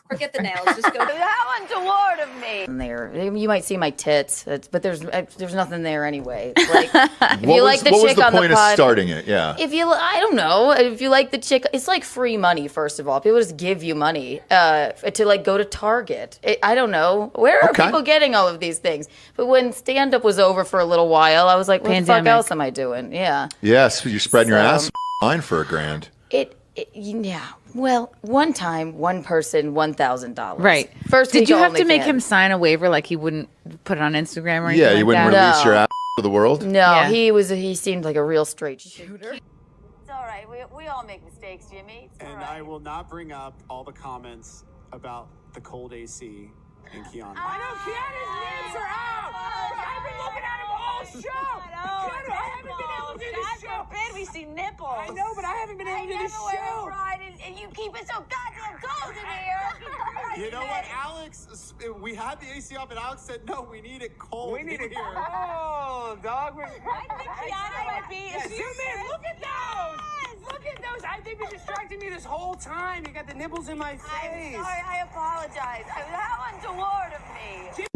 Forget the nails. Just go. How untoward of me. There, you might see my tits, but there's nothing there anyway. Like, if you like the chick on the pod, what was the point of starting it? Yeah. If you, I don't know. If you like the chick, it's like free money. First of all, people just give you money to like go to Target. I don't know where are people getting all of these things. But when stand up was over for a little while, I was like, what the fuck else am I doing? Yeah. Yes, you're spreading your ass line for $1,000. Yeah. Well, one time, one person, $1,000. Right. First, did you have to make him sign a waiver like he wouldn't put it on Instagram or anything? Yeah, you wouldn't release your ass to the world. No, he seemed like a real straight shooter. It's all right. We all make mistakes, Jimmy. And I will not bring up all the comments about the cold AC and Keanu. I know Keanu's names are out. I've been looking at him all show. Keanu, I haven't been able to do this show. We see nipples. I know, but I haven't been able to do this show. And you keep it so goddamn cold in here. You know what, Alex? We had the AC up, and Alex said, "No, we need it cold. We need it cold, dog. I think Keanu might be. Zoom in. Look at those. Look at those. I've been distracting me this whole time. You got the nipples in my face. I'm sorry. I apologize. How untoward of me.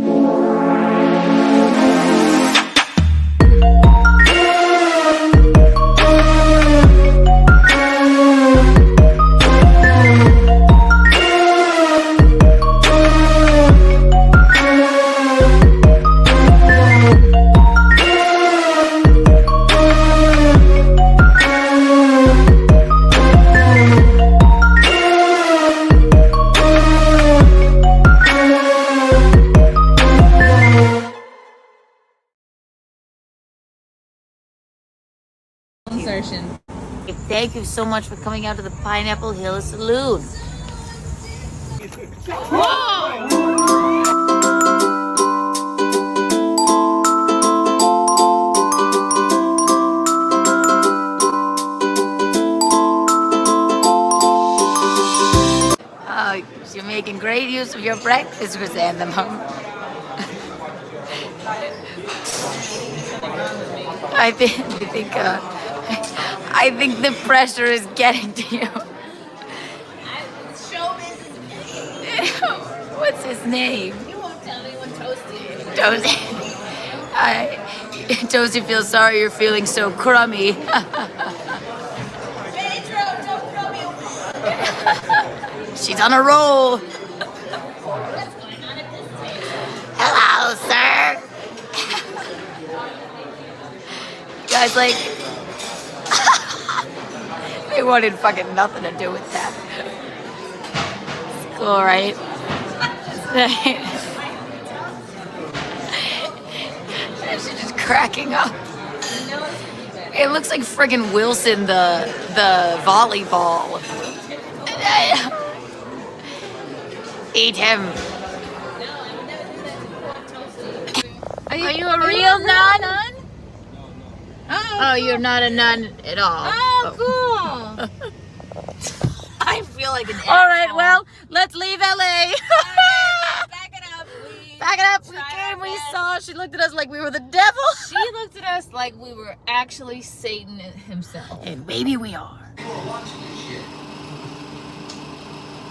Thank you so much for coming out to the Pineapple Hill Saloon. You're making great use of your breakfast, chrysanthemum. I think the pressure is getting to you. What's his name? You won't tell me when Toasty. Toasty feels sorry you're feeling so crummy. She's on a roll. What's going on at this stage? Hello, sir. Guys, like, they wanted fucking nothing to do with that. It's cool, right? She's just cracking up. It looks like friggin' Wilson, the volleyball. Eat him. Are you a real nun? Oh, you're not a nun at all. Oh, cool. I feel like an All right, well, let's leave LA. Back it up. Back it up. We came, we saw. She looked at us like we were the devil. She looked at us like we were actually Satan himself. And maybe we are.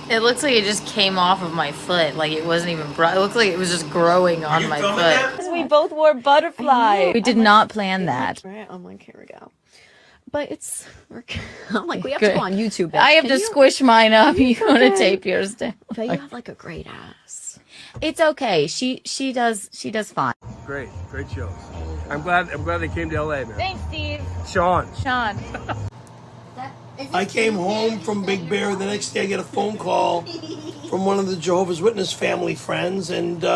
It looks like it just came off of my foot. Like it wasn't even it looked like it was just growing on my foot. We both wore butterflies. We did not plan that. Right, I'm like, here we go. but it's. I'm like, we have to go on YouTube. Bitch. I have to squish mine up. You want to tape yours down? But you have like a great ass. It's okay. She does fine. Great shows. I'm glad they came to LA, man. Thanks, Steve. Sean. I came home from Big Bear. The next day, I get a phone call from one of the Jehovah's Witness family friends, and they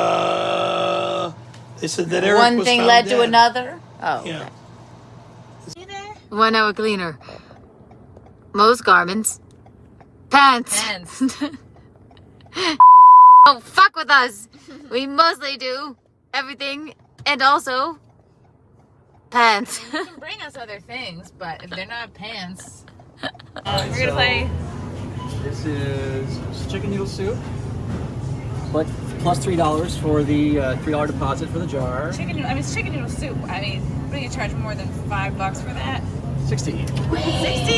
said that Eric One was thing found led dead. to another. Oh, Yeah. okay. 1 hour cleaner. Most garments. Pants. Oh, fuck with us. We mostly do everything and also pants. You can bring us other things, but if they're not pants. We're gonna play. This is chicken noodle soup, but plus $3 for the $3 deposit for the jar. It's chicken noodle soup. I mean, what are you charge more than $5 for that? 60. 60!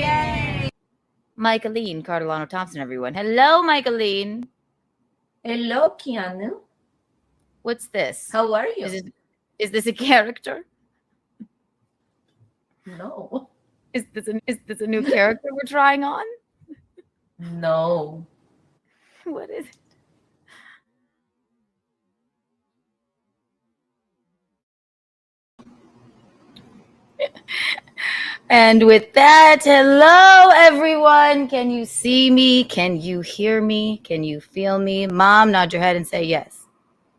Yay! Michaeline Cardellano Thompson, everyone. Hello, Michaeline. Hello, Keanu. What's this? How are you? Is this a character? No. Is this a new character we're trying on? No. What is it? And with that, hello everyone. Can you see me? Can you hear me? Can you feel me? Mom, nod your head and say yes.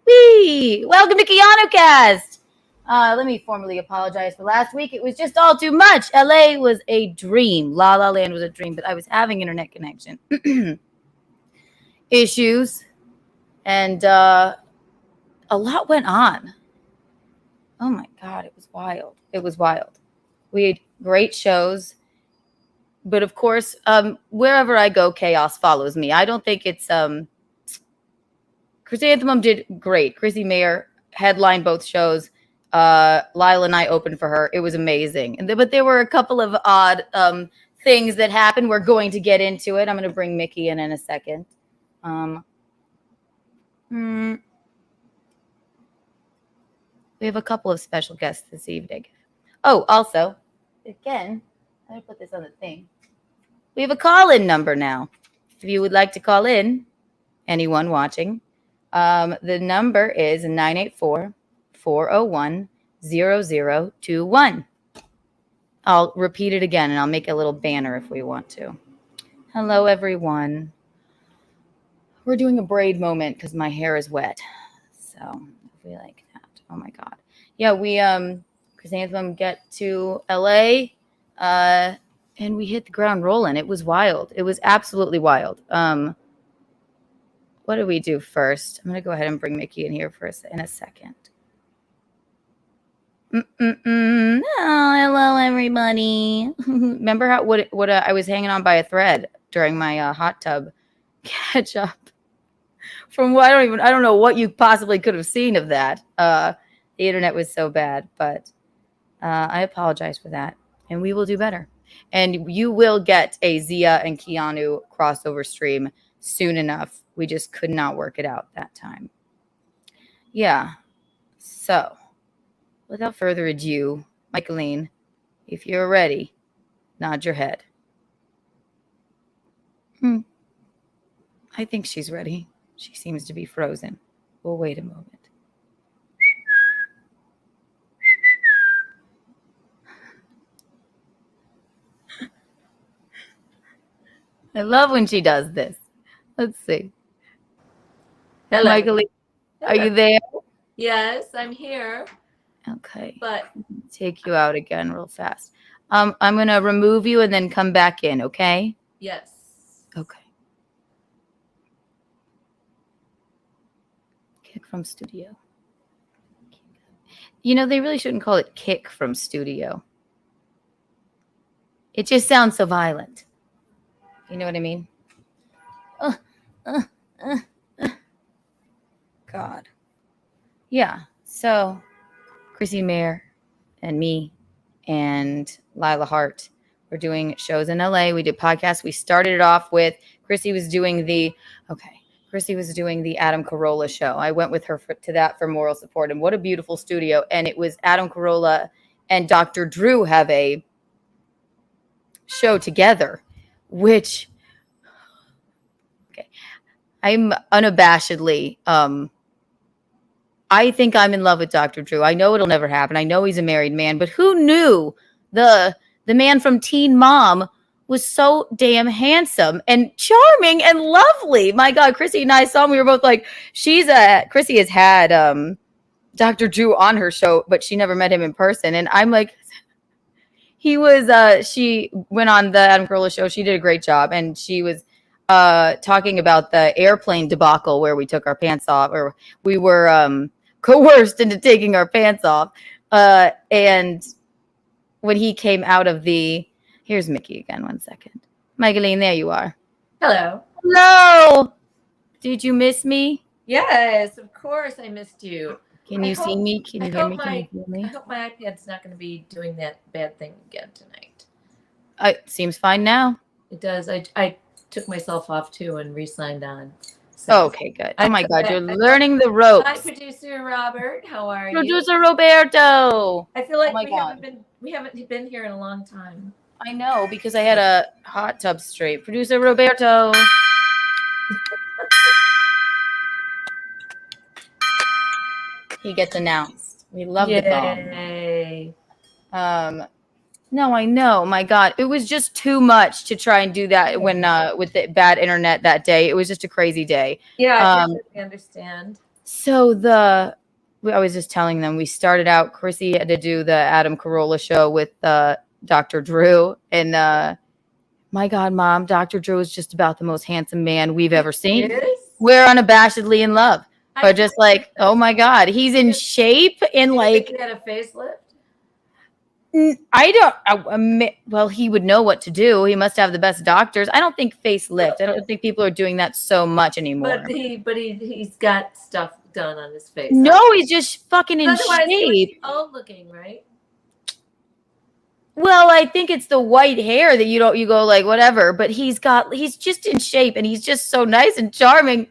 Whee! Welcome to Keanu Cast. Let me formally apologize for last week. It was just all too much. LA was a dream. La La Land was a dream, but I was having internet connection issues, and a lot went on. Oh my God, it was wild. It was wild. We had great shows, but of course, wherever I go, chaos follows me. I don't think it's Chrysanthemum did great. Chrissie Mayr headlined both shows. Lila and I opened for her. It was amazing. But there were a couple of odd things that happened. We're going to get into it. I'm going to bring Mickey in a second. We have a couple of special guests this evening. Oh, also, again, I'm going to put this on the thing. We have a call-in number now. If you would like to call in, anyone watching, the number is 984-401-0021. I'll repeat it again, and I'll make a little banner if we want to. Hello, everyone. We're doing a braid moment because my hair is wet. So if we like that. Oh, my God. Yeah, we Chrysanthemum get to LA, and we hit the ground rolling. It was wild. It was absolutely wild. What do we do first? I'm going to go ahead and bring Mickey in here in a second. Oh, hello, everybody. Remember how what I was hanging on by a thread during my hot tub catch up? From what I don't know what you possibly could have seen of that. The internet was so bad, but I apologize for that, and we will do better. And you will get a Zia and Keanu crossover stream soon enough. We just could not work it out that time. Yeah. So, without further ado, Michaeline, if you're ready, nod your head. I think she's ready. She seems to be frozen. We'll wait a moment. I love when she does this. Let's see. Hello. Michaeline, are you there? Yes, I'm here. Okay. But take you out again real fast. I'm going to remove you and then come back in, okay? yes. Okay. Kick from studio. You know, they really shouldn't call it kick from studio. It just sounds so violent. You know what I mean? God. Yeah. So, Chrissie Mayr and me and Lila Hart were doing shows in LA. We did podcasts. We started it off with Chrissie was doing the Adam Carolla show. I went with her to that for moral support. And what a beautiful studio. And it was Adam Carolla and Dr. Drew have a show together, which I'm unabashedly I think I'm in love with Dr. Drew. I know it'll never happen. I know he's a married man, but who knew the man from Teen Mom was so damn handsome and charming and lovely. My God, Chrissie and I saw him. We were both like, Chrissie has had Dr. Drew on her show, but she never met him in person. And I'm like, she went on the Adam Carolla show. She did a great job. And she was talking about the airplane debacle where we took our pants off, or we were coerced into taking our pants off. And when he came out of here's Mickey again, 1 second. Michaeline, there you are. Hello. Hello. Did you miss me? Yes, of course I missed you. Can you see me? Can you hear me? Can you feel me? I hope my iPad's not going to be doing that bad thing again tonight. It seems fine now. It does. I took myself off too and re-signed on. So okay, good. Oh my God, you're learning the ropes. Hi, producer Robert. How are you? Producer Roberto. I feel like we haven't been here in a long time. I know, because I had a hot tub straight. Producer Roberto. He gets announced. We love the gong. No, I know. My God, it was just too much to try and do that when with the bad internet that day. It was just a crazy day. Yeah, I understand. So I was just telling them, we started out, Chrissie had to do the Adam Carolla show with Dr. Drew, and my God, Mom, Dr. Drew is just about the most handsome man we've ever seen. We're unabashedly in love. But just like, oh my God, he's in shape and like. He had a facelift? Well, he would know what to do. He must have the best doctors. I don't think facelift. I don't think people are doing that so much anymore. But he's got stuff done on his face. No, he's just fucking in shape. He's old looking, right? Well, I think it's the white hair that you go like whatever, but he's just in shape and he's just so nice and charming.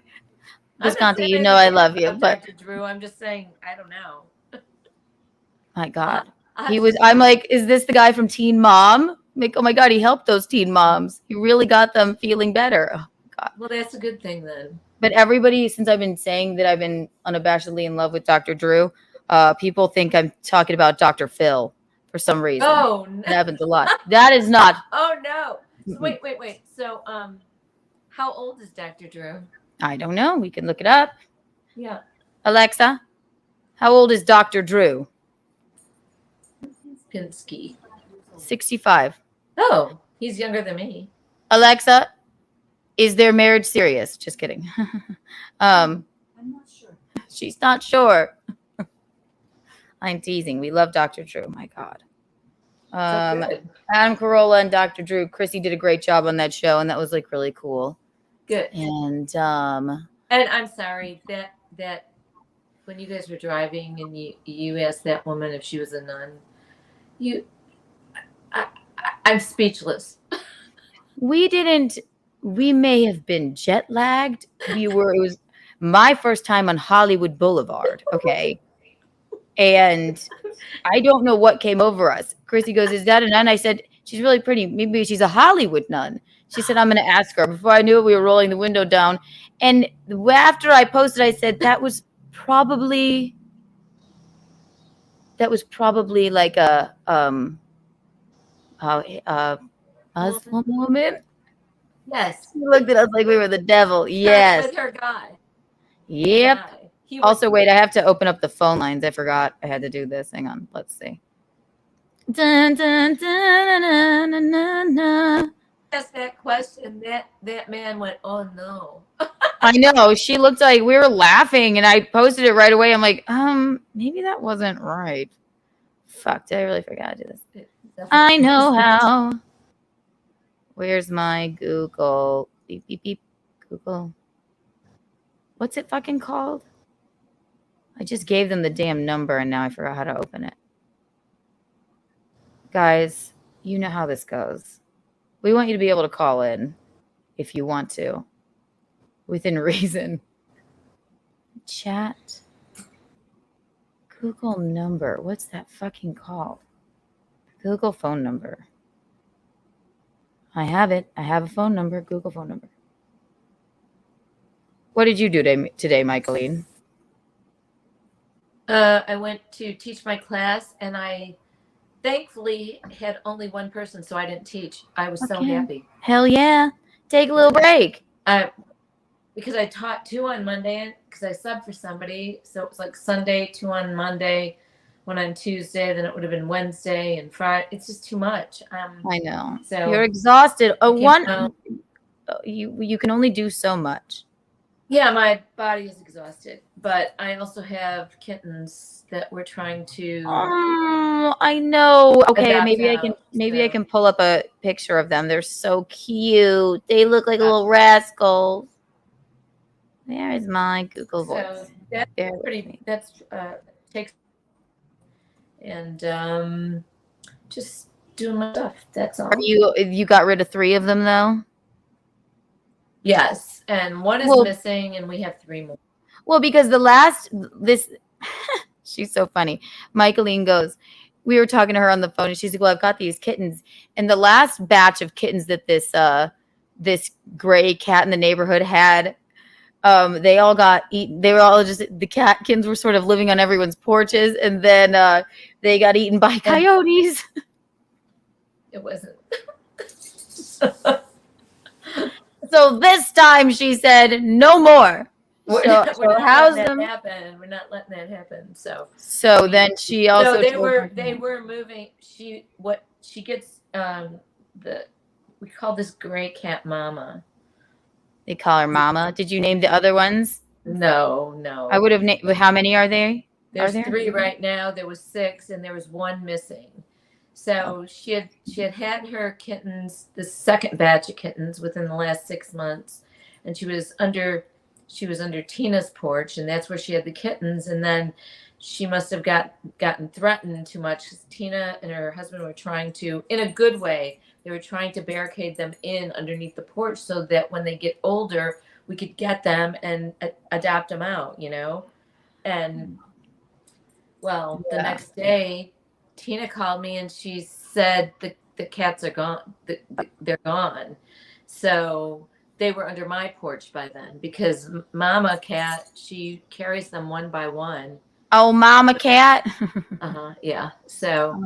Bisconte, you know I love you, but Dr. Drew, I'm just saying, I don't know. My God. I'm like, is this the guy from Teen Mom? Like, oh my God, he helped those teen moms. He really got them feeling better. Oh God. Well, that's a good thing then. But everybody, since I've been saying that I've been unabashedly in love with Dr. Drew, people think I'm talking about Dr. Phil for some reason. Oh, no. It happens a lot. That is not. Oh, no. So, wait. So, how old is Dr. Drew? I don't know. We can look it up. Yeah. Alexa, how old is Dr. Drew? Pinsky. 65. Oh, he's younger than me. Alexa, is their marriage serious? Just kidding. I'm not sure. She's not sure. I'm teasing. We love Dr. Drew. My God. Adam Carolla and Dr. Drew. Chrissie did a great job on that show, and that was like really cool. Good. And I'm sorry that when you guys were driving and you asked that woman if she was a nun, I'm speechless. We may have been jet lagged. It was my first time on Hollywood Boulevard. Okay. And I don't know what came over us. Chrissie goes, is that a nun? I said, she's really pretty. Maybe she's a Hollywood nun. She said, I'm going to ask her. Before I knew it, we were rolling the window down. And after I posted, I said, that was probably like a Muslim woman. Yes. She looked at us like we were the devil. Yes. With her guy. Yep. Also, wait, I have to open up the phone lines. I forgot I had to do this. Hang on. Let's see. Dun, dun, dun, dun, dun, dun, dun. Asked that question, that man went, oh no. I know. She looked like we were laughing, and I posted it right away. I'm like, maybe that wasn't right. Fuck, did I really forgot to do this? I know how. Where's my Google? Beep, beep, beep. Google. What's it fucking called? I just gave them the damn number, and now I forgot how to open it. Guys, you know how this goes. We want you to be able to call in if you want to, within reason. Chat. Google number. What's that fucking called? Google phone number. I have it. I have a phone number, Google phone number. What did you do today, Michaeline? I went to teach my class, and I thankfully had only one person, so I didn't teach. I was so happy. Hell yeah. Take a little break. Because I taught 2 on Monday, because I subbed for somebody. So it was like Sunday, 2 on Monday, 1 on Tuesday. Then it would have been Wednesday and Friday. It's just too much. I know. So you're exhausted. You can only do so much. Yeah, my body is exhausted, but I also have kittens that we're trying to. Oh, I know. Okay, adopt maybe I can pull up a picture of them. They're so cute. They look like little rascals. There is my Google voice. So that's pretty. That's takes and just doing my stuff. That's all. You got rid of 3 of them though? Yes, and 1 is missing, and we have 3 more. Well, because she's so funny. Michaeline goes, we were talking to her on the phone, and she's like, well, I've got these kittens. And the last batch of kittens that this gray cat in the neighborhood had, they all got eaten. They were all the catkins were sort of living on everyone's porches, and then they got eaten by coyotes. It wasn't. So this time she said, no more. We're not letting that happen. We're not letting that happen. So then she also they were moving. She gets we call this gray cat Mama. They call her Mama. Did you name the other ones? No. I would have named. How many are there? There's 3 right now. There was 6, and there was 1 missing. So she had her kittens, the second batch of kittens, within the last 6 months, and she was under Tina's porch, and that's where she had the kittens. And then she must have gotten threatened too much. Tina and her husband were trying to, in a good way, they were trying to barricade them in underneath the porch so that when they get older, we could get them and adopt them out, And well, the next day, Tina called me and she said the cats are gone. They're gone. So they were under my porch by then because Mama Cat, she carries them 1 by 1. Oh, Mama Cat. Yeah. So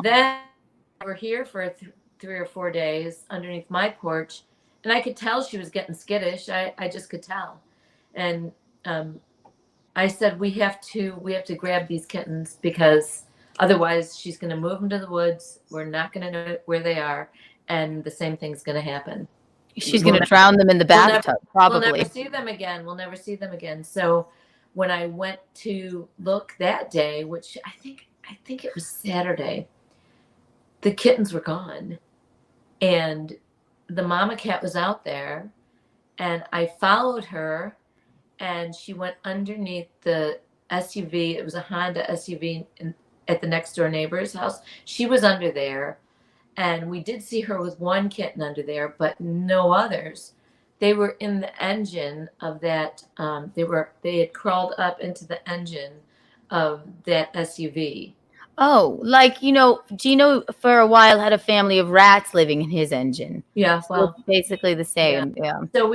then we're here for 3 or 4 days underneath my porch, and I could tell she was getting skittish. I just could tell. And I said, we have to grab these kittens because otherwise she's going to move them to the woods. We're not going to know where they are. And the same thing's going to happen. She's going to drown them in the bathtub, probably. We'll never see them again. So when I went to look that day, which I think it was Saturday, the kittens were gone. And the Mama Cat was out there. And I followed her. And she went underneath the SUV. It was a Honda SUV at the next door neighbor's house. She was under there. And we did see her with 1 kitten under there, but no others. They were in the engine of that. They had crawled up into the engine of that SUV. Oh, like, Gino for a while had a family of rats living in his engine. Yeah. Well, so basically the same. Yeah. So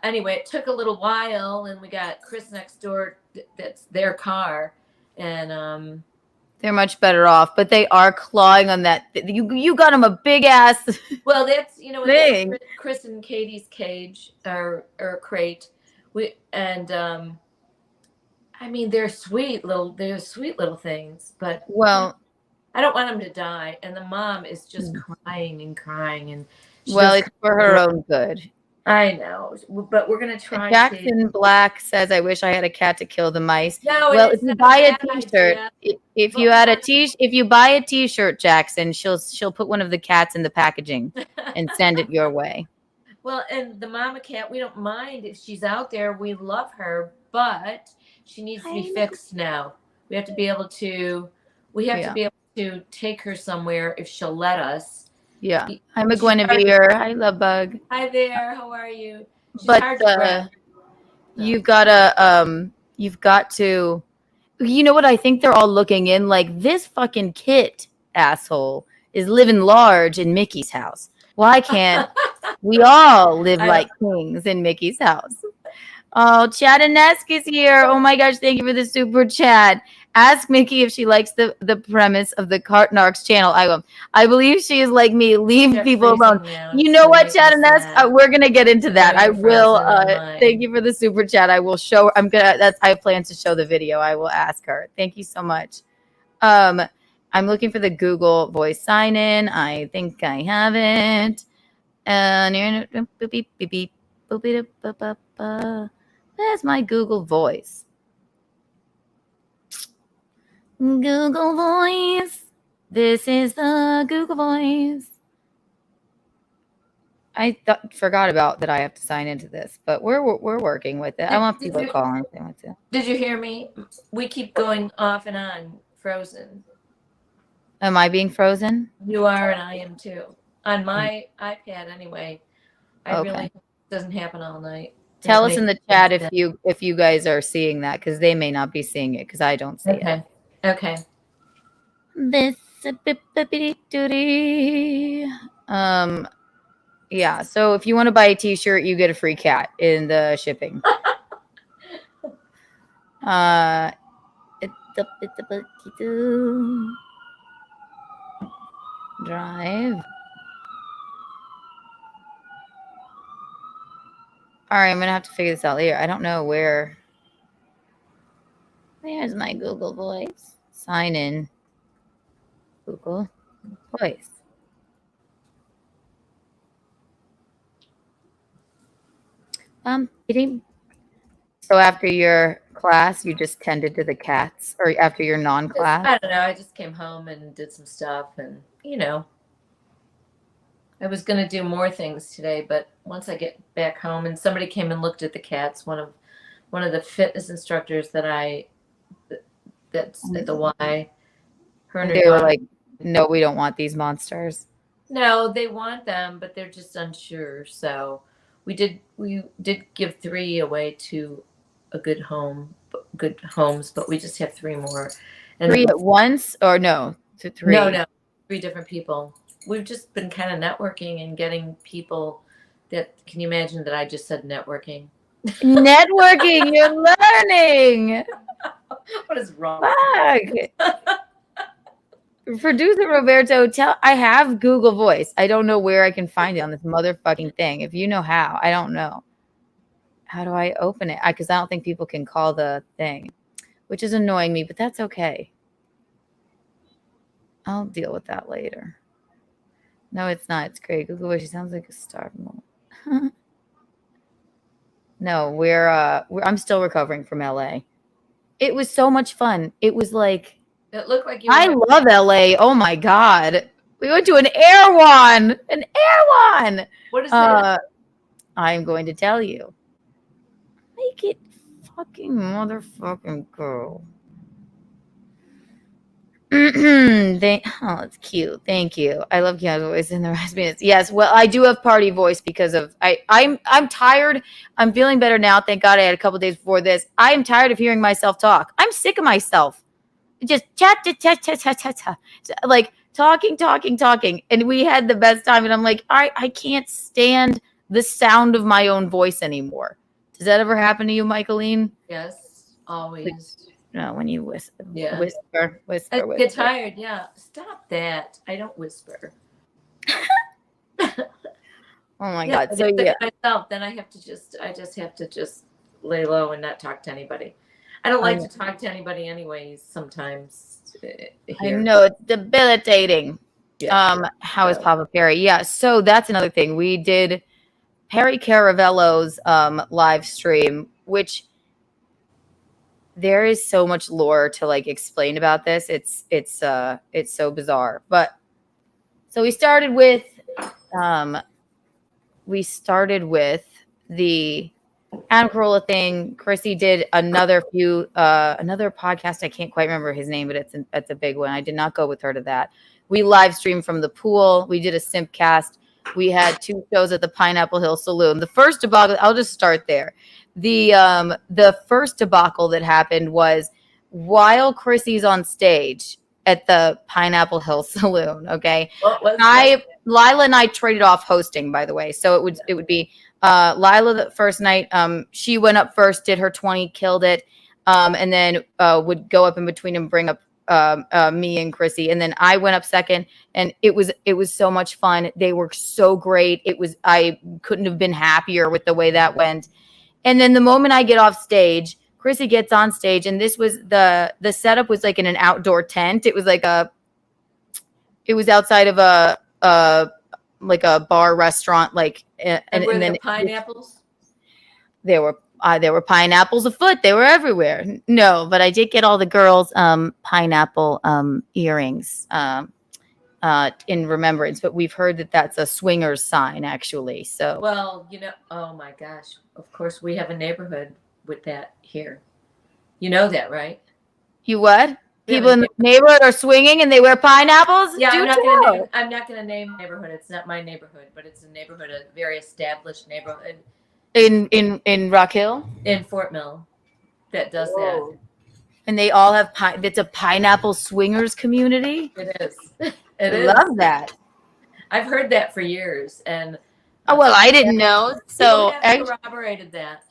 anyway, it took a little while, and we got Chris next door. That's their car, and they're much better off. But they are clawing on that. You got them a big ass. Well, that's thing. That's Chris and Katie's cage or crate. I mean, they're sweet little things, but I don't want them to die. And the mom is just crying and crying, and it's for her own good. I know, but we're gonna try. Jackson Black says, "I wish I had a cat to kill the mice." No, well, if you buy a T-shirt, if you buy a T-shirt, Jackson, she'll put one of the cats in the packaging and send it your way. Well, and the Mama Cat, we don't mind if she's out there. We love her, but she needs to be fixed now. We have to be able to. To be able to take her somewhere if she'll let us. Yeah. Hi, Guinevere. Hi, Love Bug. Hi there. How are you? But you've got to, you know what? I think they're all looking in like this fucking Kit asshole is living large in Mickey's house. Why can't we all live like kings in Mickey's house? Oh, Chatternesque is here. Oh my gosh, thank you for the super chat. Ask Mickey if she likes the premise of the Cart Narcs channel. I will. I believe she is like me. Leave people alone. You know what, Chatternesque? We're gonna get into that. I will. Thank you for the super chat. I will show. I plan to show the video. I will ask her. Thank you so much. I'm looking for the Google Voice sign in. I think I have it. Where's my Google Voice? Google Voice. This is the Google Voice. I forgot about that. I have to sign into this, but we're working with it. I want people calling if they want to. Did you hear me? We keep going off and on, frozen. Am I being frozen? You are, and I am too. On my iPad, anyway. Really doesn't happen all night. Tell us in the chat if you guys are seeing that, because they may not be seeing it because I don't see it. Okay. Yeah. So if you want to buy a T-shirt, you get a free cat in the shipping. Drive. All right, I'm gonna have to figure this out later. I don't know where. Where's my Google Voice? Sign in. Google Voice. So after your class, you just tended to the cats, or after your non-class? I don't know. I just came home and did some stuff, and I was going to do more things today, but once I get back home, and somebody came and looked at the cats, one of the fitness instructors that's at the Y. They were like, no, we don't want these monsters. No, they want them, but they're just unsure. So we did give 3 away to a good homes, but we just have 3 more. And 3 at once, or no? To 3? No, 3 different people. We've just been kind of networking and getting people that, can you imagine that I just said networking? Networking, you're learning. What is wrong? Producer Roberto, I have Google Voice. I don't know where I can find it on this motherfucking thing. If you know how, I don't know. How do I open it? Because I don't think people can call the thing, which is annoying me, but that's okay. I'll deal with that later. No, it's not. It's great. Google Voice. She sounds like a star. No, I'm still recovering from LA. It was so much fun. It was like, it looked like I love LA. Oh my God. We went to an Air One. What is that? I'm going to tell you. Make it fucking motherfucking go. It's cute. Thank you. I love Keanu's voice in the raspiness. Yes, well, I do have party voice because of I'm tired. I'm feeling better now. Thank God I had a couple days before this. I am tired of hearing myself talk. I'm sick of myself. Just chat, like talking. And we had the best time. And I'm like, I can't stand the sound of my own voice anymore. Does that ever happen to you, Michaeline? Yes, always. No, when you whisper. Yeah. Whisper. I get tired. Yeah. Stop that. I don't whisper. Oh my God. So yeah. Myself, then I just have to lay low and not talk to anybody. I don't like to talk to anybody anyways sometimes. I know, it's debilitating. Yeah. How is Papa Perry? Yeah, so that's another thing. We did Perry Caravello's live stream, which there is so much lore to like explain about this. It's so bizarre. But so we started with the Adam Carolla thing. Chrissie did another podcast. I can't quite remember his name, but it's a big one. I did not go with her to that. We live streamed from the pool. We did a simp cast. We had 2 shows at the Pineapple Hill Saloon. The first debacle, I'll just start there. The first debacle that happened was while Chrissie's on stage at the Pineapple Hill Saloon. Okay, What was Lila and I traded off hosting, by the way. So it would be Lila the first night. She went up first, did her 20, killed it, and then would go up in between and bring up me and Chrissie, and then I went up second, and it was so much fun. They were so great. I couldn't have been happier with the way that went. And then the moment I get off stage, Chrissie gets on stage, and this was the setup was like in an outdoor tent. It was like it was outside of a like a bar restaurant, like and then pineapples. There were pineapples afoot. They were everywhere. No, but I did get all the girls pineapple earrings in remembrance. But we've heard that that's a swingers sign, actually. So Well, oh my gosh. Of course, we have a neighborhood with that here. You know that, right? You what? People in the neighborhood are swinging and they wear pineapples? Yeah, I'm not gonna name neighborhood. It's not my neighborhood, but it's a neighborhood, a very established neighborhood. In Rock Hill? In Fort Mill that does that. And they all have it's a pineapple swingers community? It is. I love that. I've heard that for years, and well, I didn't know. So I corroborated that.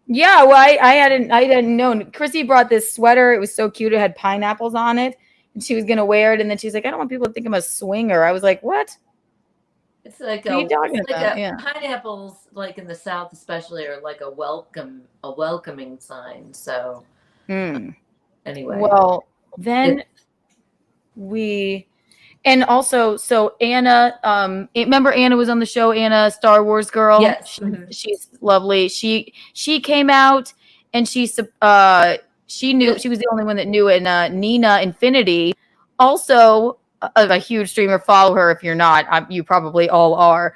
Yeah, well, I hadn't known. Chrissie brought this sweater. It was so cute. It had pineapples on it, and she was gonna wear it. And then she's like, "I don't want people to think I'm a swinger." I was like, "What?" It's like what are you talking about? Yeah. Pineapples, like in the South especially, are like a welcoming sign. So anyway, well, then and also, so Anna, remember Anna was on the show, Anna, Star Wars girl? Yes. She's lovely. She came out and she knew, she was the only one that knew it. And Nina Infinity, also a huge streamer, follow her if you're not. You probably all are.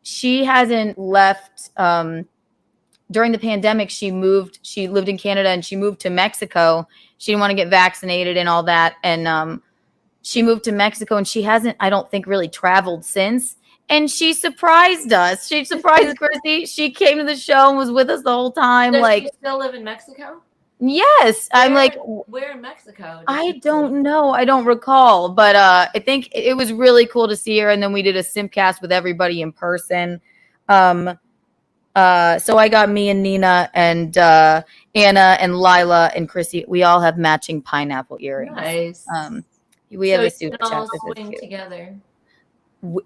She hasn't left. During the pandemic, she lived in Canada and she moved to Mexico. She didn't want to get vaccinated and all that. And she moved to Mexico and she hasn't, I don't think, really traveled since. And she surprised us. She surprised Chrissie. She came to the show and was with us the whole time. Does like, she still live in Mexico? Yes. I'm like, where in Mexico? I don't know. I don't recall. But I think it was really cool to see her. And then we did a Simcast with everybody in person. So I got me and Nina and Anna and Lila and Chrissie. We all have matching pineapple earrings. Nice. We have a super chat. All swing together.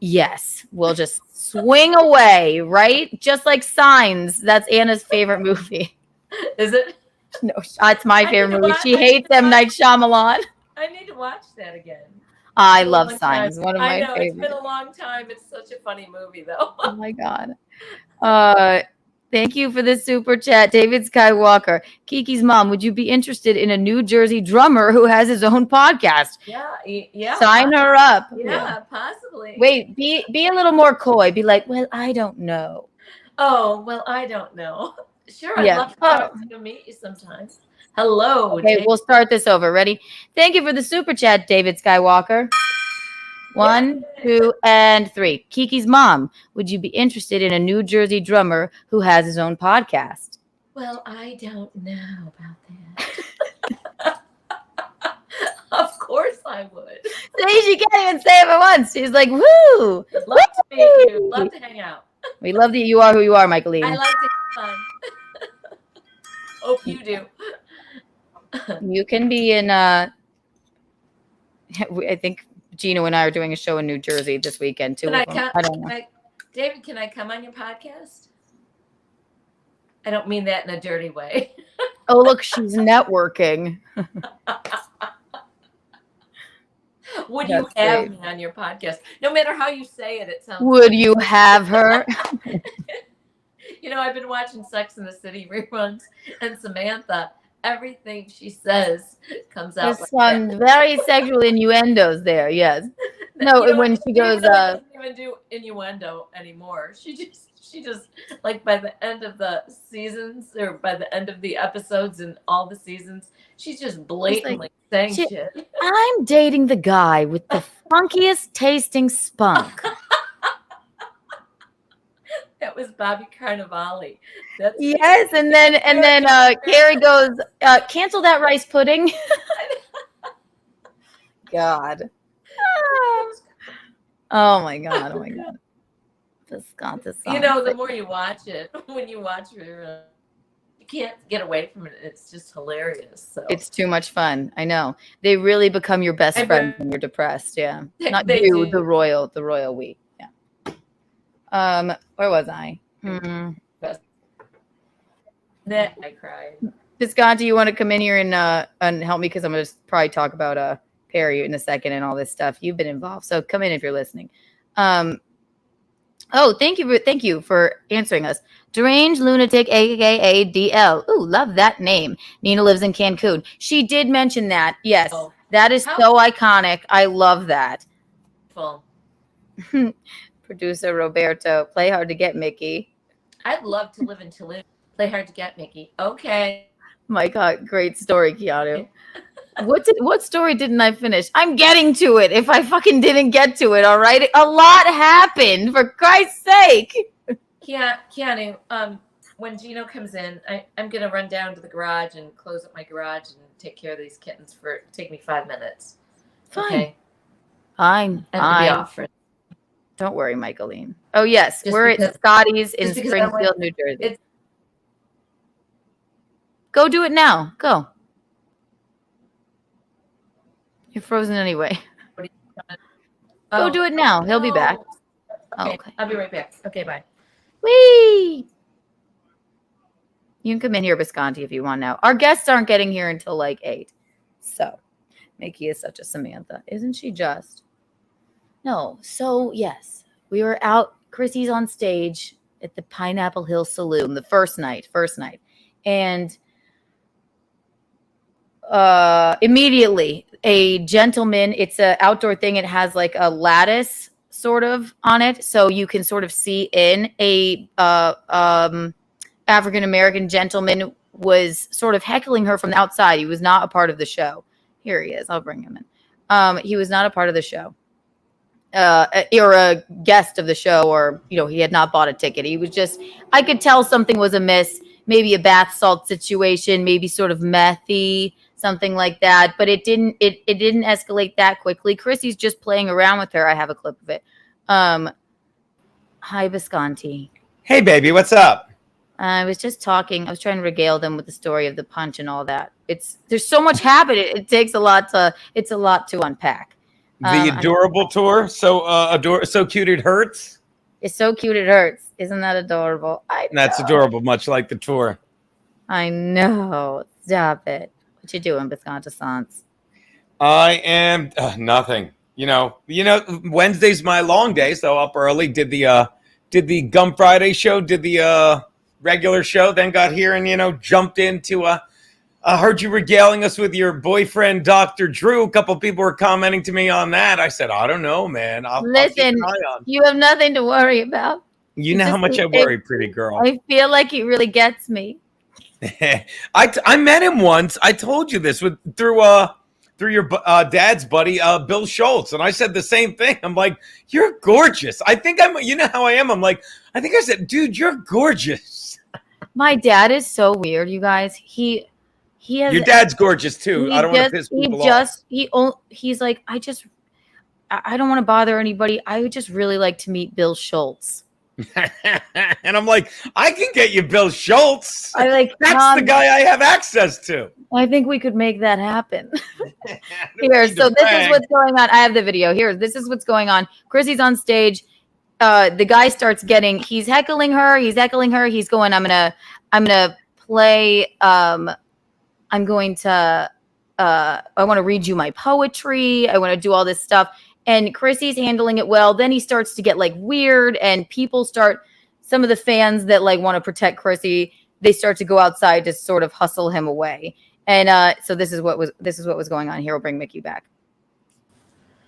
Yes, we'll just swing away, right? Just like Signs. That's Anna's favorite movie. Is it? No, it's my favorite movie. She hates M. Night Shyamalan. I need to watch that again. I love Signs. One of my favorites. It's been a long time. It's such a funny movie, though. Oh my God. Thank you for the super chat, David Skywalker. Kiki's mom, would you be interested in a New Jersey drummer who has his own podcast? Yeah. Sign her up. Yeah, possibly. Wait, be a little more coy. Be like, well, I don't know. Oh, well, I don't know. Sure, Yeah. I'd love to meet you sometime. Hello. Okay, we'll start this over. Ready? Thank you for the super chat, David Skywalker. 1, 2, and 3. Kiki's mom, would you be interested in a New Jersey drummer who has his own podcast? Well, I don't know about that. Of course I would. See, she can't even say it once. She's like, woo! Love to meet you. Love to hang out. We love that you are who you are, Michaeline. I like to have fun. Hope you do. You can be in, I think Gino and I are doing a show in New Jersey this weekend, too. I don't know. David, can I come on your podcast? I don't mean that in a dirty way. Oh, look, she's networking. Would you have me on your podcast? No matter how you say it, it sounds. Would you have her? I've been watching Sex and the City reruns, and Samantha, everything she says comes out. There's some very sexual innuendos there. Yes. No, when she goes, doesn't even do innuendo anymore. She just like by the end of the seasons or by the end of the episodes and all the seasons, she's just blatantly saying shit. I'm dating the guy with the funkiest tasting spunk. That was Bobby Carnivale. Yes, and then Carrie goes, cancel that rice pudding. God. Oh my God. Oh my God. Bisconte. You know, the more you watch it, when you watch your, you can't get away from it. It's just hilarious. So it's too much fun. I know. They really become your best friend when you're depressed. Yeah. Not They you, do. the royal we. Yeah. Where was I? That I cried. Bisconte, you want to come in here and help me because I'm going to probably talk about Perry in a second and all this stuff. You've been involved, so come in if you're listening. Oh, thank you for answering us. Deranged Lunatic, aka DL. Ooh, love that name. Nina lives in Cancun. She did mention that. Yes, that is so iconic. I love that. Full. Producer Roberto, play hard to get, Mickey. I'd love to live in Toulouse. Play hard to get, Mickey. Okay. My God, great story, Keanu. What story didn't I finish? I'm getting to it. If I fucking didn't get to it, all right? A lot happened, for Christ's sake. Keanu, when Gino comes in, I'm going to run down to the garage and close up my garage and take care of these kittens take me 5 minutes. Fine. Okay? Fine. And to be off for Don't worry, Michaeline. Oh, yes. Just we're because- at Scotty's in just because I Springfield, went- New Jersey. Go do it now. Go. You're frozen anyway. Go do it now. He'll be back. Okay. Okay. I'll be right back. Okay, bye. Whee! You can come in here, Bisconte, if you want now. Our guests aren't getting here until like 8. So, Mickey is such a Samantha. Isn't she just? No. So, yes. We were out. Chrissy's on stage at the Pineapple Hill Saloon the first night. And immediately a gentleman, it's an outdoor thing. It has like a lattice sort of on it. So you can sort of see in. A African-American gentleman was sort of heckling her from the outside. He was not a part of the show. Here he is. I'll bring him in. He was not a part of the show. Or a guest of the show, or, he had not bought a ticket. He was just, I could tell something was amiss, maybe a bath salt situation, maybe sort of methy, something like that. But it didn't escalate that quickly. Chrissy's just playing around with her. I have a clip of it. Hi, Bisconte. Hey, baby, what's up? I was just talking. I was trying to regale them with the story of the punch and all that. There's so much happening. It takes a lot to unpack. The adorable tour, so cute it hurts. It's so cute it hurts. Isn't that adorable? That's adorable, much like the tour. I know. Stop it. What you doing, Bisconte Sans? I am nothing. Wednesday's my long day, so up early. Did the Gum Friday show, did the regular show, then got here and jumped into I heard you regaling us with your boyfriend, Dr. Drew. A couple people were commenting to me on that. I said, I don't know, man. Listen, you have nothing to worry about. You know how much I worry, pretty girl. I feel like he really gets me. I met him once. I told you this through your dad's buddy, Bill Schultz. And I said the same thing. I'm like, you're gorgeous. I think you know how I am. I'm like, I think I said, dude, you're gorgeous. My dad is so weird, you guys. He has, your dad's gorgeous too. I don't want to piss people off. He's like, I don't want to bother anybody. I would just really like to meet Bill Schultz. And I'm like, I can get you Bill Schultz. That's the guy I have access to. I think we could make that happen. Here, so this is what's going on. I have the video here. This is what's going on. Chrissy's on stage. The guy starts he's heckling her. He's going, I want to read you my poetry. I want to do all this stuff. And Chrissy's handling it well. Then he starts to get weird, and some of the fans that want to protect Chrissy, they start to go outside to sort of hustle him away. And so this is what was going on here. We'll bring Mickey back.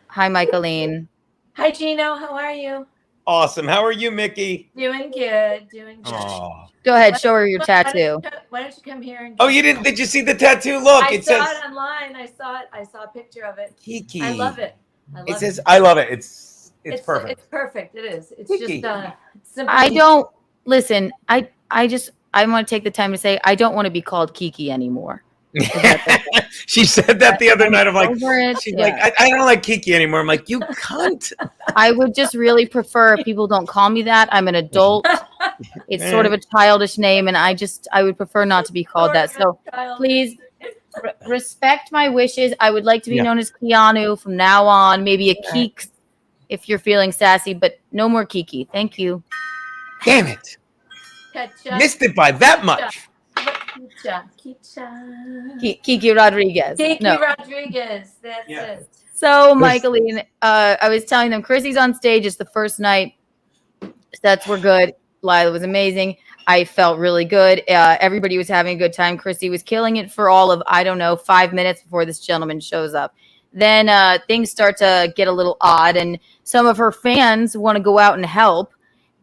Hi, Michaeline. Hi, Gino. How are you? Awesome. How are you, Mickey? Doing good. Aww. Go ahead. Show her your tattoo. Why don't you come here? And you didn't? Did you see the tattoo? Look, I saw it online. I saw a picture of it. Kiki. I love it. It says, I love it. It's perfect. It's perfect. It is. It's Kiki. just simple. I don't want to take the time to say I don't want to be called Kiki anymore. She said that the other night. I'm like, she's Yeah. like, I don't like Kiki anymore. I'm like, you cunt. I would just really prefer if people don't call me that. I'm an adult. It's sort of a childish name, and I would prefer not to be called that. So please respect my wishes. I would like to be known as Keanu from now on. Maybe a Keeks if you're feeling sassy, but no more Kiki. Thank you. Damn it. Missed it by that much. Kiki Rodriguez. Kiki Rodriguez. That's it. So, Michaeline, I was telling them Chrissie's on stage. It's the first night. Sets were good. Lila was amazing. I felt really good. Everybody was having a good time. Chrissie was killing it for all of, 5 minutes before this gentleman shows up. Then things start to get a little odd, and some of her fans want to go out and help.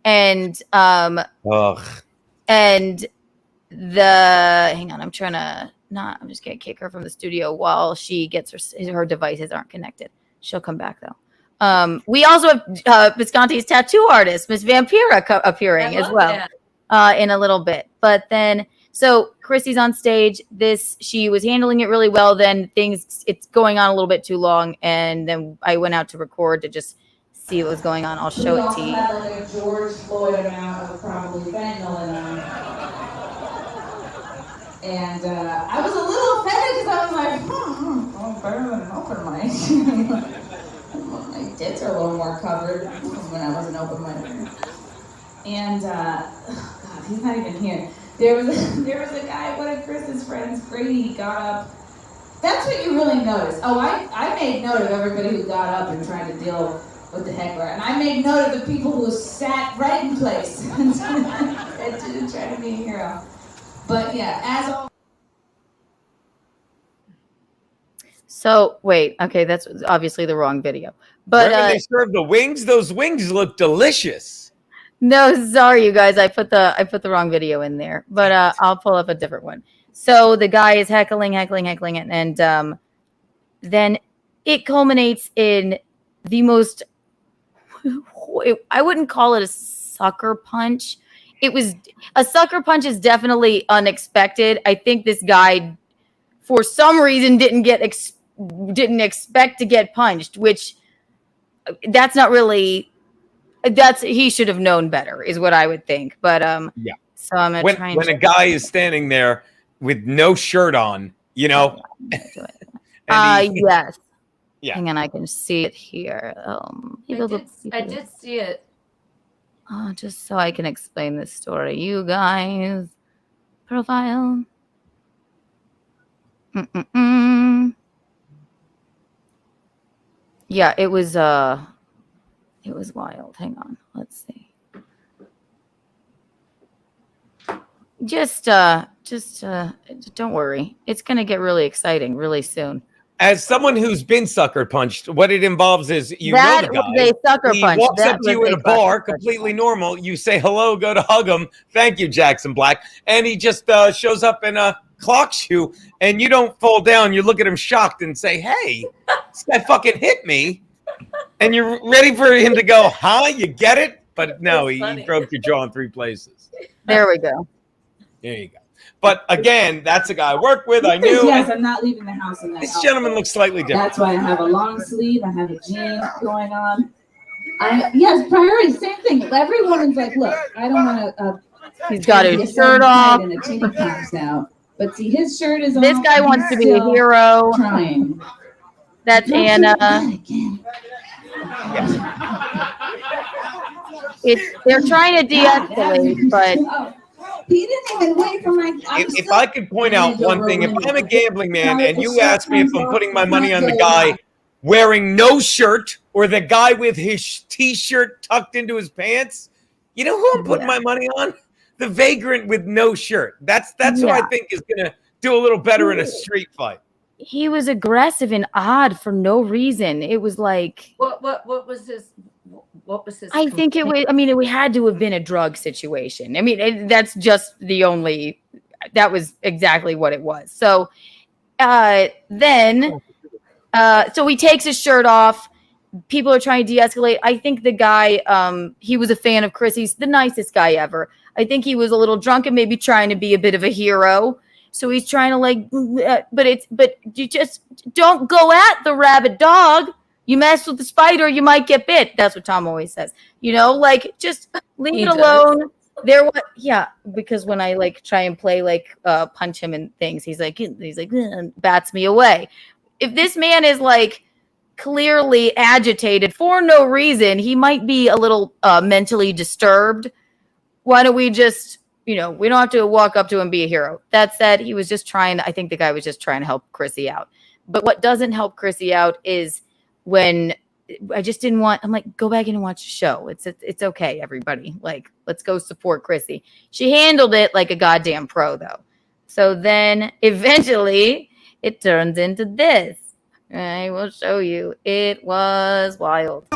And hang on, I'm just gonna kick her from the studio while she gets her devices aren't connected. She'll come back though. We also have Bisconte's tattoo artist, Miss Vampira, appearing as well in a little bit. But then, so Chrissie's on stage. She was handling it really well. Then it's going on a little bit too long, and then I went out to record to just see what was going on. I'll show it to you. Had like a George Floyd amount of probably fentanyl in them. And I was a little offended because I was like, better than an open mic. My tits are a little more covered when I was an open mic. And God, he's not even here. There was a guy, one of Chris's friends, Grady, got up. That's what you really notice. Oh, I made note of everybody who got up and tried to deal with the heckler, and I made note of the people who sat right in place and didn't try to be a hero. But yeah, as always. So wait, okay, that's obviously the wrong video. But when they serve the wings, those wings look delicious. No, sorry, you guys, I put the wrong video in there. But I'll pull up a different one. So the guy is heckling, and then it culminates in the most. I wouldn't call it a sucker punch. It was a sucker punch is definitely unexpected. I think this guy, for some reason, didn't expect to get punched, which that's not really. He should have known better, is what I would think. But yeah. So I'm gonna try. When a guy is standing there with no shirt on, yes. Yeah. Hang on, I can see it here. I did see it. Oh, just so I can explain this story. You guys, profile. Yeah, it was wild. Hang on, let's see. Just don't worry. It's gonna get really exciting really soon. As someone who's been sucker punched, what it involves is know the guy. Was a sucker he punch. walks up to you in a bar, completely normal. You say hello, go to hug him. Thank you, Jackson Black. And he just shows up and clocks you, and you don't fall down. You look at him shocked and say, "Hey, this guy fucking hit me." And you're ready for him to go, "Huh? You get it?" But no, he broke your jaw in 3 places. There we go. There you go. But again, that's a guy I work with. I knew. Yes, I'm not leaving the house in that. This gentleman looks slightly different. That's why I have a long sleeve. I have a jean going on. Yes, priorities, same thing. Every woman's like, look, I don't want to. He's got his shirt off. And a tank tops out. But see, his shirt is. This guy wants to be a hero. Trying. That's Anna. They're trying to de-escalate, but. He didn't even wait for my. If I could point out one thing, if I'm a gambling man and you ask me if I'm putting my money on the guy wearing no shirt or the guy with his T-shirt tucked into his pants, you know who I'm putting my money on? The vagrant with no shirt. That's who I think is going to do a little better in a street fight. He was aggressive and odd for no reason. It was like what was his? What was his? I think it was. I mean, it had to have been a drug situation. I mean, that's just the only. That was exactly what it was. So, so he takes his shirt off. People are trying to de-escalate. I think the guy, he was a fan of Chrissie's, the nicest guy ever. I think he was a little drunk and maybe trying to be a bit of a hero. So he's trying to like, but you just don't go at the rabid dog. You mess with the spider, you might get bit. That's what Tom always says. You know, like just leave it alone. Because when I like try and play like punch him and things, he's like bats me away. If this man is like clearly agitated for no reason, he might be a little mentally disturbed. Why don't we just, we don't have to walk up to him and be a hero. That said, he was just I think the guy was just trying to help Chrissie out. But what doesn't help Chrissie out is when I just didn't want, I'm like, go back in and watch the show. It's okay, everybody. Like, let's go support Chrissie. She handled it like a goddamn pro, though. So then eventually it turns into this. I will show you. It was wild.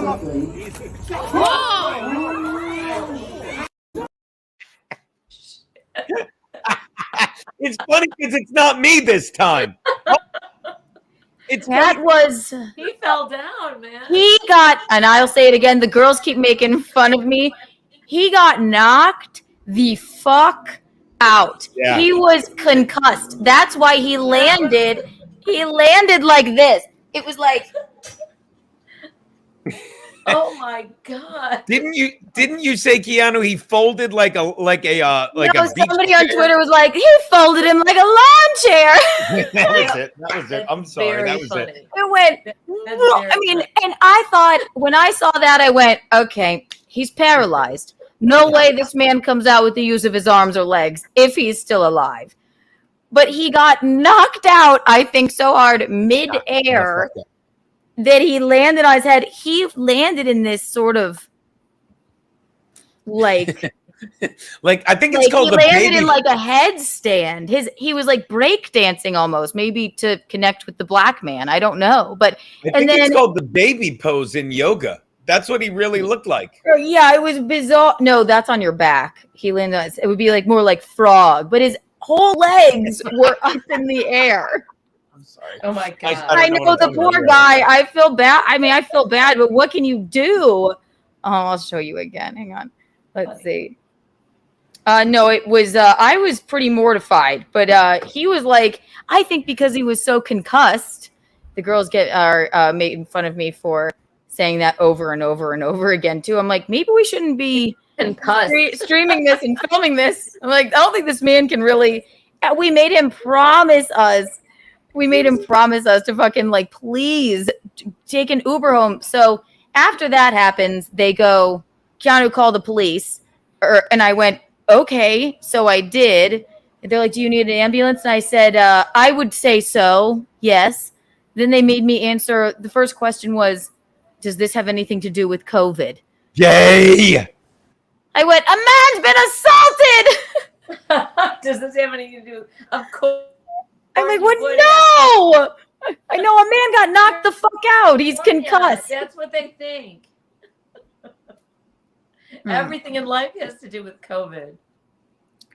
It's funny because it's not me this time. He fell down, man. He got, and I'll say it again, the girls keep making fun of me. He got knocked the fuck out. Yeah. He was concussed. That's why he landed. He landed like this. It was like, oh my God! Didn't you say, Keanu? He folded like a beach somebody on chair. Twitter was like, he folded him like a lawn chair. That was it. I'm sorry. That was funny. It went. And I thought when I saw that, I went, okay, he's paralyzed. No way this man comes out with the use of his arms or legs if he's still alive. But he got knocked out, I think, so hard mid-air that he landed on his head. He landed in this sort of like I think it's called he landed in like a headstand. He was like break dancing almost, maybe to connect with the black man. I don't know, but it's called the baby pose in yoga. That's what he really looked like. Yeah, it was bizarre. No, that's on your back. He landed on, it would be like more like frog, but his whole legs were up in the air. I'm sorry. Oh my God. I know the poor guy. I feel bad. I mean, I feel bad, but what can you do? Oh, I'll show you again. Hang on. Let's see. No, it was, I was pretty mortified, but he was like, I think because he was so concussed, the girls are making fun of me for saying that over and over and over again too. I'm like, maybe we shouldn't be streaming this and filming this. I'm like, I don't think this man can really. We made him promise us. We made him promise us to fucking like, please take an Uber home. So after that happens, they go, Keanu called the police, and I went, okay. So I did. And they're like, do you need an ambulance? And I said, I would say so. Yes. Then they made me answer. The first question was, does this have anything to do with COVID? Yay! I went, a man's been assaulted! Does this have anything to do? Of course. I'm like, what? No! I know a man got knocked the fuck out. He's concussed. Yeah, that's what they think. Everything in life has to do with COVID.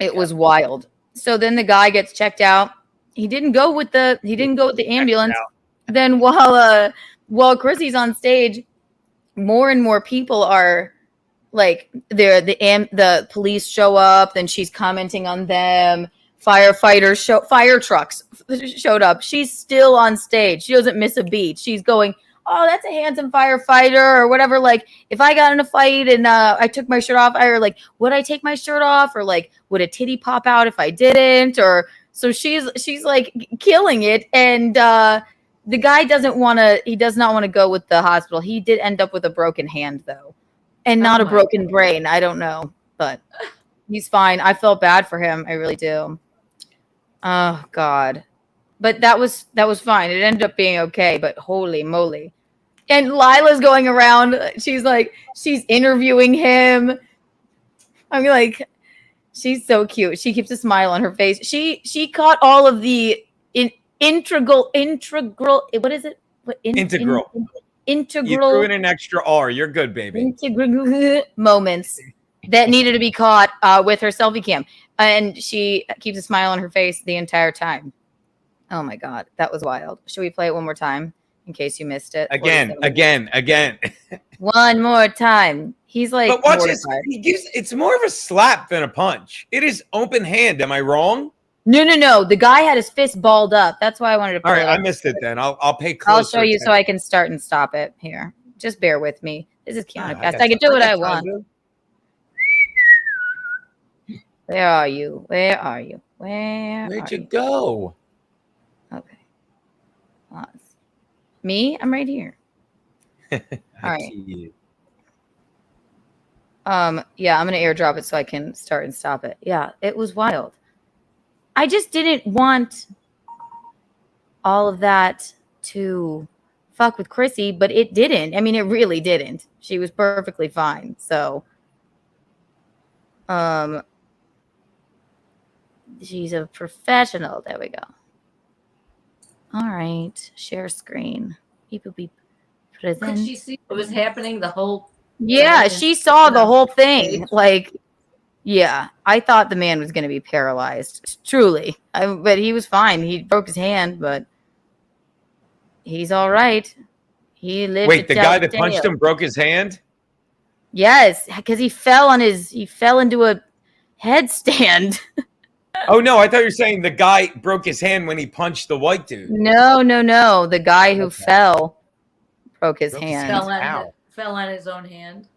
It was wild. So then the guy gets checked out. He didn't go with the ambulance. Then while Chrissie's on stage, more and more people are like, the police show up, then she's commenting on them. Fire trucks showed up. She's still on stage. She doesn't miss a beat. She's going, oh, that's a handsome firefighter or whatever. Like, if I got in a fight and I took my shirt off, would I take my shirt off? Or like, would a titty pop out if I didn't? Or so she's like killing it. And the guy does not want to go with the hospital. He did end up with a broken hand though, and not a broken brain. I don't know, but he's fine. I felt bad for him. I really do. Oh God. But that was fine. It ended up being okay, but holy moly. And Lila's going around. She's interviewing him. I'm like, she's so cute. She keeps a smile on her face. She caught all of the integral. What is it? Integral. Integral. You threw in an extra R. You're good, baby. Integral moments that needed to be caught with her selfie cam. And she keeps a smile on her face the entire time. Oh my God, that was wild. Should we play it one more time in case you missed it? Again. One more time. He's like, but watch this. It's more of a slap than a punch. It is open hand. Am I wrong? No. The guy had his fist balled up. That's why I wanted to play. All right, I missed it then. I'll pay closer. I'll show you attention. so I can start and stop it here. Just bear with me. This is Keanu Cast. I got can do what I time, want. dude. Where are you? Where are you? Where'd you go? Okay. Pause. Me? I'm right here. All right. Yeah, I'm gonna airdrop it so I can start and stop it. Yeah, it was wild. I just didn't want all of that to fuck with Chrissie, but it didn't. I mean, it really didn't. She was perfectly fine. So, she's a professional. There we go. All right, share screen. Beep boop beep. Could Present. she see what was happening? The whole. Yeah, she saw the whole thing. Like, yeah, I thought the man was going to be paralyzed. Truly. But he was fine. He broke his hand, but he's all right. He lived. Wait, the guy that punched him broke his hand? Yes, because he fell into a headstand. Oh, no, I thought you were saying the guy broke his hand when he punched the white dude. No. The guy who fell broke his hand. Fell on his own hand.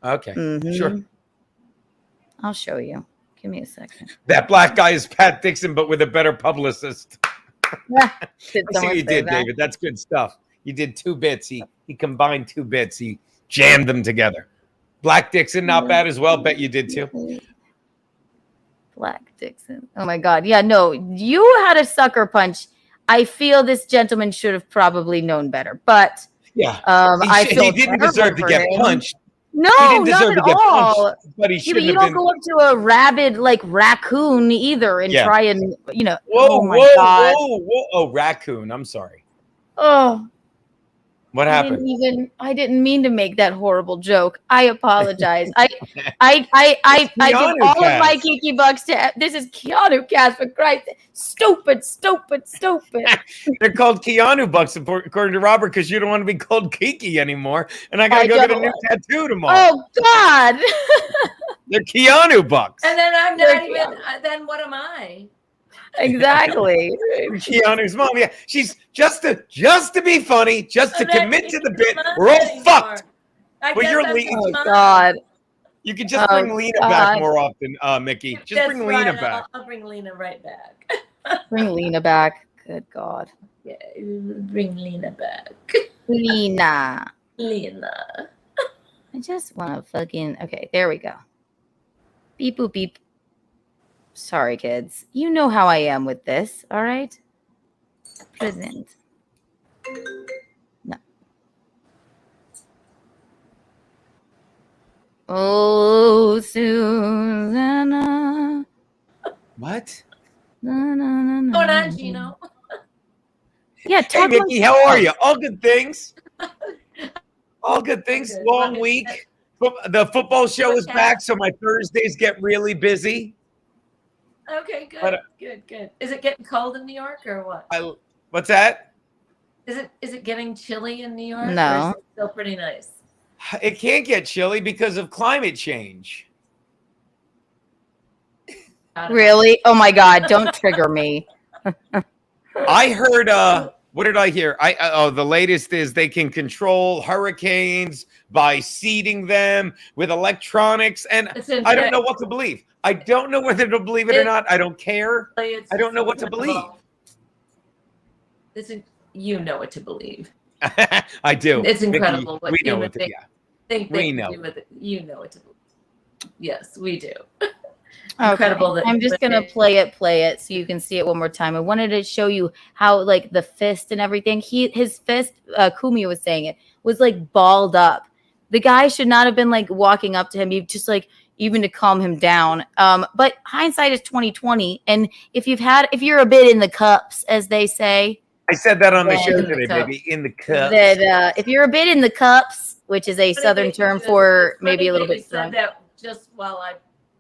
Okay, Mhm. sure. I'll show you. Give me a second. That black guy is Pat Dixon, but with a better publicist. I see someone what you say did, that? David. That's good stuff. You did 2 bits. He combined 2 bits. He jammed them together. Black Dixon, not bad as well. Bet you did too. Black Dixon. Oh my God. Yeah, no, you had a sucker punch. I feel this gentleman should have probably known better, but yeah, he didn't deserve to get punched. No, he didn't deserve not to at get all. punched, but he shouldn't you have don't been. go up to a rabid like raccoon either and try and Whoa, oh my whoa, God. whoa! Oh, raccoon. I'm sorry. Oh. What happened? I didn't mean to make that horrible joke. I apologize. I give all of my Kiki bucks to this is Keanu Cast, for Christ. Stupid. They're called Keanu bucks according to Robert because you don't want to be called Kiki anymore, and I gotta go get a new tattoo tomorrow. Oh God. They're Keanu bucks. And then I'm not even. Then what am I? Exactly. Keanu's mom. Yeah, she's just to be funny, just to commit to the bit. We're all fucked. But you're leaving. Oh God. You can just bring Lena back more often, Mickey. Just bring Lena back. I'll bring Lena right back. Bring Lena back. Good God. Yeah, bring Lena back. Lena. I just want to fucking. Okay, there we go. Beep boop beep. Sorry, kids. You know how I am with this, all right? Present. No. Oh, Susanna. What? Going on, Gino? Yeah, hey, Mickey, how are you? All good things. All good things. Long week. The football show is back, so my Thursdays get really busy. Okay, good, good. Is it getting cold in New York or what? What's that? Is it getting chilly in New York? No. Or is it still pretty nice? It can't get chilly because of climate change. Really? Oh my God! Don't trigger me. I heard. What did I hear? The latest is they can control hurricanes by seeding them with electronics, and I don't know what to believe. I don't know whether to believe it or not. I don't care. I don't know what to believe. You know what to believe. I do. It's incredible. We know what to believe. We know. You know what to believe. Yes, we do. Okay. Incredible. I'm just gonna play it so you can see it one more time. I wanted to show you how like the fist and everything. His fist, Kumi was saying it, was like balled up. The guy should not have been like walking up to him. You just like even to calm him down. But hindsight is 20/20, and if you're a bit in the cups, as they say. I said that on the show today, baby. In the cups. That if you're a bit in the cups, which is a Southern term for maybe a little bit drunk. Said that just while I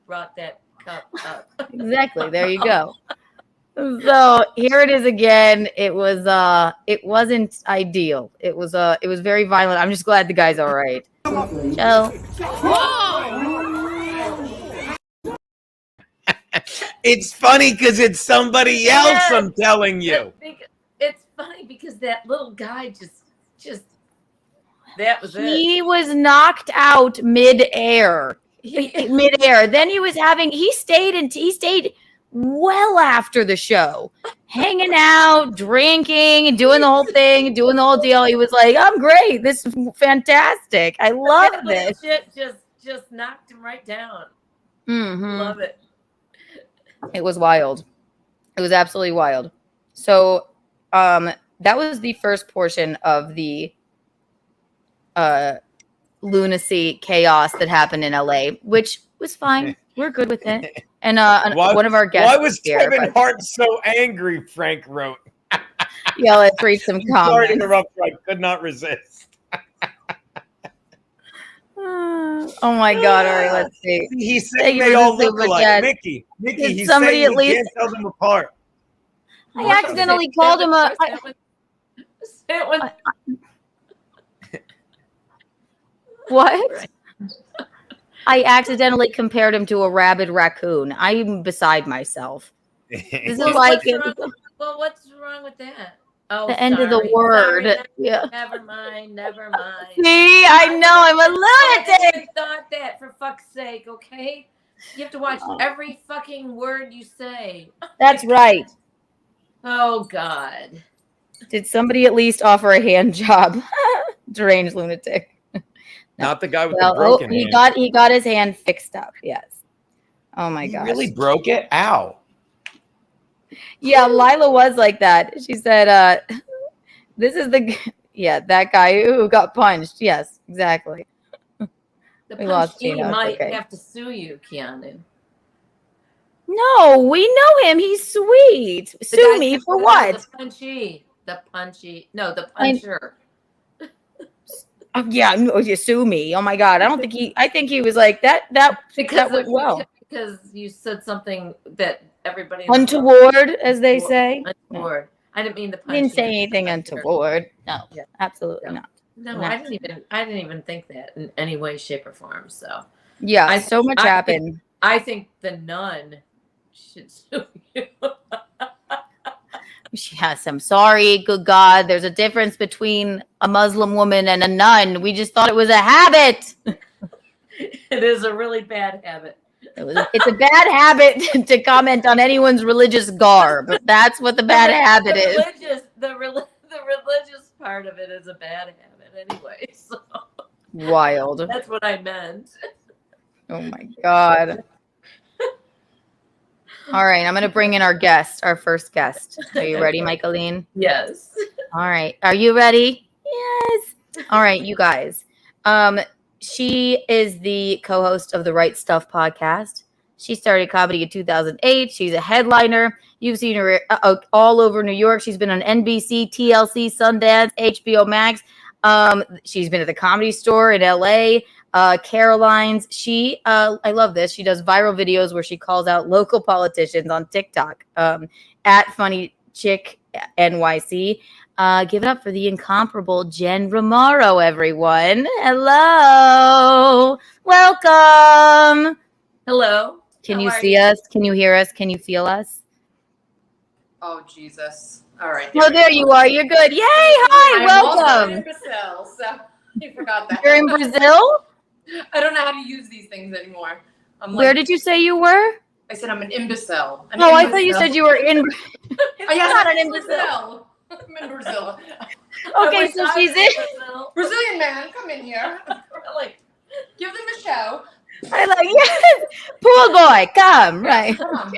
brought that cup up. Exactly. There you go. So here it is again. It wasn't ideal. It was very violent. I'm just glad the guy's all right. Joe. It's funny because it's somebody else. Yes. I'm telling you. It's funny because that little guy just that was it. He was knocked out midair. Then he stayed well after the show, hanging out, drinking, and doing the whole thing, doing the whole deal. He was like, I'm great. This is fantastic. I love this. Shit just knocked him right down. Mm-hmm. Love it. It was wild. It was absolutely wild. So that was the first portion of the lunacy chaos that happened in LA, which was fine. We're good with it. And one of our guests. Why was Kevin Hart so angry? Frank wrote. Yeah, let's read some comments. Sorry to interrupt. I could not resist. Oh my God! All right, let's see. He said they all look alike. Mickey. He's somebody at least can't tell them apart. I accidentally called him a. What? I accidentally compared him to a rabid raccoon. I'm beside myself. This is like what's wrong with that? Oh, the end of the word. Never mind. See, I know I'm a lunatic. I thought that, for fuck's sake, okay? You have to watch every fucking word you say. That's right. Oh God. Did somebody at least offer a hand job? Deranged lunatic. Not the guy with the broken hand. He got his hand fixed up. Yes. Oh my gosh. Really broke it? Ow. Yeah, Lila was like that. She said, this is that guy who got punched. Yes, exactly. The punchee might have to sue you, Keanu. No, we know him. He's sweet. Sue me for what? The puncher. Yeah, no, you sue me. Oh my God. I think he was like that went well. Because you said something that everybody untoward, as they say. Untoward. I didn't mean the punch. I didn't say anything untoward. No, absolutely not. No, I didn't even think that in any way, shape, or form. So yeah, so much happened. I think the nun should sue you. Yes, I'm sorry. Good God. There's a difference between a Muslim woman and a nun. We just thought it was a habit. It is a really bad habit. It's a bad habit to comment on anyone's religious garb. That's what the bad habit is. The religious part of it is a bad habit anyway. So wild. That's what I meant. Oh my God. All right, I'm going to bring in our first guest. Are you ready, Michaeline? Yes. All right. Are you ready? Yes. All right, you guys. She is the co-host of the Right Stuff podcast. She started comedy in 2008. She's a headliner. You've seen her all over New York. She's been on NBC, TLC, Sundance, HBO Max. She's been at the Comedy Store in LA. Caroline's. I love this. She does viral videos where she calls out local politicians on TikTok at Funny Chick NYC. Give it up for the incomparable Jen Remauro, everyone. Hello. Welcome. Hello. Can you see us? Can you hear us? Can you feel us? Oh, Jesus. All right. There you are. You're good. Yay. Hi. Welcome. I'm also in Brazil, so you forgot that. You're in Brazil? I don't know how to use these things anymore. Where did you say you were? I said I'm an imbecile. I thought you said you were in. Yes, not an imbecile. I'm in Brazil. Okay, so she's in. Brazilian man, come in here. Really? Give them a show. I like, yes. Pool boy, come. Right. Come.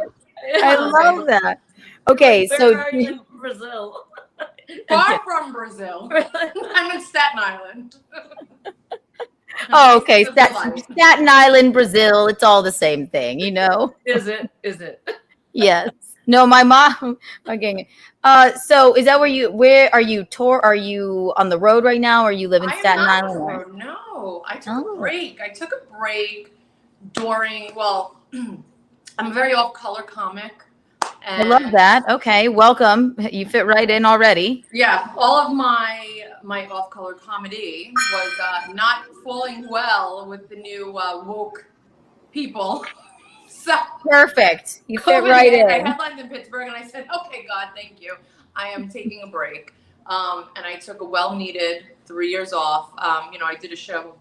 I love that. Okay, so. Where are you in Brazil? Far from Brazil. I'm in Staten Island. Oh, okay. Staten Island, Brazil. It's all the same thing, you know? Is it? Yes. No, my mom. Okay. So is that where are you are you on the road right now, or you live in Staten Island? On the road. No, I took a break. I took a break during, I'm a very off-color comic. I love that. Okay, welcome. You fit right in already. Yeah, all of my off-color comedy was not falling well with the new woke people. So Perfect. You fit COVID right hit. I in. headlined in Pittsburgh, and I said, "Okay, God, thank you. I am taking a break." And I took a well-needed 3 years off. I did a show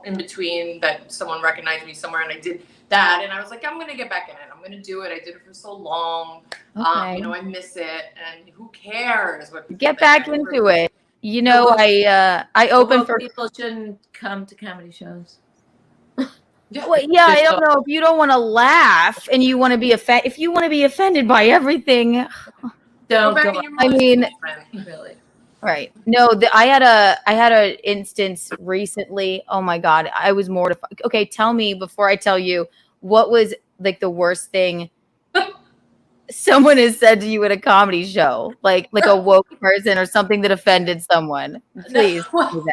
in between that someone recognized me somewhere, and I did that, and I was like, I'm gonna get back in it. I'm gonna do it. I did it for so long. Okay. I miss it, and who cares what people Get think? back into it. I open for people shouldn't come to comedy shows. Well, yeah, I don't know if you don't want to laugh and you want to be if you want to be offended by everything. Don't back go. in your I mean, really. right? No, I had a instance recently. Oh my God, I was mortified. Okay, tell me before I tell you what was like the worst thing someone has said to you at a comedy show, like a woke person or something that offended someone. Please. No,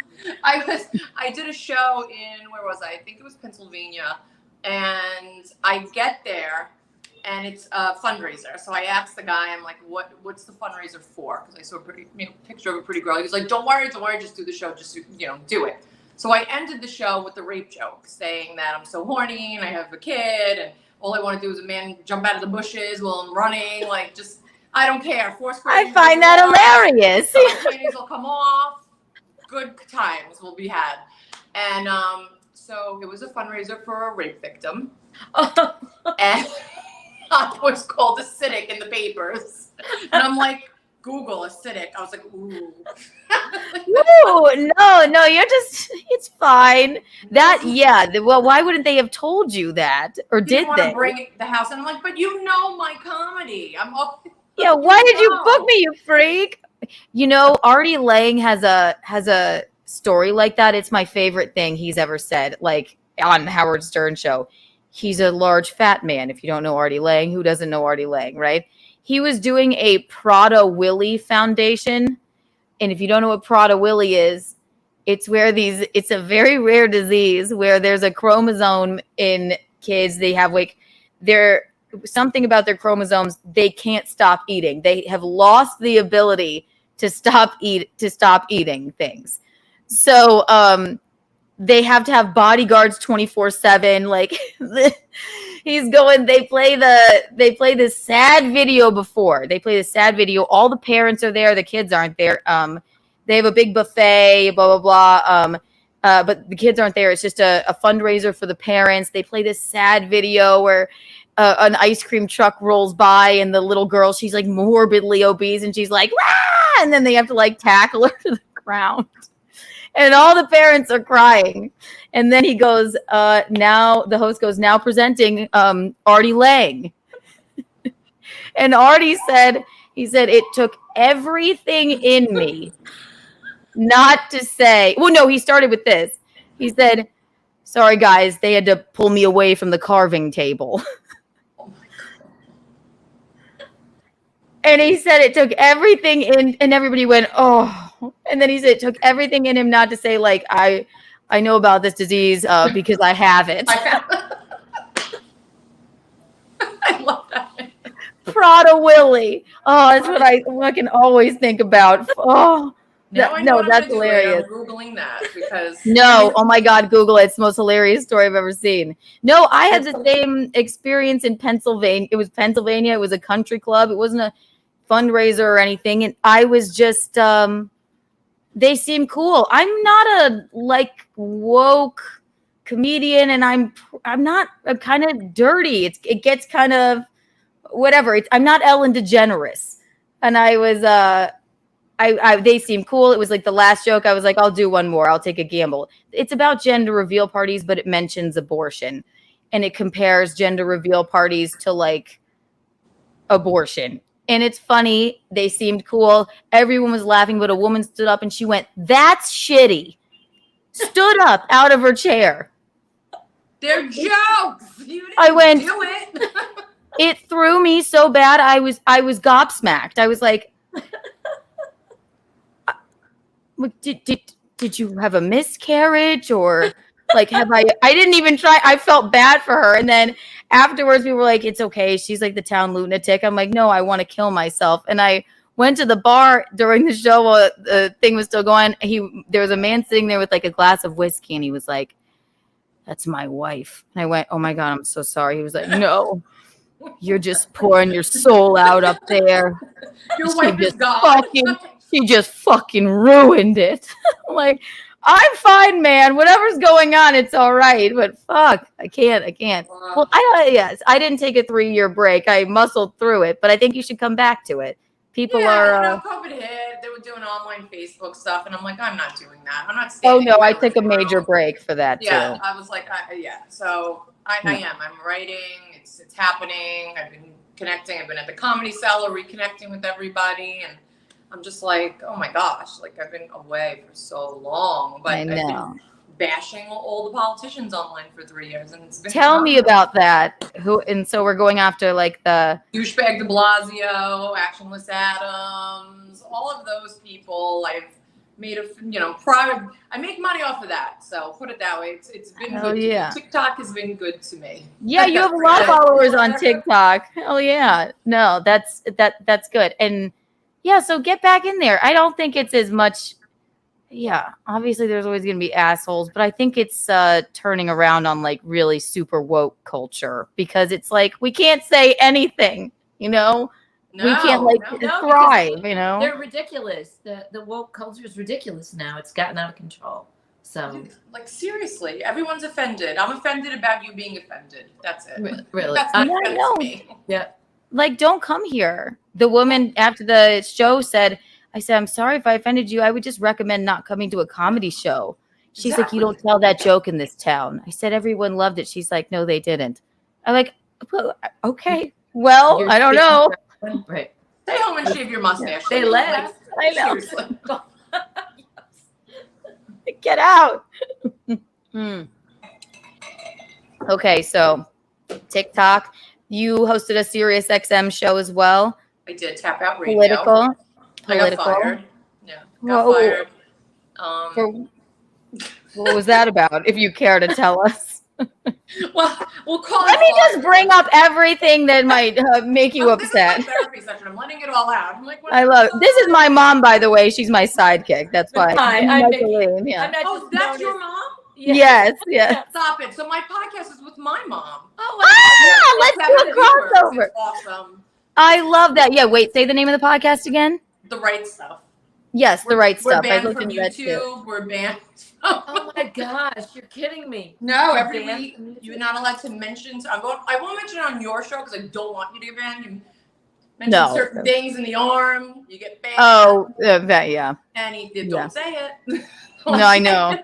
I did a show in, where was I? I think it was Pennsylvania, and I get there, and it's a fundraiser. So I asked the guy, I'm like, what's the fundraiser for? Because I saw a pretty picture of a pretty girl. He was like, don't worry, just do the show, just do it. So I ended the show with the rape joke, saying that I'm so horny and I have a kid, and all I want to do is a man jump out of the bushes while I'm running. Like, just, I don't care. I find that hilarious. My panties will come off. Good times will be had. And so it was a fundraiser for a rape victim. And I was called acidic in the papers. And I'm like, Google acidic. I was like, ooh. Ooh, no, you're just, it's fine. Well, why wouldn't they have told you that? Or did want to they? bring it to the house. And I'm like, but you know my comedy. Yeah, why did you book me, you freak? Artie Lang has a story like that. It's my favorite thing he's ever said, like on Howard Stern show. He's a large fat man. If you don't know Artie Lang, who doesn't know Artie Lang, right? He was doing a Prader-Willi Foundation. And if you don't know what Prader-Willi is, it's a very rare disease where there's a chromosome in kids. They have something about their chromosomes. They can't stop eating. They have lost the ability to stop eating things. So they have to have bodyguards 24/7. Like they play this sad video before. They play this sad video. All the parents are there. The kids aren't there. They have a big buffet, blah, blah, blah. But the kids aren't there. It's just a fundraiser for the parents. They play this sad video where an ice cream truck rolls by and the little girl, she's like morbidly obese and she's like, "Wah!" And then they have to like tackle her to the ground. And all the parents are crying. And then he goes, the host goes, now presenting Artie Lang. And Artie said, it took everything in me not to say, well, no, he started with this. He said, sorry, guys, they had to pull me away from the carving table. And he said it took everything in, and everybody went, oh. And then he said it took everything in him not to say, like, I know about this disease because I have it. I love that. Prader-Willi. Oh, that's what I can always think about. Oh, that's hilarious. I'm Googling that because. No, oh my God, Google it. It's the most hilarious story I've ever seen. No, I had the same experience in Pennsylvania. It was Pennsylvania. It was a country club. It wasn't a fundraiser or anything. And I was just, they seem cool. I'm not a woke comedian, and I'm kind of dirty. It gets kind of whatever. I'm not Ellen DeGeneres, and I was they seem cool. It was like the last joke. I was like, I'll do one more. I'll take a gamble. It's about gender reveal parties, but it mentions abortion, and it compares gender reveal parties to like abortion. And it's funny. They seemed cool. Everyone was laughing, but a woman stood up and she went, "That's shitty." Stood up out of her chair. They're jokes. You didn't I went, do it. It threw me so bad. I was gobsmacked. I was like, did you have a miscarriage or like I didn't even try. I felt bad for her. And then afterwards we were like, it's okay. She's like the town lunatic. I'm like, no, I want to kill myself. And I went to the bar during the show while the thing was still going. There was a man sitting there with like a glass of whiskey and he was like, that's my wife. And I went, oh my God, I'm so sorry. He was like, no, you're just pouring your soul out up there. Your wife is God. She just fucking ruined it. I'm like, I'm fine, man. Whatever's going on, it's all right. But fuck, I can't. Well, I didn't take a 3-year break. I muscled through it, but I think you should come back to it. People are. COVID hit. They were doing online Facebook stuff, and I'm like, I'm not doing that. I'm not. Oh no, I took a major break for that too. Yeah, I was like, So I am. I'm writing. It's happening. I've been connecting. I've been at the Comedy Cellar, reconnecting with everybody, and I'm just like, oh my gosh, like I've been away for so long, but I know. I've been bashing all the politicians online for 3 years, and it's been Tell me about that. And so we're going after like the douchebag De Blasio, Actionless Adams, all of those people. I've made I make money off of that. So put it that way. It's been good. Yeah. TikTok has been good to me. Yeah, you have a lot of followers on TikTok. Hell yeah. No, that's good. And yeah, so get back in there. I don't think it's as much. Yeah, obviously there's always going to be assholes, but I think it's turning around on like really super woke culture because it's like we can't say anything, we can't thrive, They're ridiculous. The woke culture is ridiculous now. It's gotten out of control. So like seriously, everyone's offended. I'm offended about you being offended. That's it. Really? That's not offense to me. Yeah. Like, don't come here. The woman after the show said, I'm sorry if I offended you. I would just recommend not coming to a comedy show. She's like, you don't tell that joke in this town. I said, everyone loved it. She's like, no, they didn't. I'm like, okay, well, I don't know. Right. Stay home and shave your mustache. They left. I know. Seriously. Get out. Okay, so TikTok. You hosted a Sirius XM show as well. I did. Tap Out Radio. Political. I got fired. Yeah, got fired. What was that about? If you care to tell us. Well, we'll call Let me just bring up everything that might make you upset. This is my therapy session. I'm letting it all out. I'm like, I love it. This is my mom, by the way. She's my sidekick. That's why. Hi, I'm Michaeline. Yeah. Oh, that's your mom? Yes. Stop it. So my podcast is with my mom. Let's do a crossover. It's awesome. I love that. Yeah, wait, say the name of the podcast again. The Right Stuff. Yes, The Right We're Stuff. banned I looked from into that too. YouTube. We're banned. Oh my gosh, you're kidding me. No, every week you're not allowed to mention. I won't mention it on your show because I don't want you to get banned. You mention certain things in the arm, you get banned. Oh, yeah. And don't say it. No, I know.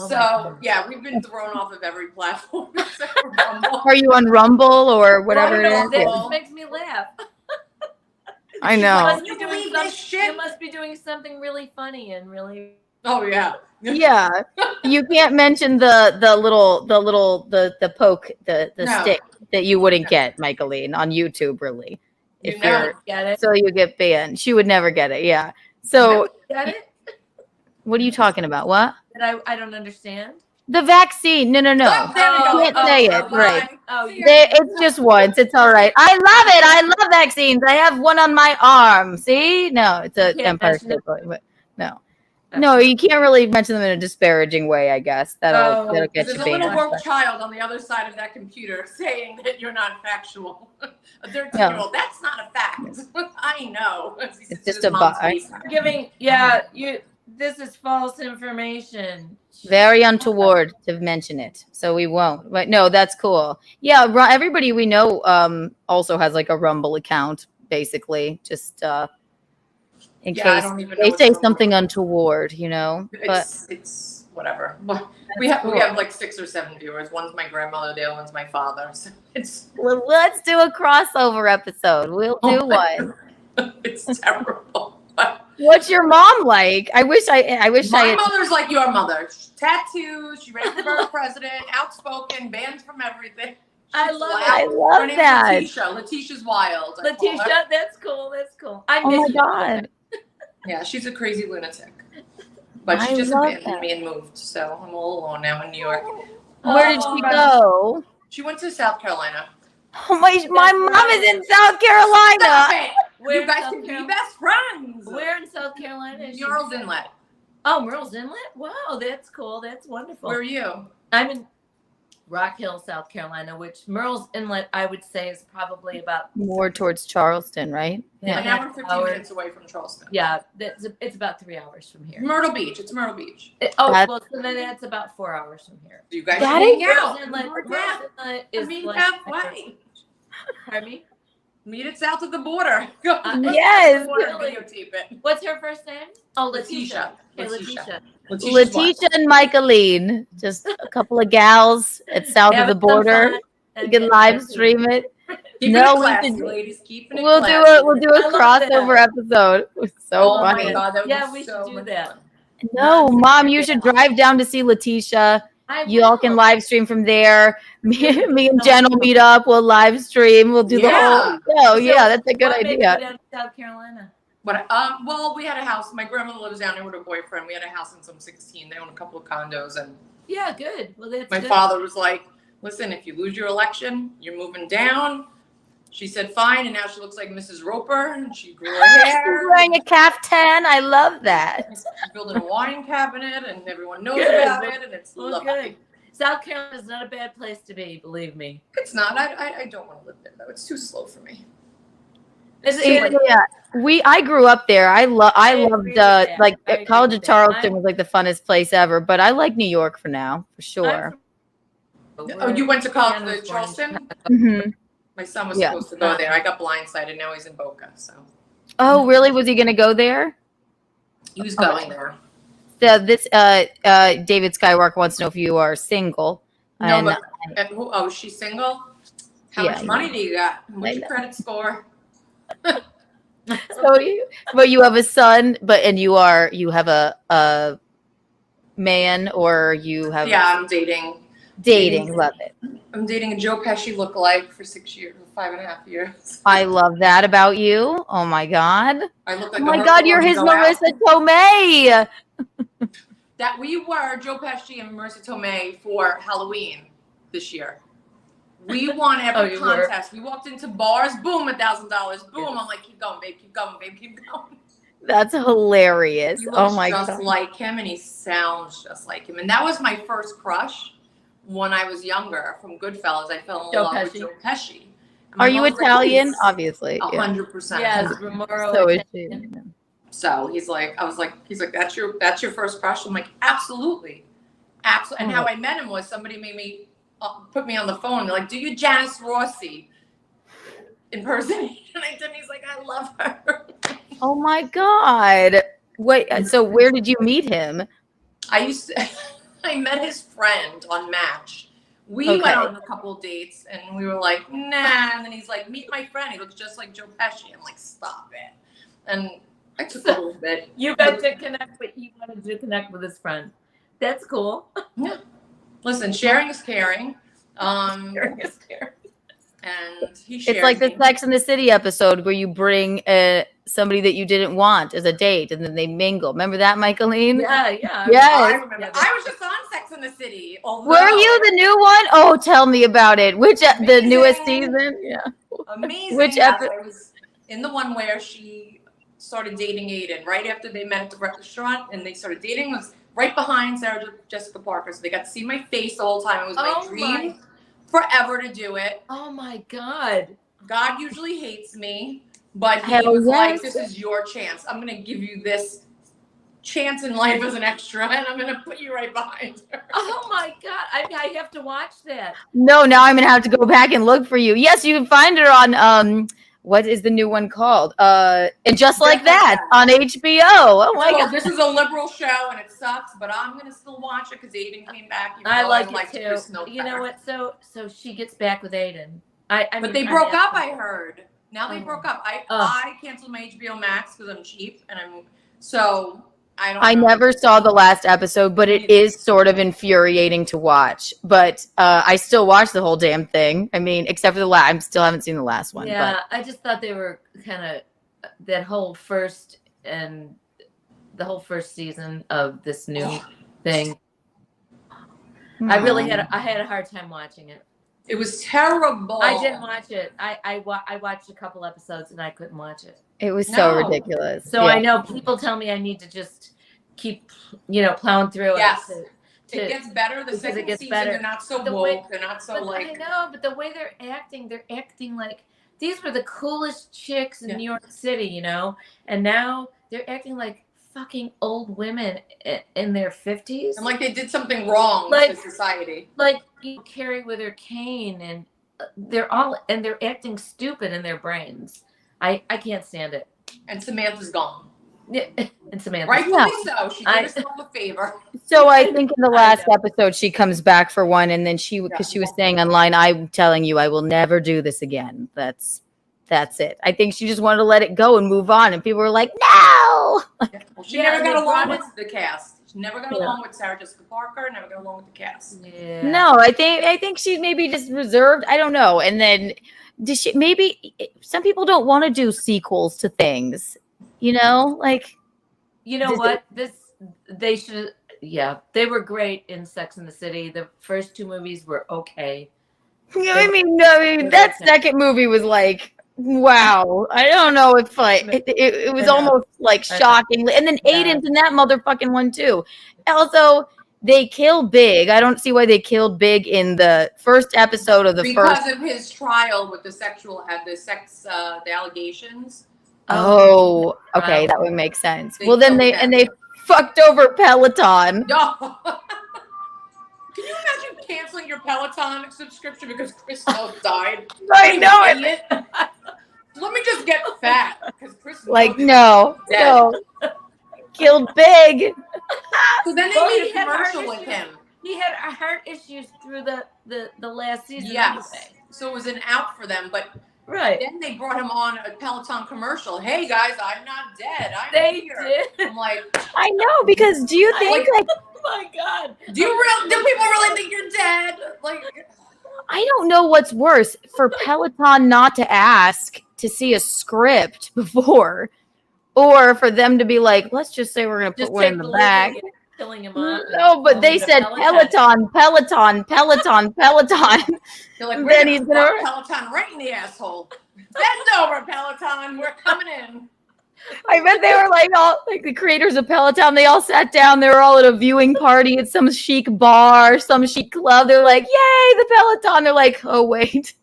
So yeah, we've been thrown off of every platform except for Rumble. Are you on Rumble or whatever it is? This makes me laugh. I know. You must be doing something really funny and really. Oh yeah. Yeah, you can't mention the poke, the stick that you wouldn't get, Michaeline, on YouTube, really. If you get it, so you get banned. She would never get it. Yeah. So get it? What are you talking about? What? That I don't understand. The vaccine. No. Oh, there we go. Can't say it. Right. Oh, it's just once. It's all right. I love it. I love vaccines. I have one on my arm. See? No, it's a Empire State Building, but no. No, you can't really mention them in a disparaging way, I guess. That'll get you There's a banned. little woke child on the other side of that computer saying that you're not factual. A 13-year-old. That's not a fact. I know. It's just a bot. This is false information. Very untoward to mention it, so we won't. But no, that's cool. Yeah, everybody we know also has like a Rumble account, basically, just in case they say something untoward, But it's whatever. We have like 6 or 7 viewers. One's my grandmother, the other one's my father. So well, let's do a crossover episode. We'll do one. It's terrible. What's your mom like? I wish My mother's like your mother. Tattoos. She ran for president. Outspoken. Banned from everything. I love Her name's that. Letitia's wild. Letitia, that's cool. I oh miss my you. God. Yeah, she's a crazy lunatic. But she just abandoned me and moved, so I'm all alone now in New York. Where did she go? She went to South Carolina. Oh my mom is in South Carolina. Stop it. You guys can be best friends. Where in South Carolina is she? Murrells Inlet. Oh, Murrells Inlet? Wow, that's cool. That's wonderful. Where are you? I'm in Rock Hill, South Carolina, which Murrells Inlet, I would say, is probably about More towards Charleston, right? An hour and 15 minutes away from Charleston. Yeah, it's about 3 hours from here. Myrtle Beach. It's Myrtle Beach. Well, so then that's about 4 hours from here. You guys hang out. Meet halfway. Pardon me? Meet it south of the border. Yes. Videotape it. What's her first name? Oh, Letitia. Letitia. Letitia and Michaeline, just a couple of gals at south of the border. You can live stream it. Ladies, keeping it we'll classy. do a crossover episode. It's so funny. My God, we should do that. No, Mom, you should drive down to see Letitia. You all can live stream from there. Me and Jen will meet up. We'll live stream. We'll do the whole show. Yeah, that's a good idea. Down to South Carolina. But well, we had a house. My grandmother lives down there with her boyfriend. We had a house in some 16. They own a couple of condos, and yeah, good. Well, that's my father was like, "Listen, if you lose your election, you're moving down." She said, "Fine," and now she looks like Mrs. Roper, and she grew her hair. She's wearing a caftan. I love that. She's building a wine cabinet, and everyone knows about it, and it's lovely. Good. South Carolina is not a bad place to be, believe me. It's not. I don't want to live there though. It's too slow for me. I grew up there. I loved College of Charleston was like the funnest place ever. But I like New York for now, for sure. Oh, you went to college in Charleston? Mm-hmm. My son was supposed to go there. I got blindsided. Now he's in Boca. So. Oh, really? Was he going to go there? He was going there. David Skywalker wants to know if you are single. No, but she's single. How much money do you got? What's your credit score? But you have a son, and you have a man, or you have I'm dating. Love it. I'm dating a Joe Pesci lookalike for 6 years, 5.5 years. I love that about you. Oh my God. I look like oh my God, you're his Marissa Tomei. That we were Joe Pesci and Marissa Tomei for Halloween this year. We won every contest. We walked into bars, boom, $1,000. Boom. I'm like, keep going, babe, keep going, babe, keep going. That's hilarious. Oh my God. Just like him, and he sounds just like him. And that was my first crush when I was younger from Goodfellas. I fell in love with Joe Pesci. Are you Italian? Obviously. 100%. Yes, Remauro. So is she. So he's like, that's your first crush? I'm like, absolutely. Absolutely. And how I met him was somebody made me put me on the phone. They're like, do you Janice Rossi impersonation? And I did. And he's like, I love her. Oh my God. Wait, so where did you meet him? I met his friend on Match. We went on a couple of dates, and we were like, nah. And then he's like, meet my friend. He looks just like Joe Pesci. I'm like, stop it. And I took a little bit. You got to connect, but he wanted to connect with his friend. That's cool. Yeah. Listen, sharing is caring. Sharing is caring. And he shares. It's like the Sex and the City episode where you bring somebody that you didn't want as a date, and then they mingle. Remember that, Michaeline? Yeah. Yes. I remember. I was just on Sex and the City. Were you the new one? Oh, tell me about it. Which the newest season? Yeah. Amazing. Which episode? I was in the one where she started dating Aiden right after they met at the restaurant, and they started dating. It was right behind Sarah Jessica Parker, so they got to see my face the whole time. It was my dream forever to do it. Oh my God. God usually hates me, but he was like, this is your chance. I'm going to give you this chance in life as an extra, and I'm going to put you right behind her. Oh my God. I have to watch that. No, now I'm going to have to go back and look for you. Yes, you can find her on, what is the new one called? And Just Like That on HBO. Oh my God. This is a liberal show and it sucks, but I'm going to still watch it because Aiden came back. I like it too. You know what? So she gets back with Aiden. But they broke up, I heard. Now they broke up. I canceled my HBO Max because I'm cheap, and I never saw the last episode, but it is sort of infuriating to watch. But I still watch the whole damn thing. I mean, except for the last. I still haven't seen the last one. Yeah, but I just thought they were kind of that whole first season of this new thing. I really had a hard time watching it. It was terrible. I didn't watch it. I watched a couple episodes and I couldn't watch it. It was so ridiculous. So I know people tell me I need to just keep, plowing through it It gets better. The second season, they're not so woke. They're not so like. I know, but the way they're acting like these were the coolest chicks in New York City, you know, and now they're acting like fucking old women in their 50s. And like they did something wrong to society. Like Carrie with her cane, and they're acting stupid in their brains. I can't stand it. And Samantha's gone. Yeah, and Samantha. Rightfully so. She did herself a favor. So I think in the last episode she comes back for one, and then because she was saying online, "I'm telling you, I will never do this again." That's it. I think she just wanted to let it go and move on, and people were like, "No." Well, she never got along with the cast. She never got along with Sarah Jessica Parker. Never got along with the cast. Yeah. No, I think she's maybe just reserved. I don't know. And then maybe some people don't want to do sequels to things. You know, like, you know what? They should. Yeah, they were great in Sex and the City. The first 2 movies were okay. I mean, that second movie was like, wow. I don't know if it was almost like shocking. And then Aiden's in that motherfucking one too. Also, they kill Big. I don't see why they killed Big in the first episode of because of his trial with the allegations. Oh, okay, that would make sense. Well, then they fucked over Peloton. No. Can you imagine canceling your Peloton subscription because Chris died? I know it. Let me just get fat because Chris. Like no, killed Big. So then they made a commercial with him. He had heart issues through the last season. Yes. Anyway. So it was an out for them, but. Right. Then they brought him on a Peloton commercial. Hey guys, I'm not dead. They here. did. I'm like, I know, because do you think like oh my God. Do people really think you're dead? Like, I don't know what's worse, for Peloton not to ask to see a script before, or for them to be like, let's just say we're gonna put one in the bag. Killing him up. No, but they said Peloton. You're like, then he's gonna Peloton right in the asshole. Bend over, Peloton. We're coming in. I bet they were like all like the creators of Peloton. They all sat down. They were all at a viewing party at some chic bar, some chic club. They're like, "Yay, the Peloton!" They're like, "Oh wait,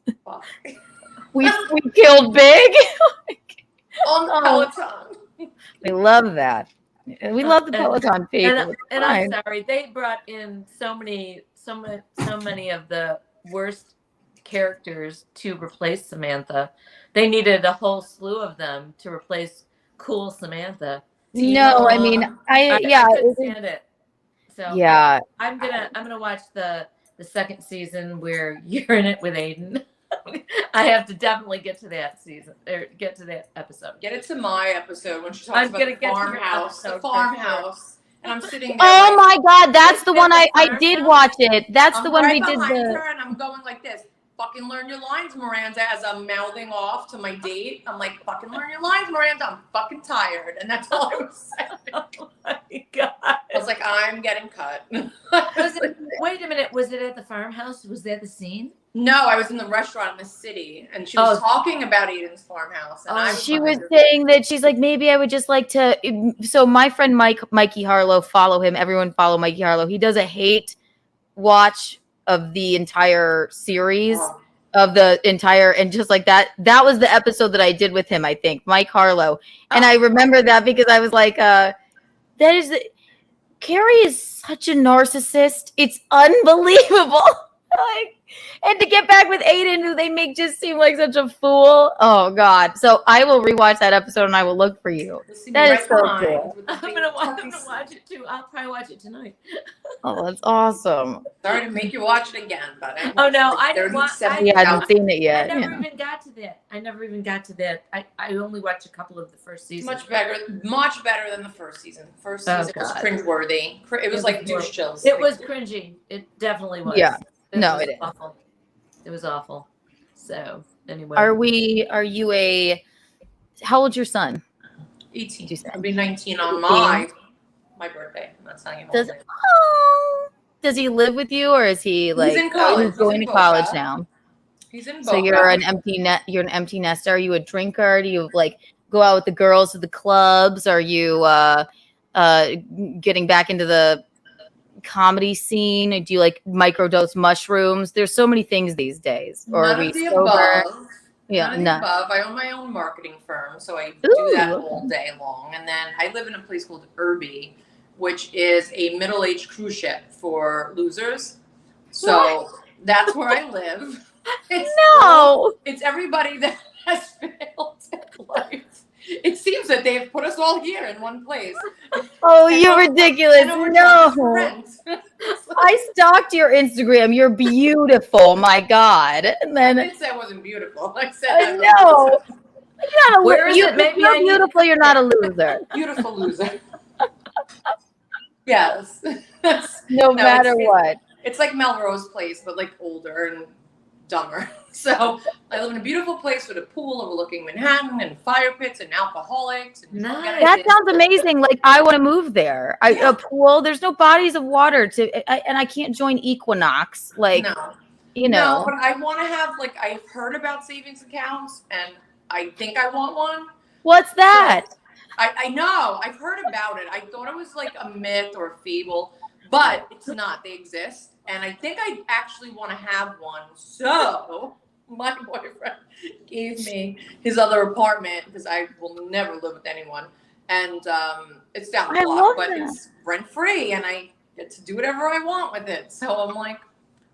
we killed Big." On the Peloton. We love that. We love the Peloton people. And I'm sorry, they brought in so many of the worst characters to replace Samantha. They needed a whole slew of them to replace cool Samantha. No, I mean, I couldn't stand it. So yeah, I'm gonna watch the second season where you're in it with Aiden. I have to definitely get to that season or get to that episode. Get it to my episode when she talks about the farmhouse. The farmhouse. And I'm sitting there. Oh my God, that's the one I did watch it. That's the one we did her and I'm going like this. Fucking learn your lines, Miranda, as I'm mouthing off to my date. I'm like, fucking learn your lines, Miranda. I'm fucking tired. And that's all I was saying. Oh my God. I was like, I'm getting cut. Wait a minute. Was it at the farmhouse? Was that the scene? No, I was in the restaurant in the city, and she was talking about Aiden's farmhouse. And she was saying that she's like, maybe I would just like to. So my friend Mikey Harlow, follow him. Everyone follow Mikey Harlow. He does a hate watch of the entire series of the entire, and just like that was the episode that I did with him, I think, Mike Harlow. And I remember that because I was like, Carrie is such a narcissist. It's unbelievable. Like, and to get back with Aiden, who they make just seem like such a fool. Oh God. So I will rewatch that episode and I will look for you. That is so cool. I'm gonna watch it too. I'll probably watch it tonight. Oh, that's awesome. Sorry to make you watch it again, but I hadn't seen it yet. I never even got to that. I only watched a couple of the first season. Much better than the first season. First season was cringeworthy. It was like douche chills. It was cringy. It definitely was. Yeah. It was awful. It was awful. So anyway, how old's your son? 18. I'll be 19 on my birthday. I'm not telling you. Does he live with you, or is he like he's in college? He's going to college now? He's in Boca. So you're an empty nester. Are you a drinker? Do you like go out with the girls to the clubs? Are you getting back into the comedy scene? Do you like microdose mushrooms? There's so many things these days. Or None are we of the sober? above. Yeah, None of the above. I own my own marketing firm, so I do that all day long. And then I live in a place called Irby, which is a middle-aged cruise ship for losers. So that's where I live. It's everybody that has failed in life. It seems that they've put us all here in one place. Oh, you're ridiculous. No. I stalked your Instagram. You're beautiful. My God. And then I didn't say I wasn't beautiful. I said I know. You're not a Where is it? Maybe you're I need- beautiful. You're not a loser. Beautiful loser. Yes. No matter what. It's like Melrose Place, but like older and dumber. So I live in a beautiful place with a pool overlooking Manhattan and fire pits and alcoholics. And That sounds amazing. Like I want to move there. A pool. There's no bodies of water and I can't join Equinox. Like, you know. No, but I want to have I've heard about savings accounts and I think I want one. What's that? So, I know. I've heard about it. I thought it was like a myth or a fable, but it's not. They exist. And I think I actually want to have one. So my boyfriend gave me his other apartment because I will never live with anyone. And it's down the block, but it's rent-free and I get to do whatever I want with it. So I'm like,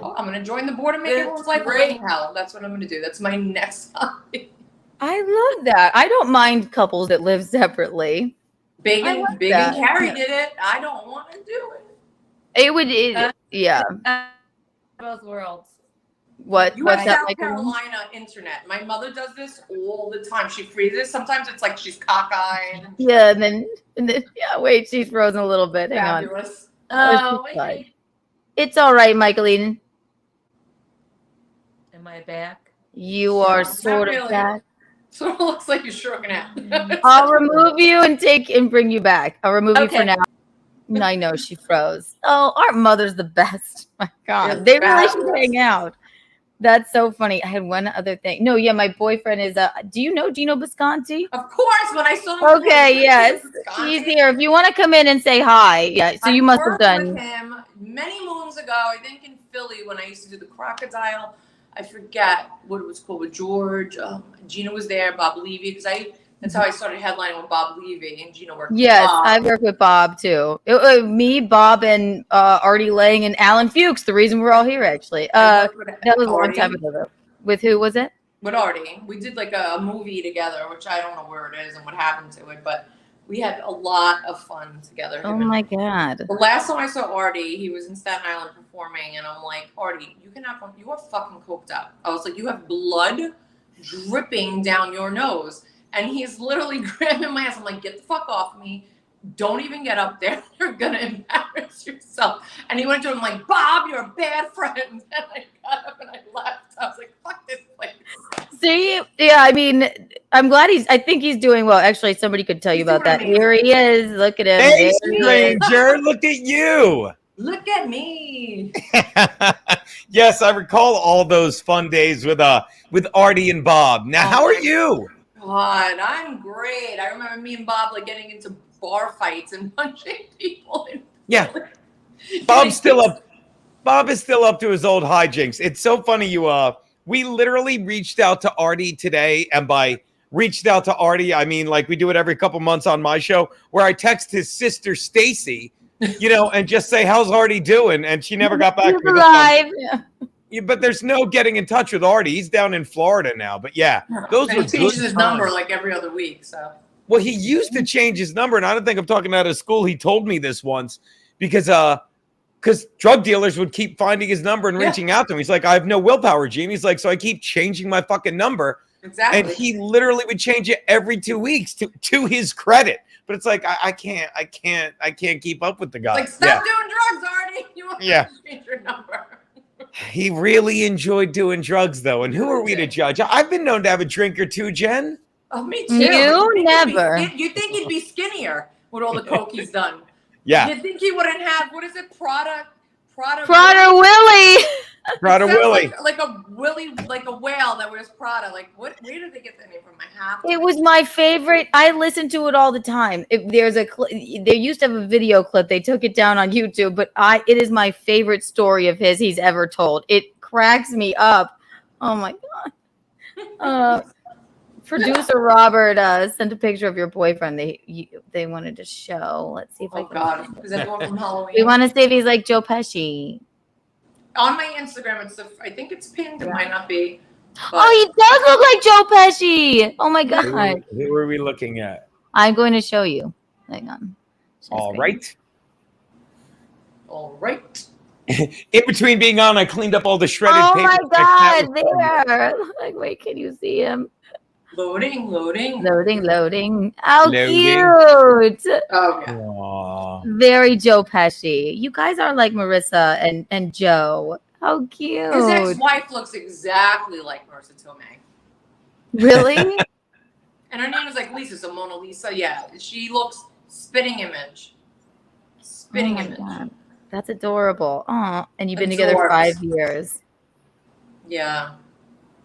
I'm going to join the board and make everyone's life great. Hell, that's what I'm going to do. That's my next hobby. I love that. I don't mind couples that live separately. Big and Carrie did it. I don't want to do it. Yeah. Both worlds. What's that that South like? Carolina internet. My mother does this all the time. She freezes. Sometimes it's like she's cockeyed. Yeah, and then wait, she's frozen a little bit. Hang Fabulous. on. It's all right, Michaeline. Am I back? You are sort of back. Sort of looks like you're stroking out. I'll remove you and bring you back. I'll remove you for now. I know she froze. Oh, our mother's the best. My God, they really should hang out. That's so funny. I had one other thing. No, yeah, my boyfriend is. Do you know Bisconte? Of course. When I saw him. Okay, yes, he's here. If you want to come in and say hi, yeah. So you must have done. With him many moons ago. I think in Philly when I used to do the crocodile. I forget what it was called with George. Gina was there. Bob Levy, because that's how I started headlining with Bob Levy, and Gina worked. Yes, with Bob. I worked with Bob too. Me, Bob, and Artie Lang and Alan Fuchs. The reason we're all here, actually. That was a long time ago. Though. With who was it? With Artie. We did like a movie together, which I don't know where it is and what happened to it, but we had a lot of fun together. Oh my God! The last time I saw Artie, he was in Staten Island performing, and I'm like, Artie, you are fucking coked up. I was like, you have blood dripping down your nose. And he's literally grabbing my ass. I'm like, get the fuck off me. Don't even get up there. You're going to embarrass yourself. And he went to him like, Bob, you're a bad friend. And I got up and I left. I was like, fuck this place. See? Yeah, I mean, I'm glad I think he's doing well. Actually, somebody could tell you about that. Here he is. Look at him. Hey, stranger, look at you. Look at me. Yes, I recall all those fun days with Artie and Bob. Now, how are you? God, I'm great. I remember me and Bob getting into bar fights and punching people. Yeah. Bob is still up to his old hijinks. It's so funny we literally reached out to Artie today, and by reached out to Artie, I mean like we do it every couple months on my show where I text his sister Stacy, and just say, how's Artie doing? And she never got back to me. Alive. Yeah, but there's no getting in touch with Artie. He's down in Florida now. But yeah, those were he changes his number like every other week. So well, he used to change his number, and I don't think I'm talking out of school. He told me this once because drug dealers would keep finding his number and reaching out to him. He's like, I have no willpower, Gene. He's like, so I keep changing my fucking number. Exactly. And he literally would change it every 2 weeks to his credit. But it's like I can't keep up with the guy. Like, stop doing drugs, Artie. You want to change your number. He really enjoyed doing drugs, though. And who are we to judge? I've been known to have a drink or two, Jen. Oh, me too. You never. You think he'd be skinnier with all the coke he's done? Yeah. You think he wouldn't have, what is it, Prada Willie. Prada Willie. Like a Willie, like a whale that wears Prada. Like, what? Where did they get that name from? I have to. It was my favorite. I listen to it all the time. There used to have a video clip. They took it down on YouTube, but it is my favorite story of his he's ever told. It cracks me up. Oh my God. Producer Robert sent a picture of your boyfriend. They wanted to show. Let's see if I can. God, is that the one from Halloween? We want to see if he's like Joe Pesci. On my Instagram, I think it's pinned. It might not be. But. Oh, he does look like Joe Pesci. Oh my God. Who are we looking at? I'm going to show you. Hang on. All right. All right. In between being on, I cleaned up all the shredded paper. Oh my God, there. Like, wait, can you see him? Loading. How cute. Okay. Aww. Very Joe Pesci. You guys are like Marissa and Joe. How cute. His ex-wife looks exactly like Marissa Tomei. Really? And her name is like Lisa, so Mona Lisa. Yeah, she looks spitting image. Spitting image. God. That's adorable. Oh, and you've been together 5 years. Yeah.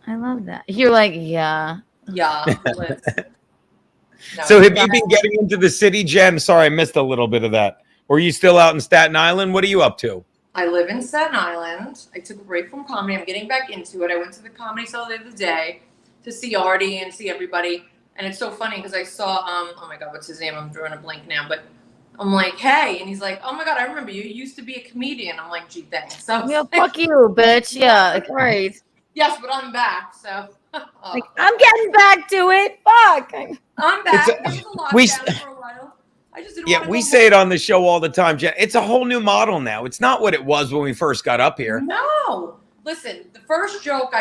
I love that. You're like, yeah. Yeah. So have you been getting into the city, Jen? Sorry, I missed a little bit of that. Or are you still out in Staten Island? What are you up to? I live in Staten Island. I took a break from comedy. I'm getting back into it. I went to the Comedy Cell the other day to see Artie and see everybody. And it's so funny because I saw, oh my God, what's his name? I'm drawing a blank now. But I'm like, hey. And he's like, oh my God, I remember you. You used to be a comedian. I'm like, gee, thanks. So yeah, fuck you, bitch. Yeah, great. Yes, but I'm back. So like, I'm getting back to it. Fuck. I'm back. There was a lockdown for a while. I just didn't want to we say it on the show all the time, Jen. It's a whole new model now. It's not what it was when we first got up here. No. Listen, the first joke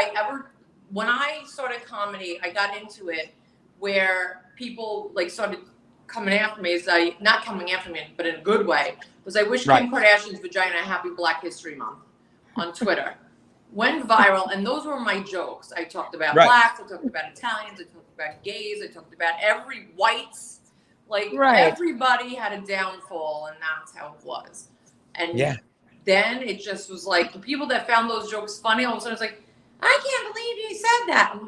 when I started comedy, I got into it where people like started coming after me. Not coming after me, but in a good way. Was I wish Kim Kardashian's vagina happy Black History Month on Twitter. Went viral, and those were my jokes. I talked about blacks, I talked about Italians, I talked about gays, I talked about every whites. Like everybody had a downfall, and that's how it was. And then it just was like the people that found those jokes funny, all of a sudden it's like, I can't believe you said that.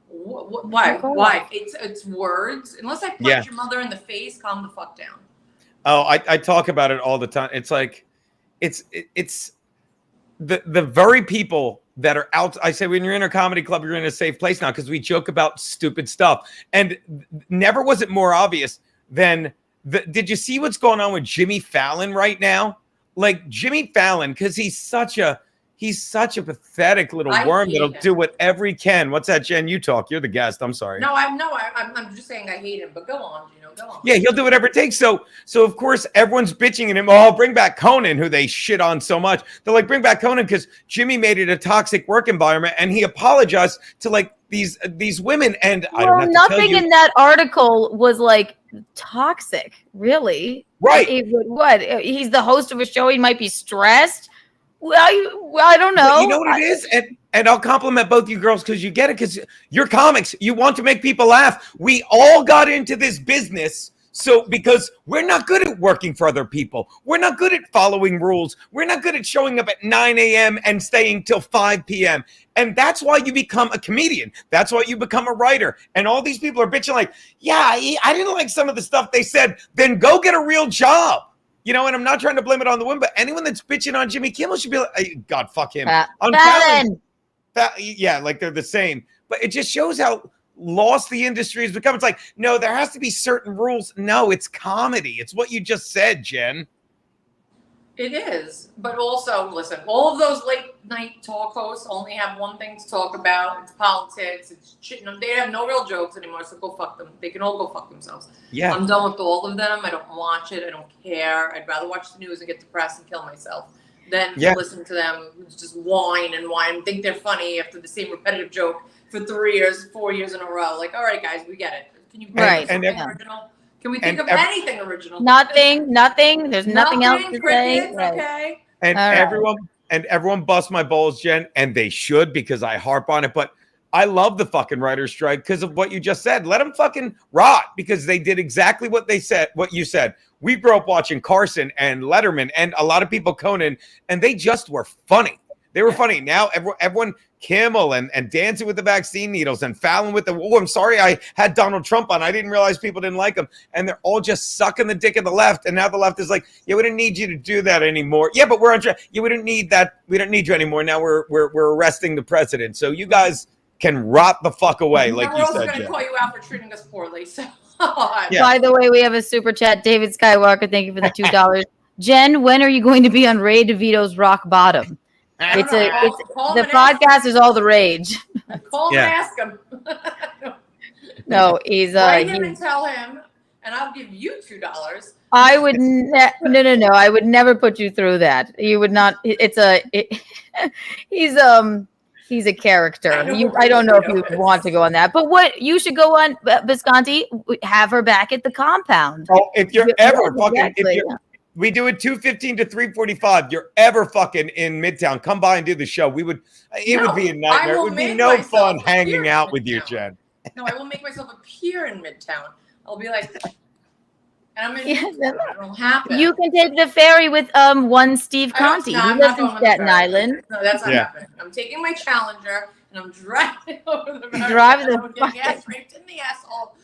Why? Why? It's words. Unless I punch your mother in the face, calm the fuck down. Oh, I talk about it all the time. It's like, it's the very people that are out. I say when you're in a comedy club, you're in a safe place now because we joke about stupid stuff. And never was it more obvious than did you see what's going on with Jimmy Fallon right now? Like Jimmy Fallon, because he's such a pathetic little worm that'll do whatever he can. What's that, Jen? You talk. You're the guest. I'm sorry. No, I'm just saying I hate him. But go on, go on. Yeah, he'll do whatever it takes. So of course everyone's bitching at him. Oh, bring back Conan, who they shit on so much. They're like, bring back Conan because Jimmy made it a toxic work environment, and he apologized to like these women. And I don't have to nothing tell you, in that article was like toxic, really. Right? What? He's the host of a show. He might be stressed. Well, I don't know. But you know what it is? And I'll compliment both you girls because you get it, because you're comics. You want to make people laugh. We all got into this business because we're not good at working for other people. We're not good at following rules. We're not good at showing up at 9 a.m. and staying till 5 p.m. And that's why you become a comedian. That's why you become a writer. And all these people are bitching like, yeah, I didn't like some of the stuff they said. Then go get a real job. And I'm not trying to blame it on the women, but anyone that's bitching on Jimmy Kimmel should be like, God, fuck him. Fallon. Yeah, like they're the same. But it just shows how lost the industry has become. It's like, no, there has to be certain rules. No, it's comedy. It's what you just said, Jen. It is. But also, listen, all of those late night talk hosts only have one thing to talk about. It's politics. It's shit. They have no real jokes anymore, so go fuck them. They can all go fuck themselves. Yeah. I'm done with all of them. I don't watch it. I don't care. I'd rather watch the news and get depressed and kill myself than listen to them just whine and think they're funny after the same repetitive joke for 4 years in a row. Like, all right, guys, we get it. Can you something original? Can we think of anything original? Nothing. There's nothing else to say. Okay. And everyone busts my balls, Jen, and they should, because I harp on it. But I love the fucking writer's strike because of what you just said. Let them fucking rot, because they did exactly what they said, what you said. We grew up watching Carson and Letterman and a lot of people, Conan, and they just were funny. They were funny. Now everyone, Kimmel and Dancing with the Vaccine Needles and Fallon with the, oh, I'm sorry I had Donald Trump on. I didn't realize people didn't like him. And they're all just sucking the dick of the left. And now the left is like, yeah, we don't need you to do that anymore. Yeah, but we're on track. Yeah, we don't need that. We don't need you anymore. Now we're arresting the president. So you guys can rot the fuck away, like you said. We're also going to call you out for treating us poorly. So. Yeah. By the way, we have a super chat. David Skywalker, thank you for the $2. Jen, when are you going to be on Ray DeVito's Rock Bottom? The podcast is all the rage. Call him and ask him. No, he's write him and tell him, and I'll give you $2. I would no. I would never put you through that. You would not. He's a character. I don't know if you want to go on that, but what you should go on, Bisconte, have her back at the compound. Oh, if you're ever fucking, we do it 2:15 to 3:45. You're ever fucking in Midtown, come by and do the show. It would be a nightmare. It would be no fun hanging out with you, Jen. No, I will make myself appear in Midtown. I'll be like, and I'm in it'll happen. You can take the ferry with one Steve Conti. He lives in Staten Island. No, that's not happening. I'm taking my Challenger and I'm driving over the ferry. Driving the fucking gas raped in the asshole.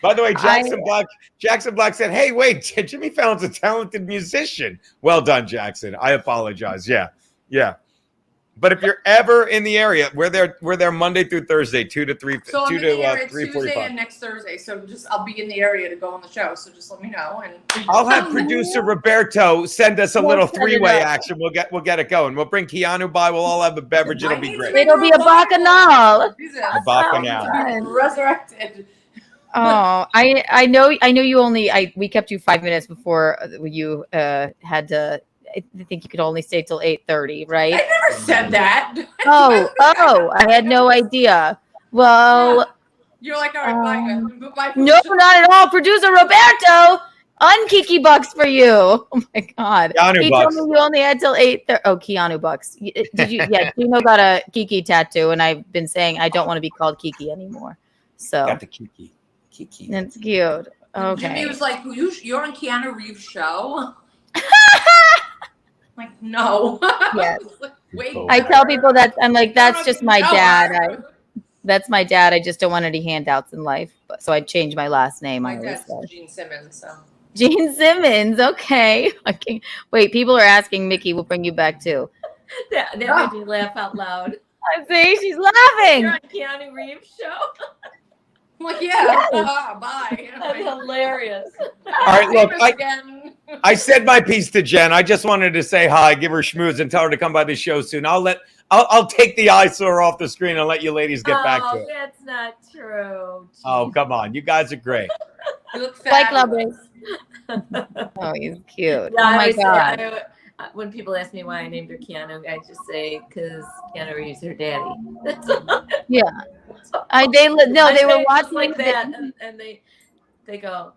By the way, Jackson Black said, "Hey, wait, Jimmy Fallon's a talented musician." Well done, Jackson. I apologize. Yeah. But if you're ever in the area, we're there Monday through Thursday, 2 to 3. So I'm in the area 3:45. Tuesday and next Thursday. So I'll be in the area to go on the show. So just let me know. And I'll have producer Roberto send us a little three-way action. We'll get it going. We'll bring Keanu by. We'll all have a beverage. It'll be great. It'll be a bacanal. A bacanal. Resurrected. Oh, I know you only. We kept you 5 minutes before you had to. I think you could only stay till 8:30, right? I never said that. Oh, I had no idea. Well, you're like, all right, bye. No, not at all. Producer Roberto, Kiki bucks for you. Oh my God, Keanu he bucks. told me you only had till 8:30. Oh, Keanu bucks. Did you? Yeah, Gino got a Kiki tattoo, and I've been saying I don't want to be called Kiki anymore. So got the Kiki. That's cute. Okay. Jimmy was like, you're on Keanu Reeves' show. Like, no. Yes. Wait. I tell people that I'm like, that's just my dad. That's my dad. I just don't want any handouts in life. So I changed my last name. My dad's Gene Simmons. So. Gene Simmons. Okay. Wait, people are asking Mickey, we'll bring you back too. That made me laugh out loud. I see, she's laughing. You're on Keanu Reeves' show. I'm like, yeah, bye. That's hilarious. All right, look, I said my piece to Jen. I just wanted to say hi, give her schmooze, and tell her to come by the show soon. I'll take the eyesore off the screen and let you ladies get back to it. That's not true. Jeez. Oh, come on, you guys are great. You look fabulous. Oh, he's cute. Yeah, oh my God. When people ask me why I named her Keanu, I just say because Keanu Reeves her daddy. Yeah. They were watching like that, and they go,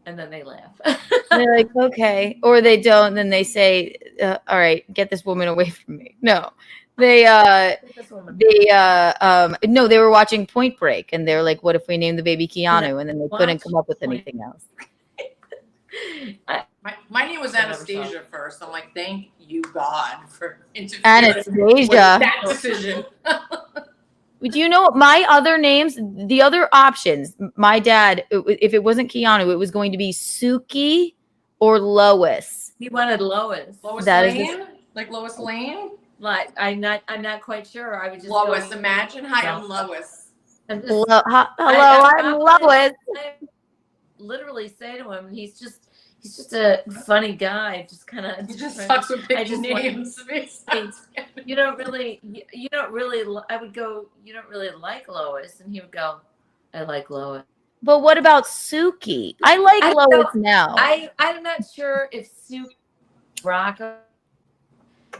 and then they laugh. They're like, okay, or they don't. And then they say, all right, get this woman away from me. No, they were watching Point Break, and they're like, what if we name the baby Keanu? And then they couldn't come up with anything else. My name was Anastasia first. I'm like, thank you, God, for interfering Anastasia. with that decision. Do you know my other names? The other options, my dad, if it wasn't Keanu, it was going to be Suki or Lois. He wanted Lois. Lois Lane? Like Lois Lane? Like I'm not quite sure. I would just Lois. Imagine. Hi, I'm Lois. Hello, I'm Lois. I literally say to him, he's just a funny guy. Just kind of. He just sucks with picking names. You don't really. I would go. You don't really like Lois, and he would go. I like Lois. But what about Suki? I like Lois now. I'm not sure if Suki Rocco.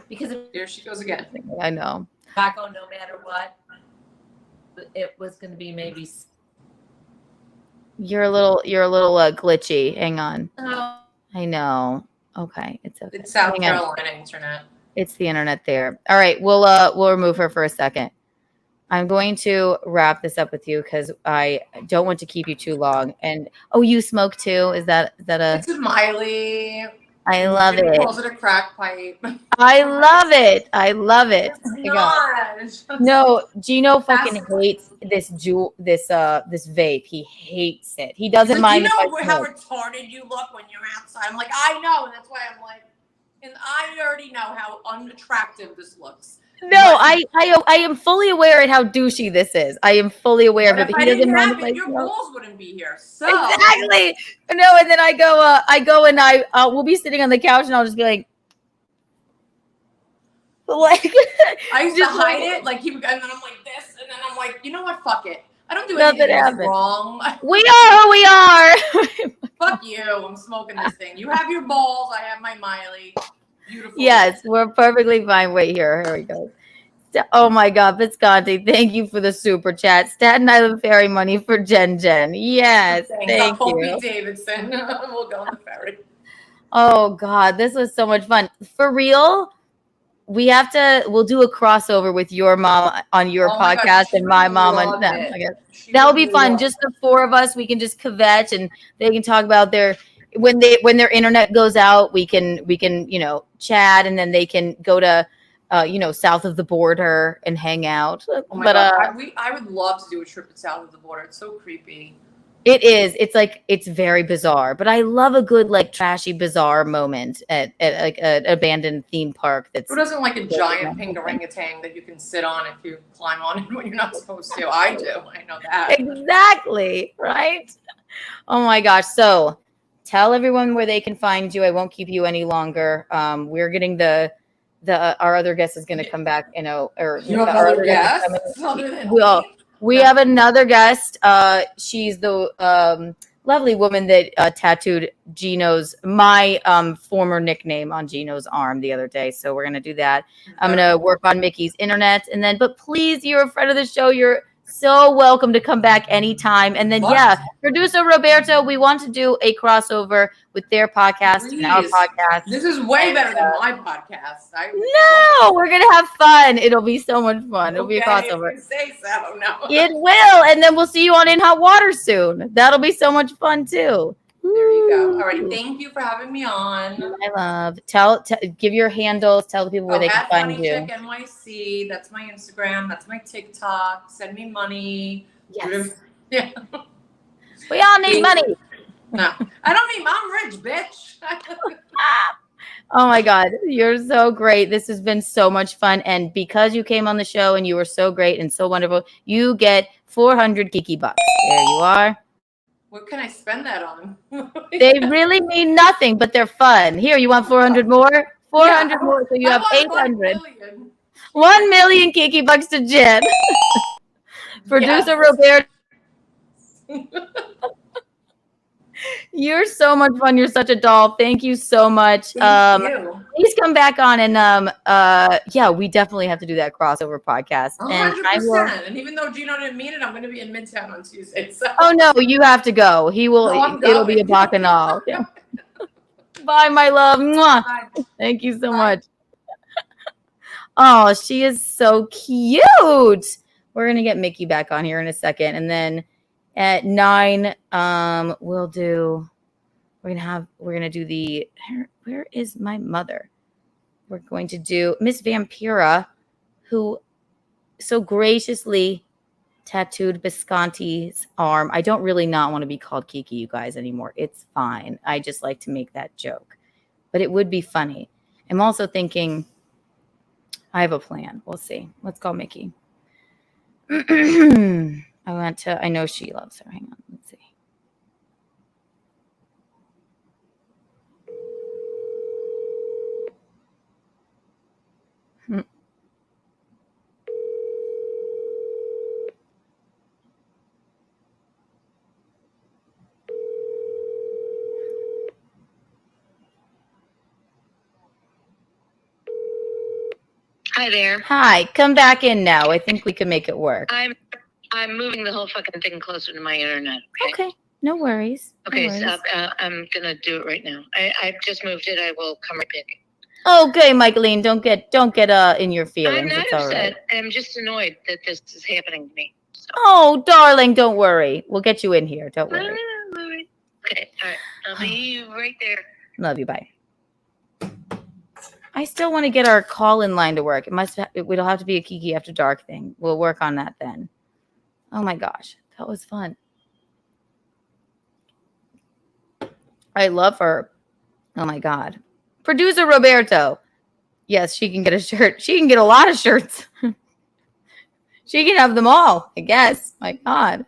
Because here she goes again. I know. Rocco, no matter what, it was going to be maybe. You're a little glitchy. Hang on. Oh. I know. Okay, it's okay. It's South Carolina internet. It's the internet there. All right, we'll remove her for a second. I'm going to wrap this up with you because I don't want to keep you too long. And you smoke too? Is that a? It's a Miley. I love Jimmy it. calls it a crack pipe. I love it. I love it. It's Oh my God. not. No, Gino fucking hates this this vape. He hates it. He doesn't He's like, mind do if you I know how smoke. retarded you look when you're outside? I'm like, I know, and that's why I'm like, and I already know how unattractive this looks. No, I am fully aware of how douchey this is. I am fully aware of it. If But I he doesn't didn't mind have if I it, your smoke. balls wouldn't be here. So Exactly. No, and then I go and we'll be sitting on the couch and I'll just be like I used to just hide like- it, like and then I'm like this, and then I'm like, you know what? Fuck it. I don't do Nothing anything really happened. wrong. We are who we are. Fuck you. I'm smoking this thing. You have your balls. I have my Miley. Beautiful. Yes, we're perfectly fine. Wait here. Here we go. Oh my God, Bisconte, thank you for the super chat. Staten Island ferry money for Jen. Yes, thank Opie you. Davidson. We'll go on the ferry. Oh God, this was so much fun. For real, we'll do a crossover with your mom on your podcast and my mom on them. That'll be fun. Just the four of us, we can just kvetch and they can talk about when their internet goes out, we can chat, and then they can go to south of the border and hang out. Oh my God. I would love to do a trip south of the border. It's so creepy. It is. It's very bizarre, but I love a good like trashy bizarre moment at like an abandoned theme park. Who doesn't like a giant pink orangutan that you can sit on if you climb on it when you're not supposed to? I do. I know that. Exactly. Right. Oh my gosh. So tell everyone where they can find you. I won't keep you any longer. We're getting our other guest is going to come back. You have another guest? We have another guest. She's the lovely woman that tattooed my former nickname on Gino's arm the other day. So we're going to do that. I'm going to work on Mickey's internet. But please, you're a friend of the show. You're so welcome to come back anytime. And then, producer Roberto, we want to do a crossover with their podcast and our podcast. This is way better than my podcast. No, we're going to have fun. It'll be so much fun. It'll be a crossover. If you say so, no. It will. And then we'll see you on In Hot Water soon. That'll be so much fun too. There you go. All right. Thank you for having me on. My love. Give your handles. Tell the people where they can find you. Chick NYC. That's my Instagram. That's my TikTok. Send me money. Yes. Yeah. We all need money. No, I don't need. I'm rich, bitch. Oh my God, you're so great. This has been so much fun, and because you came on the show and you were so great and so wonderful, you get 400 Kiki bucks. There you are. What can I spend that on? They really mean nothing, but they're fun. Here, you want 400 more? 400 more, so you have 800. 1 million Kiki bucks to Jen. Producer Roberto. You're so much fun. You're such a doll. Thank you so much. Thank you. Please come back on and we definitely have to do that crossover podcast. 100%. And even though Gino didn't mean it, I'm going to be in Midtown on Tuesday. So. Oh no, you have to go. He will. It'll be a bacchanal. Yeah. Bye, my love. Mwah. Bye. Thank you so much. Oh, she is so cute. We're gonna get Mickey back on here in a second, and then at 9, we're gonna do the. Where is my mother? We're going to do Miss Vampira, who so graciously tattooed Bisconte's arm. I don't really not want to be called Kiki, you guys, anymore. It's fine. I just like to make that joke, but it would be funny. I'm also thinking I have a plan. We'll see. Let's call Mickey. I know she loves her. Hang on. Let's see. Hi there. Hi, come back in now. I think we can make it work. I'm moving the whole fucking thing closer to my internet. Okay, no worries. Okay, no worries. so I'm gonna do it right now. I've just moved it. I will come right back. Okay, Michaeline, don't get in your feelings. I'm not it's all upset. right. I'm just annoyed that this is happening to me. So. Oh, darling, don't worry. We'll get you in here. Don't worry. Okay, all right. I'll be right there. Love you. Bye. I still want to get our call-in line to work. It'll have to be a Kiki After Dark thing. We'll work on that then. Oh my gosh, that was fun. I love her. Oh my God. Producer Roberto. Yes, she can get a shirt. She can get a lot of shirts. She can have them all, I guess. My God.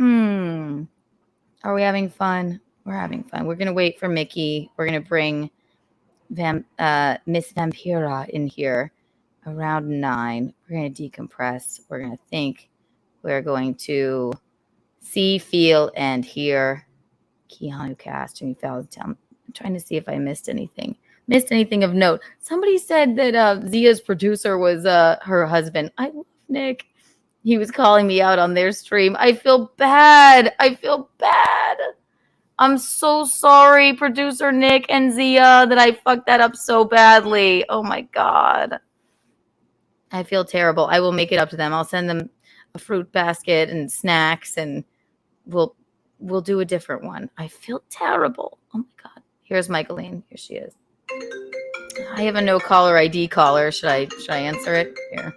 Are we having fun? We're having fun. We're going to wait for Mickey. We're going to bring Miss Vampira in here around 9. We're going to decompress. We're going to think. We're going to see, feel, and hear Keanu cast. I'm trying to see if I missed anything. Missed anything of note. Somebody said that Zia's producer was her husband. I love Nick. He was calling me out on their stream. I feel bad. I'm so sorry, producer Nick and Zia, that I fucked that up so badly. Oh my God. I feel terrible. I will make it up to them. I'll send them a fruit basket and snacks, and we'll do a different one. I feel terrible. Oh my God. Here's Michaeline. Here she is. I have a no caller ID caller. Should I answer it? Here.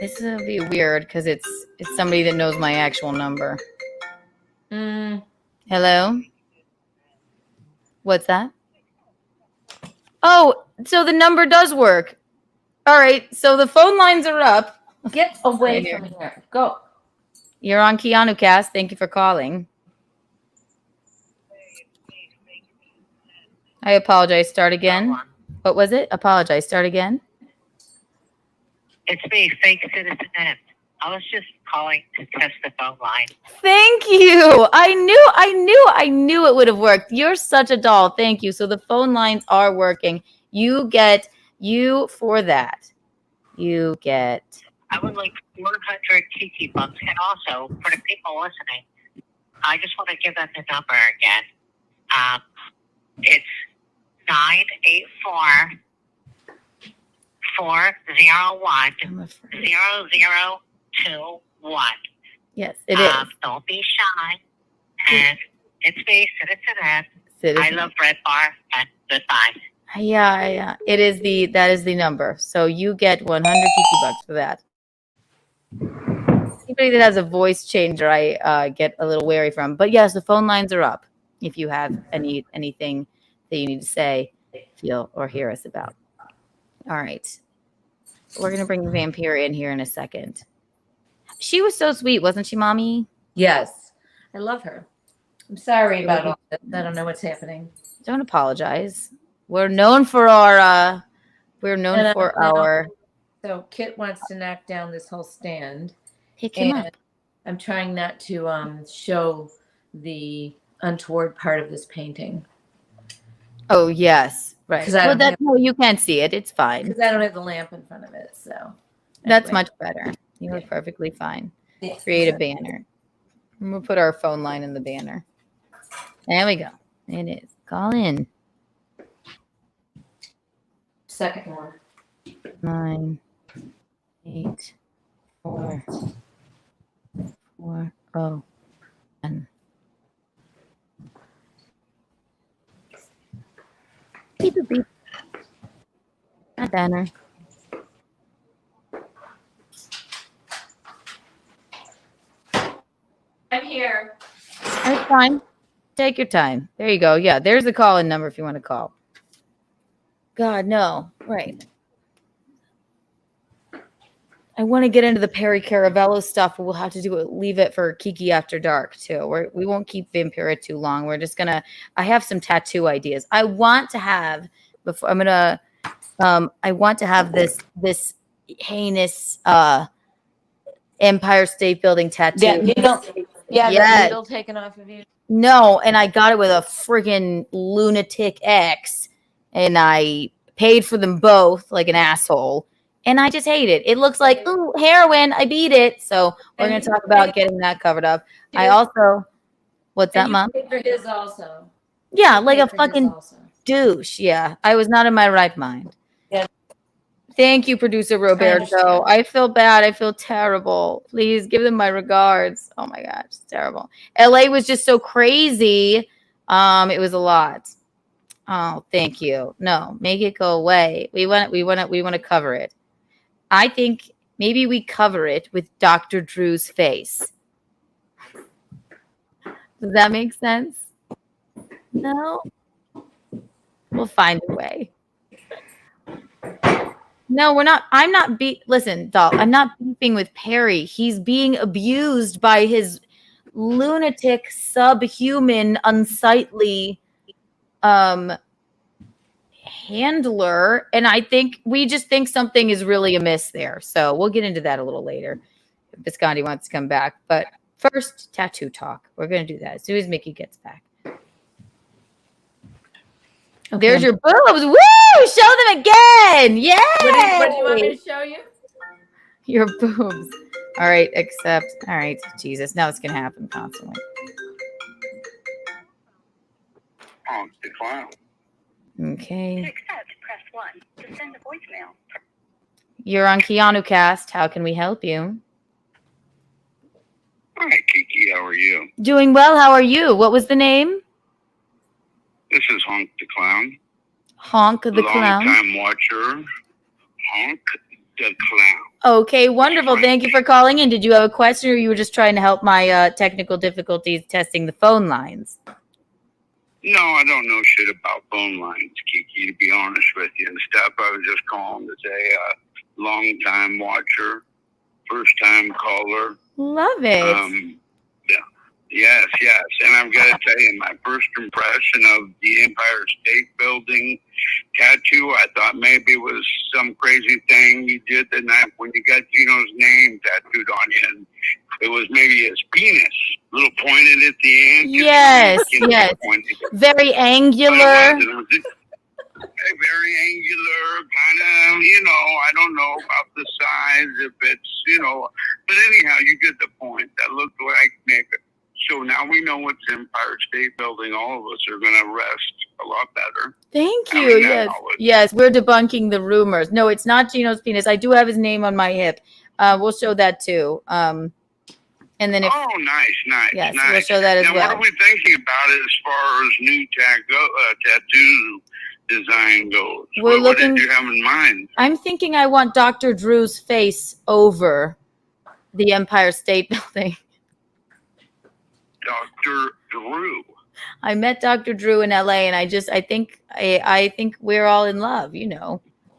This will be weird because it's somebody that knows my actual number. Hello? What's that? Oh, so the number does work. All right, so the phone lines are up. Get away from here. Go. You're on Keanu Cast. Thank you for calling. I apologize. Start again. What was it? Apologize. Start again. It's me, fake citizen Ed. I was just calling to test the phone line. Thank you. I knew it would have worked. You're such a doll. Thank you. So the phone lines are working. You for that. You get. I would like 400 Kiki bucks, and also for the people listening, I just want to give them the number again. It's 984 401 0021. Yes, it is. Don't be shy. And it's me, Citizen Ed. I love Red Bar, and goodbye. Yeah. That is the number. So you get 100 Kiki bucks for that. Anybody that has a voice changer, I get a little wary from. But yes, the phone lines are up. If you have anything that you need to say, feel, or hear us about. All right. We're going to bring Vampira in here in a second. She was so sweet, wasn't she, Mommy? Yes. I love her. I'm sorry about all this. I don't know what's happening. Don't apologize. We're known for our So Kit wants to knock down this whole stand. Pick him up. I'm trying not to show the untoward part of this painting. Oh, yes. Right. Well, no, you can't see it. It's fine. Because I don't have the lamp in front of it. So that's much better. You were perfectly fine. Yeah. Create a banner. And we'll put our phone line in the banner. There we go. It is. Call in. Second one. 9, 8, 4, 4, 0, 10. Beep, beep, beep. A banner. I'm here. That's fine. Take your time. There you go. Yeah, there's the call-in number if you want to call. God, no. Right. I want to get into the Perry Caravello stuff, but we'll have to leave it for Kiki After Dark, too. We won't keep Vampira too long. We're just going to – I have some tattoo ideas. I want to have – I want to have this heinous Empire State Building tattoo. The needle taken off of you. No, and I got it with a friggin' lunatic ex, and I paid for them both like an asshole, and I just hate it. It looks like, ooh, heroin. I beat it. So we're going to talk about getting that covered up. I also, what's that, Mom? Paid for his also. Yeah, like a fucking douche. Yeah, I was not in my right mind. Yeah. Thank you, producer Roberto. I feel bad. I feel terrible. Please give them my regards. Oh my gosh, it's terrible. LA was just so crazy. It was a lot. Oh, thank you. No, make it go away. We want to cover it. I think maybe we cover it with Dr. Drew's face. Does that make sense? No? We'll find a way. No, we're not. I'm not listen, doll. I'm not beefing with Perry. He's being abused by his lunatic, subhuman, unsightly handler, and I think we just think something is really amiss there. So we'll get into that a little later if Bisconte wants to come back. But first, tattoo talk. We're going to do that as soon as Mickey gets back. Okay. There's your boobs. Woo! Show them again. Yay! What do you want me to show you? Your boobs. All right, all right, Jesus. Now it's going to happen constantly. Oh, it's the clown. Okay. To accept, press 1. To send a voicemail. You're on Keanu Cast. How can we help you? Hi, Kiki. How are you? Doing well. How are you? What was the name? This is Honk the Clown. Honk the Clown. Long-time watcher. Honk the Clown. Okay, wonderful. Thank you for calling in. Did you have a question, or you were just trying to help my technical difficulties testing the phone lines? No, I don't know shit about phone lines, Kiki, to be honest with you and stuff. I was just calling to say long-time watcher, first-time caller. Love it. Yes. And I've got to tell you, my first impression of the Empire State Building tattoo, I thought maybe it was some crazy thing you did the night when you got Gino's name tattooed on you. And it was maybe his penis, a little pointed at the end. Yes. Very angular. Very angular, kind of, I don't know about the size, if it's, but anyhow, you get the point. That looked like maybe. So now we know what's Empire State Building. All of us are going to rest a lot better. Thank you. Yes, we're debunking the rumors. No, it's not Gino's penis. I do have his name on my hip. We'll show that too. And then if nice. Yes, we'll show that as now, well. What are we thinking about it as far as new tattoo design goes? What did you have in mind? I'm thinking I want Dr. Drew's face over the Empire State Building. Dr. Drew. I met Dr. Drew in LA, and I think we're all in love.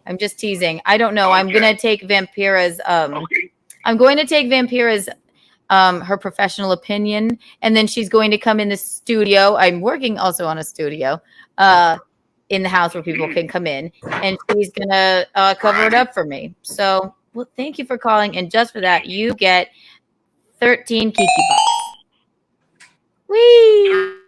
I'm just teasing. I don't know. Okay. I'm gonna take Vampira's. I'm going to take Vampira's. Her professional opinion, and then she's going to come in the studio. I'm working also on a studio in the house where people can come in, and she's gonna cover it up for me. So, well, thank you for calling, and just for that, you get 13 Kiki bucks. Whee!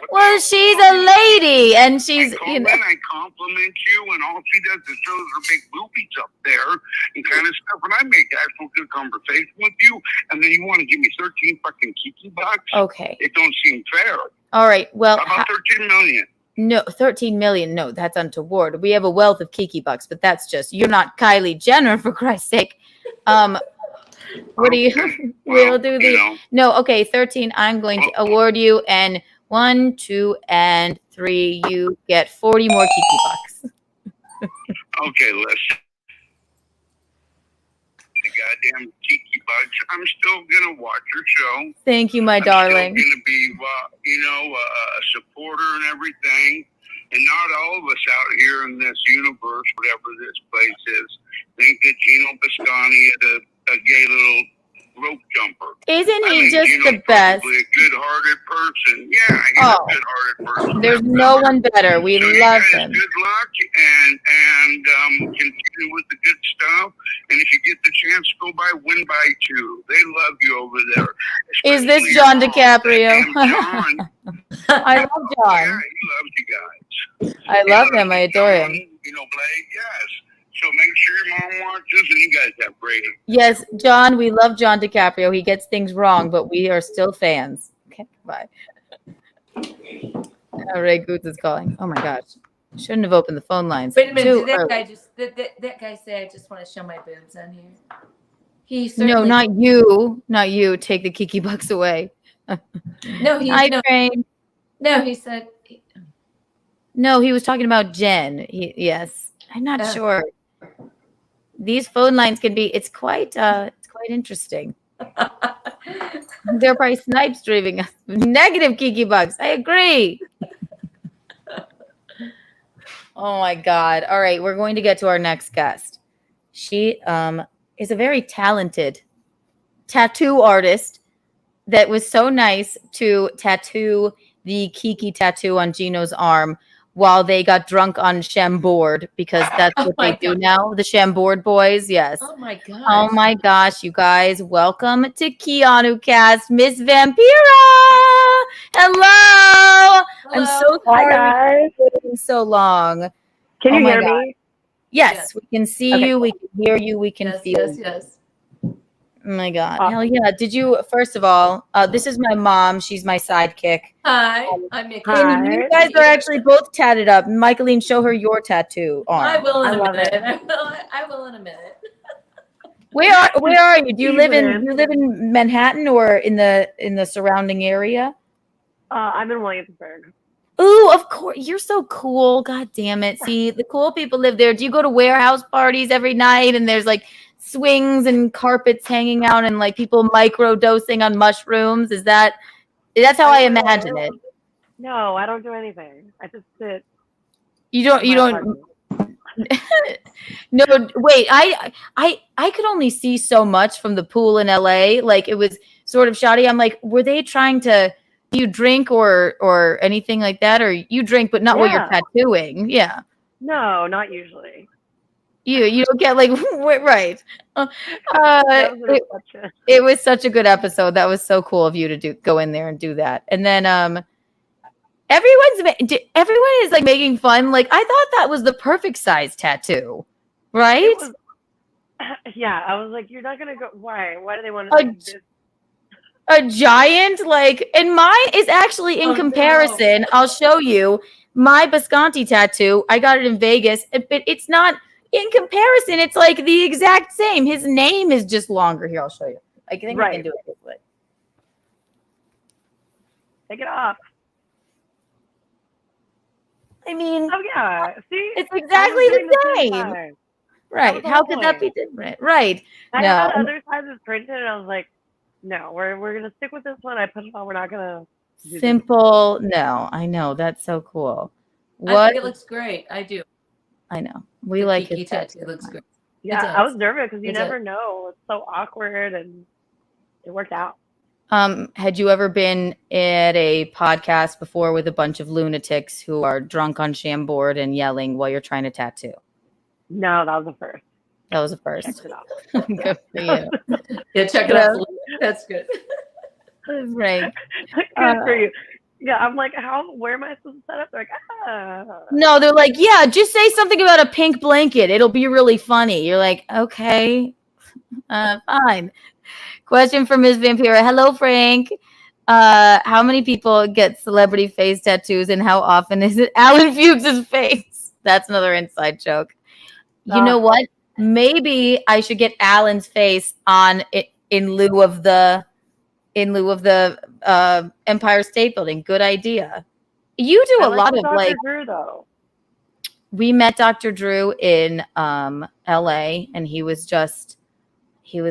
Well, she's a lady, and she's, I compliment you, and all she does is shows her big boobies up there and kind of stuff. And I make actual good conversation with you, and then you want to give me 13 fucking Kiki bucks? Okay. It don't seem fair. All right. Well, how about 13 million? No, 13 million. No, that's untoward. We have a wealth of Kiki bucks, but that's just, you're not Kylie Jenner, for Christ's sake. What do you? We'll do the. No, okay. 13. I'm going to award you, and 1, 2, and 3. You get 40 more Kiki bucks. Okay, listen. The goddamn Kiki bucks. I'm still gonna watch your show. Thank you, my darling. I'm still gonna be, a supporter and everything. And not all of us out here in this universe, whatever this place is, think that Gino Bisconte is a gay little rope jumper. Isn't he just the best? Probably a good-hearted person. Yeah, he's a good-hearted person. There's no one better. We love him. Good luck, and continue with the good stuff. And if you get the chance to go by, win by 2. They love you over there. Is this John DiCaprio? I love John. Yeah, he loves you guys. I love him. I adore him. Blake, yes. So make sure your mom watches, and you guys have great. Yes, John, we love John DiCaprio. He gets things wrong, but we are still fans. Okay, bye. Ray Goots is calling. Oh my gosh. Shouldn't have opened the phone lines. Wait a minute, did that guy say I just want to show my boobs on here? No, not you. Not you. Take the Kiki bucks away. No, he Hi, no, Frank. no, he said No, he was talking about Jen. Yes, I'm not sure. These phone lines can be. It's quite interesting. They're probably snipe streaming us. Negative Kiki Bucks. I agree. Oh my God. All right, we're going to get to our next guest. She is a very talented tattoo artist that was so nice to tattoo the Kiki tattoo on Gino's arm while they got drunk on Chambord, because that's what they do now. The Chambord boys. Yes. Oh my gosh. Oh my gosh, you guys. Welcome to Keanu Cast, Miss Vampira. Hello. I'm so sorry for waiting so long. Can you my hear God. me? Yes, we can see Okay, you, we cool. can hear you, we can feel you. Yes. Oh my God. Hell yeah. Did you, first of all, this is my mom. She's my sidekick. Hi, I'm Mickey. And you guys are actually both tatted up. Michaeline, show her your tattoo arm. I will in a love minute. it. I will in a minute. Where are you? Do you live in Manhattan or in the surrounding area? I'm in Williamsburg. Ooh, of course. You're so cool. God damn it. See, the cool people live there. Do you go to warehouse parties every night and there's like swings and carpets hanging out and like people micro dosing on mushrooms? That's how I imagine it. No, I don't do anything. I just sit. You don't No, wait. I could only see so much from the pool in LA. Like it was sort of shoddy. I'm like, were they trying to do you drink or anything like that? Or you drink but not while you're tattooing? Yeah. No, not usually. You don't get like right. It was such a good episode. That was so cool of you to go in there and do that. And then everyone is like making fun. Like I thought that was the perfect size tattoo, right? Yeah, I was like, you're not gonna go. Why do they want to? A giant, like, and mine is actually in comparison. No. I'll show you my Bisconte tattoo. I got it in Vegas, but it's not in comparison. It's like the exact same. His name is just longer. Here, I'll show you. I think I can do it this way. Take it off. I mean, oh yeah, see, it's exactly the same. Right? How could that be different? Right? I had other sizes printed, and I was like, no, we're gonna stick with this one. I put it on. We're not gonna. Simple. No, I know that's so cool. I think it looks great. I do. I know we like it. It looks great. Yeah, I was nervous because you never know. It's so awkward, and it worked out. Had you ever been at a podcast before with a bunch of lunatics who are drunk on Chambord and yelling while you're trying to tattoo? No, that was the first. That was the first. Checked it out. Good for you. Yeah, check it out. That's good. Right. Good for you. Yeah, I'm like, where am I supposed to set up? They're like, No, they're like, yeah, just say something about a pink blanket. It'll be really funny. You're like, okay, fine. Question for Miss Vampira. Hello, Frank. How many people get celebrity face tattoos and how often is it Alan Fuchs' face? That's another inside joke. You know what? Maybe I should get Alan's face on it in lieu of the Empire State Building. Good idea. You do a lot of Dr. like. Drew, though. We met Dr. Drew in LA, and he was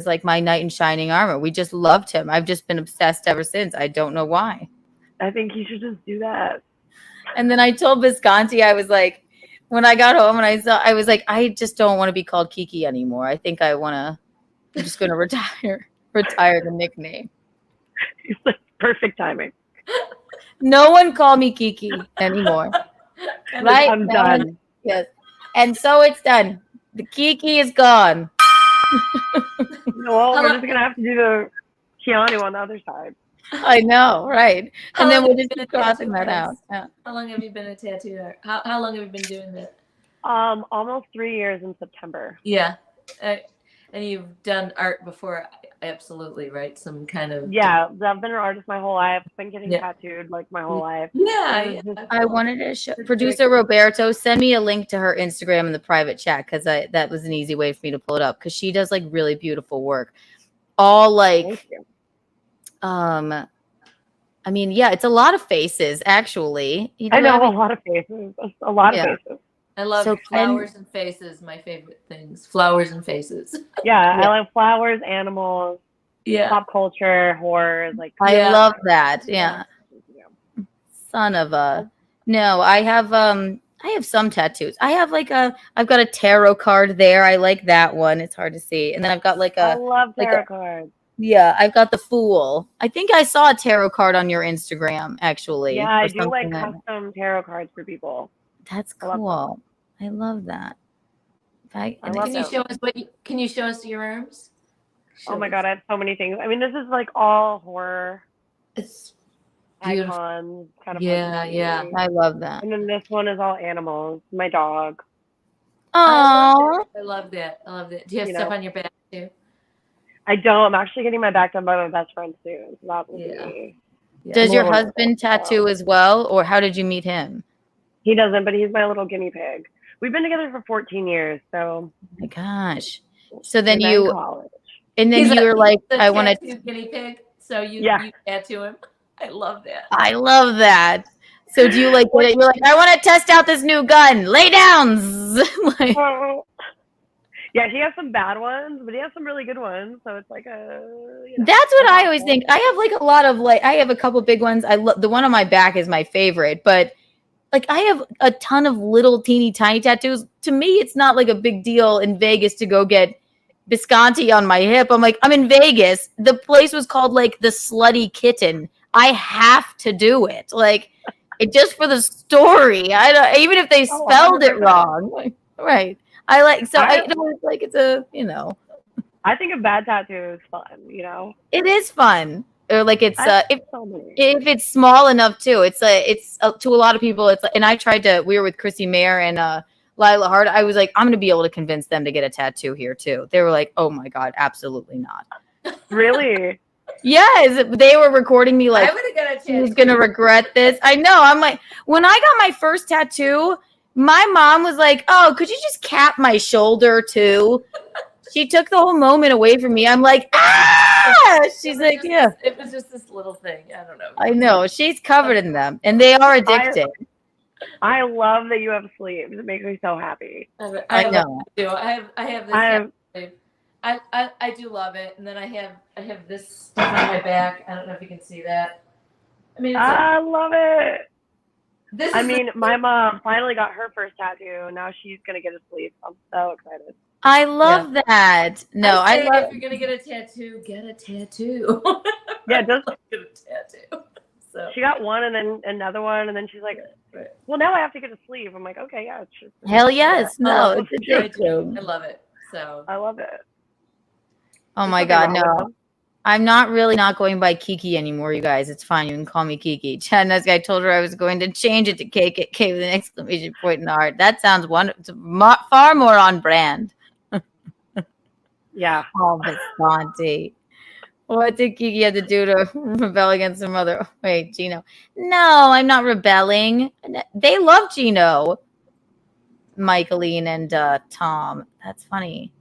like my knight in shining armor. We just loved him. I've just been obsessed ever since. I don't know why. I think you should just do that. And then I told Bisconte, I was like, when I got home and I was like, I just don't want to be called Kiki anymore. I think I'm just going to retire the nickname. It's like perfect timing. No one call me Kiki anymore. Right? I'm done. Yes. And so it's done. The Kiki is gone. Well, we're just going to have to do the Keanu on the other side. I know, right? And then we'll just keep crossing that out. Yeah. How long have you been a tattoo artist? How long have you been doing that? Almost 3 years in September. Yeah. And you've done art before, absolutely, right? Some kind of... Yeah, I've been an artist my whole life. I've been getting tattooed like my whole life. Yeah. I wanted to show producer Roberto, send me a link to her Instagram in the private chat, because that was an easy way for me to pull it up, because she does like really beautiful work. All like I mean, yeah, it's a lot of faces, actually. I know, a lot of faces. A lot of faces. I love flowers and faces, my favorite things. Flowers and faces. Yeah, I love flowers, animals, pop culture, horror. Like I love that. Yeah. Son of a. No, I have some tattoos. I've got a tarot card there. I like that one. It's hard to see. And then I've got I love tarot cards. Yeah, I've got the Fool. I think I saw a tarot card on your Instagram, actually. Yeah, I do like custom tarot cards for people. That's cool. I love that. Can you show us can you show us your rooms? Oh my god, I have so many things. I mean, this is like all horror. It's icons, kind of. Yeah. I love that. And then this one is all animals. My dog. Oh, I love that. Do you have stuff on your back too? I don't. I'm actually getting my back done by my best friend soon. So that will be. Does your husband tattoo as well, or how did you meet him? He doesn't, but he's my little guinea pig. We've been together for 14 years, so. Oh my gosh. So then He's in college. and then you were like, I want to guinea pig. So you tattoo him. I love that. I love that. So do you like? You're like, I want to test out this new gun. Lay down. Like, yeah, he has some bad ones, but he has some really good ones. So it's like that's what I always think. I have like a lot of I have a couple big ones. I love the one on my back is my favorite, but like I have a ton of little teeny tiny tattoos. To me, it's not like a big deal in Vegas to go get Bisconte on my hip. I'm like, I'm in Vegas. The place was called like the Slutty Kitten. I have to do it. Like it just for the story. I don't even if they spelled it wrong. Like, right. I it's a, I think a bad tattoo is fun, It is fun. Or like it's if it's small enough too. It's to a lot of people it's and I tried to we were with Chrissie, Mayr and Lila Hart. I was like, I'm going to be able to convince them to get a tattoo here too. They were like, "Oh my god, absolutely not." Really? Yes, they were recording me like, I would have got a tattoo. Who's going to regret this? I know. I'm like, when I got my first tattoo, my mom was like, "Oh, could you just cap my shoulder too?" She took the whole moment away from me. I'm like, ah! She's like, yeah. It was just this little thing. I don't know. I know. She's covered in them, and they are addicting. I love that you have sleeves. It makes me so happy. I know. I have this. I do love it, and then I have this stuff on my back. I don't know if you can see that. I mean, I love it. I mean, my mom finally got her first tattoo. Now she's gonna get a sleeve. I'm so excited. I love that. No, I love. If you're gonna get a tattoo, get a tattoo. Yeah, just get a tattoo. So she got one, and then another one, and then she's like, "Well, now I have to get a sleeve." I'm like, "Okay, yeah." Hell yes, no, it's addictive. I love it. So I love it. Oh my god, no. I'm not going by Kiki anymore, you guys. It's fine. You can call me Kiki. Chadna's guy told her I was going to change it to KKK with an exclamation point in the heart. That sounds wonderful. It's far more on brand. Yeah. Oh, Bisconte. What did Kiki have to do to rebel against her mother? Wait, Gino. No, I'm not rebelling. They love Gino. Michaeline and Tom. That's funny.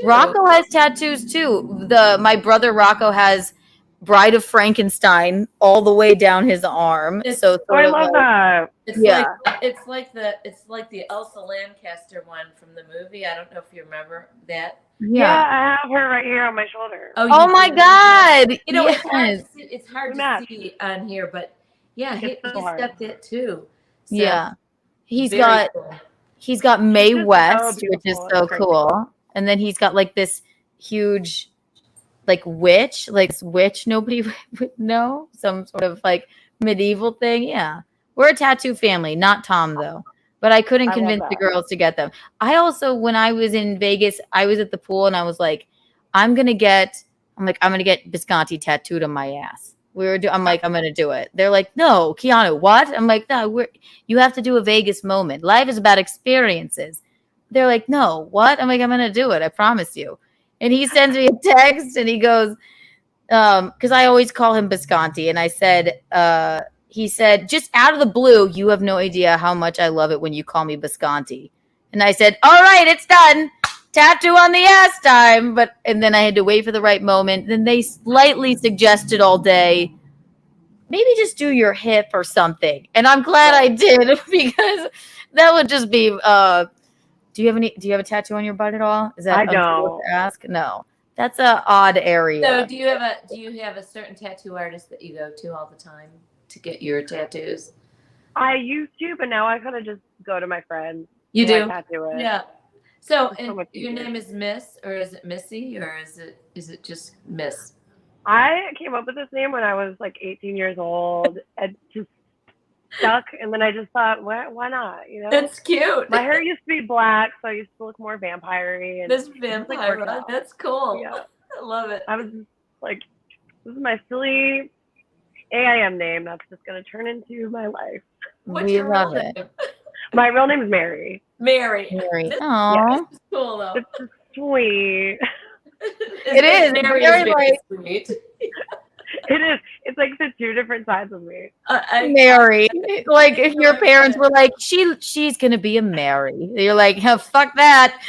Rocco has tattoos too. My brother Rocco has Bride of Frankenstein all the way down his arm. I love that. It's like the Elsa Lancaster one from the movie. I don't know if you remember that. Yeah, I have her right here on my shoulder. Oh my god! It's hard to see on here, but yeah, he's got that too. So, yeah, he's got Mae West, which is so cool. And then he's got like this huge, witch nobody would know, some sort of medieval thing. Yeah, we're a tattoo family, not Tom though. But I couldn't convince the girls to get them. I also, when I was in Vegas, I was at the pool and I was like, I'm gonna get Bisconte tattooed on my ass. I'm gonna do it. They're like, no, Keanu, what? I'm like, no, you have to do a Vegas moment. Life is about experiences. They're like, no, what? I'm like, I'm gonna do it. I promise you. And he sends me a text and he goes, because I always call him Bisconte, and I said, he said, just out of the blue, you have no idea how much I love it when you call me Bisconte. And I said, all right, it's done. Tattoo on the ass time. And then I had to wait for the right moment. Then they slightly suggested all day, maybe just do your hip or something. And I'm glad I did because that would just be. Do you have a tattoo on your butt at all? Is that I untoward don't. to ask? No, that's a odd area. So do you have a certain tattoo artist that you go to all the time to get your tattoos? I used to, but now I kind of just go to my friends. You who I do? tattoo with. Yeah. So, It's so and much your easier. name is Miss, or is it Missy, or is it just Miss? I came up with this name when I was like 18 years old. It just stuck, and then I just thought, why not? You know, That's cute. My hair used to be black, so I used to look more vampire-y. And Miss it just, like, Vampira. worked out. That's cool. Yeah, I love it. I was just like, this is my silly AIM name that's just gonna turn into my life. What's your real name? My real name is Mary. Mary. Mary. This Aww. is cool though. It's sweet. It is. It's Mary very is like sweet. It is. It's like the two different sides of me. Mary. Like if your parents were like, she's gonna be a Mary. You're like, oh, fuck that.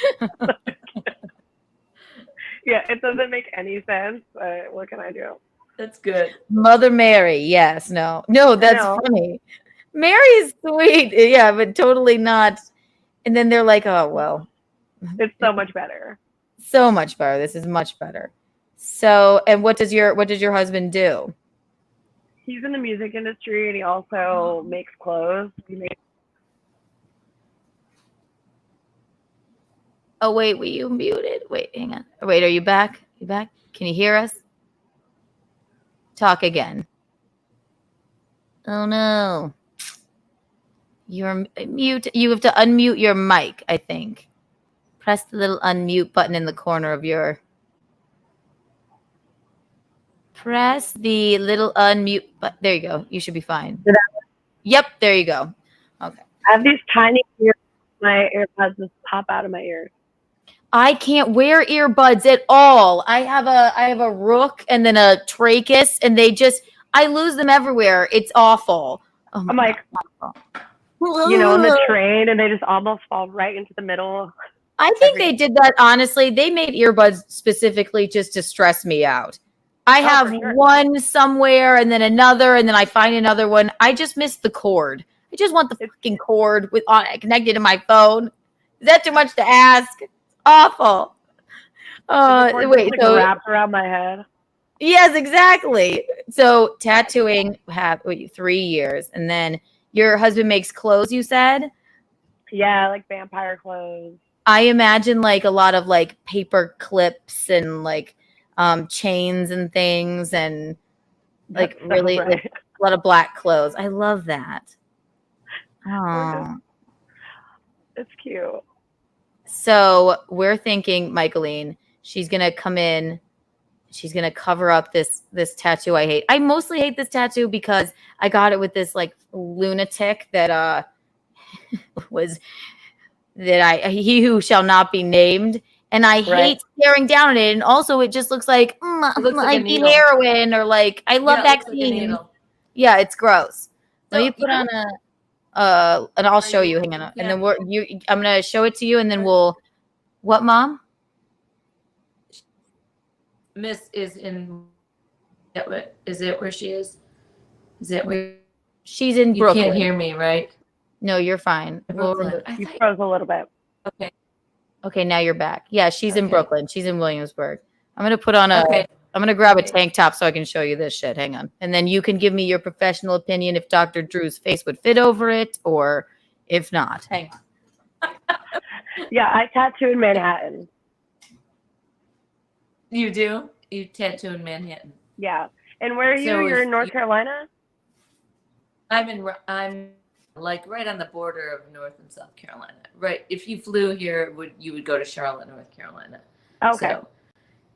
Yeah, it doesn't make any sense, but what can I do? That's good. Mother Mary. Yes. No, that's know. funny. Mary is sweet. Yeah, but totally not. And then they're like, oh, well. It's so much better. So much better. This is much better. So, and what does your husband do? He's in the music industry and he also makes clothes. Oh, wait, were you muted? Wait, hang on. Wait, are you back? You back? Can you hear us? Talk again. Oh, no. You're mute. You have to unmute your mic, I think. Press the little unmute button in the corner of your... Press the little unmute button. There you go. You should be fine. Yep, there you go. Okay. I have these tiny ears. My AirPods just pop out of my ears. I can't wear earbuds at all. I have a rook and then a trachis, and I lose them everywhere. It's awful. Oh I'm like, you know, in the train, and they just almost fall right into the middle. I think they did that, honestly. They made earbuds specifically just to stress me out. I have one somewhere and then another, and then I find another one. I just miss the cord. I just want the fucking cord connected to my phone. Is that too much to ask? Awful. Wait, so wrapped around my head. Yes, exactly. So tattooing 3 years, and then your husband makes clothes, you said? Yeah, like vampire clothes. I imagine like a lot of like paper clips and like chains and things, and like really like, a lot of black clothes. I love that. Oh, it's cute. So we're thinking, Michaeline, she's gonna come in. She's gonna cover up this tattoo I hate. I mostly hate this tattoo because I got it with this like lunatic that he who shall not be named, and I hate staring down at it. And also, it just looks like like heroin or like I love vaccine. Yeah, it's gross. Let me put on and I'll show you. Hang on, and then I'm gonna show it to you, and then we'll. What, Mom? Miss is in. Is it where she is? Is it where she's in? You Brooklyn. can't hear me, right? No, you're fine. You froze a little bit. Okay. Okay, now you're back. Yeah, she's in Brooklyn. She's in Williamsburg. I'm gonna put on I'm gonna grab a tank top so I can show you this shit. Hang on, and then you can give me your professional opinion if Dr. Drew's face would fit over it, or if not. Hang on. Yeah, I tattoo in Manhattan. You do? You tattoo in Manhattan? Yeah. And where are you? So You're in North Carolina? I'm like right on the border of North and South Carolina. Right. If you flew here, you would go to Charlotte, North Carolina. Okay. So,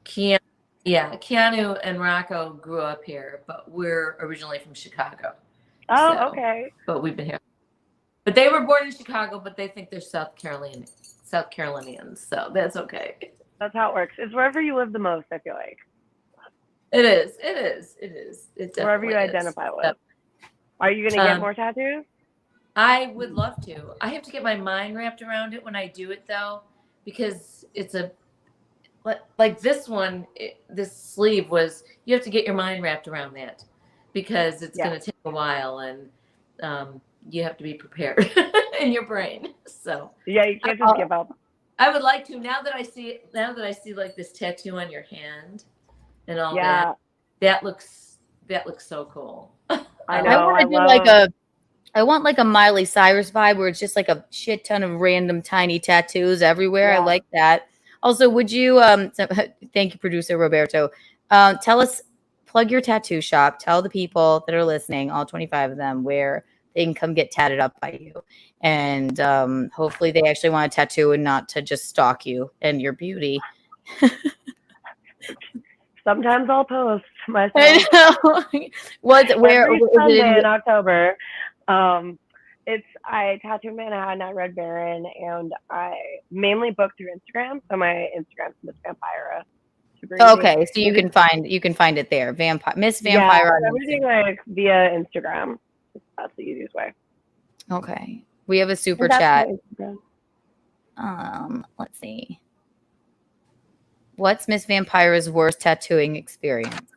Keanu and Rocco grew up here, but we're originally from Chicago. Oh, okay. But we've been here. But they were born in Chicago, but they think they're South Carolinians. So that's okay. That's how it works. It's wherever you live the most, I feel like. It is. It wherever you identify with. Yep. Are you going to get more tattoos? I would love to. I have to get my mind wrapped around it when I do it, though, because it's like this one, this sleeve was, you have to get your mind wrapped around that because it's going to take a while, and you have to be prepared in your brain. So yeah, you can't just give up. I would like to, now that I see like this tattoo on your hand and all that looks so cool. I know. I want like a Miley Cyrus vibe where it's just like a shit ton of random tiny tattoos everywhere. I like that. Also, would you thank you, producer Roberto. Tell us, plug your tattoo shop. Tell the people that are listening, all 25 of them, where they can come get tatted up by you. And hopefully they actually want a tattoo and not to just stalk you and your beauty. Sometimes I'll post myself. Where Every Sunday in October. I tattoo Manhattan at Red Baron, and I mainly book through Instagram. So my Instagram's Miss Vampira. Okay, so you can find it there. Miss Vampira. Yeah, everything like via Instagram. That's the easiest way. Okay. We have a super chat. Let's see. What's Miss Vampira's worst tattooing experience?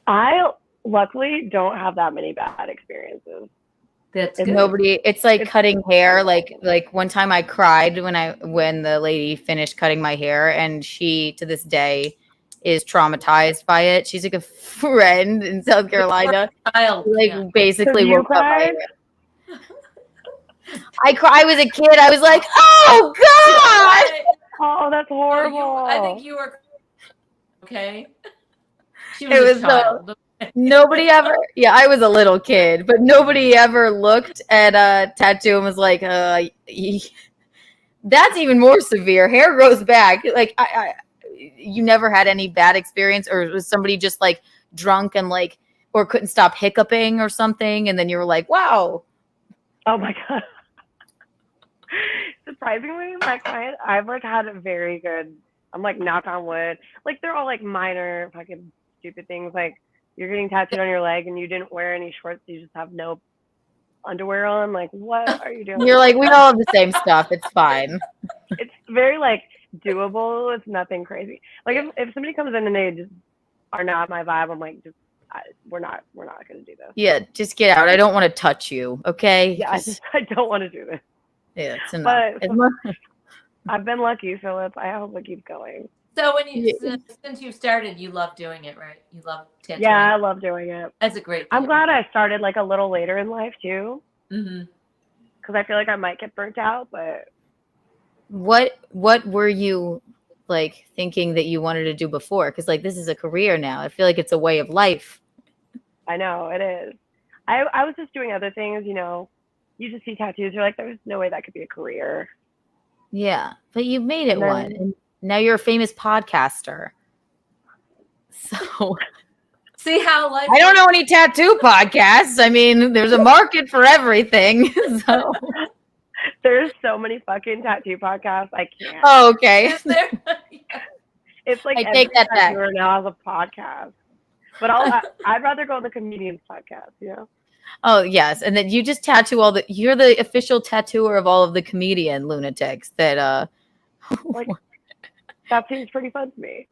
I luckily don't have that many bad experiences. That's nobody. It's like cutting hair. Like one time I cried when the lady finished cutting my hair, and she to this day is traumatized by it. She's like a friend in South Carolina. Basically woke up my hair. I was a kid. I was like, oh God. Oh, that's horrible. I think you were okay. She was a child. Nobody ever. Yeah, I was a little kid, but nobody ever looked at a tattoo and was like, that's even more severe. Hair grows back. Like, you never had any bad experience, or was somebody just like drunk and like, or couldn't stop hiccuping or something, and then you were like, wow. Oh my God. Surprisingly, my client, I've like had a very good, I'm like knock on wood. Like they're all like minor fucking stupid things. Like you're getting tattooed on your leg and you didn't wear any shorts. You just have no underwear on. Like, what are you doing? You're like, we all have the same stuff. It's fine. It's very like doable. It's nothing crazy. Like if somebody comes in and they just are not my vibe, I'm like, we're not going to do this. Yeah. Just get out. I don't want to touch you. Okay. Yeah. I don't want to do this. Yeah, it's enough. But I've been lucky, so I hope it keeps going. So since you started, you love doing it, right? You love tattooing. Yeah, I love doing it. That's a great. I'm glad I started like a little later in life too. Mm-hmm. Because I feel like I might get burnt out, but. What were you like thinking that you wanted to do before? Because like this is a career now. I feel like it's a way of life. I know it is. I was just doing other things, you know. You just see tattoos, you're like, there's no way that could be a career. Yeah, but you made it one. And now you're a famous podcaster. So see how life. I don't know any tattoo podcasts. I mean, there's a market for everything. So there's so many fucking tattoo podcasts. I can't. Oh, okay. It's like I take that back. Now has a podcast. But I'd rather go on the comedian's podcast, you know? Oh, yes. And then you just tattoo you're the official tattooer of all of the comedian lunatics that, like, that seems pretty fun to me.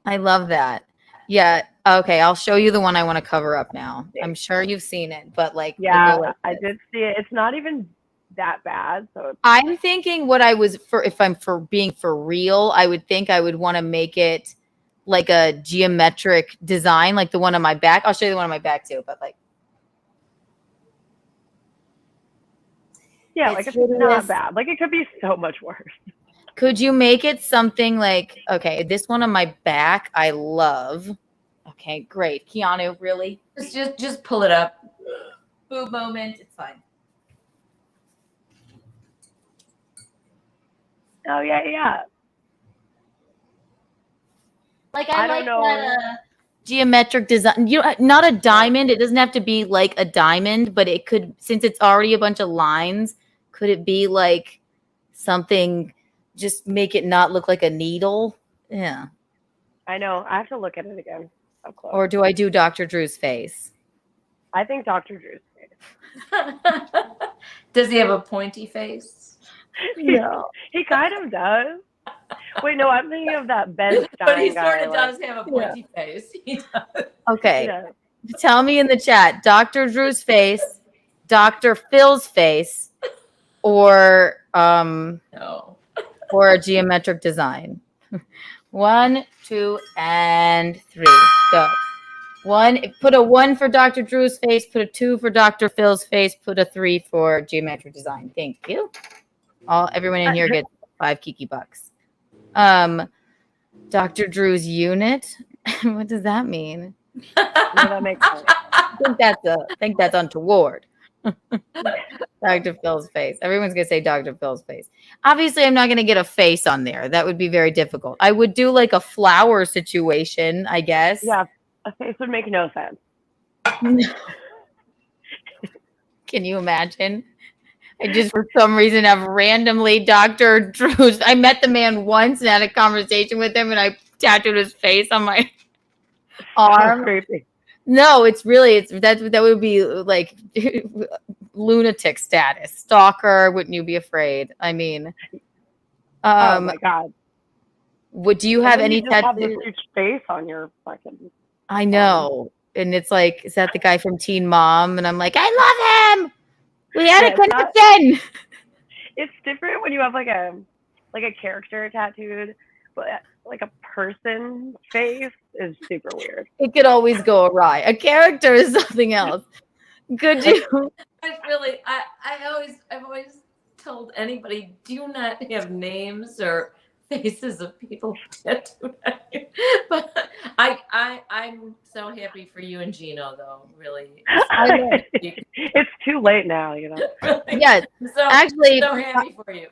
I love that. Yeah. Okay. I'll show you the one I want to cover up now. I'm sure you've seen it, but like, yeah, I did see it. It's not even that bad. So I'm thinking if I'm for being for real, I would think I would want to make it like a geometric design, like the one on my back. I'll show you the one on my back too, but like, yeah, like it's not bad. Like it could be so much worse. Could you make it something like, okay, this one on my back, I love. Okay, great. Keanu, really? Just pull it up. Boob moment. It's fine. Oh yeah. Like I like know. That geometric design. You know, not a diamond. It doesn't have to be like a diamond, but it could, since it's already a bunch of lines, could it be like something, just make it not look like a needle? Yeah. I know. I have to look at it again. Up close. Or do I do Dr. Drew's face? I think Dr. Drew's face. Does he have a pointy face? No. He kind of does. Wait, no, I'm thinking of that Ben Stein But he guy. sort of does have a pointy face. He does. Okay. Yeah. Tell me in the chat, Dr. Drew's face, Dr. Phil's face, or No. or a geometric design. 1, 2, and 3. Go. 1. Put a 1 for Dr. Drew's face. Put a 2 for Dr. Phil's face. Put a 3 for geometric design. Thank you. Everyone in here gets 5 Kiki bucks. Dr. Drew's unit. What does that mean? That makes sense. I think that's untoward. Dr. Phil's face. Everyone's gonna say Dr. Phil's face. Obviously, I'm not gonna get a face on there. That would be very difficult. I would do like a flower situation, I guess. Yeah, a face would make no sense. Can you imagine? I just, for some reason, have randomly Dr. Drew's. I met the man once and had a conversation with him, and I tattooed his face on my arm. Creepy. No, that would be like lunatic status, stalker. Wouldn't you be afraid? I mean, oh my god. Do you have any tattoos? Have this tattoos? huge face on your fucking. I know, and it's like, is that the guy from Teen Mom? And I'm like, I love him. We had a connection. It's different when you have like a character tattooed, but like a person face is super weird. It could always go awry. A character is something else. Could you? I've always told anybody, do not have names or faces of people tattooed on you. But I'm so happy for you and Gino, though. Really, it's too late now, you know. Yeah, actually, so happy for you.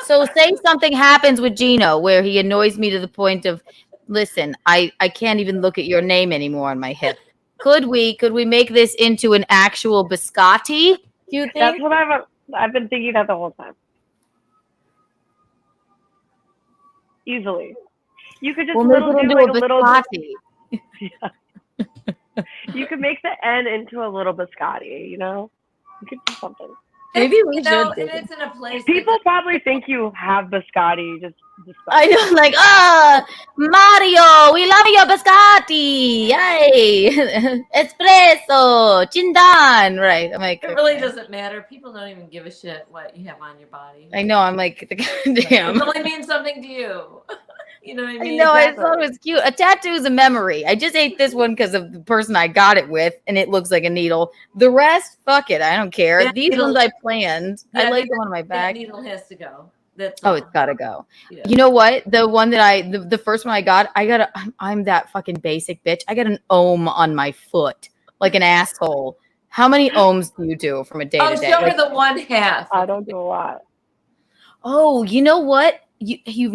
So say something happens with Gino where he annoys me to the point of, listen, I can't even look at your name anymore on my hip. Could we make this into an actual biscotti? Do you think? That's what I've been thinking that the whole time. Easily. You could just do like a little biscotti. Yeah. You could make the N into a little biscotti, you know? You could do something. Maybe we should. And it's in a place. People probably think you have biscotti. Just I know, like, Mario, we love your biscotti. Yay. Espresso, chindan. Right. I'm like, it really doesn't matter. People don't even give a shit what you have on your body. I know. I'm like, damn. It only means something to you. You know what I mean? I know. Exactly. I thought it was cute. A tattoo is a memory. I just ate this one because of the person I got it with, and it looks like a needle. The rest, fuck it. I don't care. That These needle, ones I planned. I like the one on my back. That needle has to go. That's it's gotta go. Yeah. You know what? The one that the first one I got, I'm that fucking basic bitch. I got an ohm on my foot, like an asshole. How many ohms do you do from a day to day? Show her the 1/2. I don't do a lot. Oh, you know what? You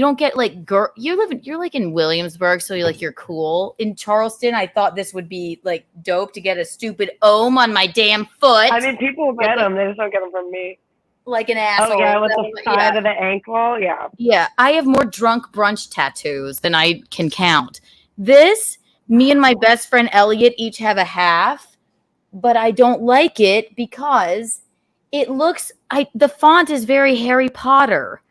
don't get like you're like in Williamsburg, so you're cool. In Charleston, I thought this would be like dope to get a stupid ohm on my damn foot. I mean, people get them. They just don't get them from me. Like an asshole. Oh yeah, with the side of the ankle. Yeah. Yeah, I have more drunk brunch tattoos than I can count. This, me and my best friend Elliot each have a half, but I don't like it because it looks. The font is very Harry Potter.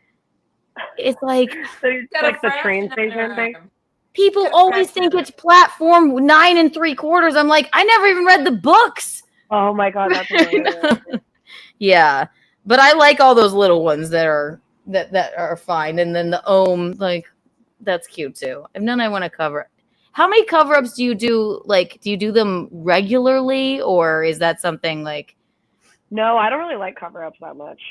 It's like the train station thing. People always think it's platform 9 3/4. I'm like, I never even read the books. Oh my god, that's hilarious. Yeah, but I like all those little ones that are fine, and then the ohm, like, that's cute too. And then I want to cover. How many cover-ups do you do? Like, do you do them regularly, or is that something like? No, I don't really like cover-ups that much.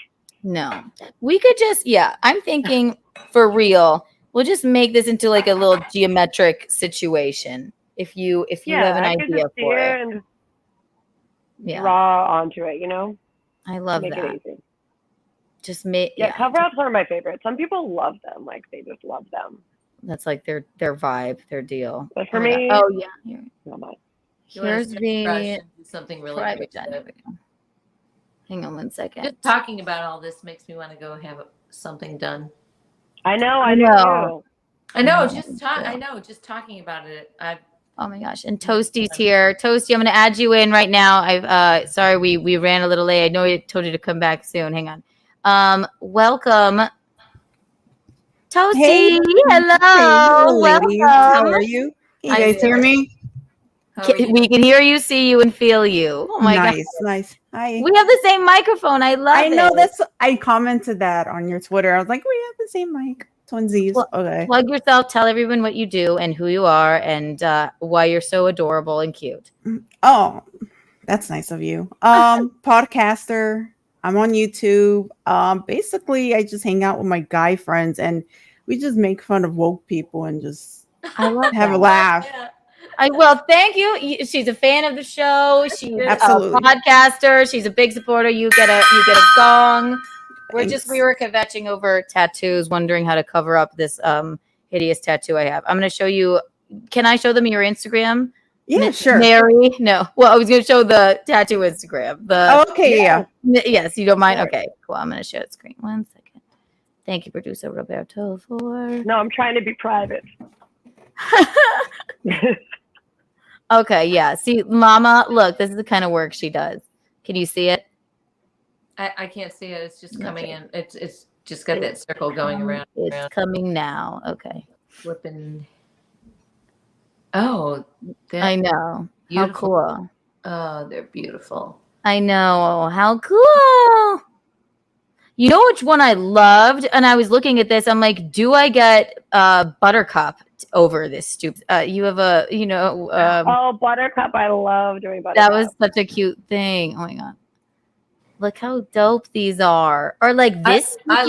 No, we could just, I'm thinking for real, we'll just make this into like a little geometric situation. If you have an idea for it. And draw onto it, you know? I love make that. It easy. Just make, cover-ups are my favorite. Some people love them. Like, they just love them. That's like their vibe, their deal. But for me, not much. Here's the something really private Hang on 1 second. Just talking about all this makes me want to go have something done. I know. I know. Just talking about it. Oh my gosh. And Toasty's here. Toasty, I'm going to add you in right now. Sorry, we ran a little late. I know I told you to come back soon. Hang on. Welcome. Toasty, Hey, hello, ladies. welcome. How are you? Can you guys hear me? We can hear you, see you, and feel you. Oh my god, Nice. Hi. we have the same microphone. I love it. I know I commented that on your Twitter. I was like, we have the same mic. Twinsies. Okay. Plug yourself. Tell everyone what you do and who you are and why you're so adorable and cute. Oh, that's nice of you. Podcaster. I'm on YouTube. Basically, I just hang out with my guy friends and we just make fun of woke people and just have a laugh. Well, thank you. She's a fan of the show. She's Absolutely. a podcaster. She's a big supporter. You get a gong. We were kvetching over tattoos, wondering how to cover up this hideous tattoo I have. I'm going to show you. Can I show them your Instagram? Yeah, sure. Mary? No. Well, I was going to show the tattoo Instagram. Yeah. Yes, you don't mind? Okay, cool. I'm going to share the screen. 1 second. Thank you, producer Roberto, No, I'm trying to be private. Okay, yeah. See, Mama, look, this is the kind of work she does. Can you see it? I can't see it. It's just coming in. It's just got that circle going around. It's coming now. Okay. Flipping. Oh, I know. How cool. Oh, they're beautiful. I know. How cool. You know which one I loved? And I was looking at this. I'm like, do I get Buttercup over this stupid? You have a, Buttercup. I love doing Buttercup. That was such a cute thing. Oh my God. Look how dope these are. Or like this. I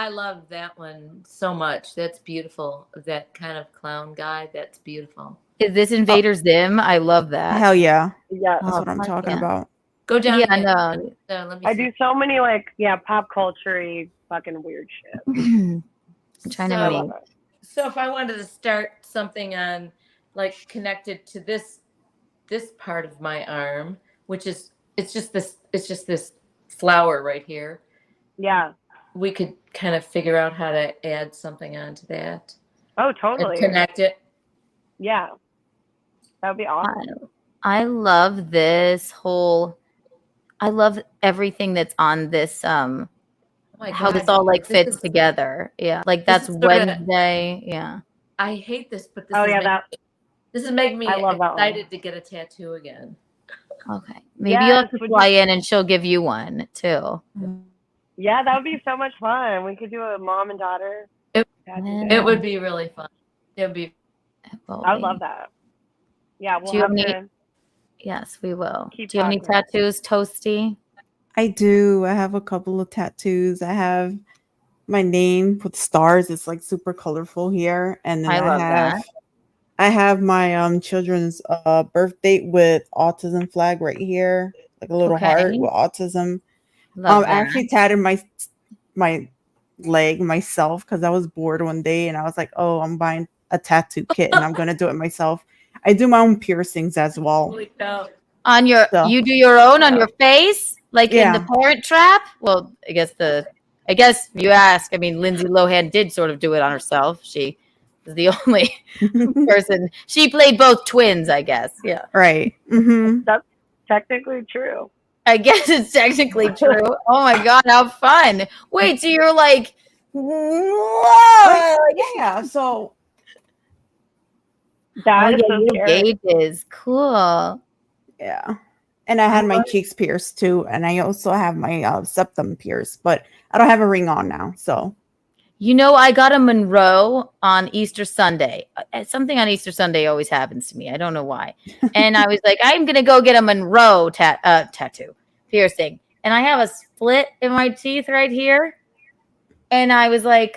love that one so much. That's beautiful. That kind of clown guy. That's beautiful. Is this Invader Zim? I love that. Hell yeah. Yeah. That's what I'm talking about. Go down. Yeah, no. no. I do so many pop culture-y fucking weird shit. I'm trying to read. So if I wanted to start something on connected to this part of my arm, which is it's just this flower right here. Yeah. We could kind of figure out how to add something onto that. Oh, totally. And connect it. Yeah. That would be awesome. I love this whole. I love everything that's on this. How this all fits together. Yeah, that's Wednesday. Yeah. I hate this, but this is making me excited to get a tattoo again. Okay, maybe you'll have to fly in and she'll give you one too. Yeah, that would be so much fun. We could do a mom and daughter. It would be really fun. It would be. I would love that. Yeah, we'll have to. Yes, we will. Do you have any tattoos, Toasty? I do. I have a couple of tattoos. I have my name with stars. It's super colorful here, and then I have my children's birth date with autism flag right here, like a little heart with autism. I actually tatted my leg myself because I was bored one day, and I was like, "Oh, I'm buying a tattoo kit, and I'm gonna do it myself." I do my own piercings as well. Holy cow. On your, you do your own on your face, in the Parent Trap. Well, I guess you ask. I mean, Lindsay Lohan did sort of do it on herself. She was the only person. She played both twins, I guess. Yeah. Right. Mm-hmm. That's technically true. I guess it's technically true. Oh my God, how fun! Wait, so you're whoa! Yeah. So. That is so scary. Gauges. Cool. Yeah. And I had my cheeks pierced too. And I also have my septum pierced, but I don't have a ring on now. So, I got a Monroe on Easter Sunday. Something on Easter Sunday always happens to me. I don't know why. And I was like, I'm going to go get a Monroe tattoo piercing. And I have a split in my teeth right here. And I was like,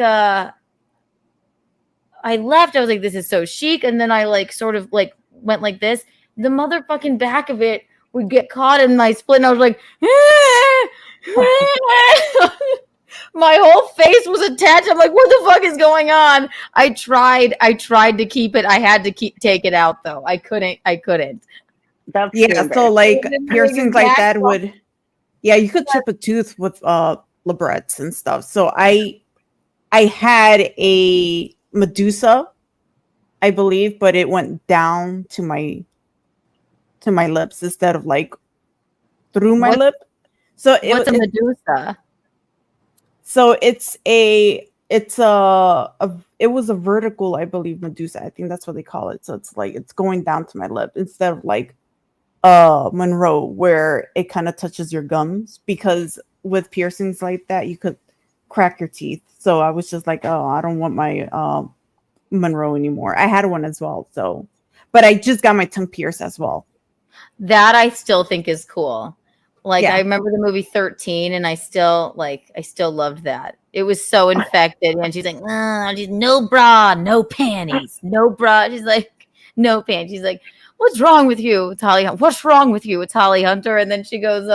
I left. I was like, this is so chic. And then I went like this. The motherfucking back of it would get caught in my split. And I was like, my whole face was attached. I'm like, what the fuck is going on? I tried to keep it. I had to take it out though. I couldn't. That's so piercings like that would, you could chip a tooth with labrets and stuff. So I had a Medusa, I believe, but it went down to my lips instead of through my lip. So what's a Medusa? So it's a it's it was a vertical, I believe, Medusa. I think that's what they call it. So it's like it's going down to my lip instead of like Monroe, where it kind of touches your gums, because with piercings like that you could crack your teeth. So I was just like, oh, I don't want my Monroe anymore. I had one as well, so but I just got my tongue pierced as well. That I still think is cool. Like Yeah. I remember the movie 13 and I still loved that. It was so infected. And she's like, no bra, no panties, no bra. She's like, no pants. She's like, what's wrong with you, it's Holly? What's wrong with you, it's Holly Hunter? And then she goes,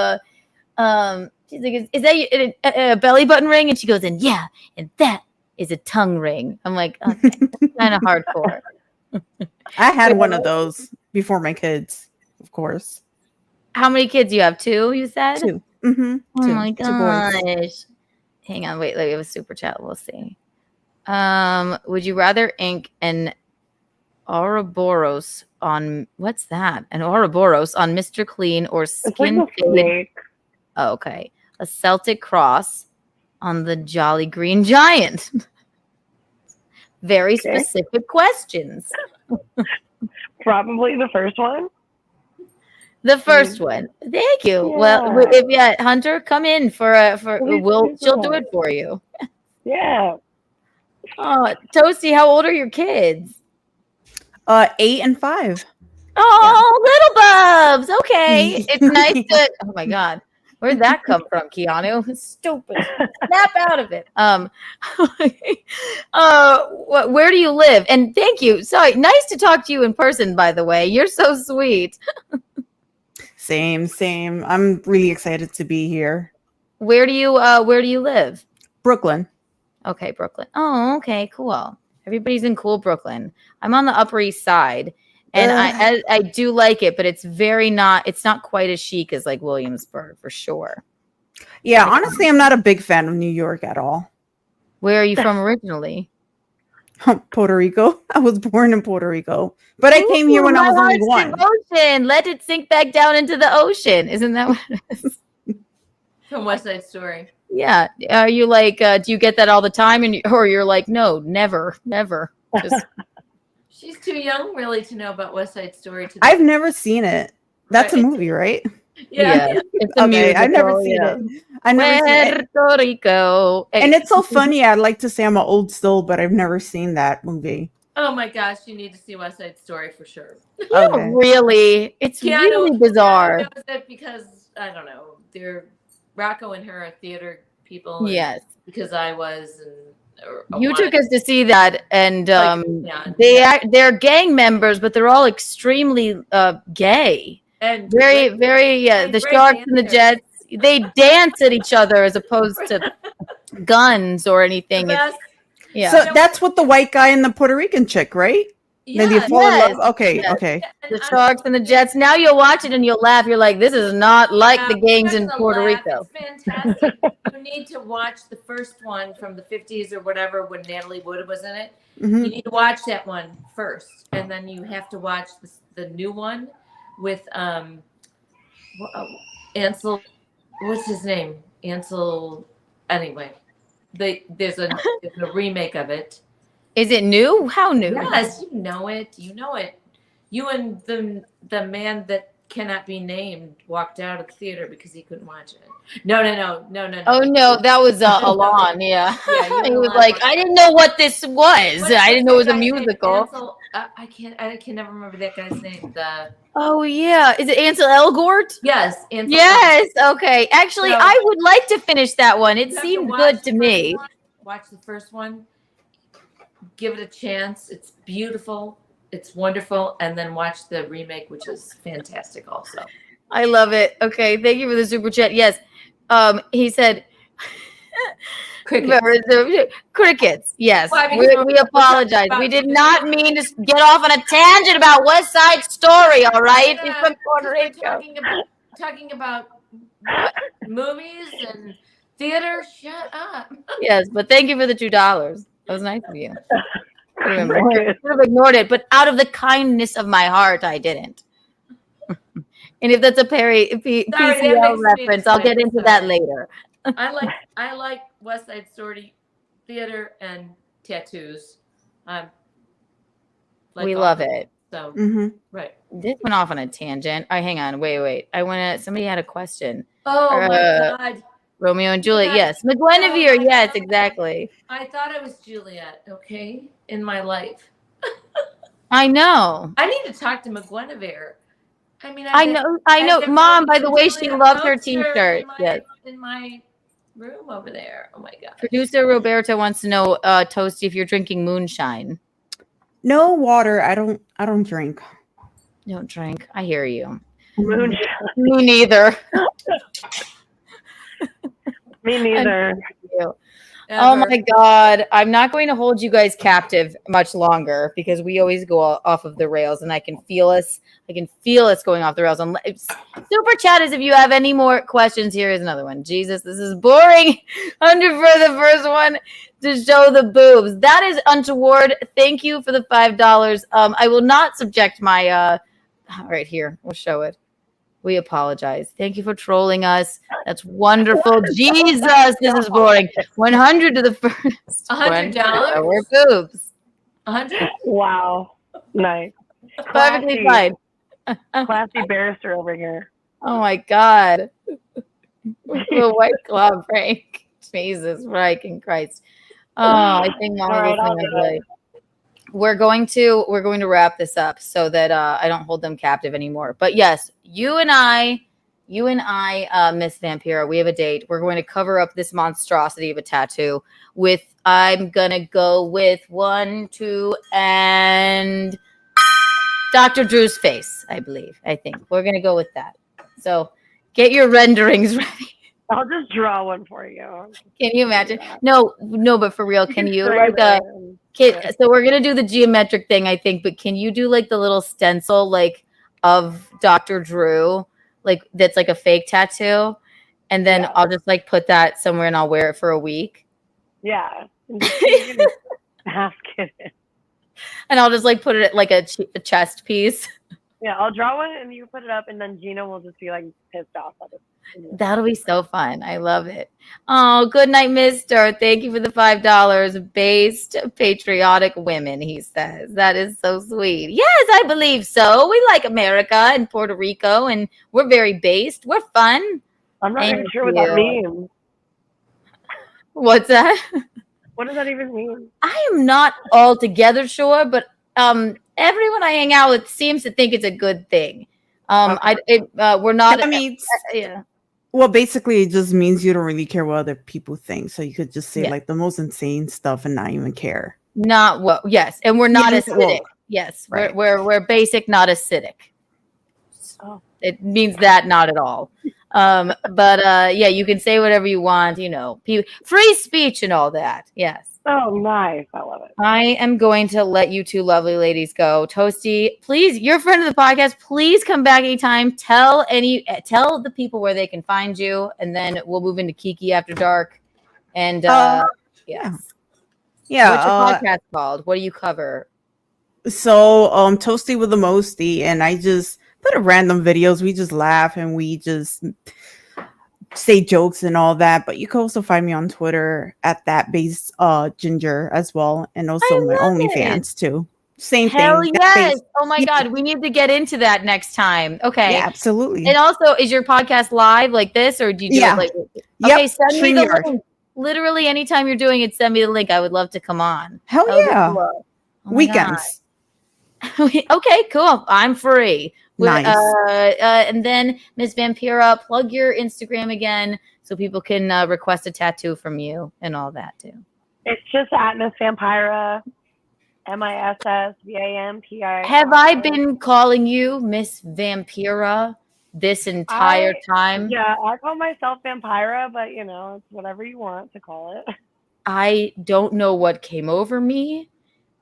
she's like, is that a belly button ring? And she goes, and yeah, and that is a tongue ring. I'm like, okay, kind of hardcore. I had one of those before my kids, of course. How many kids do you have? 2, you said? 2. Mm-hmm. Oh 2. my 2 boys. gosh. Hang on, wait, we have a super chat. We'll see. Would you rather ink an Ouroboros on what's that? An Ouroboros on Mr. Clean or Skin like a snake. Oh, okay. A Celtic cross on the Jolly Green Giant. Very specific questions. Probably the first one. The first one. Thank you. Yeah. Well, if Hunter, come in she'll do it for you. Yeah. Oh, Toasty, how old are your kids? 8 and 5. Oh, little bubs. Okay. It's nice to oh my god. Where'd that come from, Keanu? Stupid. Snap out of it. Where do you live? And thank you. Sorry, nice to talk to you in person, by the way. You're so sweet. Same. I'm really excited to be here. Where do you live? Brooklyn. Okay, Brooklyn. Oh, okay, cool. Everybody's in cool Brooklyn. I'm on the Upper East Side, and I do like it, but it's not quite as chic as like Williamsburg for sure. Yeah, honestly, I'm not a big fan of New York at all. Where are you from originally? Puerto Rico. I was born in Puerto Rico, but I came here when I was only 1. Ocean. Let it sink back down into the ocean. Isn't that what it is? From West Side Story. Yeah. Are you like, do you get that all the time? Or you're like, no, never. Just... She's too young really to know about West Side Story. I've never seen it. That's a movie, right? Yeah. It's a musical. I've never seen it. I've never seen it. Puerto Rico. And it's so funny. I'd like to say I'm an old soul, but I've never seen that movie. Oh my gosh, you need to see West Side Story for sure. Okay. Really? It's really bizarre. Keanu knows it because, I don't know, Rocco and her are theater people. Yes. Because I was. You took us to see that, and they're gang members, but they're all extremely gay. And very, the Sharks and the Jets, they dance at each other as opposed to guns or anything. Yeah. So that's what the white guy and the Puerto Rican chick, right? Yeah, then you fall in love. Okay, okay. The Sharks and the Jets. Now you'll watch it and you'll laugh. You're like, this is not like the gangs in Puerto Rico. It's fantastic. You need to watch the first one from the 50s or whatever when Natalie Wood was in it. Mm-hmm. You need to watch that one first, and then you have to watch the new one with Ansel. What's his name? Ansel. Anyway, there's a remake of it. Is it new? How new? Yes, you know it. You and the man that cannot be named walked out of the theater because he couldn't watch it. No. Oh no, that was Alon. Yeah, he was like, I didn't know what this was. I didn't know it was a musical. I can never remember that guy's name. Oh yeah, is it Ansel Elgort? Yes. Yes. Okay. Actually, I would like to finish that one. It seemed good to me. Watch the first one. Give it a chance. It's beautiful. It's wonderful. And then watch the remake, which is fantastic also. I love it. Okay. Thank you for the super chat. Yes. He said crickets. Yes. We apologize. We did not mean to get off on a tangent about West Side Story, all right? He's from Puerto Rico. Talking about movies and theater. Shut up. Yes, but thank you for the $2. That was nice of you. Could have ignored it, but out of the kindness of my heart, I didn't. And if that's a PCL reference, I'll get into that later. I like West Side Story theater and tattoos. We love it. So right. This went off on a tangent. Oh, hang on. Wait. Somebody had a question. Oh my God. Romeo and Juliet. Yes. McGuinevere. Yes, exactly. I thought I was Juliet, okay, in my life. I know. I need to talk to McGuinevere. I mean, I know. Mom, by the way, she loves her t-shirt. Yes. In my room over there. Oh my God. Producer Roberto wants to know, Toasty, if you're drinking moonshine. No water. I don't drink. Don't drink. I hear you. Moonshine. Me neither. Me neither. Oh my God. I'm not going to hold you guys captive much longer because we always go off of the rails and I can feel us going off the rails. Super chat is if you have any more questions. Here is another one. Jesus, this is boring. For the first one to show the boobs. That is untoward. Thank you for the $5. I will not subject my right here. We'll show it. We apologize. Thank you for trolling us. That's wonderful. Jesus, this is boring. 100 to the first. $100? We're boobs. 100? Wow. Nice. Perfectly fine. Classy barrister over here. Oh my God. The White Claw Frank. Jesus, freaking Christ. Oh, I think we're going to wrap this up so that I don't hold them captive anymore. But yes, you and I, Miss Vampira, we have a date. We're going to cover up this monstrosity of a tattoo with, I'm gonna go with 1, 2, and Dr. Drew's face, I think. We're gonna go with that. So get your renderings ready. I'll just draw one for you. Can you imagine? No, but for real, can you so we're gonna do the geometric thing, I think, but can you do like the little stencil like of Dr. Drew, like that's like a fake tattoo, and then I'll just like put that somewhere and I'll wear it for a week. Yeah. And I'll just like put it like a chest piece. Yeah, I'll draw one and you put it up, and then Gina will just be like pissed off at it. That'll be so fun. I love it. Oh, good night, mister. Thank you for the $5. Based patriotic women, he says. That is so sweet. Yes, I believe so. We like America and Puerto Rico, and we're very based. We're fun. I'm not even sure what that means. What's that? What does that even mean? I am not altogether sure, but everyone I hang out with seems to think it's a good thing. We're not. That means, well, basically, it just means you don't really care what other people think. So you could just say like the most insane stuff and not even care. Yes, and we're not acidic. Well, yes, right. we're basic, not acidic. Oh. It means that not at all. But you can say whatever you want. Free speech and all that. Yes. Oh, nice. I love it. I am going to let you two lovely ladies go. Toasty, please, you're a friend of the podcast. Please come back anytime. Tell the people where they can find you, and then we'll move into Kiki After Dark. And yes. Yeah. What's your podcast called? What do you cover? So, Toasty with the Mosty, and I just put up random videos. We just laugh and we just say jokes and all that, but you can also find me on Twitter at that base ginger as well, and also my OnlyFans too. Same Hell thing. Yes. Oh my God, we need to get into that next time. Okay. Yeah, absolutely. And also, is your podcast live like this, or do you do it like? Okay, send me the link. Literally, anytime you're doing it, send me the link. I would love to come on. Hell yeah. Cool. Weekends. Okay, cool. I'm free. Nice. And then Miss Vampira, plug your Instagram again so people can request a tattoo from you and all that too. It's just at Miss Vampira, MissVampira. Have I been calling you Miss Vampira this entire time? Yeah, I call myself Vampira, but it's whatever you want to call it. I don't know what came over me.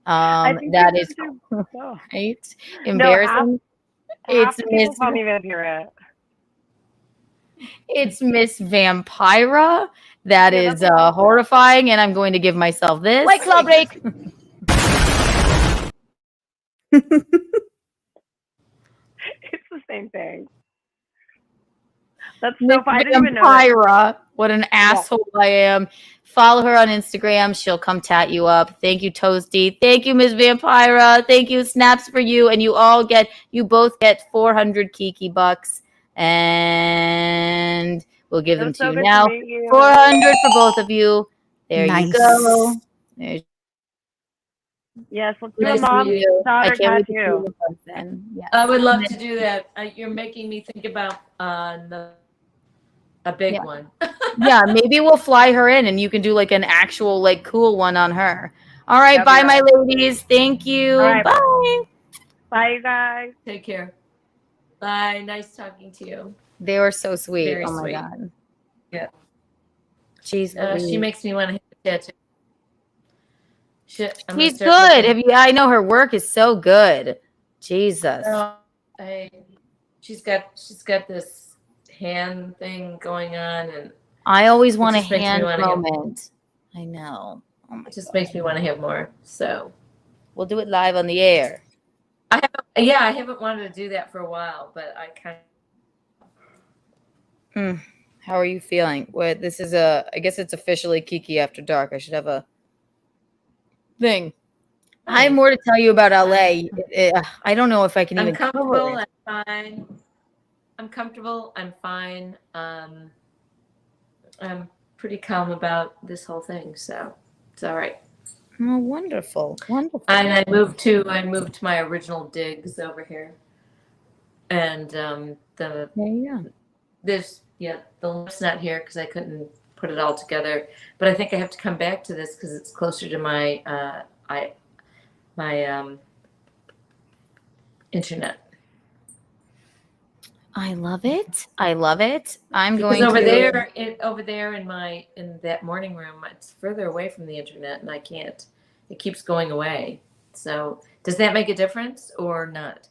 That is right. Embarrassing. It's Miss Vampira. It's Miss Vampira. That is horrifying, and I'm going to give myself this. White Claw break. It's the same thing. That's so funny. I didn't even know Vampira. What an asshole I am. Follow her on Instagram. She'll come tat you up. Thank you, Toasty. Thank you, Miss Vampira. Thank you, Snaps for you. And you both get 400 Kiki bucks. And we'll give them to you now. 400 for both of you. There you go. There's Yes, let's do a nice mom to meet you. I daughter can't wait to see tattoo. you in person. Yes. I would love to do that. You're making me think about a big one. Yeah, maybe we'll fly her in and you can do like an actual like cool one on her. All right, That'd be bye, my awesome. ladies. Thank you. All right. Bye. Bye, you guys. Take care. Bye. Nice talking to you. They were so sweet. Very oh my sweet. god. Yeah. Jeez, She makes me want to hit the tattoo. Shit. She's good. I know her work is so good. Jesus. She's got this hand thing going on, and I always want a just makes me hand wanna have- moment. I know. Oh my It just God. makes me want to have more. So We'll do it live on the air. I haven't wanted to do that for a while, but I kind of. How are you feeling? Well, this is I guess it's officially Kiki After Dark. I should have a thing. I have more to tell you about LA. I don't know if I can I'm even comfortable. cover it. I'm fine. I'm comfortable. I'm fine. I'm pretty calm about this whole thing, so it's all right. Oh, wonderful, wonderful. And I moved to my original digs over here, and the lift's not here because I couldn't put it all together. But I think I have to come back to this because it's closer to my internet. I love it. I love it. I'm Because going over to there in that morning room, it's further away from the internet, and I can't. It keeps going away. So does that make a difference or not?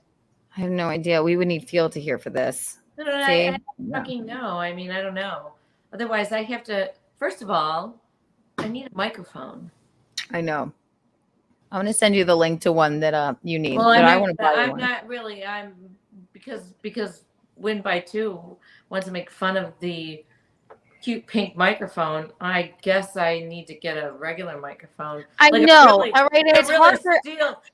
I have no idea. We would need Phil to hear for this. No, I fucking know. I mean, I don't know. Otherwise, I have to. First of all, I need a microphone. I know. I'm going to send you the link to one that you need. Well, I want to buy I'm one. not really. I'm because Win by Two wants to make fun of the cute pink microphone. I guess I need to get a regular microphone. I know. All right, and it's hard for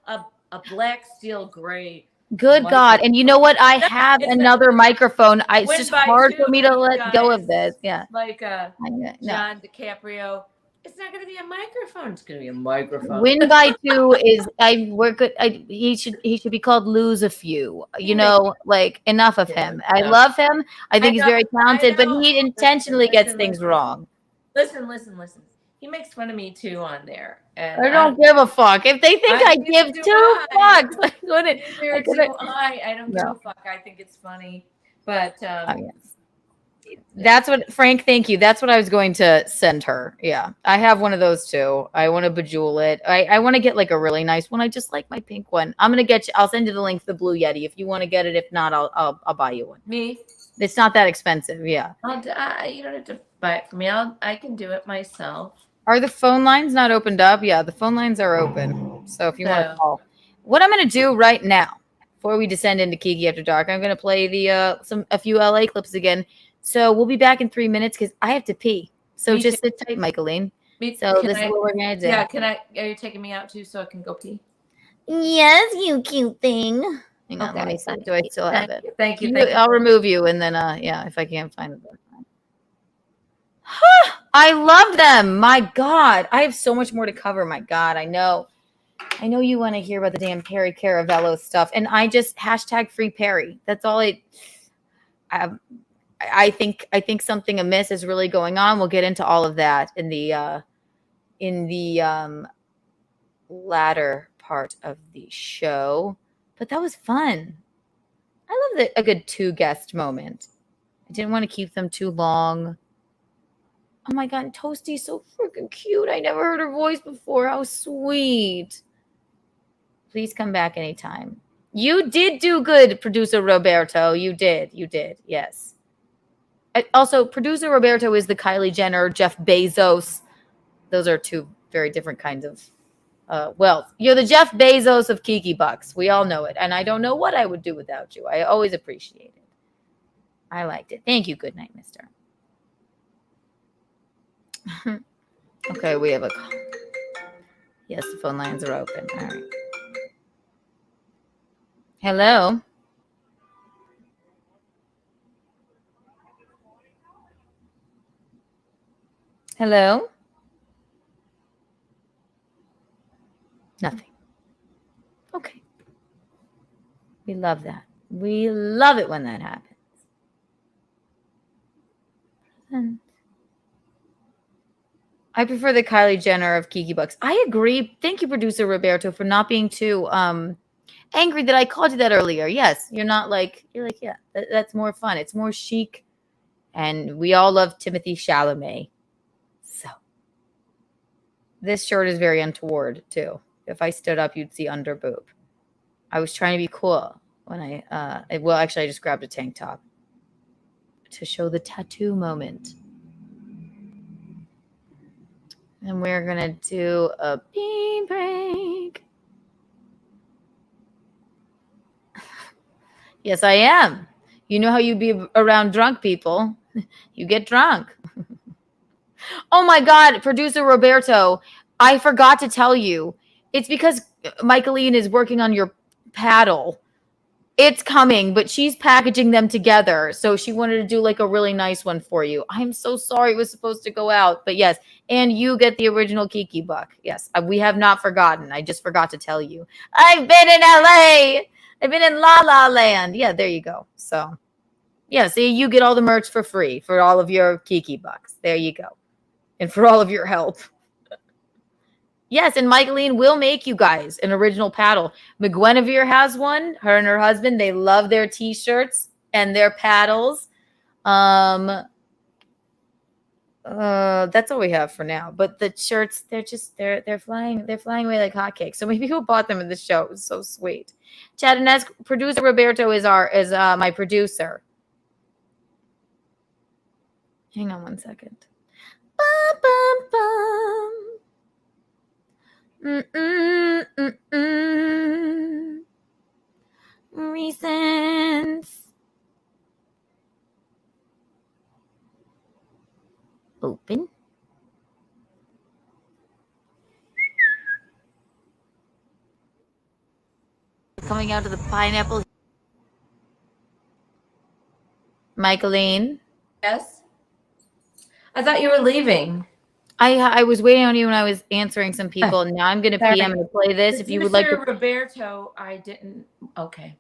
a black steel gray. Good microphone. God. And you know what? I have another microphone. It's Win just by hard Two, for me to you let go guys, of this. Yeah. Like no. John DiCaprio. It's not going to be a microphone. It's going to be a microphone. Win by Two is he should be called Lose a Few. You know, like enough of him. I love him. I think he's very talented, but he intentionally gets things wrong. Listen. He makes fun of me too on there. And I don't give a fuck. If they think I give two fucks, I couldn't. I don't give a fuck. I think it's funny. But that's what Frank, thank you. That's what I was going to send her. Yeah. I have one of those too. I want to bejewel it. I want to get like a really nice one. I just like my pink one. I'm going to get you. I'll send you the link to the Blue Yeti if you want to get it. If not, I'll buy you one. Me? It's not that expensive. Yeah. You don't have to buy it for me. I can do it myself. Are the phone lines not opened up? Yeah, the phone lines are open. So if you want to call. What I'm going to do right now, before we descend into Kiki After Dark, I'm going to play a few LA clips again. So we'll be back in 3 minutes because I have to pee. So just sit tight, Michaeline. So this is what we're going to do. Yeah, are you taking me out too so I can go pee? Yes, you cute thing. Hang on, Okay. let me see. Do I still have it? Thank you. I'll remove you and then, if I can't find it. I love them. My God. I have so much more to cover. My God, I know you want to hear about the damn Perry Caravello stuff. And I just hashtag free Perry. That's all I think something amiss is really going on. We'll get into all of that in the latter part of the show. But that was fun. I love a good 2-guest moment. I didn't want to keep them too long. Oh my God, Toasty's so freaking cute. I never heard her voice before. How sweet. Please come back anytime. You did do good, producer Roberto. You did. Yes. Also, producer Roberto is the Kylie Jenner, Jeff Bezos. Those are two very different kinds of wealth. You're the Jeff Bezos of Kiki Bucks. We all know it. And I don't know what I would do without you. I always appreciate it. I liked it. Thank you. Good night, mister. Okay, we have a call. Yes, the phone lines are open. All right. Hello. Hello. Nothing. Okay. We love that. We love it when that happens. And I prefer the Kylie Jenner of Kiki Bucks. I agree. Thank you, producer Roberto, for not being too angry that I called you that earlier. Yes, you're like, yeah, that's more fun. It's more chic. And we all love Timothy Chalamet. So this shirt is very untoward, too. If I stood up, you'd see under boob. I was trying to be cool when I just grabbed a tank top to show the tattoo moment. And we're going to do a bean break. Yes, I am. You know how you be around drunk people. You get drunk. Oh, my God. Producer Roberto, I forgot to tell you. It's because Michaeline is working on your paddle. It's coming, but she's packaging them together. So she wanted to do like a really nice one for you. I'm so sorry it was supposed to go out. But yes, and you get the original Kiki buck. Yes, we have not forgotten. I just forgot to tell you. I've been in LA. I've been in La La Land. Yeah, there you go. So, yeah, see, you get all the merch for free for all of your Kiki bucks. There you go. And for all of your help. Yes, and Michaeline will make you guys an original paddle. McGuinevere has one. Her and her husband, they love their T-shirts and their paddles. That's all we have for now. But the shirts, they're flying away like hotcakes. So maybe who bought them in the show? It was so sweet. Chad and producer Roberto is my producer. Hang on one second. Bum, bum, bum. Reasons. Open. Coming out of the pineapple. Michaeline. Yes. I thought you were leaving. I was waiting on you when I was answering some people, and now I'm going to PM and play this. If you would like to. Roberto, I didn't. Okay.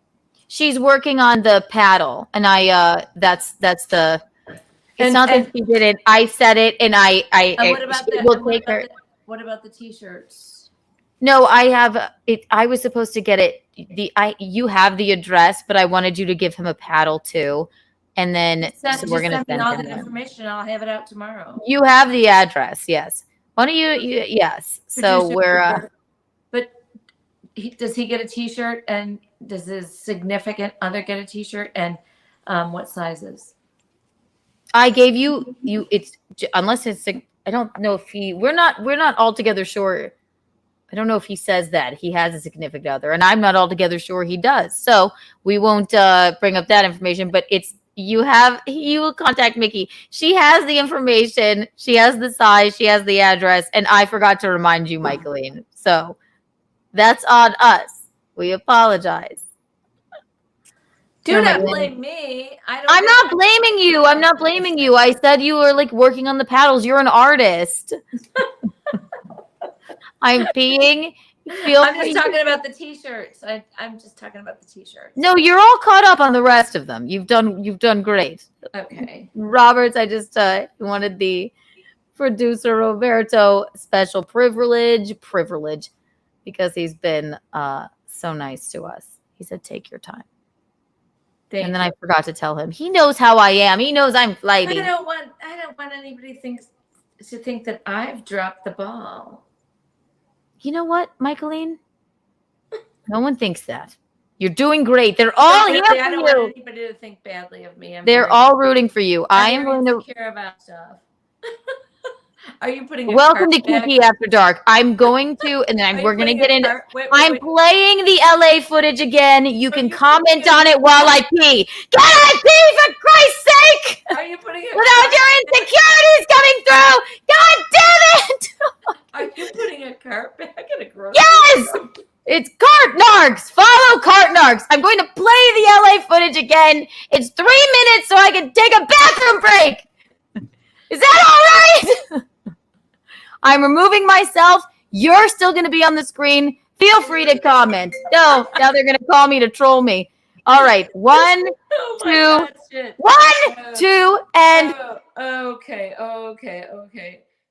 She's working on the paddle, and that's the. It's not that she did it. I said it, and what about the T-shirts? No, I have it. I was supposed to get it. You have the address, but I wanted you to give him a paddle too. And then we're going to send all the information. I'll have it out tomorrow. You have the address, yes. Why don't you yes. So we're but does he get a T-shirt, and does his significant other get a T-shirt, and what sizes? I gave you it's unless it's I don't know if we're not altogether sure. I don't know if he says that he has a significant other, and I'm not altogether sure he does. So we won't bring up that information, but it's you will contact Mickey. She has the information. She has the size. She has the address. And I forgot to remind you, Michaeline. So that's on us. We apologize. Do not blame me. I'm not blaming you. I'm not blaming you. I said you were like working on the paddles. You're an artist. I'm being... I'm just talking about the T-shirts. I'm just talking about the T-shirts. No, you're all caught up on the rest of them. You've done great. Okay. Roberts, I just wanted the producer Roberto special privilege because he's been so nice to us. He said, "Take your time." And then I forgot to tell him. He knows how I am. He knows I'm flighty. I don't want anybody to think that I've dropped the ball. You know what, Michaeline? No one thinks that. You're doing great. They're all here for you. I don't want anybody to think badly of me. They're all rooting for you. I am going to care about stuff. Are you putting? Welcome to Kiki After Dark. I'm going to, and then we're going to get into. I'm playing the LA footage again. You can comment on it while I pee. Can I pee for Christ's sake? Are you putting it without your insecurities coming through? God damn it! Are you putting a cart back in a grocery? Yes! It's Cart Narcs. Follow Cart Narcs. I'm going to play the LA footage again. It's 3 minutes so I can take a bathroom break. Is that all right? I'm removing myself. You're still going to be on the screen. Feel free to comment. No, now they're going to call me to troll me. All right. 1, 2, 1, 2, and. Okay.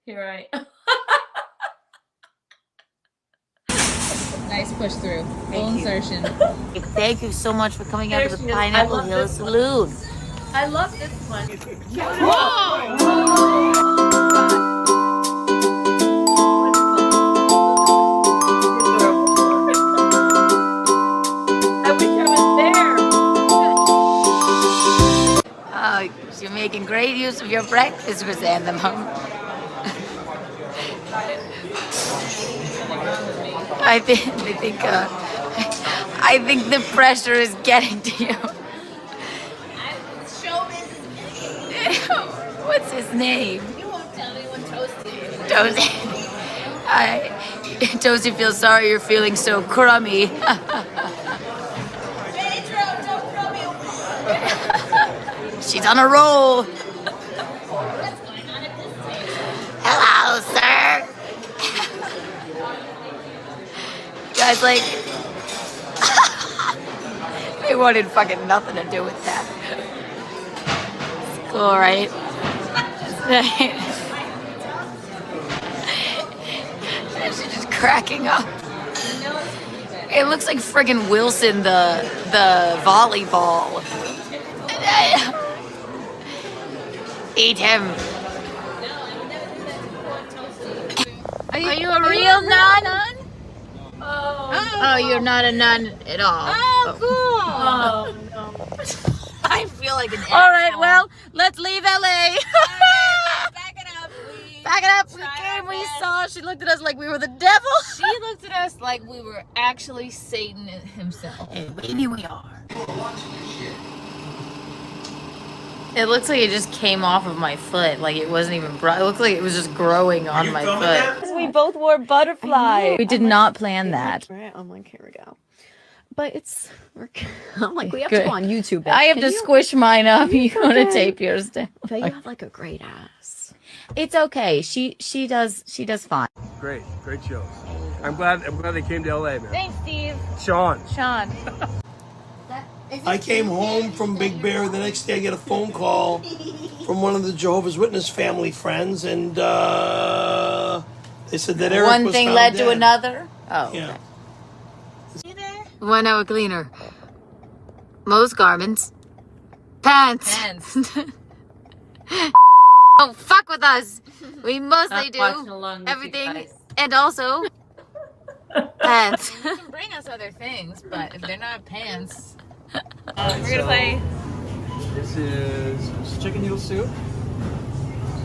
Here I am. Nice push through. Full insertion. Thank you so much for coming out to the Pineapple Hill Saloon. I love this one. I wish I was there. You're making great use of your breakfast, Chrysanthemum. I think the pressure is getting to you. What's his name? You won't tell me when Toasty is. Toasty. Toasty feels sorry you're feeling so crummy. She's on a roll. What's going on at this table? Hello, sir. Guys, like, they wanted fucking nothing to do with that. It's cool, right? She's just cracking up. It looks like friggin' Wilson, the volleyball. Eat him. Are you a real nun? Oh, you're not a nun at all. Oh, cool. Oh, no. I feel like an All right, well, let's leave LA. Back it up. We came, we saw. She looked at us like we were the devil. She looked at us like we were actually Satan himself. And maybe we are. It looks like it just came off of my foot. Like it wasn't even it looked like it was just growing on my foot. We both wore butterfly. We did not plan that. Right, I'm like, here we go. But I'm like, we have Good. to go on YouTube. Bitch. I have to squish mine up. You want to tape yours down? But you have like a great ass. It's okay. She does fine. Great shows. I'm glad they came to LA, man. Thanks, Steve. Sean. I came home from Big Bear. The next day, I get a phone call from one of the Jehovah's Witness family friends, and they said that Eric One was thing found led dead. to another. Oh, Yeah. okay. 1 hour cleaner. Most garments. Pants. Oh, fuck with us. We mostly do everything, and also pants. You can bring us other things, but if they're not pants, we're gonna play. This is chicken noodle soup,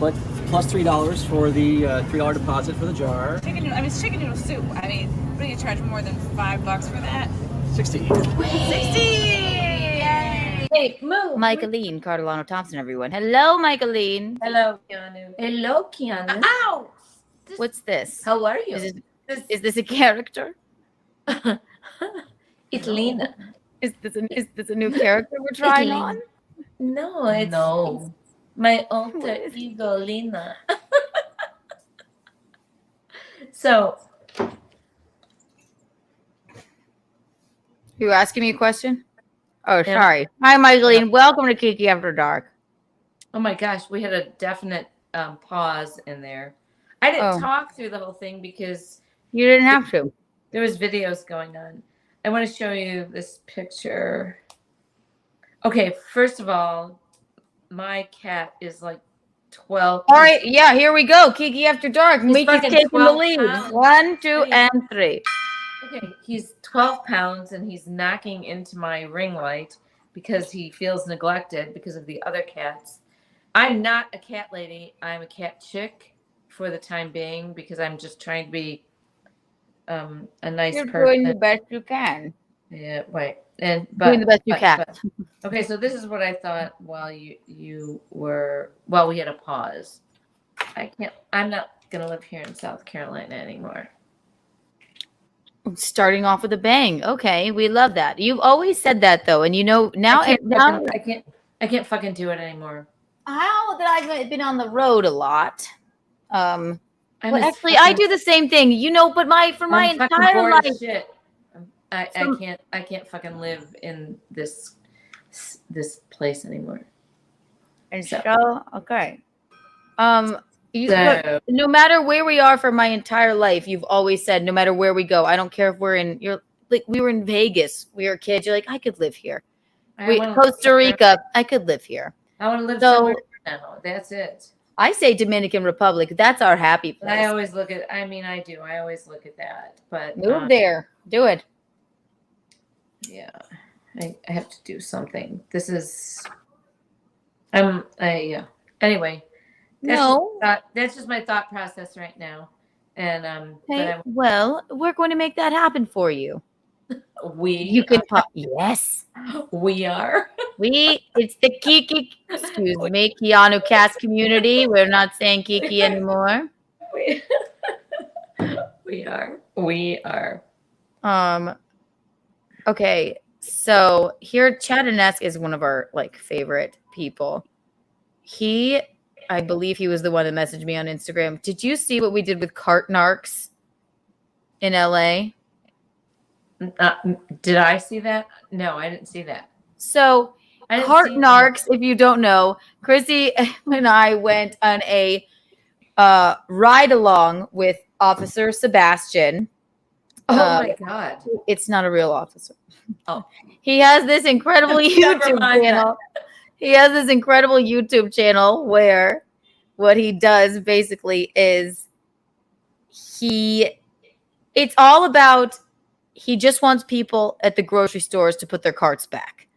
but plus $3 for the $3 deposit for the jar. It's chicken noodle soup. I mean, what do you charge more than $5 for that? 60. 60! Yay! Hey, move. Michaeline Cardellano Thompson, everyone. Hello, Michaeline. Hello, Keanu. Hello, Keanu. Ow! What's this? How are you? Is this a character? It's Lina. Is this a new character we're trying on? No, it's my alter ego, Lina. So, You asking me a question? Oh, sorry. Hi, Michaeline. Welcome to Kiki After Dark. oh my gosh, we had a definite pause in there. I didn't talk through the whole thing because You didn't have to. there was videos going on. I want to show you this picture. Okay, first of all, my cat is like 12. All right, yeah, here we go. Kiki After Dark. He's Mickey's fucking taking the 12 lead. pounds. 1, 2, and 3. Okay, he's 12 pounds and he's knocking into my ring light because he feels neglected because of the other cats. I'm not a cat lady. I'm a cat chick for the time being because I'm just trying to be a nice You're person. doing the best you can. Yeah, right. And Doing the best you can. Okay, so this is what I thought while we had a pause. I'm not gonna live here in South Carolina anymore. Starting off with a bang. Okay, we love that. You've always said that though, and now I can't fucking do it anymore. How that I've been on the road a lot. Well, actually, I do the same thing. But my entire life. Shit. I can't fucking live in this place anymore. And so okay. No matter where we are for my entire life, you've always said, no matter where we go, I don't care if we were in Vegas, we were kids. You're like, I could live here. Costa Rica, I could live here. I want to live somewhere now. That's it. I say Dominican Republic. That's our happy place. I always look at. I mean, I do. I always look at that. But move there. Do it. Yeah, I have to do something. This is. Yeah. Anyway. That's just my thought process right now. And well, we're going to make that happen for you. Yes, we are. It's the Kiki, Keanu cast community. We're not saying Kiki anymore. We are. Okay, so here, Saturnalia is one of our favorite people. I believe he was the one that messaged me on Instagram. Did you see what we did with Cart Narcs in LA? Did I see that? No, I didn't see that. So Cart Narcs, if you don't know, Chrissie and I went on a ride along with Officer Sebastian. Oh my God. It's not a real officer. Oh. He has this incredible YouTube channel. He has this incredible YouTube channel where what he does basically is it's all about, he just wants people at the grocery stores to put their carts back.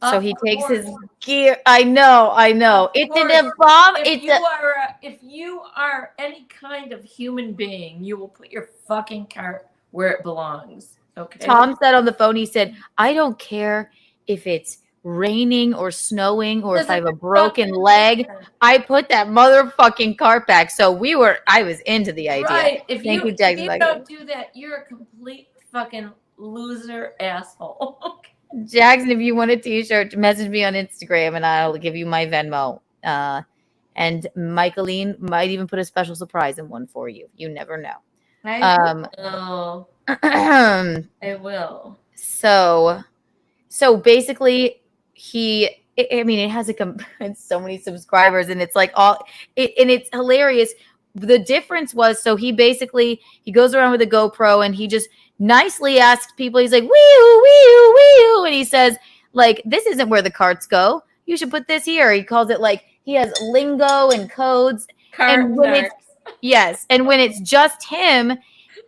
So he takes his gear. I know. It's an bomb. If you are any kind of human being, you will put your fucking cart where it belongs. Okay. Tom said on the phone, he said, I don't care if it's raining or snowing or if I have a broken leg, I put that motherfucking cart back. So I was into the idea. Right. If you Jackson. don't do that, you're a complete fucking loser asshole. Jackson, if you want a t-shirt, message me on Instagram and I'll give you my Venmo. And Michaeline might even put a special surprise in one for you. You never know. I will. So basically, it has it's so many subscribers and it's and it's hilarious. The difference was, so he goes around with a GoPro and he just nicely asks people, he's like, wee-oo, wee-oo, wee-oo. And he says, this isn't where the carts go. You should put this here. He calls it he has lingo and codes. And when it's just him,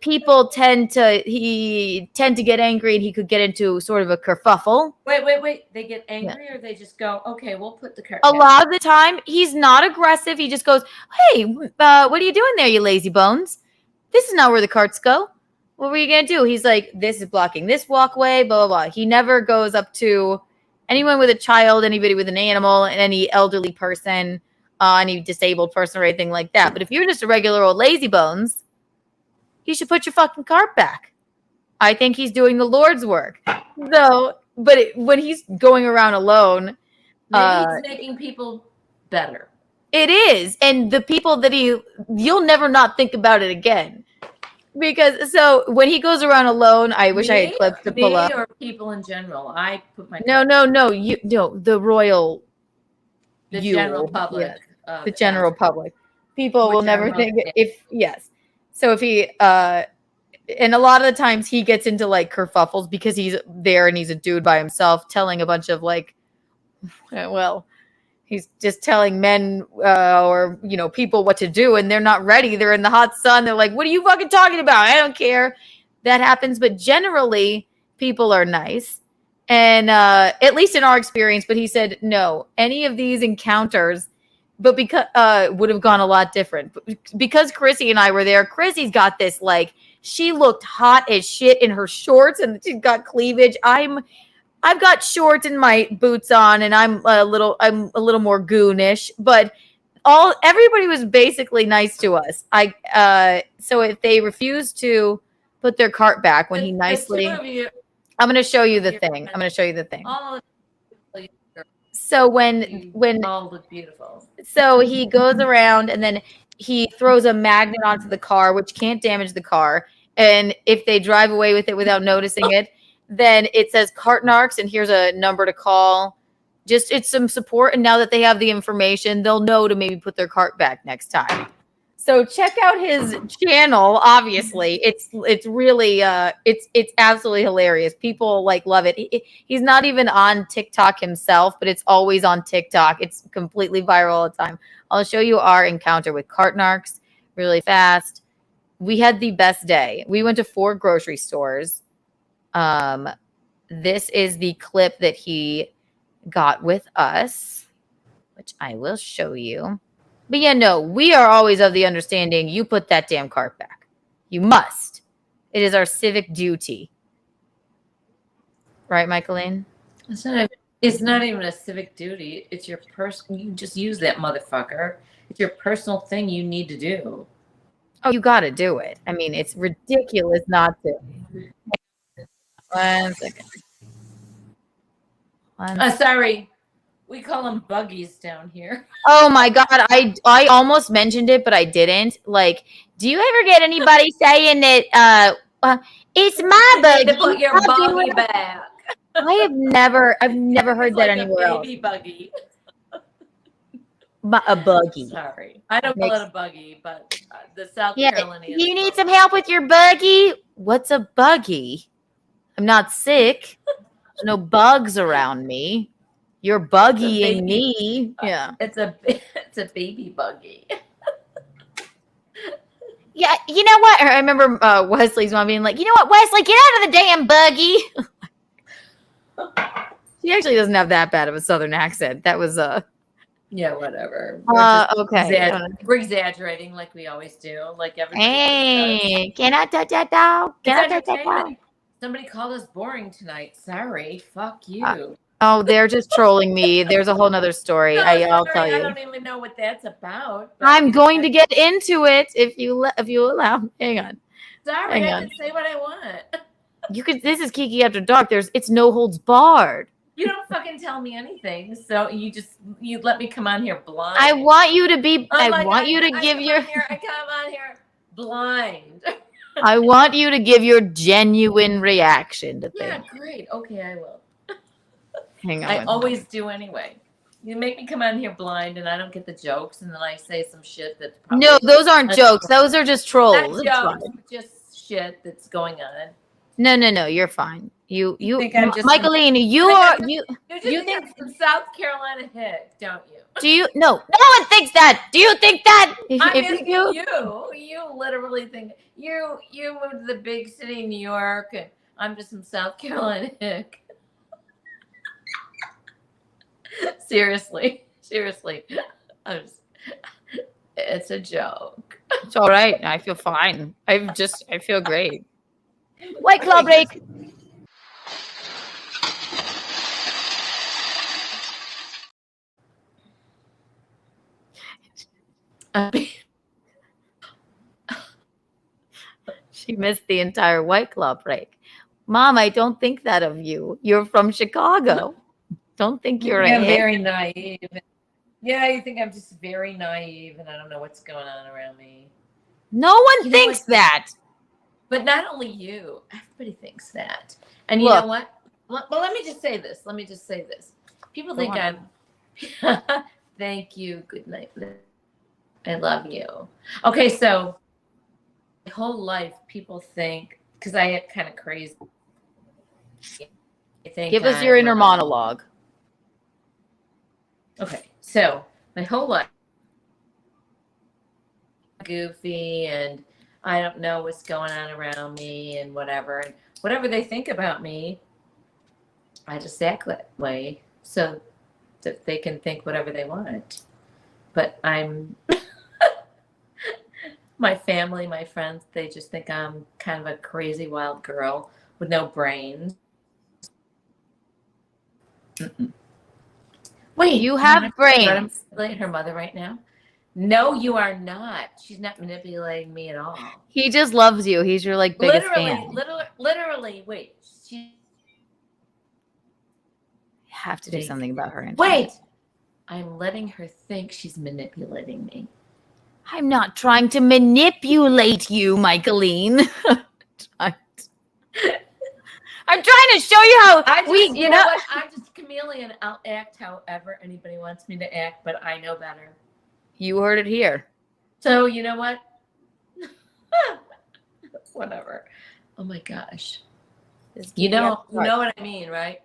people tend to get angry and he could get into sort of a kerfuffle. Wait. They get angry or they just go, okay, we'll put the cart back. A lot of the time, he's not aggressive. He just goes, hey, what are you doing there, you lazy bones? This is not where the carts go. What were you going to do? He's like, this is blocking this walkway, blah, blah, blah. He never goes up to anyone with a child, anybody with an animal, and any elderly person, any disabled person or anything like that. But if you're just a regular old lazy bones, you should put your fucking cart back. I think he's doing the Lord's work. So, when he's going around alone, maybe he's making people better. It is. And the people that you'll never not think about it again. Because when he goes around alone, I wish I had clips to pull up. Or people in general. I put my No, the royal, general public. Yes, the general public. People will never think So if he and a lot of the times he gets into kerfuffles because he's there and he's a dude by himself telling a bunch of he's just telling men or people what to do and they're not ready. They're in the hot sun. They're like, what are you fucking talking about? I don't care. That happens. But generally people are nice. And at least in our experience, but he said, no, any of these encounters, but because would have gone a lot different. Because Chrissy and I were there, Chrissy's got this like she looked hot as shit in her shorts and she's got cleavage. I've got shorts and my boots on and I'm a little more goonish, but everybody was basically nice to us. So if they refused to put their cart back when he nicely, I'm going to show you the thing. So when all look beautiful. So he goes around and then he throws a magnet onto the car, which can't damage the car. And if they drive away with it without noticing it, then it says Cart Narcs and here's a number to call. Just it's some support. And now that they have the information, they'll know to maybe put their cart back next time. So check out his channel. Obviously, it's really it's absolutely hilarious. People like love it. He's not even on TikTok himself, but it's always on TikTok. It's completely viral all the time. I'll show you our encounter with Cart Narcs really fast. We had the best day. We went to 4 grocery stores. This is the clip that he got with us, which I will show you. But yeah, no, we are always of the understanding you put that damn cart back. You must. It is our civic duty. Right, Michaeline? It's not even a civic duty. It's your personal. You just use that motherfucker. It's your personal thing you need to do. Oh, you got to do it. I mean, it's ridiculous not to. 1 second. Sorry. We call them buggies down here. Oh my God. I almost mentioned it, but I didn't. Like, do you ever get anybody saying that it's my buggy? To put your buggy back. I've never heard that anywhere else. Baby buggy. A buggy. Sorry. I don't call it a buggy, but the South Carolina. You need some help with your buggy? What's a buggy? I'm not sick. There's no bugs around me. You're buggying me. Yeah. It's a baby buggy. Yeah, you know what? I remember Wesley's mom being like, you know what, Wesley, get out of the damn buggy. She actually doesn't have that bad of a Southern accent. That was yeah, whatever. Okay. We're exaggerating like we always do. Like everybody. Hey, can I touch that dog? Can I touch that dog? Somebody called us boring tonight. Sorry. Fuck you. Oh, they're just trolling me. There's a whole nother story. I'll tell you. I don't even know what that's about. I'm going to get into it if you allow. Hang on. Sorry, I can say what I want. You could. This is Kiki After Dark. It's no holds barred. You don't fucking tell me anything, so you let me come on here blind. I want you to be. I come on here blind. I want you to give your genuine reaction to things. Yeah, great. Okay, I will. Hang on. I always do anyway. You make me come on here blind, and I don't get the jokes, and then I say some shit that's probably no. Those aren't jokes. Those are just trolls. Not jokes, just shit that's going on. No. You're fine. You think I'm just Michaeline. You think I'm some South Carolina hick, don't you? Do you? No one thinks that. Do you think that? You literally think you moved to the big city, New York, and I'm just some South Carolina hick. Seriously. It's a joke. It's all right. I feel fine. I feel great. White Claw break. She missed the entire White Claw break. Mom, I don't think that of you. You're from Chicago. Don't think you're very naive. Yeah, you think I'm just very naive and I don't know what's going on around me. No one thinks that. But not only you, everybody thinks that. And you know what? Well, let me just say this. People think I'm thank you. Good night. I love you. Okay, so my whole life people think, because I get kind of crazy. Give us your inner monologue. Okay, so my whole life, goofy, and I don't know what's going on around me and whatever. And whatever they think about me, I just act that way so that they can think whatever they want. but I'm my family, my friends, they just think I'm kind of a crazy wild girl with no brains. Wait, You have brains. Manipulate her mother right now? No, you are not. She's not manipulating me at all. He just loves you. He's your like biggest fan. Literally. Wait, she have to do something about her. Wait, I'm letting her think she's manipulating me. I'm not trying to manipulate you, Michaeline. I'm trying to show you how you know what? I'm just a chameleon. I'll act however anybody wants me to act, but I know better. You heard it here. So you know what? Whatever. Oh my gosh. You know what I mean, right?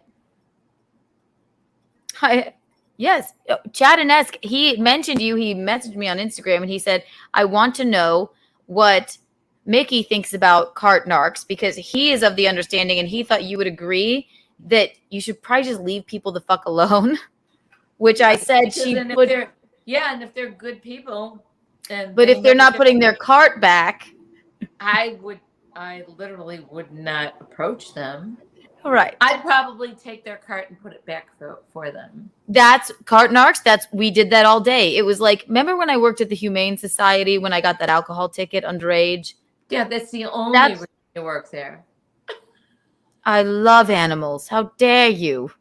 Yes. Chad-esque, he mentioned you. He messaged me on Instagram and he said, I want to know what Mickey thinks about Cart Narcs because he is of the understanding and he thought you would agree that you should probably just leave people the fuck alone, which I said she would. Yeah, and if they're good people, but if they're not putting their cart back, I literally would not approach them. Right. I'd probably take their cart and put it back for them. That's Cart Narcs. We did that all day. It was like, remember when I worked at the Humane Society when I got that alcohol ticket underage? Yeah, that's the only reason to work there. I love animals. How dare you?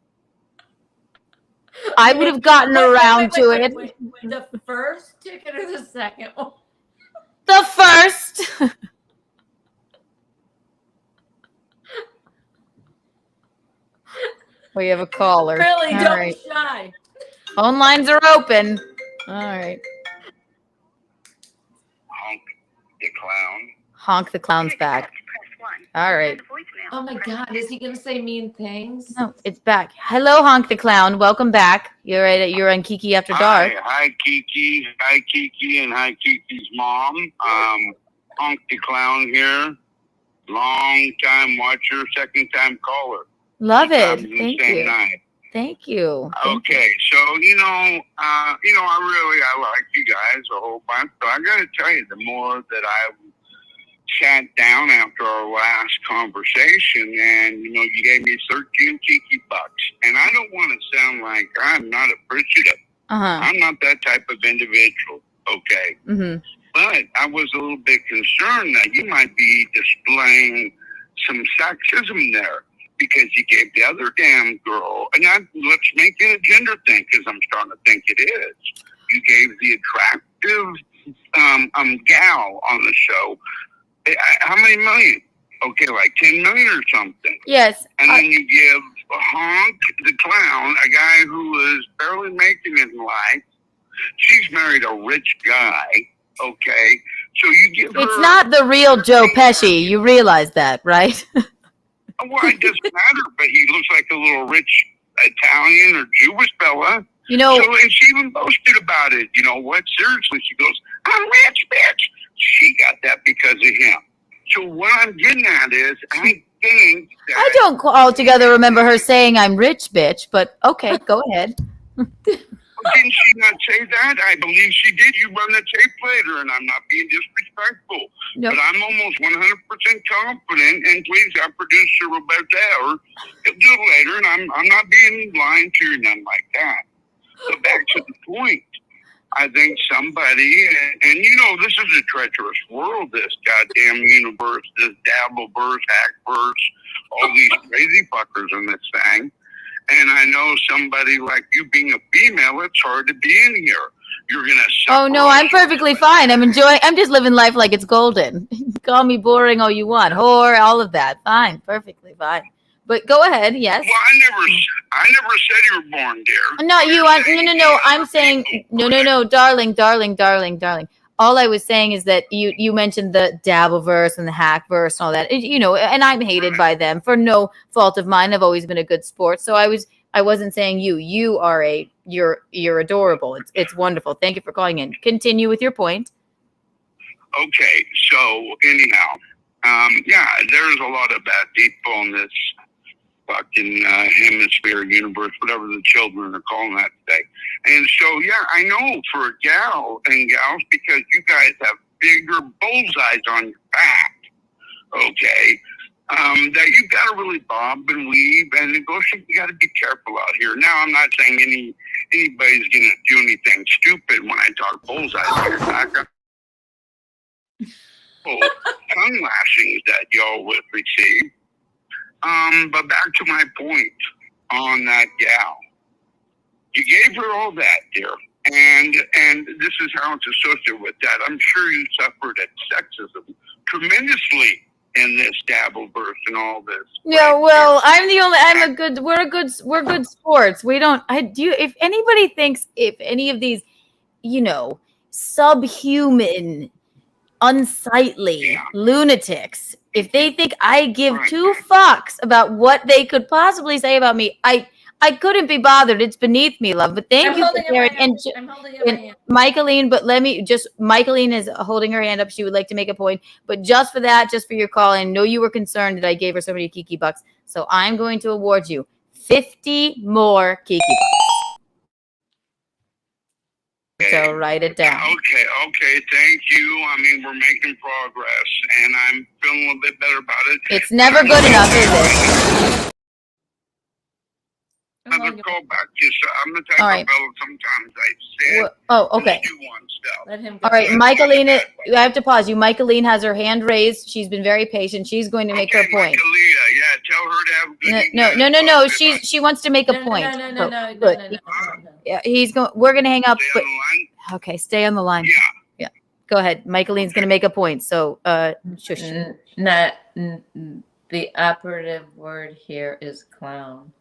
I would have gotten around to it. Wait. The first ticket or the second one? The first. We have a caller. Really, All don't right. be shy. Phone lines are open. All right. Honk the clown. Honk the clown's back. All right. Oh my God, is he gonna say mean things? No, it's back. Hello, Honk the clown. Welcome back. You're on Kiki After Dark. Hi, Kiki. Hi, Kiki, and hi, Kiki's mom. Honk the clown here. Long time watcher, second time caller. Love it. Thank Thank you. Night. Thank you. Okay, so I like you guys a whole bunch. So I got to tell you, the more that I sat down after our last conversation, and you gave me 13 Kiki bucks, and I don't want to sound like I'm not appreciative. I'm not that type of individual. Okay. Mm-hmm. But I was a little bit concerned that you might be displaying some sexism there because you gave the other damn girl, and let's make it a gender thing because I'm starting to think it is. You gave the attractive gal on the show, how many million? Okay, like 10 million or something. Yes. And then you give Honk the clown, a guy who is barely making it in life. She's married a rich guy. Okay, so you give her. It's not the real Joe Pesci. You realize that, right? Well, it doesn't matter, but he looks like a little rich Italian or Jewish fella. So, and she even boasted about it. You know what? Seriously, she goes, I'm rich, bitch. She got that because of him. So what I'm getting at is, I think that... I don't altogether remember her saying I'm rich, bitch, but okay, go ahead. Didn't she not say that? I believe she did. You run the tape later, and I'm not being disrespectful. Nope. But I'm almost 100% confident, and please, our producer, Roberto, he'll do it later, and I'm not being lying to you, nothing like that. So back to the point. I think somebody, and this is a treacherous world, this goddamn universe, this Dabbleverse, Hackverse, all these crazy fuckers in this thing. And I know somebody like you being a female, it's hard to be in here. You're going to Oh, no, I'm perfectly fine. I'm just living life like it's golden. Call me boring all you want. Whore, all of that. Fine. Perfectly fine. But go ahead. Yes. Well, I never said you were born, dear. Not you. No. I'm saying, no, darling. All I was saying is that you mentioned the Dabbleverse and the Hackverse and all that, and I'm hated by them for no fault of mine. I've always been a good sport. So I wasn't saying you. You're adorable. It's wonderful. Thank you for calling in. Continue with your point. Okay. So anyhow, there's a lot of bad people in this fucking hemisphere, universe, whatever the children are calling that today. And so, yeah, I know for a gal and gals, because you guys have bigger bullseyes on your back, okay, that you got to really bob and weave and negotiate. You got to be careful out here. Now, I'm not saying anybody's going to do anything stupid when I talk bullseyes on your back. Tongue lashings that y'all would receive. But back to my point on that gal. You gave her all that, dear. And this is how it's associated with that. I'm sure you suffered at sexism tremendously in this Dabbleverse and all this. Yeah, well, we're good sports. We don't, if anybody thinks, if any of these, subhuman, unsightly lunatics, if they think I give two fucks about what they could possibly say about me, I couldn't be bothered. It's beneath me, love. But thank you for sharing. And Michaeline, but Michaeline is holding her hand up. She would like to make a point. But just for that, just for your call, I know you were concerned that I gave her so many Kiki bucks. So I'm going to award you 50 more Kiki bucks. So write it down. Okay, thank you. I mean, we're making progress, and I'm feeling a little bit better about it. It's never good enough, is it? I'm going to call back. I'm the type of fellow sometimes I say. Okay. All right, Michaeline, I have to pause you. Michaeline has her hand raised. She's been very patient. She's going to make her point. Yeah, tell her to have a good No. She wants to make a point. No. Yeah, we're going to hang up. But, okay, stay on the line. Yeah. Go ahead. Michaeline's going to make a point. So, shush. The operative word here is clown.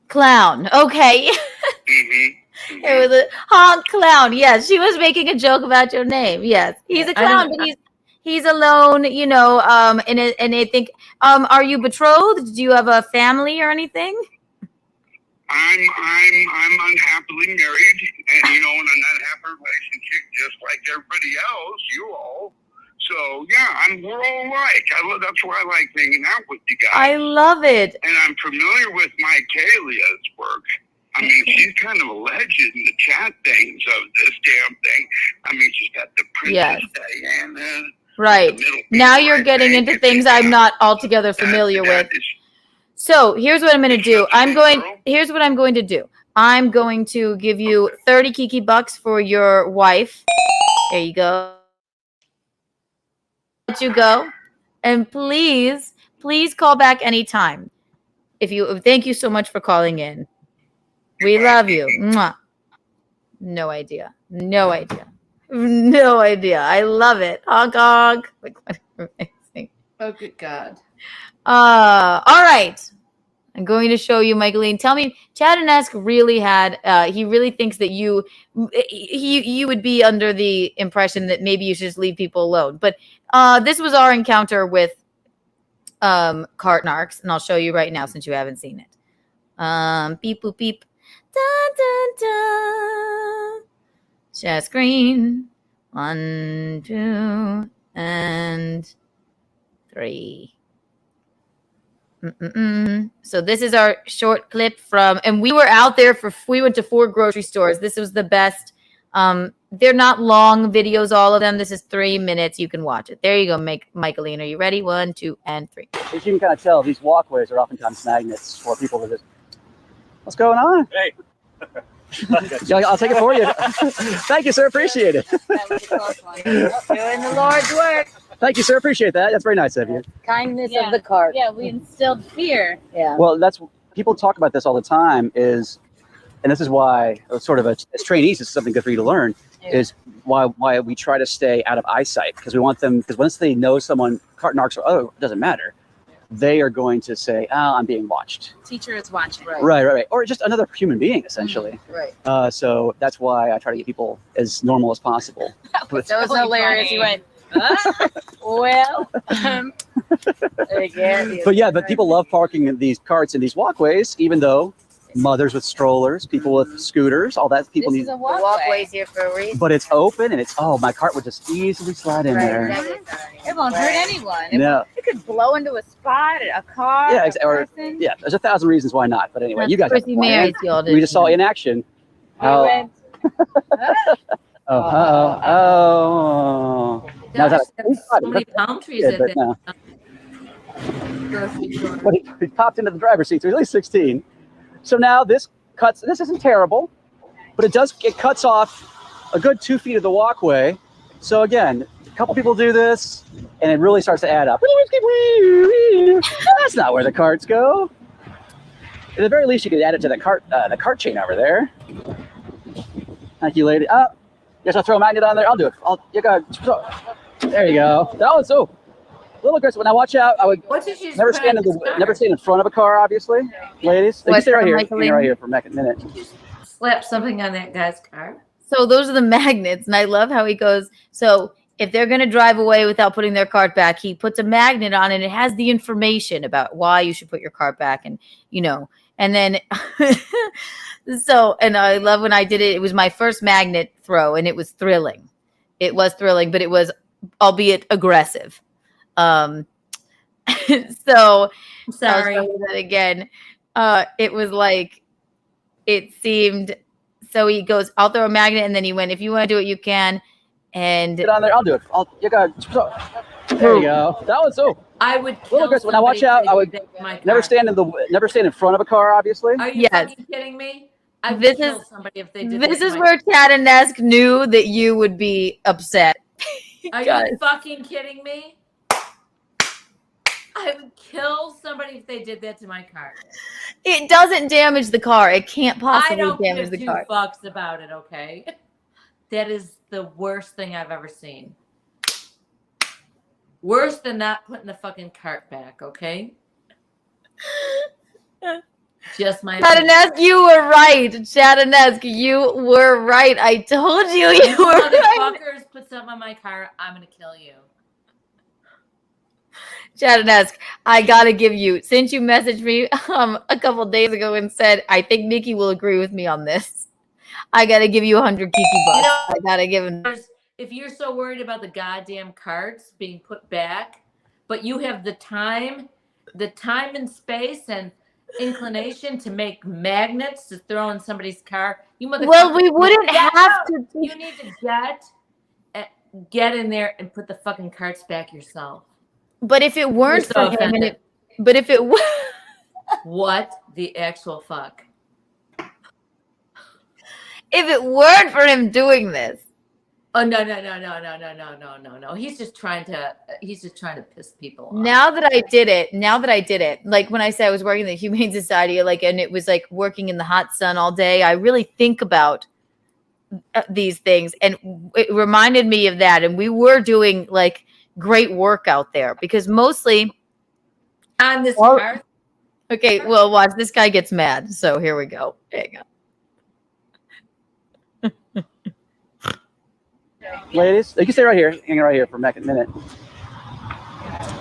Clown. Okay. It was a honk clown. Yes, she was making a joke about your name. Yes, he's a clown, but he's alone. And I think. Are you betrothed? Do you have a family or anything? I'm unhappily married, and in an unhappy relationship, just like everybody else. You all. So yeah, we're all alike. That's why I like hanging out with you guys. I love it. And I'm familiar with Mike Kalia's work. I mean, she's kind of a legend in the chat things of this damn thing. I mean, she's got the Princess Diana. Right. Now you're getting into things I'm not altogether familiar with. So here's what I'm going to do. Here's what I'm going to do. I'm going to give you 30 Kiki bucks for your wife. There you go. Let you go, and please call back anytime. Thank you so much for calling in. We love you. Mwah. No idea. I love it. Honk honk. Oh, good God. All right. I'm going to show you, Michaeline. Tell me, Chad and Esk really had, he really thinks that you would be under the impression that maybe you should just leave people alone. But this was our encounter with Cart Narcs, and I'll show you right now since you haven't seen it. Beep, boop, beep. Dun, dun, dun. Share screen. 1, 2, and 3. So this is our short clip from, and we were out there we went to 4 grocery stores. This was the best. They're not long videos, all of them. This is 3 minutes. You can watch it. There you go, Michaeline. Are you ready? 1, 2, and 3. As you can kind of tell, these walkways are oftentimes magnets for people to just, what's going on? Hey. Yeah, I'll take it for you. Thank you, sir. Appreciate it. That was a close one. Doing the Lord's work. Thank you, sir. Appreciate that. That's very nice of you. Kindness of the cart. Yeah, we instilled fear. Yeah. Well, people talk about this all the time and this is why sort of as trainees, it's something good for you to learn, is why we try to stay out of eyesight, because we want them, because once they know someone, Cart Narcs or other, it doesn't matter. They are going to say, I'm being watched. Teacher is watching. Right. Or just another human being, essentially. Right. So that's why I try to get people as normal as possible. That was hilarious. You went, but people love parking these carts in these walkways, even though mothers with strollers, people with scooters, all that people need. The walkway's here for a reason. But it's open and my cart would just easily slide in there. It won't hurt anyone. No. It could blow into a spot, a car, Yeah, a person. yeah. There's 1,000 reasons why not. But anyway, you guys have Chrissie Mayr is the audition. we just saw you in action. Oh. Now Gosh, there's so many palm trees at but that no. But he popped into the driver's seat, so he's at least 16. So now this isn't terrible, but it cuts off a good 2 feet of the walkway. So again, a couple people do this, and it really starts to add up. That's not where the carts go. At the very least, you could add it to the cart chain over there. Thank you, lady. Oh, you guys want to throw a magnet on there? I'll do it. There you go. That was so a little aggressive. Now watch out. I would never stand in front of a car, obviously. Ladies, you can stay right here. You can stay right here for a minute. Slap something on that guy's car. So those are the magnets, and I love how he goes. So if they're going to drive away without putting their cart back, he puts a magnet on, and it has the information about why you should put your cart back, and and then. So, and I love when I did it. It was my first magnet throw, and it was thrilling. It was thrilling, but it was, albeit aggressive. So, sorry. I'll that again. It was like, it seemed. So he goes, "I'll throw a magnet," and then he went, "If you want to do it, you can." And get on there. I'll do it. There you go. That was so. I would. Little aggressive. Now watch out. I would never stand in front of a car. Obviously. Are you fucking kidding me? I would kill somebody if they did this is where Saturnalia knew that you would be upset. Are you fucking kidding me? I would kill somebody if they did that to my car. It doesn't damage the car. It can't possibly damage the car. I don't give two fucks about it, okay? That is the worst thing I've ever seen. Worse than not putting the fucking cart back, okay? Just my Saturnalia, you were right. Saturnalia, you were right. I told you you were right. Motherfuckers put something on my car, I'm gonna kill you. Saturnalia, I gotta give you, since you messaged me a couple days ago and said, I think Nikki will agree with me on this. I gotta give you 100 Kiki bucks. I gotta give him. If you're so worried about the goddamn carts being put back, but you have the time and space and inclination to make magnets to throw in somebody's car, you motherfucker. Well, we wouldn't have to. You need to get in there and put the fucking carts back yourself. But if it weren't for him, what the actual fuck? If it weren't for him doing this. Oh no. He's just trying to piss people off. Now that I did it, like when I said I was working in the Humane Society, and it was like working in the hot sun all day, I really think about these things, and it reminded me of that. And we were doing like great work out there because mostly on this car. Okay, well, watch, this guy gets mad. So here we go. There you go. Ladies, you can stay right here. Hang right here for a minute.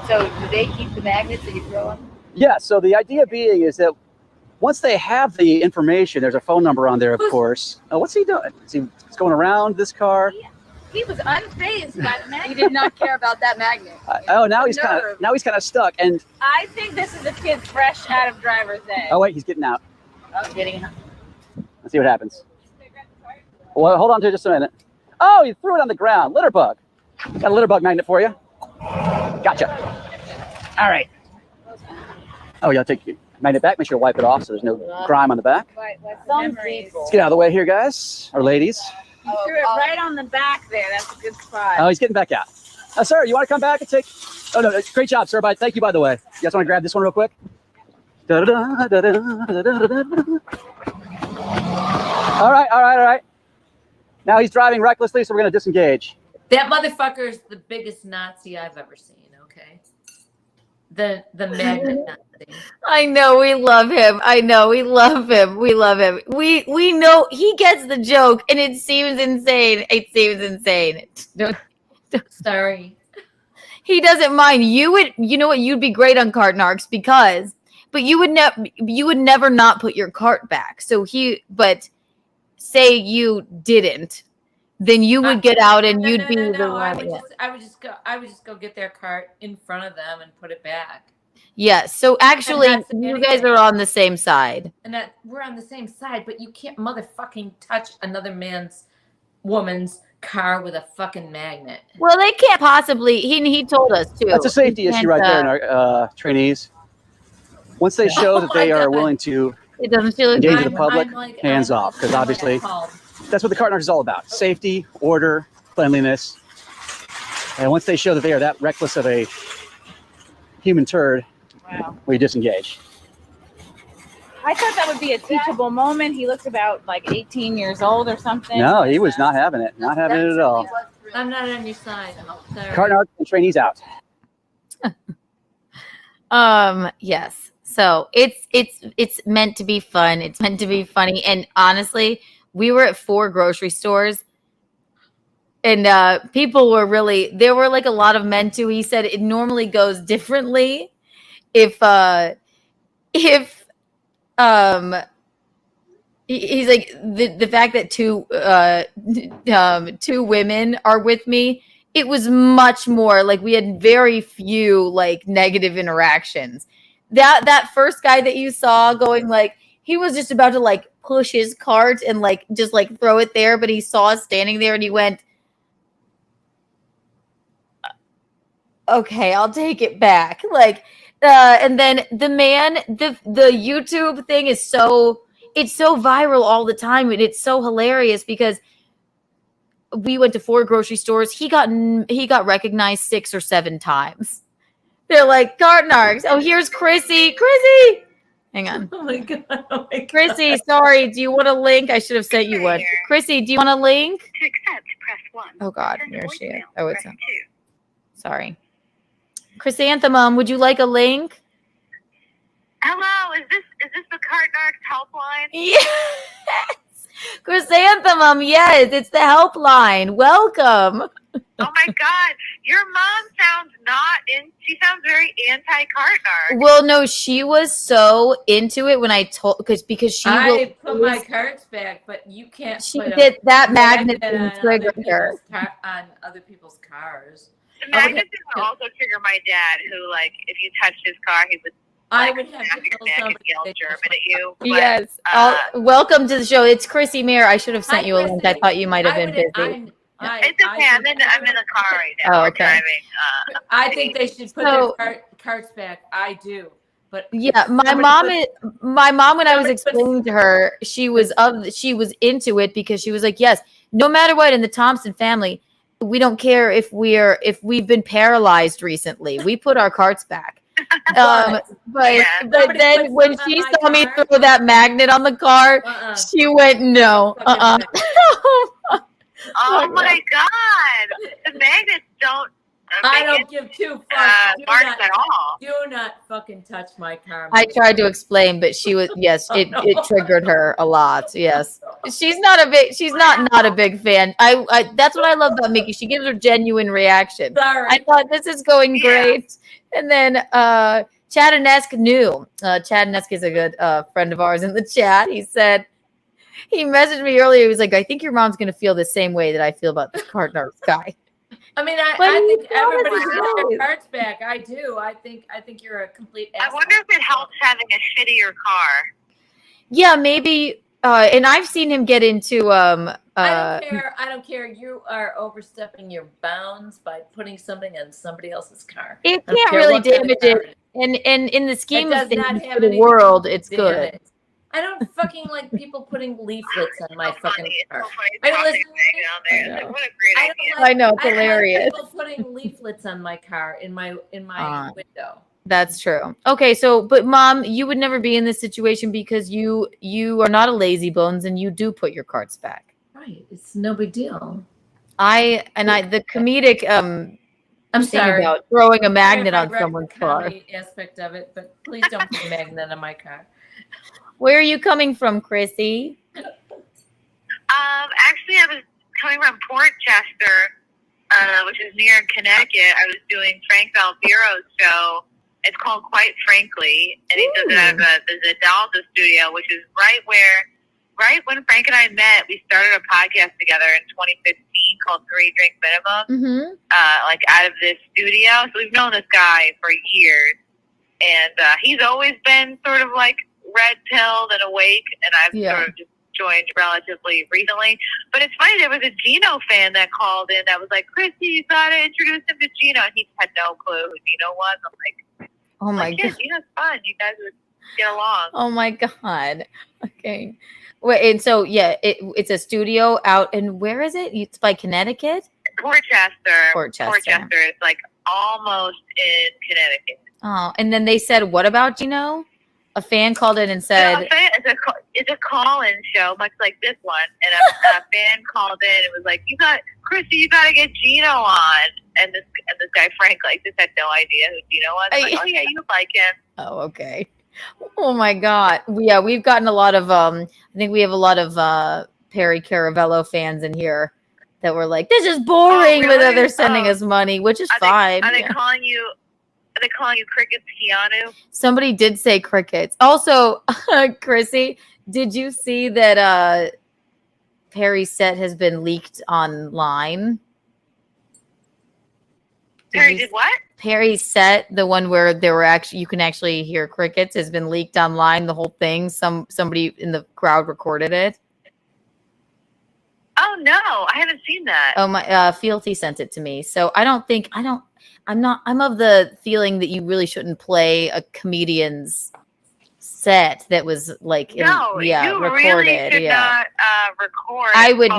So do they keep the magnets that you throw them? Yeah, so the idea being is that once they have the information, there's a phone number on there, of course. Oh, what's he doing? He's going around this car. He was unfazed by the magnet. He did not care about that magnet. Now he's kind of stuck. And I think this is a kid fresh out of driver's ed. Oh wait, he's getting out. Oh, getting out. Let's see what happens. Well, hold on to it just a minute. Oh, you threw it on the ground. Litter bug. Got a litter bug magnet for you. Gotcha. All right. Oh, yeah, I'll take your magnet back. Make sure to wipe it off so there's no grime on the back. Some people. Let's get out of the way here, guys. Or ladies. He threw it right on the back there. That's a good spot. Oh, he's getting back out. Sir, you want to come back and take... Oh, no, great job, sir. Thank you, by the way. You guys want to grab this one real quick? All right. Now he's driving recklessly, so we're going to disengage. That motherfucker is the biggest Nazi I've ever seen, okay? The magnet Nazi. I know, we love him. We love him. We know he gets the joke, and it seems insane. Sorry. He doesn't mind. You know what? You'd be great on Cart Narcs but you would never not put your cart back. So but say you didn't, then you would get out and you'd be the one. I would just go get their cart in front of them and put it back. Yeah. So actually, you guys are on the same side. And that we're on the same side, but you can't motherfucking touch another woman's car with a fucking magnet. Well, they can't possibly. He told us too. That's a safety issue right there in our trainees. Once they show that they are willing to engage the public, hands off, because obviously that's what the Cart Narcs is all about: safety, order, cleanliness. And once they show that they are that reckless of a human turd, we disengage. I thought that would be a teachable moment. He looks about like 18 years old or something. No, he was not having it. Not having it at all. I'm not on your side. Cart Narcs and trainees out. Yes. So it's meant to be fun. It's meant to be funny. And honestly, we were at 4 grocery stores, and people were there were like a lot of men too. He said it normally goes differently if he's like the fact that two women are with me, it was much more like we had very few like negative interactions. That first guy that you saw going, like, he was just about to like push his cart and like just like throw it there, but he saw us standing there and he went, okay, I'll take it back. Like, and then the YouTube thing is it's so viral all the time, and it's so hilarious because we went to 4 grocery stores. He got recognized 6 or 7 times. They're like, Cart Narcs. Oh, here's Chrissie. Hang on. Oh my god. Chrissie, sorry. Do you want a link? I should have sent you one. Chrissie, do you want a link? To accept, press 1. Oh god, where is she at? Oh, it's not. Sorry. Chrysanthemum, would you like a link? Hello, is this the Cart Narcs helpline? Yes. Chrysanthemum, yes, it's the helpline. Welcome. Oh my god, your mom sounds she sounds very anti-Cart Narcs. Well, no, she was so into it when I told because she I put my carts back, but you can't. She did that magnet thing triggered her on other people's cars. The magnet thing will also trigger my dad, who, like, if you touched his car, he would. I would have to tell somebody yell German at you. But, yes. Welcome to the show. It's Chrissie Mayr. I should have sent you a link. I thought you might have been busy. It's okay. I'm in the car right now. Oh, okay. I'm driving. I think they should put their carts back. I do. But yeah, my mom when I was explaining to her, she was into it because she was like, yes, no matter what, in the Thompson family, we don't care if we've been paralyzed recently. We put our carts back. But then when she saw me throw that magnet on the car, she went, no. Oh my god! The magnets don't. I don't give 2 fucks. Marks at all. Do not fucking touch my car. I tried to explain, but she was it triggered her a lot. Yes, she's not a big fan. I that's what I love about Mickey. She gives her genuine reaction. Sorry. I thought this is going great, and then Chadanesque knew. Chadanesque is a good friend of ours in the chat. He said. He messaged me earlier. He was like, I think your mom's going to feel the same way that I feel about this Cart Narcs guy. I mean, I think everybody should put their carts back. I do. I think you're a complete asshole. I wonder if it helps having a shittier car. Yeah, maybe. And I've seen him get into. I don't care. You are overstepping your bounds by putting something on somebody else's car. It can't really damage it. And in the scheme of things for the world, it's good. I don't fucking like people putting leaflets on my fucking car. Are you listening to me? What a great idea. I know, it's hilarious. I don't like people putting leaflets on my car in my window. That's true. Okay, but Mom, you would never be in this situation because you are not a lazy bones and you do put your carts back. Right. It's no big deal. The comedic I'm sorry about throwing a magnet on someone's car. Aspect of it, but please don't put a magnet on my car. Where are you coming from, Chrissie? Actually, I was coming from Port Chester, which is near Connecticut. I was doing Frank Valbiro's show, It's called Quite Frankly, and he does it out of the Dallas studio, which is right when Frank and I met. We started a podcast together in 2015 called 3 Drink Minimum, like out of this studio. So we've known this guy for years, and he's always been sort of like red-pilled and awake, and I've sort of just joined relatively recently. But it's funny, there was a Gino fan that called in that was like, Chrissie, you gotta introduce him to Gino, and he had no clue who Gino was. I'm like, oh my God, Gino's fun. You guys would get along. Oh my God. Okay. Wait, and so it's a studio out, and where is it? It's by Connecticut? Portchester. It's like almost in Connecticut. Oh, and then they said, what about Gino? A fan called in and said, it's a call-in show, much like this one. And a fan called in and was like, Chrissie, you got to get Gino on. And this guy, Frank, like, just had no idea who Gino was. I'm like, oh, yeah, you would like him. Oh, okay. Oh, my God. Yeah, we've gotten a lot of, I think we have a lot of Perry Caravello fans in here that were like, this is boring, really? but they're sending us money, which is fine. Are they calling you? Are they calling you Crickets Keanu? Somebody did say crickets. Also, Chrissie, did you see that Perry's set has been leaked online? Perry did what? Perry's set, the one where you can actually hear crickets, has been leaked online. The whole thing. Somebody in the crowd recorded it. Oh no, I haven't seen that. Oh my, Fealty sent it to me. So I'm of the feeling that you really shouldn't play a comedian's set that was like, recorded. Really should not record. I would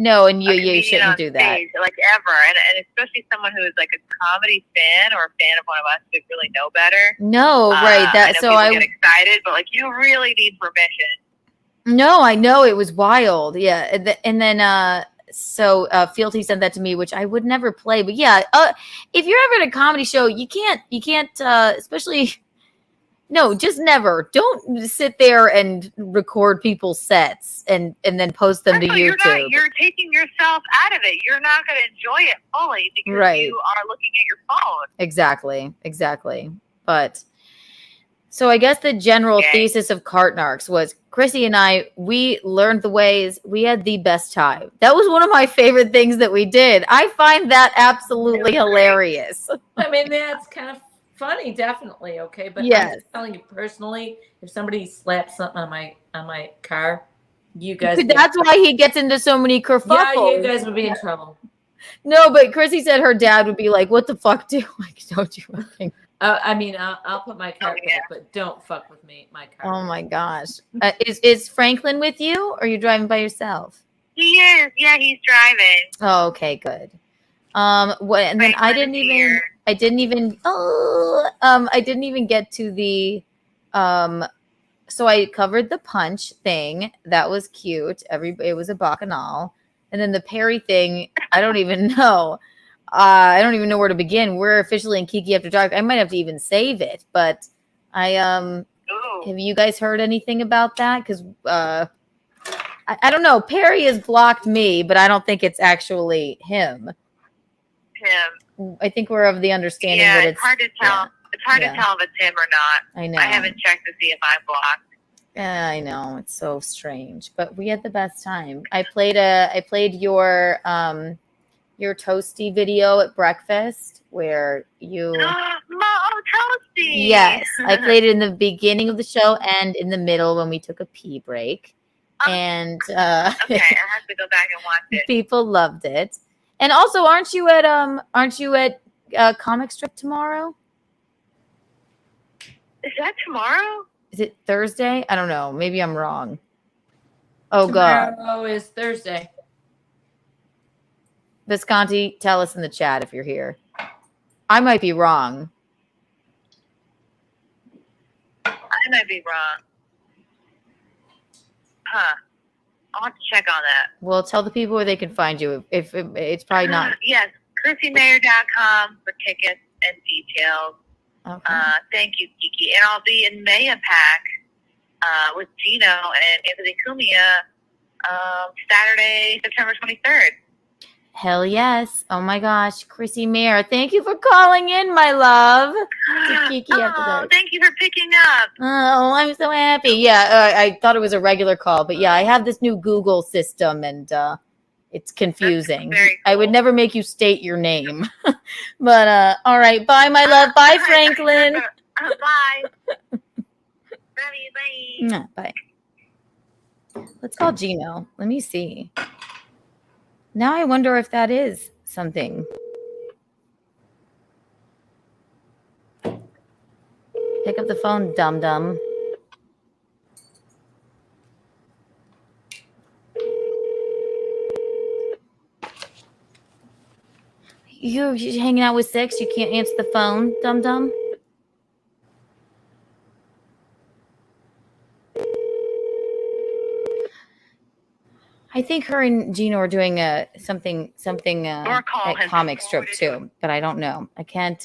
no, and you shouldn't do that. Stage, like ever, and especially someone who is like a comedy fan or a fan of one of us who really know better. No, right. I get excited, but like you really need permission. No, I know, it was wild. Yeah. And then, so Fealty sent that to me, which I would never play. But yeah, if you're ever at a comedy show, you can't, especially, no, just never. Don't sit there and record people's sets and then post them to YouTube. You're taking yourself out of it. You're not going to enjoy it fully because you are looking at your phone. Exactly. But so I guess the general thesis of Cart Narcs was Chrissie and I, we learned the ways. We had the best time. That was one of my favorite things that we did. I find that absolutely hilarious. I mean, that's kind of funny, definitely. Okay, but yes. I'm just telling you personally, if somebody slaps something on my car, you guys. That's why he gets into so many kerfuffles. Yeah, you guys would be in trouble. No, but Chrissie said her dad would be like, "What the fuck, do like? Don't do anything." I mean, I'll put my car, but don't fuck with me. My car. Oh my gosh, is Franklin with you, or are you driving by yourself? He is. Yeah, he's driving. Oh, okay, good. What? And then I didn't even get to the. So I covered the punch thing. That was cute. It was a bacchanal, and then the Perry thing. I don't even know. I don't even know where to begin. We're officially in Kiki After Dark. I might have to even save it, but have you guys heard anything about that? Because I don't know. Perry has blocked me, but I don't think it's actually him. I think we're of the understanding that it's hard to tell. Yeah. It's hard to tell if it's him or not. I know. I haven't checked to see if I'm blocked. Yeah, I know. It's so strange, but we had the best time. I played your Toasty video at breakfast where you Toasty. Yes, I played it in the beginning of the show and in the middle when we took a pee break. And okay, I have to go back and watch it. People loved it. And also, aren't you at Comic Strip tomorrow? Is that tomorrow? Is it Thursday? I don't know. Maybe I'm wrong. Oh God. Tomorrow is Thursday. Bisconte, tell us in the chat if you're here. I might be wrong. I might be wrong. Huh. I'll have to check on that. Well, tell the people where they can find you. If it's probably not. Yes, ChrissieMayr.com for tickets and details. Okay. Thank you, Kiki. And I'll be in Mayapack with Gino and Anthony Cumia Saturday, September 23rd. Hell yes. Oh my gosh. Chrissie Mayr, thank you for calling in, my love. To Kiki after dark. Thank you for picking up. Oh, I'm so happy. Yeah, I thought it was a regular call, but yeah, I have this new Google system and it's confusing. Very cool. I would never make you state your name. But all right. Bye, my love. Bye, Franklin. Bye. Bye. Bye. Let's call Gino. Let me see. Now I wonder if that is something. Pick up the phone, dum-dum. You're hanging out with Six. You can't answer the phone, dum-dum. I think her and Gino are doing something at comic strip too, but I don't know. I can't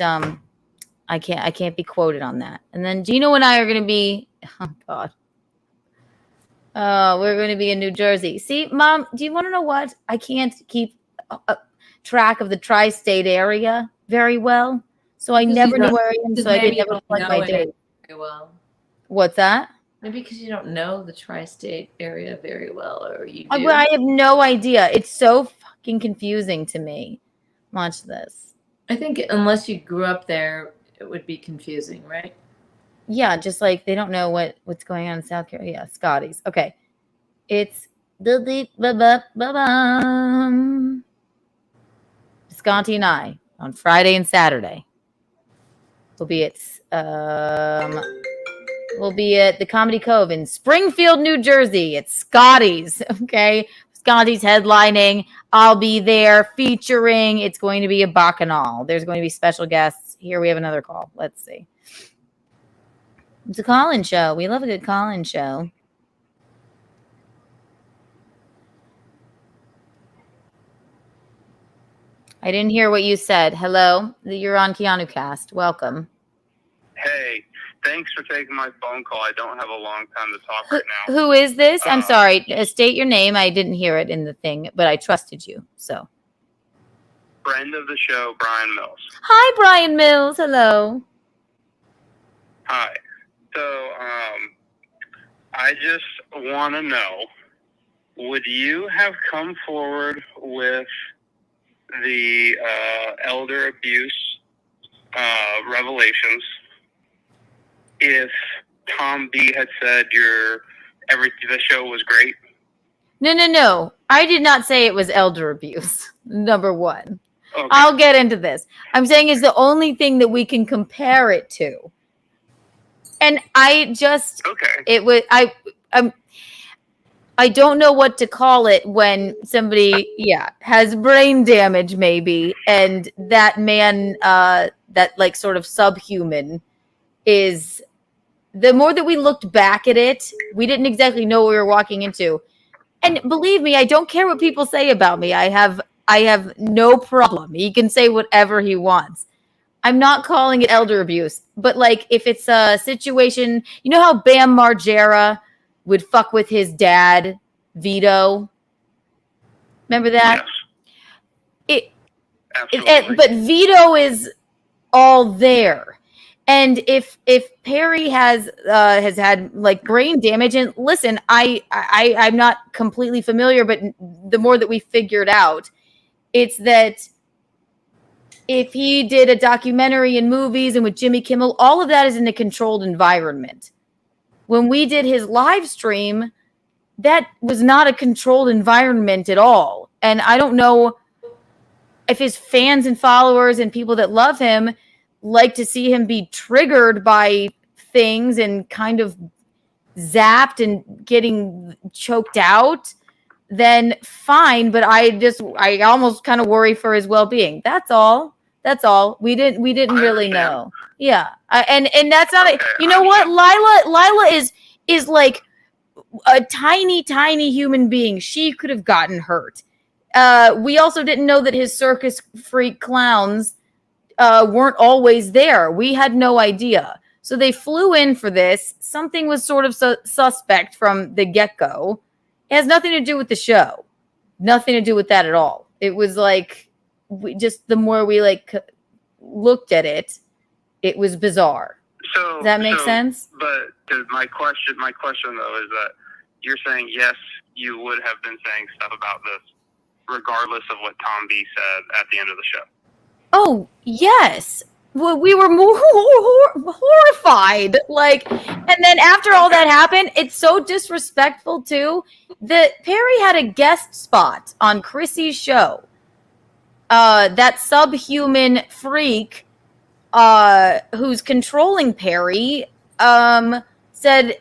be quoted on that. And then Gino and I are going to be, oh God. We're going to be in New Jersey. See, Mom, do you want to know what? I can't keep track of the tri-state area very well. So I never know where I am, so I can never plug my day. Very well. What's that? Maybe because you don't know the tri-state area very well, or you do. I have no idea. It's so fucking confusing to me. Watch this. I think unless you grew up there, it would be confusing, right? Yeah, just like they don't know what's going on in South Carolina. Yeah, Scotty's. Okay. It's Bisconte and I on Friday and Saturday. We'll be at the Comedy Cove in Springfield, New Jersey. It's Scotty's, okay? Scotty's headlining. I'll be there featuring. It's going to be a bacchanal. There's going to be special guests. Here we have another call. Let's see. It's a call-in show. We love a good call-in show. I didn't hear what you said. Hello? You're on Keanu Cast. Welcome. Hey, thanks for taking my phone call. I don't have a long time to talk right now. Who is this? I'm sorry. State your name. I didn't hear it in the thing, but I trusted you. So. Friend of the show, Brian Mills. Hi, Brian Mills. Hello. Hi. So, I just want to know, would you have come forward with the elder abuse revelations if Tom B had said the show was great? No. I did not say it was elder abuse. Number one. Okay. I'll get into this. I'm saying it's the only thing that we can compare it to. And I just it was I don't know what to call it when somebody has brain damage maybe, and that man that like sort of subhuman is, the more that we looked back at it, we didn't exactly know what we were walking into. And believe me, I don't care what people say about me. I have no problem. He can say whatever he wants. I'm not calling it elder abuse, but like if it's a situation, you know how Bam Margera would fuck with his dad, Vito? Remember that? Yes. But Vito is all there. And if Perry has had like brain damage, and listen, I'm not completely familiar, but the more that we figured out, it's that if he did a documentary and movies and with Jimmy Kimmel, all of that is in a controlled environment. When we did his live stream, that was not a controlled environment at all. And I don't know if his fans and followers and people that love him like to see him be triggered by things and kind of zapped and getting choked out, then fine. But I almost kind of worry for his well-being. That's all. We didn't really know. Yeah. And that's not it. You know what? Lila is like a tiny human being. She could have gotten hurt. We also didn't know that his circus freak clowns weren't always there. We had no idea. So they flew in for this. Something was sort of suspect from the get-go. It has nothing to do with the show. Nothing to do with that at all. It was like, the more we like looked at it, it was bizarre. So does that make sense? But my question though is that you're saying yes, you would have been saying stuff about this, regardless of what Tom B said at the end of the show. Oh yes. Well, we were more horrified. Like, and then after all that happened, it's so disrespectful too. That Perry had a guest spot on Chrissie's show. That subhuman freak who's controlling Perry said,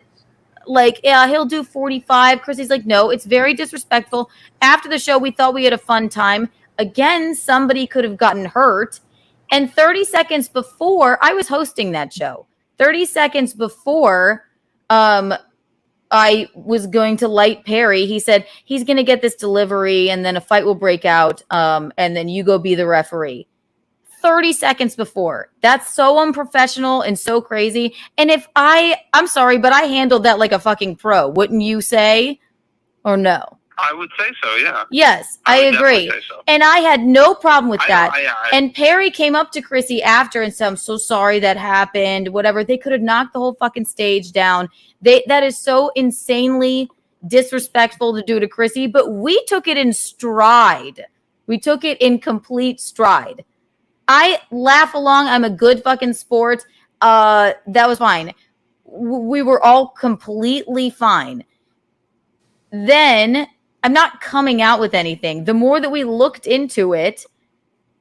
like, yeah, he'll do 45. Chrissy's like, no, it's very disrespectful. After the show, we thought we had a fun time. Again, somebody could have gotten hurt. And 30 seconds before, I was hosting that show. 30 seconds before I was going to light Perry, he said, he's going to get this delivery and then a fight will break out and then you go be the referee. 30 seconds before. That's so unprofessional and so crazy. And if I'm sorry, but I handled that like a fucking pro. Wouldn't you say? Or no? I would say so, yeah. Yes, I agree. So. And I had no problem with that. And Perry came up to Chrissy after and said, I'm so sorry that happened, whatever. They could have knocked the whole fucking stage down. That is so insanely disrespectful to do to Chrissy, but we took it in stride. We took it in complete stride. I laugh along. I'm a good fucking sport. That was fine. We were all completely fine. Then I'm not coming out with anything. The more that we looked into it,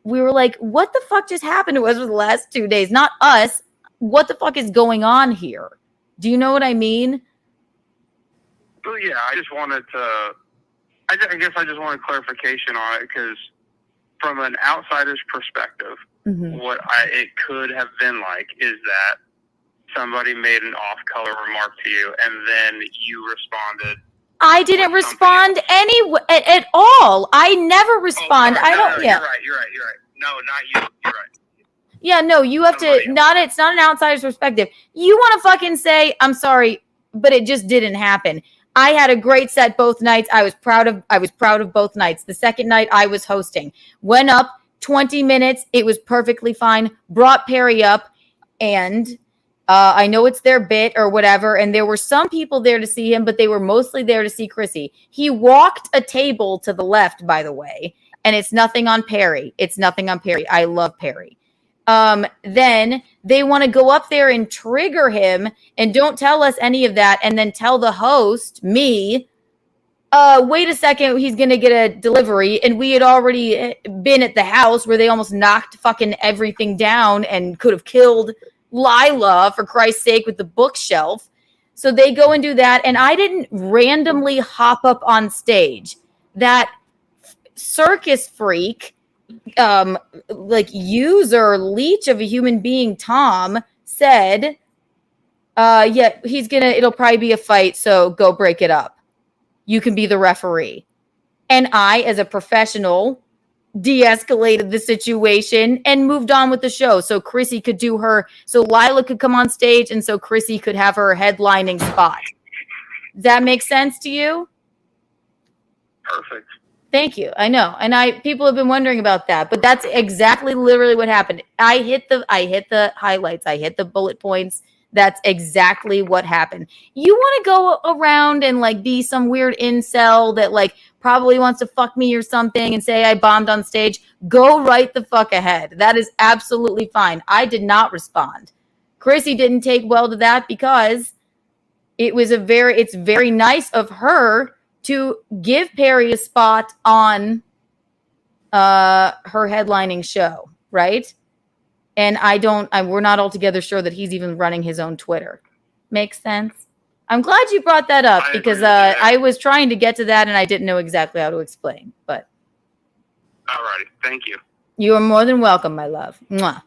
we were like, what the fuck just happened to us for the last 2 days? Not us. What the fuck is going on here? Do you know what I mean? Well, yeah, I just wanted to, I guess I just wanted clarification on it because from an outsider's perspective, what it could have been like is that somebody made an off-color remark to you and then you responded. I didn't respond at all. I never respond. You're right. No, not you. You're right. Yeah, no, you have to it's not an outsider's perspective. You want to fucking say, I'm sorry, but it just didn't happen. I had a great set both nights. I was proud of both nights. The second night I was hosting. Went up 20 minutes. It was perfectly fine. Brought Perry up and I know it's their bit or whatever. And there were some people there to see him, but they were mostly there to see Chrissy. He walked a table to the left, by the way. And it's nothing on Perry. I love Perry. Then they want to go up there and trigger him and don't tell us any of that. And then tell the host, me, wait a second, he's going to get a delivery. And we had already been at the house where they almost knocked fucking everything down and could have killed Lila, for Christ's sake, with the bookshelf. So they go and do that. And I didn't randomly hop up on stage. That circus freak, like user leech of a human being, Tom, said, yeah, it'll probably be a fight. So go break it up. You can be the referee. And I, as a professional, de-escalated the situation and moved on with the show so Chrissy could do so Lila could come on stage and so Chrissy could have her headlining spot. Does that make sense to you? Perfect. Thank you. I know. And people have been wondering about that, but that's exactly literally what happened. I hit the highlights. I hit the bullet points. That's exactly what happened. You want to go around and like be some weird incel that like probably wants to fuck me or something and say I bombed on stage. Go right the fuck ahead. That is absolutely fine. I did not respond. Chrissy didn't take well to that because it's very nice of her to give Perry a spot on her headlining show, right? And we're not altogether sure that he's even running his own Twitter. Makes sense? I'm glad you brought that up because I was trying to get to that and I didn't know exactly how to explain. But all righty. Thank you. You are more than welcome, my love. Mwah.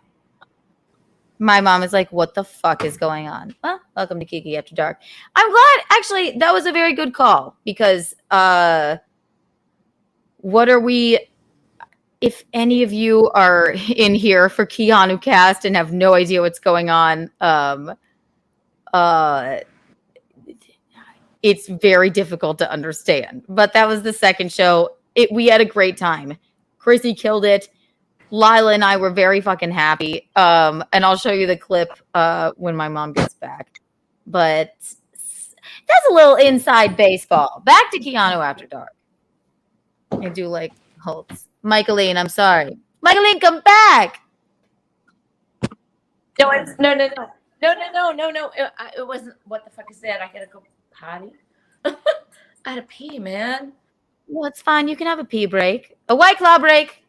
My mom is like, what the fuck is going on? Well, welcome to Kiki After Dark. I'm glad, actually, that was a very good call because if any of you are in here for Keanu cast and have no idea what's going on, it's very difficult to understand. But that was the second show. We had a great time. Chrissie killed it. Lila and I were very fucking happy. And I'll show you the clip when my mom gets back. But that's a little inside baseball. Back to Keanu After Dark. I do like Holtz. Michaeline, I'm sorry. Michaeline, come back. No. It wasn't. What the fuck is that? I gotta go potty. I had to pee, man. Well, it's fine. You can have a pee break. A White Claw break.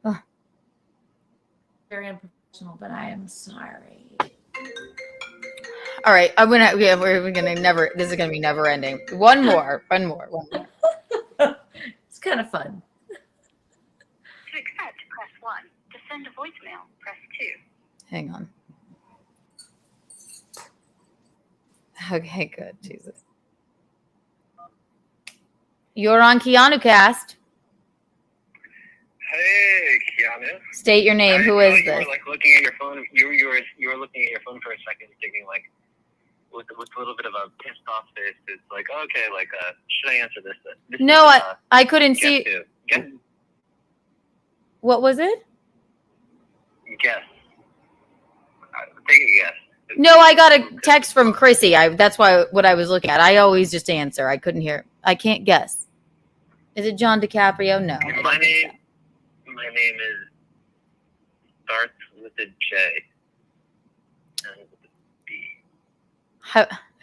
Oh. Very unprofessional, but I am sorry. All right, we're gonna never. This is gonna be never ending. One more. It's kind of fun. To accept, press 1. To send a voicemail, press 2. Hang on. Okay, good. Jesus. You're on Keanu Cast. Hey, Keanu. State your name. Who is this? You were like looking at your phone. You were looking at your phone for a second, thinking like, with a little bit of a pissed off face. It's like, okay, like, should I answer this? No, I couldn't see. What was it? Guess. Take a guess. No, I got a text from Chrissie. That's what I was looking at. I always just answer. I couldn't hear. I can't guess. Is it John DiCaprio? No. My name is starts with a J. And with a B.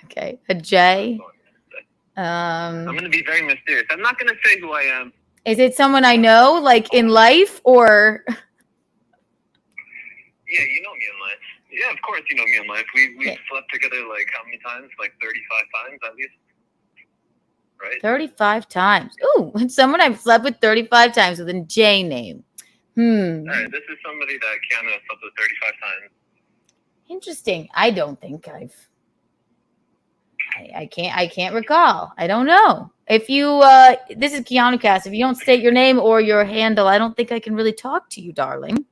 Okay, a J. I'm going to be very mysterious. I'm not going to say who I am. Is it someone I know, like in life, or? Yeah, you know me in life. Yeah, of course you know me in life. We've slept together like how many times? Like 35 times at least. Right? 35 times. Ooh, someone I've slept with 35 times with a J name. All right, this is somebody that Keanu has slept with 35 times. Interesting. I don't think I can't recall. I don't know. If you this is Keanu Cast. If you don't state your name or your handle, I don't think I can really talk to you, darling.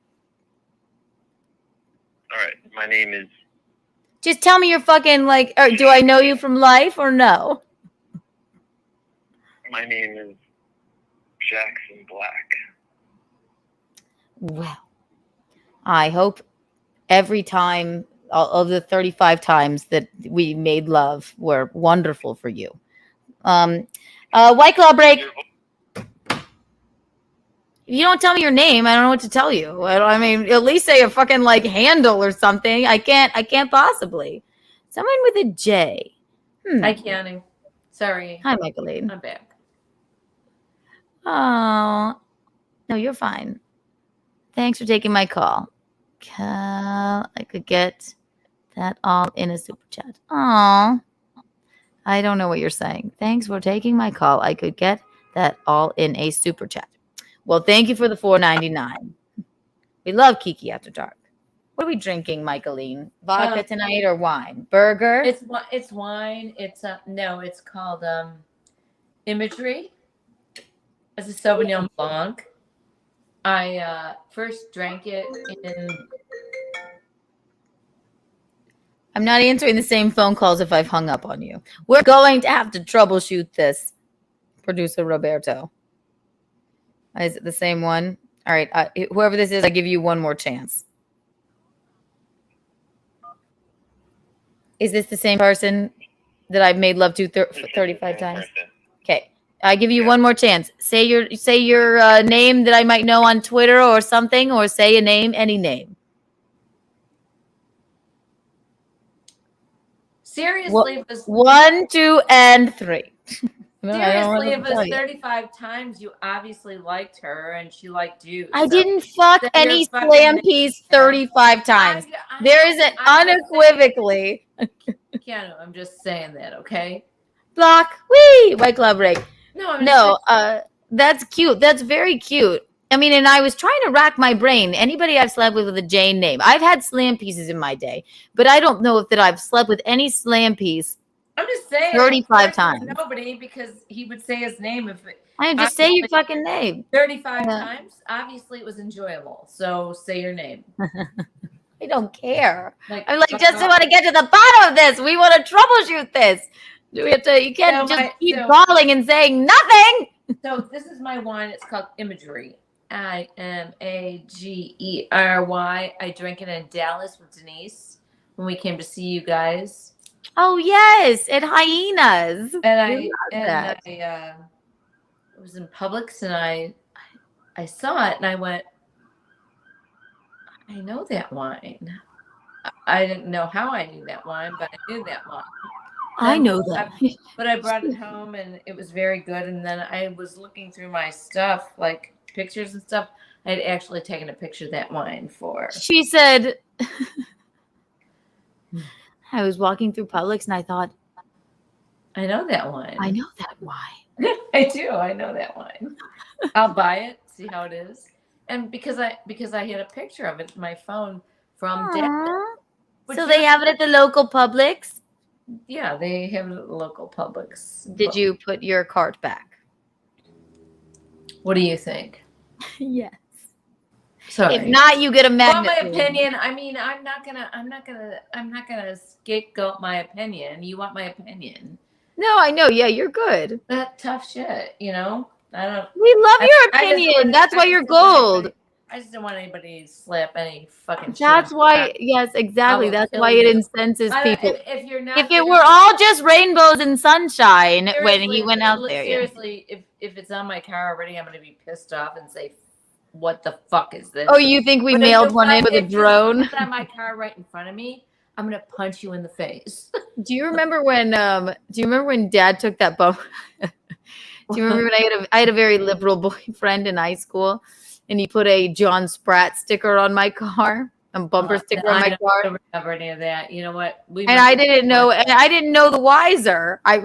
All right, my name is. Just tell me your fucking do I know you from life or no? My name is Jackson Black. Well, I hope every time, all of the 35 times that we made love were wonderful for you. White Claw break. If you don't tell me your name, I don't know what to tell you. I mean, at least say a fucking handle or something. I can't possibly. Someone with a J. Hi, Keanu. Sorry. Hi, Michaeline. I'm back. Oh, no, you're fine. Thanks for taking my call. I could get that all in a super chat. Oh, I don't know what you're saying. Thanks for taking my call. I could get that all in a super chat. Well, thank you for the $4.99. We love Kiki After Dark. What are we drinking, Michaeline? Vodka tonight or wine? Burger? It's wine. It's no, it's called Imagery. It's a Sauvignon Blanc. I first drank it in. I'm not answering the same phone calls if I've hung up on you. We're going to have to troubleshoot this, producer Roberto. Is it the same one? All right. Whoever this is, I give you one more chance. Is this the same person that I've made love to 35 times? Okay. I give you one more chance. Say your name that I might know on Twitter or something, or say a name, any name. Seriously, it was 1, 2, and 3. Seriously, if it was 35 times, you obviously liked her and she liked you. I didn't fuck any slam piece 35 times. There is an unequivocally. Keanu, I'm just saying that, okay? Block. Wee! White Club break. No, that's cute. That's very cute. I mean, and I was trying to rack my brain. Anybody I've slept with a Jane name. I've had slam pieces in my day, but I don't know that I've slept with any slam piece. I'm just saying 35 times. Nobody, because he would say his name if it. I just say your fucking name. 35 times. Obviously, it was enjoyable. So say your name. I don't care. I'm like, just want to get to the bottom of this. We want to troubleshoot this. Do we have to? You can't keep calling and saying nothing. So this is my wine. It's called Imagery. Imagery. I drank it in Dallas with Denise when we came to see you guys. Oh yes, at Hyenas. And I was in Publix and I saw it and I went, I know that wine. I didn't know how I knew that wine, but I knew that wine. I know that. But I brought it home and it was very good. And then I was looking through my stuff, like pictures and stuff. I had actually taken a picture of that wine for. She said, I was walking through Publix and I thought, I know that wine. I know that wine. I do. I know that wine. I'll buy it, see how it is. And because I had a picture of it in my phone from Dad. So they have it at the local Publix? Yeah, they have it at the local Publix. Did you put your cart back? What do you think? Yes. Sorry. If not, you get a magnet. Well, my opinion. I mean, I'm not gonna scapegoat my opinion. You want my opinion? No, I know. Yeah, you're good. That tough shit, you know. I don't. We love your opinion. That's why you're gold. I just don't want anybody to slap any fucking shit. That's why. Yes, exactly. That's why it incenses people. If you're not, if it were all just rainbows and sunshine when he went out there. Seriously, if it's on my car already, I'm gonna be pissed off and say, "What the fuck is this?" Oh, you think we mailed one in with a drone? If it's on my car right in front of me, I'm gonna punch you in the face. Do you remember when? Dad took that bump? Do you remember when I had a very liberal boyfriend in high school, and he put a John Spratt sticker on my car, a bumper sticker on my car? I don't remember any of that. You know what? I didn't know the wiser. I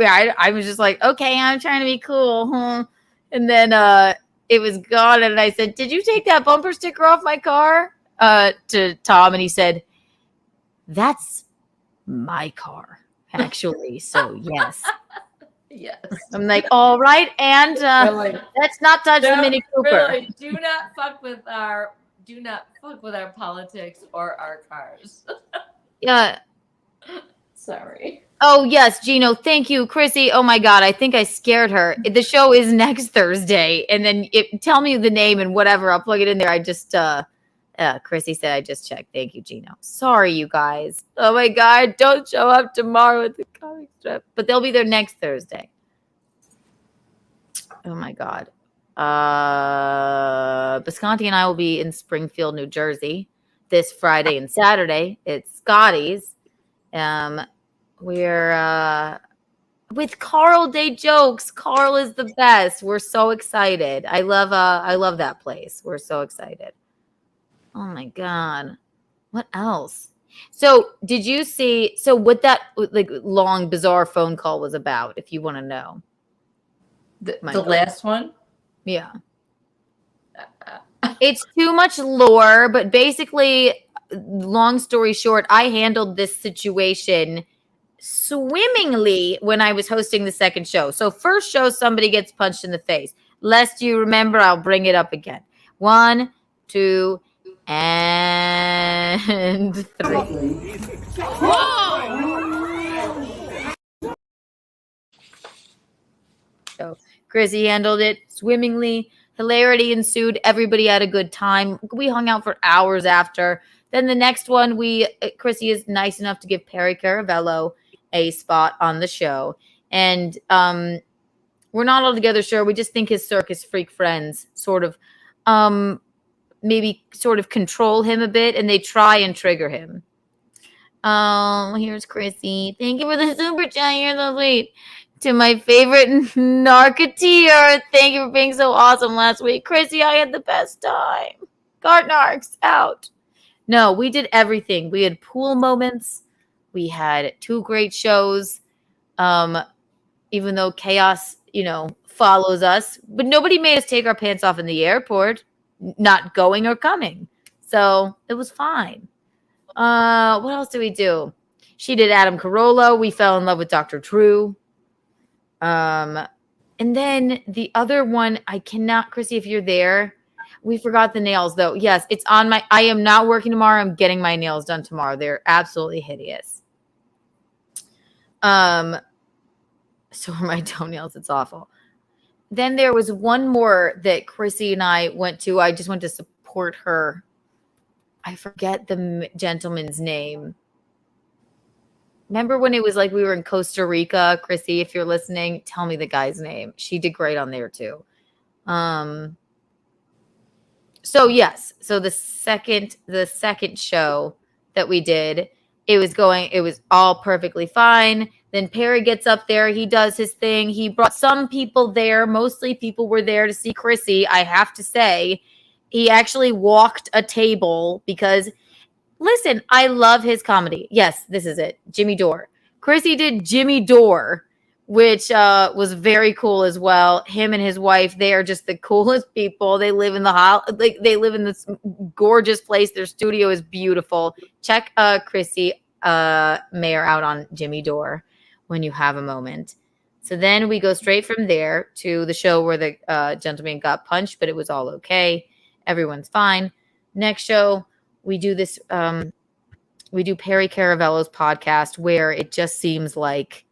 was just like, okay, I'm trying to be cool, huh? And then it was gone, and I said, "Did you take that bumper sticker off my car?" To Tom, and he said, "That's my car, actually." So yes. Yes. I'm like, all right, and let's not touch the Mini Cooper. Really, do not fuck with our politics or our cars. Yeah. Sorry. Oh yes, Gino, thank you, Chrissy. Oh my God, I think I scared her. The show is next Thursday, and then tell me the name and whatever. I'll plug it in there. I just Chrissy said I just checked. Thank you, Gino. Sorry, you guys. Oh my God, don't show up tomorrow at the comic strip. But they'll be there next Thursday. Oh my God. Bisconte and I will be in Springfield, New Jersey this Friday and Saturday. It's Scotty's. We're with Carl Day Jokes. Carl is the best. We're so excited. I love that place. We're so excited. Oh my God. What else? So did you see what that long bizarre phone call was about, if you want to know? The last one? Yeah. It's too much lore, but basically, long story short, I handled this situation swimmingly when I was hosting the second show. So first show, somebody gets punched in the face. Lest you remember, I'll bring it up again. 1, 2, and 3. So Chrissy handled it swimmingly. Hilarity ensued. Everybody had a good time. We hung out for hours after. Then the next one, Chrissy is nice enough to give Perry Caravello a spot on the show. And we're not altogether sure. We just think his circus freak friends sort of maybe sort of control him a bit, and they try and trigger him. Here's Chrissy. Thank you for the super chat. You're so sweet. To my favorite narketeer. Thank you for being so awesome last week. Chrissy, I had the best time. Cart Narcs out. No, we did everything. We had pool moments. We had 2 great shows. Even though chaos, follows us. But nobody made us take our pants off in the airport. Not going or coming. So it was fine. What else did we do? She did Adam Carolla. We fell in love with Dr. True. And then the other one, I cannot, Chrissy, if you're there, we forgot the nails though. Yes, it's on I am not working tomorrow. I'm getting my nails done tomorrow. They're absolutely hideous. So are my toenails. It's awful. then there was one more that Chrissie and I went to. I just went to support her. I forget the gentleman's name. Remember when it was like we were in Costa Rica? Chrissie, if you're listening, tell me the guy's name. She did great on there too. So yes, so the second show that we did, it was all perfectly fine. Then Perry gets up there, he does his thing. He brought some people there. Mostly people were there to see Chrissie. I have to say, he actually walked a table because, listen, I love his comedy. Yes, this is it. Jimmy Dore. Chrissie did Jimmy Dore, which was very cool as well. Him and his wife, they are just the coolest people. They live in they live in this gorgeous place. Their studio is beautiful. Check Chrissie Mayr out on Jimmy Dore when you have a moment. So then we go straight from there to the show where the gentleman got punched, but it was all okay. Everyone's fine. Next show, we do this. We do Perry Caravello's podcast, where it just seems like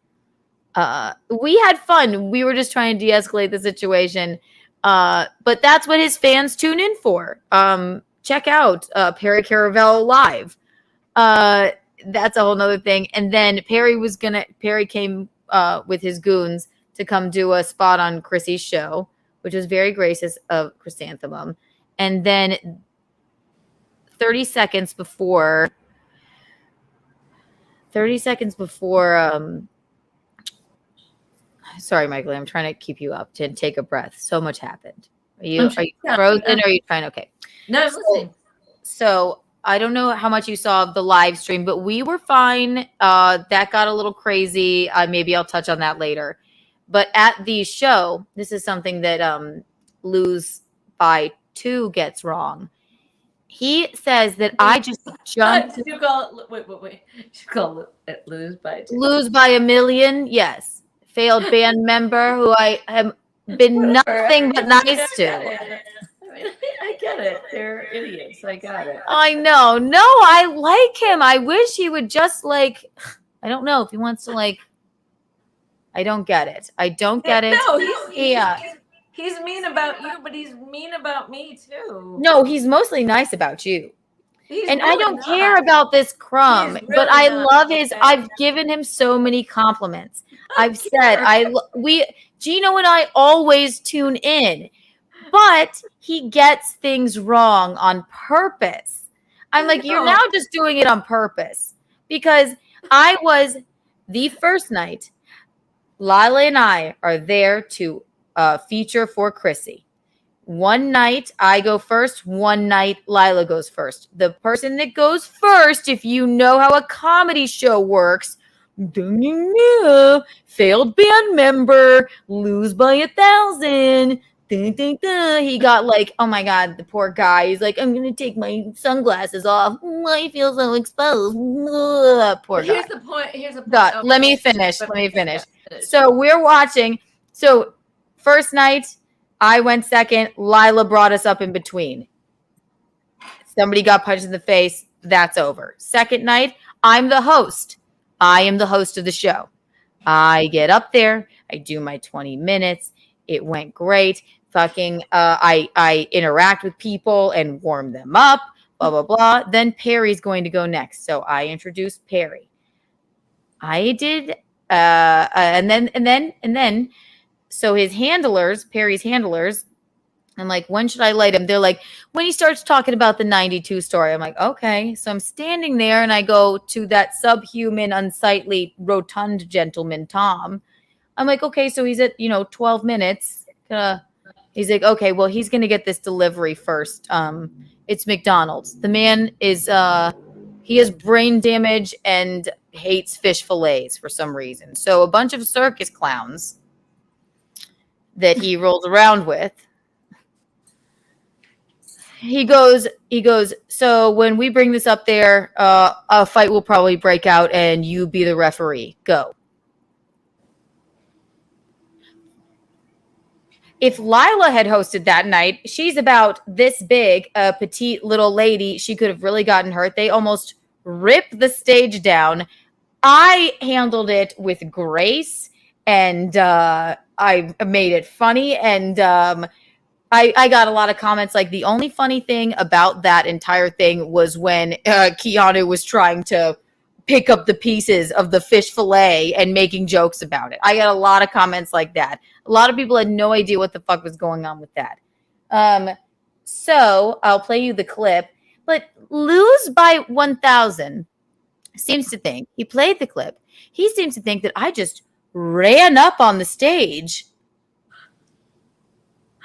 we had fun. We were just trying to de-escalate the situation. But that's what his fans tune in for. Check out Perry Caravello live. That's a whole nother thing. And then Perry came with his goons to come do a spot on Chrissie's show, which was very gracious of Chrysanthemum. And then 30 seconds before sorry, Michael, I'm trying to keep you up to take a breath. So much happened. Are you frozen? Or are you trying? Okay. No, I'm listening. So I don't know how much you saw of the live stream, but we were fine. That got a little crazy. Maybe I'll touch on that later. But at the show, this is something that Lose by 2 gets wrong. He says that I just jumped. Did you call it, wait. Did you call it Lose by 2? Lose by a million? Yes. Failed band member who I have been nothing but nice to. I get it. They're idiots. I got it. I know. No, I like him. I wish he would just I don't know if he wants to I don't get it. I don't get it. No, he's mean about you, but he's mean about me too. No, he's mostly nice about you. And really I don't care about this crumb, He's but really I not. love I've given him so many compliments. I've said Gino and I always tune in, but he gets things wrong on purpose. I'm like, you're now just doing it on purpose, because I was the first night. Lila and I are there to feature for Chrissie. One night I go first, one night Lila goes first. The person that goes first, if you know how a comedy show works, failed band member, lose by 1,000. He got oh my God, the poor guy. He's like, I'm going to take my sunglasses off. I feel so exposed. Poor guy. Here's the point. God, Okay. let me finish. So we're watching. So first night, I went second. Lila brought us up in between. Somebody got punched in the face. That's over. Second night, I'm the host. I am the host of the show. I get up there. I do my 20 minutes. It went great. I interact with people and warm them up. Blah, blah, blah. Then Perry's going to go next. So I introduced Perry. I did. And then. So his handlers, Perry's handlers, I'm like, when should I light him? They're like, when he starts talking about the 92 story. I'm like, okay. So I'm standing there and I go to that subhuman, unsightly, rotund gentleman, Tom. I'm like, okay, so he's at, 12 minutes. He's like, okay, well, he's going to get this delivery first. It's McDonald's. The man is, he has brain damage and hates fish fillets for some reason. So a bunch of circus clowns that he rolls around with. He goes, so when we bring this up there, a fight will probably break out and you be the referee. Go. If Lila had hosted that night, she's about this big, a petite little lady. She could have really gotten hurt. They almost ripped the stage down. I handled it with grace and I made it funny, and I got a lot of comments like the only funny thing about that entire thing was when Keanu was trying to pick up the pieces of the fish fillet and making jokes about it. I got a lot of comments like that. A lot of people had no idea what the fuck was going on with that. So I'll play you the clip, but Lose by 1,000 seems to think, he played the clip, he seems to think that I just ran up on the stage.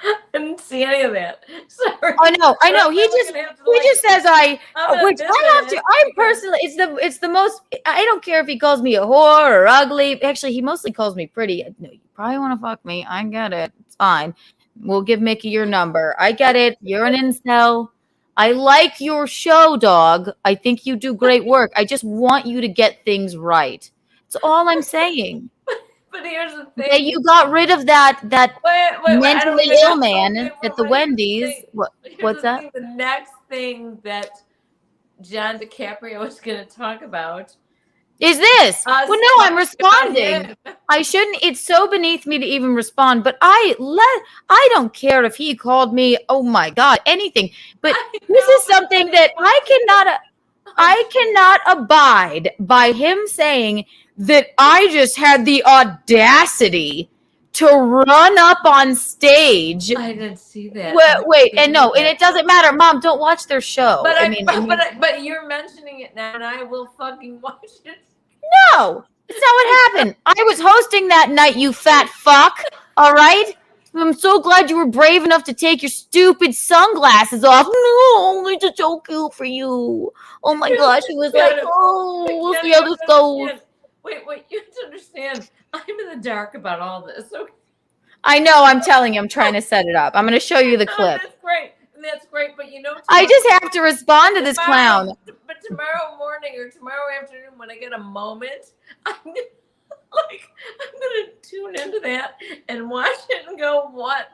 I didn't see any of that. Sorry. I know. He just says which I have to. I personally, it's the most. I don't care if he calls me a whore or ugly. Actually, he mostly calls me pretty. No, you probably want to fuck me. I get it. It's fine. We'll give Mickey your number. I get it. You're an incel. I like your show, dog. I think you do great work. I just want you to get things right. That's all I'm saying. But here's the thing. That you got rid of that mentally ill man at the Wendy's. What's that? The next thing that John DiCaprio is going to talk about is this. Well, no, I'm responding. I shouldn't. It's so beneath me to even respond. But I don't care if he called me, oh my God, anything. But this is something that I cannot abide by him saying that I just had the audacity to run up on stage. I didn't see that. Wait, and it doesn't matter. Mom, don't watch their show. But but you're mentioning it now, and I will fucking watch it. No, that's not what happened. I was hosting that night, you fat fuck. All right? I'm so glad you were brave enough to take your stupid sunglasses off. No, it's just so cute for you. Oh my gosh, he was like, oh, we'll see how this goes. Wait, you have to understand. I'm in the dark about all this. Okay? I know, I'm telling you, I'm trying to set it up. I'm going to show you the clip. That's great, but I just have to respond to this clown. But tomorrow morning or tomorrow afternoon, when I get a moment, I'm gonna tune into that and watch it and go, what?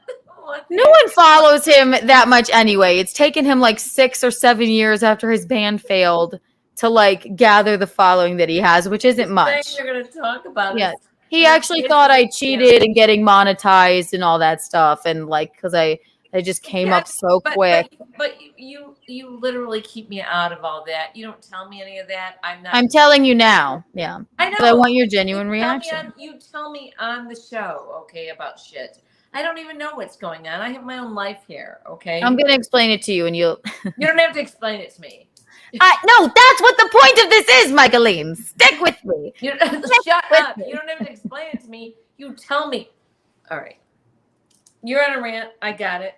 No one follows him that much anyway. It's taken him like 6 or 7 years after his band failed to gather the following that he has, which isn't much. You're gonna talk about it. He actually thought I cheated and getting monetized and all that stuff, and because I just came up so quick. But you literally keep me out of all that. You don't tell me any of that. I'm telling you now. Yeah. I know. But I want your genuine reaction. You tell me on the show, okay, about shit. I don't even know what's going on. I have my own life here, okay? I'm gonna explain it to you, and you'll. You don't have to explain it to me. No, that's what the point of this is, Michaeline. Stick with me. Shut up. You don't have to explain it to me. You tell me. All right. You're on a rant. I got it.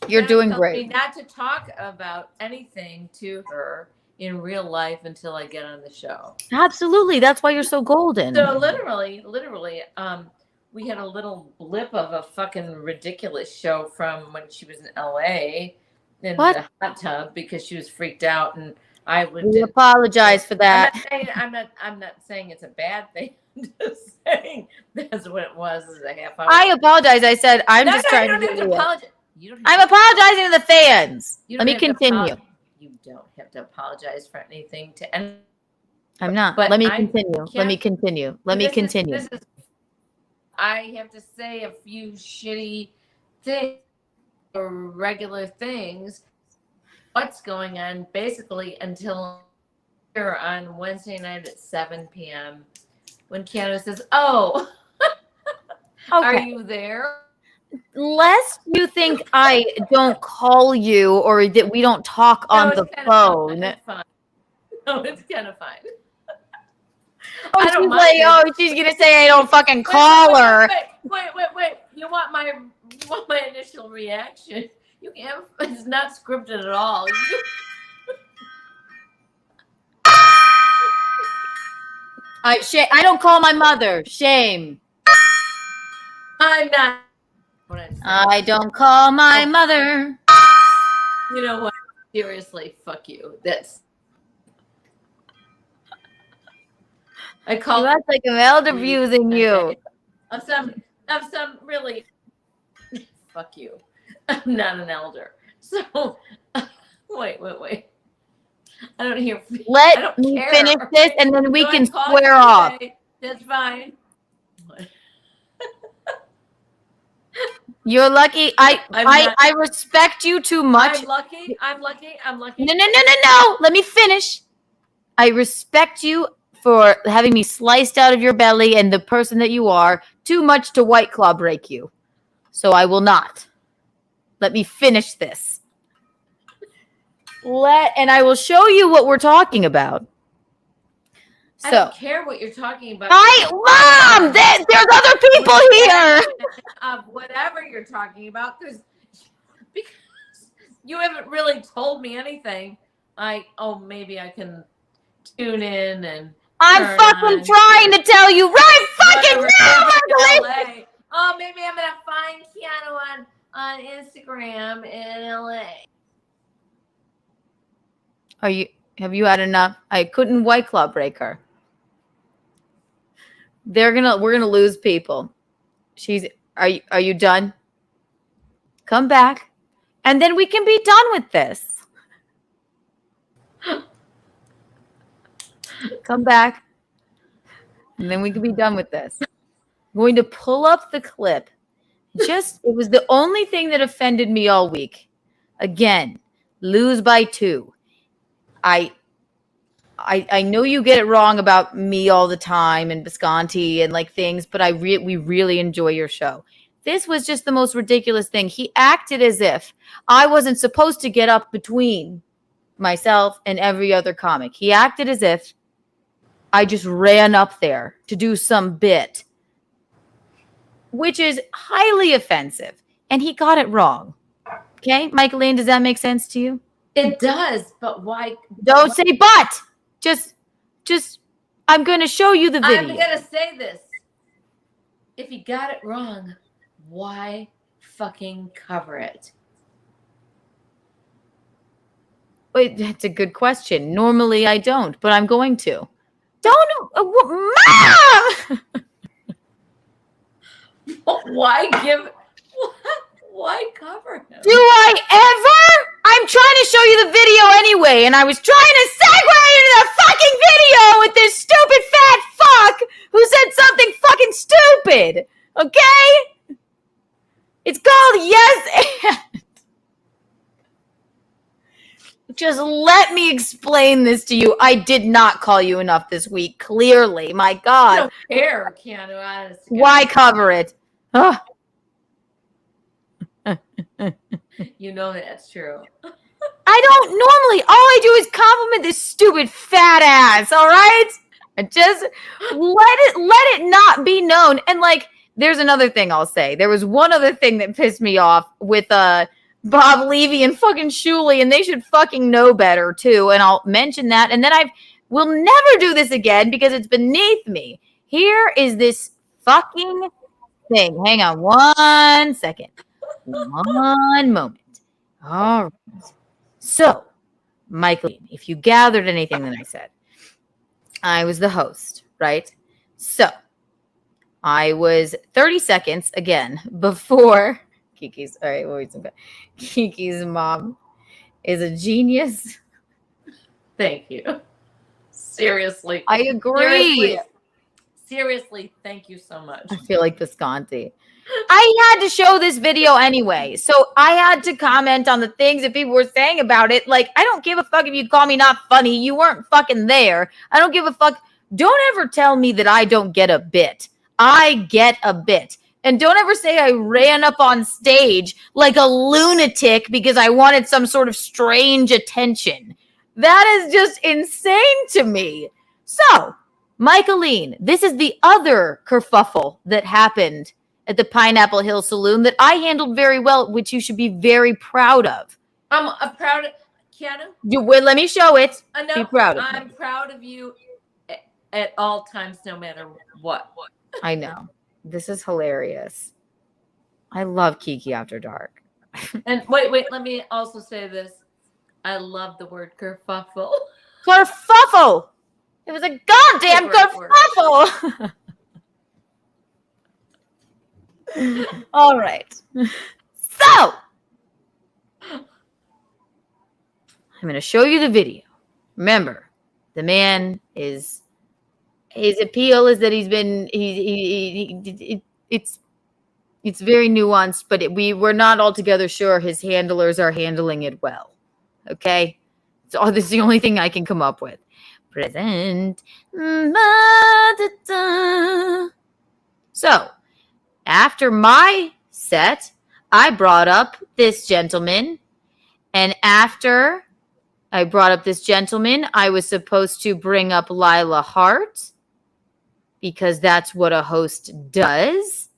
You're doing great. Not to talk about anything to her in real life until I get on the show. Absolutely. That's why you're so golden. So literally, we had a little blip of a fucking ridiculous show from when she was in LA in the hot tub because she was freaked out, and we apologize for that. I'm not saying it's a bad thing. I'm just saying that's what it was. Is a half hour. I apologize. I said I'm just trying to do it. I'm apologizing to the fans. Let me continue. You don't have to apologize for anything to anyone. I'm not. But let me continue. I have to say a few shitty things or regular things. What's going on basically until here on Wednesday night at 7 p.m. when Keanu says, "Oh, are you there?" Lest you think I don't call you or that we don't talk on the phone. No, it's kind of fine. She's gonna say I don't fucking call her. Wait. You want my initial reaction? You can't. It's not scripted at all. I don't call my mother. Shame. I'm not. I don't call my mother. You know what? Seriously, fuck you. I call. That's like I'm elder abusing you. Of some really. Fuck you. I'm not an elder. So wait. I don't hear. Let me finish this, and then we can square off. That's fine. You're lucky. I respect you too much. I'm lucky. I'm lucky. I'm lucky. No. Let me finish. I respect you for having me sliced out of your belly and the person that you are too much to White Claw break you. So I will not. Let me finish this. And I will show you what we're talking about. So, I don't care what you're talking about. Mom, there's other people here. Of whatever you're talking about, because you haven't really told me anything. Maybe I can tune in and. I'm fucking trying to tell you right fucking now, LA. Oh, maybe I'm gonna find Keanu on Instagram in LA. Have you had enough? I couldn't White Claw break her. We're gonna lose people. Are you done? Come back, and then we can be done with this. Come back, and then we can be done with this. I'm going to pull up the clip. It was the only thing that offended me all week. Again, lose by 2. I know you get it wrong about me all the time and Bisconte and like things, but we really enjoy your show. This was just the most ridiculous thing. He acted as if I wasn't supposed to get up between myself and every other comic. He acted as if I just ran up there to do some bit, which is highly offensive. And he got it wrong. Okay, Michaeline, does that make sense to you? It does, but why? Don't say but. Just, I'm going to show you the video. I'm going to say this. If he got it wrong, why fucking cover it? Wait, that's a good question. Normally I don't, but I'm going to. Mom! Why cover him? Do I ever? I'm trying to show you the video anyway, and I was trying to segue into the fucking video with this stupid fat fuck who said something fucking stupid. Okay? It's called Yes and. Just let me explain this to you. I did not call you enough this week, clearly. My God. I don't care, Keanu. Honestly. Why cover it? Ugh. You know that's true. I don't normally. All I do is compliment this stupid fat ass. All right, just let it not be known. And like, there's another thing I'll say. There was one other thing that pissed me off with Bob Levy and fucking Shuley, and they should fucking know better too. And I'll mention that. And then I will never do this again because it's beneath me. Here is this fucking thing. Hang on 1 second. One moment. All right. So, Michael, if you gathered anything that I said, I was the host, right? So, I was 30 seconds again before Kiki's. All right, wait a minute. Kiki's mom is a genius. Thank you. Seriously. I agree. Seriously, thank you so much. I feel like Bisconte. I had to show this video anyway, so I had to comment on the things that people were saying about it. Like, I don't give a fuck if you call me not funny. You weren't fucking there. I don't give a fuck. Don't ever tell me that I don't get a bit. I get a bit. And don't ever say I ran up on stage like a lunatic because I wanted some sort of strange attention. That is just insane to me. So, Michaeline, this is the other kerfuffle that happened at the Pineapple Hill Saloon that I handled very well, which you should be very proud of. I'm proud of Keanu. Let me show it. No, be proud of I'm me. proud of you at all times, no matter what. I know. This is hilarious. I love Kiki After Dark. And wait, let me also say this. I love the word kerfuffle. Kerfuffle! It was a goddamn kerfuffle! All right. So, I'm going to show you the video. Remember, the man is, his appeal is that it's It's very nuanced, but we're not altogether sure his handlers are handling it well. Okay? So this is the only thing I can come up with. Present. So, after my set, I brought up this gentleman. And after I brought up this gentleman, I was supposed to bring up Lila Hart, because that's what a host does.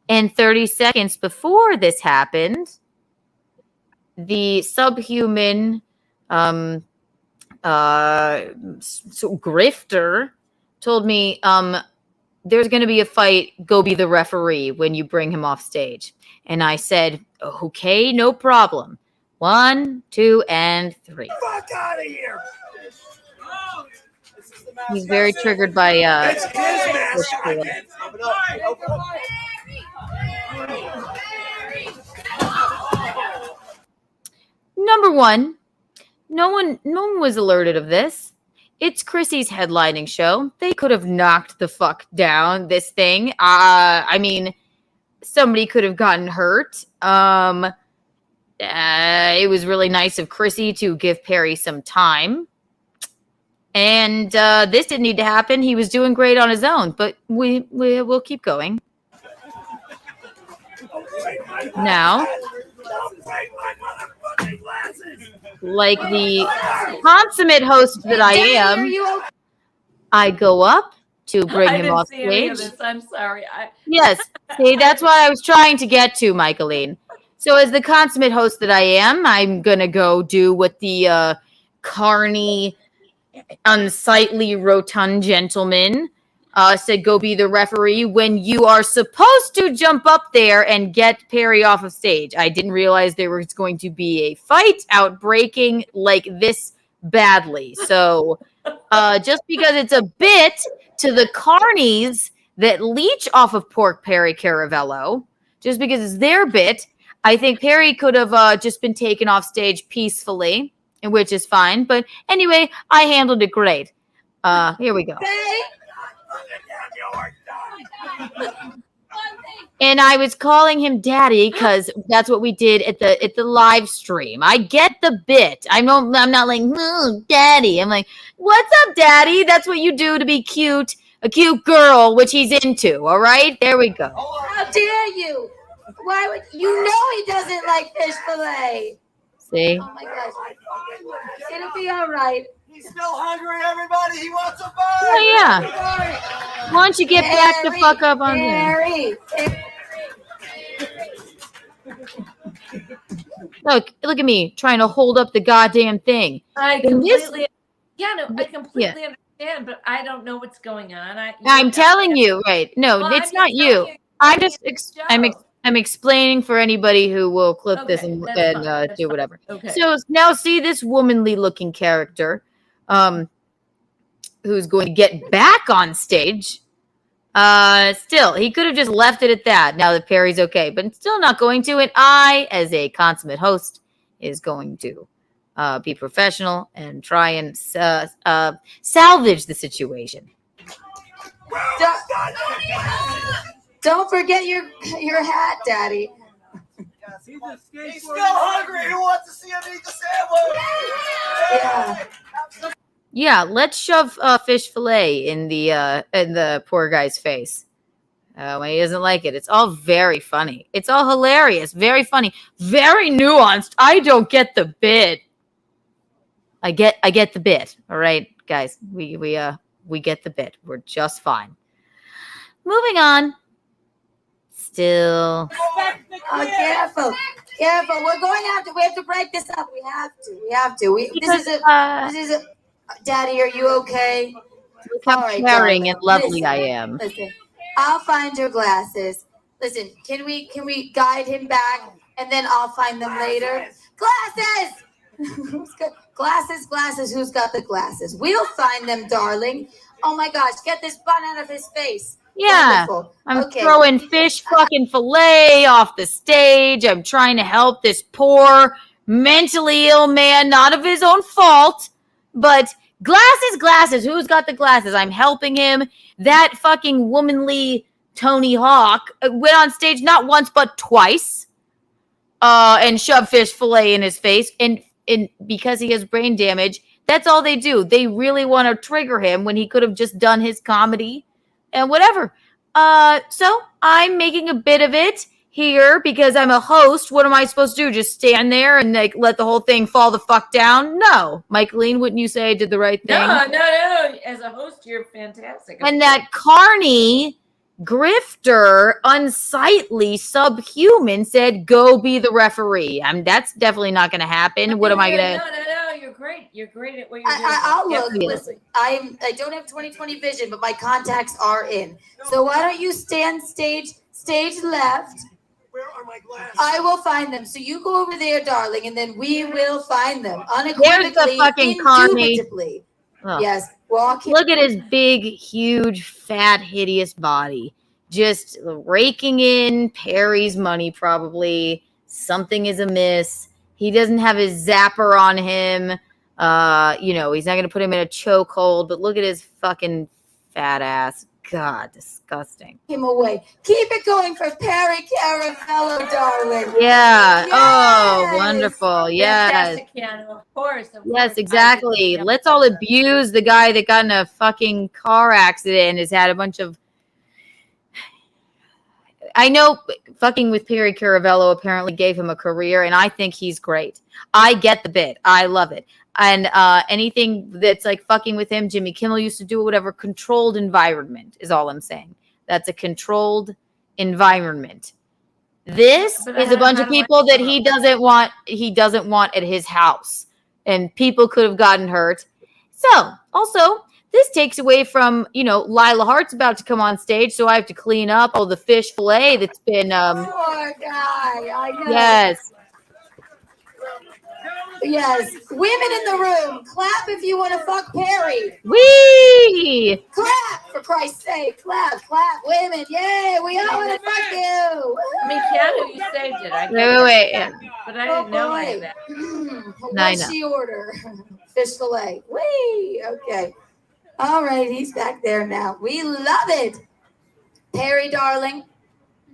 And 30 seconds before this happened, the subhuman grifter told me, there's going to be a fight. Go be the referee when you bring him off stage. And I said, okay, no problem. 1, 2, and 3. Fuck out of here! He's very triggered by It's his mask. I can't Number one, no one was alerted of this. It's Chrissie's headlining show. They could have knocked the fuck down this thing. I mean, somebody could have gotten hurt. It was really nice of Chrissie to give Perry some time. And this didn't need to happen. He was doing great on his own, but we'll keep going. Now, like the consummate host that I am, I go up to bring him off stage. I'm sorry. Yes, see, that's what I was trying to get to, Michaeline. So as the consummate host that I am, I'm going to go do what the carny, unsightly, rotund gentleman said, go be the referee when you are supposed to jump up there and get Perry off of stage. I didn't realize there was going to be a fight outbreaking like this badly. So just because it's a bit to the carnies that leech off of Pork Perry Caravello, just because it's their bit, I think Perry could have just been taken off stage peacefully, which is fine. But anyway, I handled it great. Here we go. And I was calling him daddy because that's what we did at the live stream. I get the bit. I'm not like, daddy. I'm like, what's up, daddy? That's what you do to be cute. A cute girl, which he's into. All right, there we go. How dare you? Why would you know he doesn't like fish fillet? See? Oh my gosh. It'll be all right. He's still hungry, everybody. He wants a bite. Oh, yeah. Why don't you get back the fuck up on him? Look at me trying to hold up the goddamn thing. I completely understand, but I don't know what's going on. I'm telling you, right? No, Well, it's I'm not just you. telling you, I'm just Joe. I'm explaining for anybody who will clip this Okay, and that's fine, that's do fine. whatever. Okay. So now see this womanly looking character, who's going to get back on stage. Still, he could have just left it at that. Now that Perry's okay, but still not going to. And I, as a consummate host, is going to be professional and try and salvage the situation. Don't forget your hat, Daddy. He's still hungry. Who wants to see him eat the sandwich? Yeah. Yeah, let's shove fish fillet in the poor guy's face when he doesn't like it. It's all very funny. It's all hilarious, very funny, very nuanced. I don't get the bit. I get the bit. All right, guys, we get the bit. We're just fine. Moving on. Still. Oh, careful. We have to break this up. We have to. This is a. Daddy, are you okay? Look how caring and lovely I am. Listen, I'll find your glasses. Listen, can we guide him back and then I'll find them later? Glasses! Glasses. Who's got the glasses? We'll find them, darling. Oh my gosh, get this bun out of his face. Yeah, Wonderful. I'm throwing fish fucking fillet off the stage. I'm trying to help this poor mentally ill man, not of his own fault, but glasses. Who's got the glasses? I'm helping him. That fucking womanly Tony Hawk went on stage not once but twice and shoved fish fillet in his face. And because he has brain damage, that's all they do. They really want to trigger him when he could have just done his comedy and whatever. So I'm making a bit of it here because I'm a host. What am I supposed to do? Just stand there and like let the whole thing fall the fuck down? No. Michaeline, wouldn't you say I did the right thing? No. As a host, you're fantastic. And that Carney grifter, unsightly, subhuman said, go be the referee. That's definitely not going to happen. What am I going to... No, you're great. You're great at what you're doing. I'll look. Listen, I don't have 20/20 vision, but my contacts are in. So why don't you stand stage left? Where are my glasses? I will find them. So you go over there, darling, and then we will find them unequivocally, There's the fucking Carney. indubitably. Oh. Yes. Walk. Look at his big, huge, fat, hideous body. Just raking in Perry's money, probably. Something is amiss. He doesn't have his zapper on him. He's not going to put him in a chokehold, but look at his fucking fat ass. God, disgusting. Him away. Keep it going for Perry Caravello, darling. Yeah. Yes. Oh, wonderful. Yes. Fantastic, Keanu. Of course. Yes, exactly. Let's all abuse the guy that got in a fucking car accident and has had a bunch of... I know fucking with Perry Caravello apparently gave him a career, and I think he's great. I get the bit. I love it. And anything that's like fucking with him, Jimmy Kimmel used to do it, whatever. Controlled environment is all I'm saying. That's a controlled environment. This is a bunch of people that he doesn't want at his house. And people could have gotten hurt. So, also, this takes away from, Lila Hart's about to come on stage, so I have to clean up all the fish fillet that's been Poor guy. I know. Yes. Yes. Women in the room, clap if you want to fuck Perry. Whee! Clap, for Christ's sake. Clap. Women, yay. We all want to fuck you. I mean, Keanu, you saved it. Wait. But I didn't know any of that. What's the order? Fish fillet. Whee! Okay. All right, he's back there now. We love it. Perry, darling.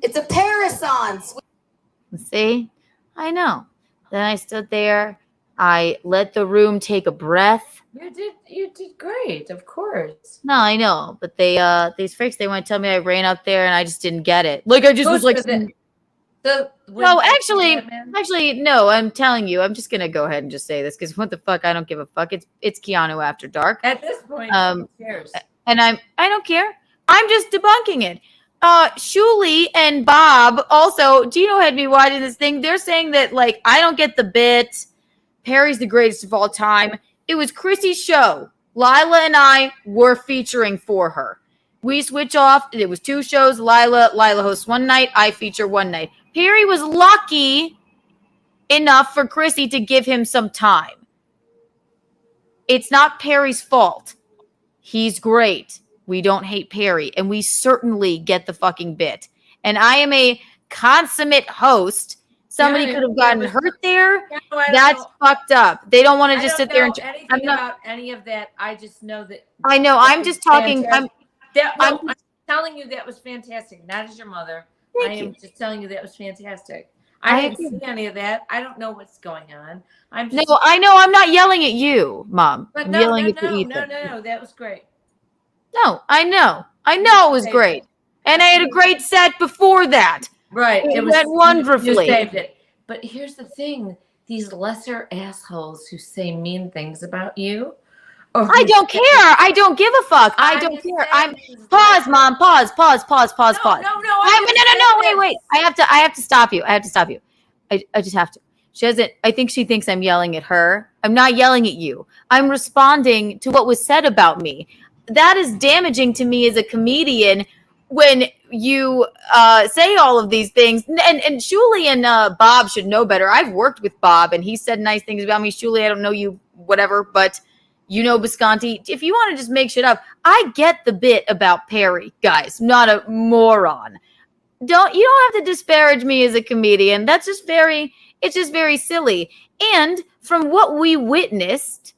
It's a Parasons. See? I know. Then I stood there. I let the room take a breath. You did great, of course. No, I know. But these freaks, they want to tell me I ran up there and I just didn't get it. Like, I just was like... No, actually, no, I'm telling you. I'm just going to go ahead and just say this because what the fuck? I don't give a fuck. It's Keanu After Dark. At this point, who cares? And I don't care. I'm just debunking it. Shuli and Bob also, Gino had me watching this thing. They're saying that, like, I don't get the bit. Perry's the greatest of all time. It was Chrissie's show. Lila and I were featuring for her. We switch off. It was 2 shows. Lila hosts one night. I feature one night. Perry was lucky enough for Chrissie to give him some time. It's not Perry's fault. He's great. We don't hate Perry. And we certainly get the fucking bit. And I am a consummate host. Somebody could have gotten hurt there. That's fucked up. They don't want to just sit there and... anything about any of that. I just know that... I know. I'm just talking... I'm telling you that was fantastic. Not as your mother. I am just telling you that was fantastic. I I didn't see any of that. I don't know what's going on. No, I know. I'm not yelling at you, Mom. But I'm yelling at Ethan. No. That was great. No, I know. I know it was great. And I had a great set before that. Right. It went wonderfully. You saved it. But here's the thing. These lesser assholes who say mean things about you. I don't care. I don't give a fuck. I don't care. Pause, Mom. Pause. No. Wait. I have to stop you. I just have to. She doesn't. I think she thinks I'm yelling at her. I'm not yelling at you. I'm responding to what was said about me. That is damaging to me as a comedian when you say all of these things. And Shuli and Bob should know better. I've worked with Bob, and he said nice things about me. Shuli, I don't know you, whatever, but you know Bisconte. If you want to just make shit up, I get the bit about Perry, guys. I'm not a moron. You don't have to disparage me as a comedian. That's just very silly. And from what we witnessed,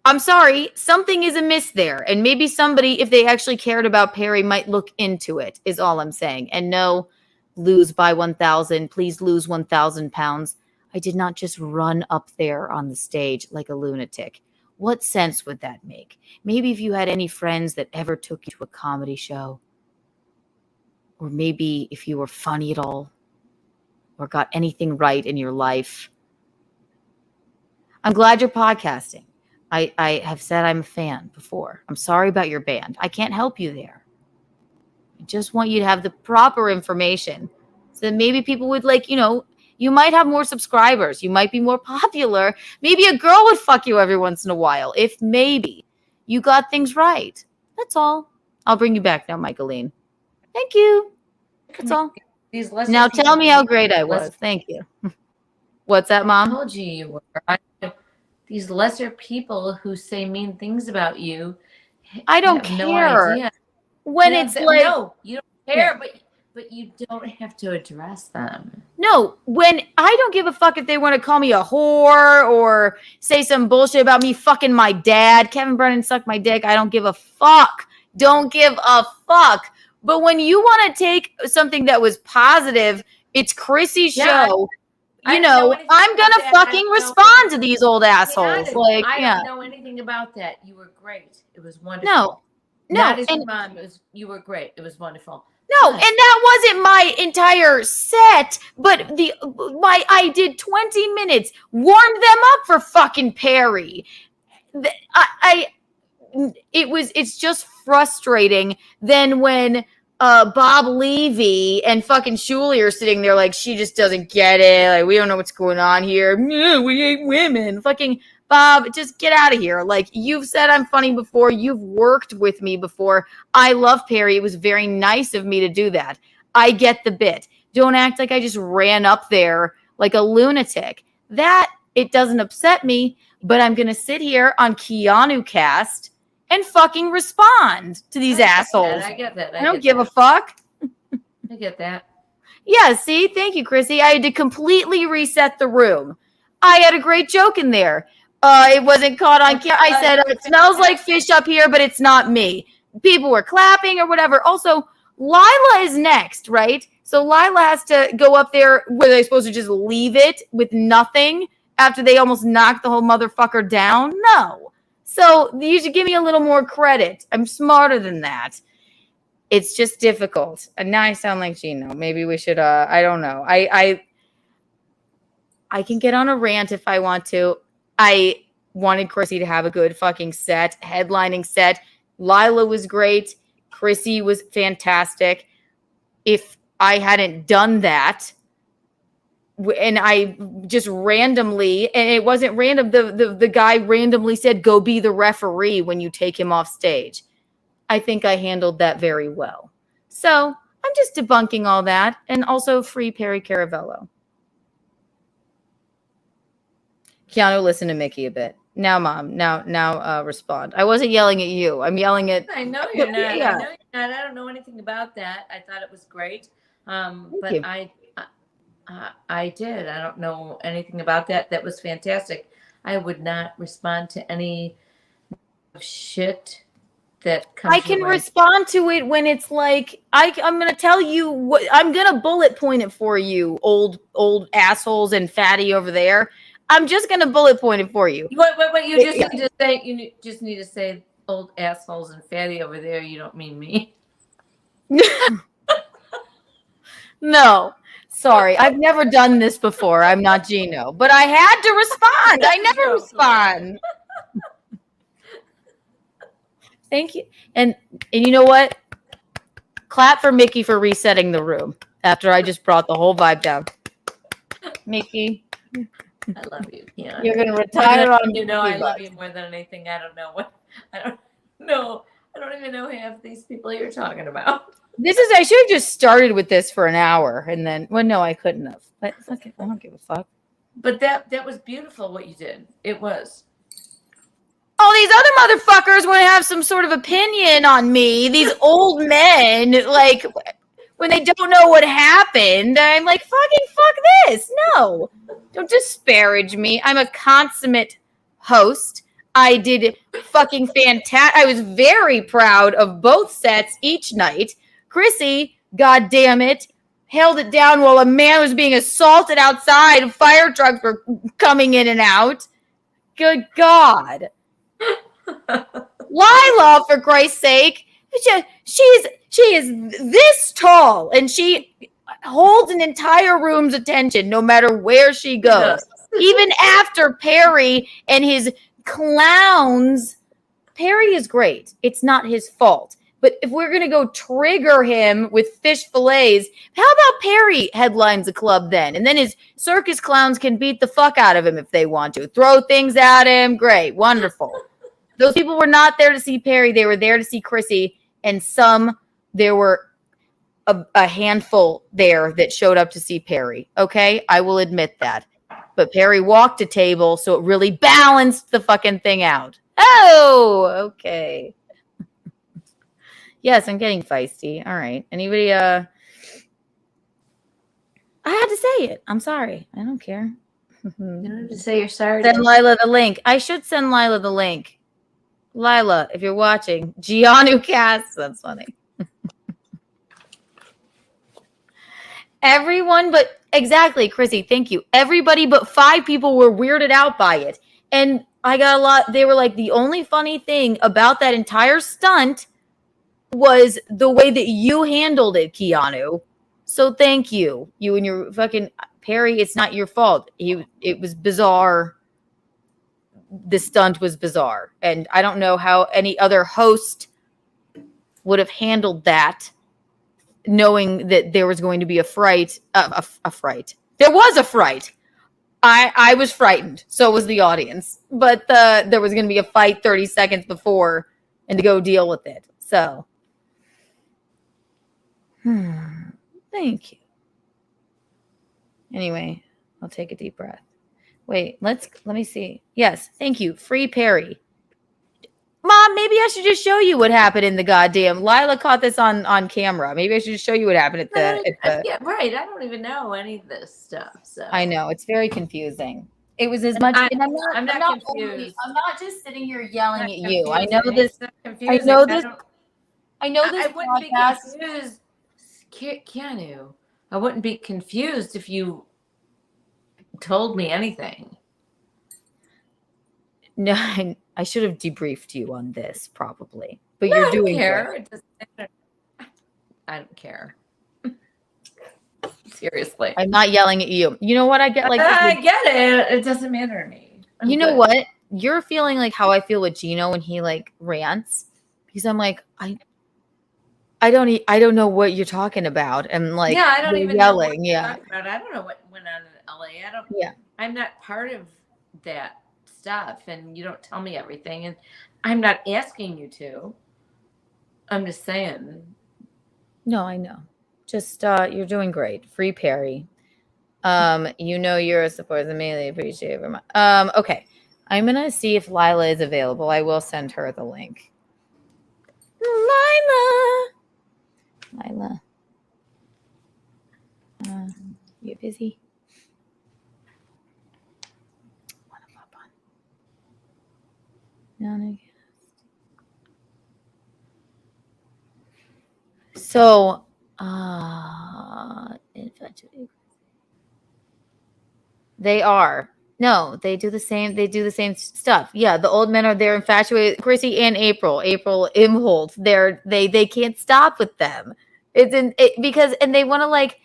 I'm sorry, something is amiss there. And maybe somebody, if they actually cared about Perry, might look into it, is all I'm saying. And no, lose by 1,000. Please lose 1,000 pounds. I did not just run up there on the stage like a lunatic. What sense would that make? Maybe if you had any friends that ever took you to a comedy show, or maybe if you were funny at all, or got anything right in your life. I'm glad you're podcasting. I have said I'm a fan before. I'm sorry about your band. I can't help you there. I just want you to have the proper information so that maybe people would you might have more subscribers. You might be more popular. Maybe a girl would fuck you every once in a while if maybe you got things right. That's all. I'll bring you back now, Michaeline. Thank you. That's all. Now tell me how great I was. Thank you. What's that, Mom? I told you were. These lesser people who say mean things about you. I don't care. No idea. When it's like, no, you don't care, but you don't have to address them. No, when I don't give a fuck if they want to call me a whore or say some bullshit about me fucking my dad. Kevin Brennan sucked my dick. I don't give a fuck. Don't give a fuck. But when you want to take something that was positive, it's Chrissie's show. I'm gonna fucking respond to these old assholes. I don't know anything about that. You were great. It was wonderful. No. Not as your mom. You were great. It was wonderful. No, and that wasn't my entire set, but I did 20 minutes, warmed them up for fucking Perry. It's just frustrating. Then when Bob Levy and fucking Shuley are sitting there like she just doesn't get it. Like, we don't know what's going on here. No, we ain't women. Fucking Bob, just get out of here. Like, you've said I'm funny before. You've worked with me before. I love Perry. It was very nice of me to do that. I get the bit. Don't act like I just ran up there like a lunatic. That, it doesn't upset me, but I'm going to sit here on Keanu Cast and fucking respond to these assholes. I get that. I don't give a fuck. I get that. Yeah, see? Thank you, Chrissy. I had to completely reset the room. I had a great joke in there. It wasn't caught on camera. I said, it smells like fish up here, but it's not me. People were clapping or whatever. Also, Lila is next, right? So Lila has to go up there. Were they supposed to just leave it with nothing after they almost knocked the whole motherfucker down? No. So you should give me a little more credit. I'm smarter than that. It's just difficult. And now I sound like Gino. Maybe we should, I don't know. I can get on a rant if I want to. I wanted Chrissy to have a good fucking set, headlining set. Lila was great. Chrissy was fantastic. If I hadn't done that, and I just randomly, and it wasn't random, the guy randomly said, go be the referee when you take him off stage. I think I handled that very well. So I'm just debunking all that, and also free Perry Caravello. Keanu, listen to Mickey a bit. Now, Mom, now respond. I wasn't yelling at you. I'm yelling at... I know you're not. Yeah. I know you're not. I don't know anything about that. I thought it was great. But you. I did. I don't know anything about that. That was fantastic. I would not respond to any shit that comes. I can respond to it when it's like I'm going to tell you what I'm going to bullet point it for you, old assholes and fatty over there. I'm just going to bullet point it for you. Wait, you just need to say, you just need to say old assholes and fatty over there. You don't mean me. No, sorry. I've never done this before. I'm not Gino, but I had to respond. I never respond. Thank you. And you know what? Clap for Mickey for resetting the room after I just brought the whole vibe down. Mickey. I love you. Yeah. You're gonna retire on you know I love you more than anything. I don't know what I don't know. I don't even know half these people you're talking about. I should have just started with this for an hour and then no, I couldn't have. But okay, I don't give a fuck. But that was beautiful what you did. It was. All these other motherfuckers want to have some sort of opinion on me. These old men, like when they don't know what happened, I'm like, fucking fuck this. No. Don't disparage me. I'm a consummate host. I did fucking fantastic. I was very proud of both sets each night. Chrissie, god damn it, held it down while a man was being assaulted outside. Fire trucks were coming in and out. Good God. Lila, for Christ's sake, she is this tall, and she holds an entire room's attention no matter where she goes. Even after Perry and his clowns. Perry is great. It's not his fault. But if we're going to go trigger him with fish fillets, how about Perry headlines a club then? And then his circus clowns can beat the fuck out of him if they want to. Throw things at him. Great. Wonderful. Those people were not there to see Perry. They were there to see Chrissie. And there were a handful there that showed up to see Perry. Okay? I will admit that. But Perry walked a table, so it really balanced the fucking thing out. Oh, okay. Yes, I'm getting feisty. All right. Anybody, I had to say it. I'm sorry. I don't care. You don't have to say you're sorry. Send Lila the link. I should send Lila the link. Lila, if you're watching, Keanu cast. That's funny. Everyone but exactly, Chrissie, thank you. Everybody but 5 people were weirded out by it. And I got a lot. They were like, the only funny thing about that entire stunt was the way that you handled it, Keanu. So thank you. You and your fucking Perry, it's not your fault. It was bizarre. The stunt was bizarre. And I don't know how any other host would have handled that, knowing that there was going to be a fright. There was a fright. I was frightened. So was the audience. But there was going to be a fight 30 seconds before and to go deal with it. So, thank you. Anyway, I'll take a deep breath. Wait, let me see. Yes, thank you. Free Perry. Mom, maybe I should just show you what happened in the goddamn. Lila caught this on camera. Maybe I should just show you what happened at the. Yeah, right. I don't even know any of this stuff. So I know it's very confusing. It was as much. I'm not confused. I'm not just sitting here yelling at you. I confusing. know this. It's not I confusing. know this. I know I this wouldn't be podcast. confused, Keanu. I wouldn't be confused if you told me anything. No, I should have debriefed you on this probably, but you're doing great. I don't care. Seriously, I'm not yelling at you. You know what? I get like I get it. It doesn't matter to me. You know what? You're feeling like how I feel with Gino when he like rants, because I'm like I don't know what you're talking about. And like, yeah, I don't even yelling. know Yeah. I don't know what went on in LA. I don't. Yeah. I'm not part of that stuff, and you don't tell me everything, and I'm not asking you to. I'm just saying. No, I know. Just you're doing great. Free Perry. You know you're a supporter. Immediately appreciate it very much. Okay. I'm gonna see if Lila is available. I will send her the link. Lila. You busy? Wanna pop on? No. So, they are. No, they do the same. They do the same stuff. Yeah, the old men are there infatuated. Chrissie and April Imholt. They can't stop with them. Because they want to like.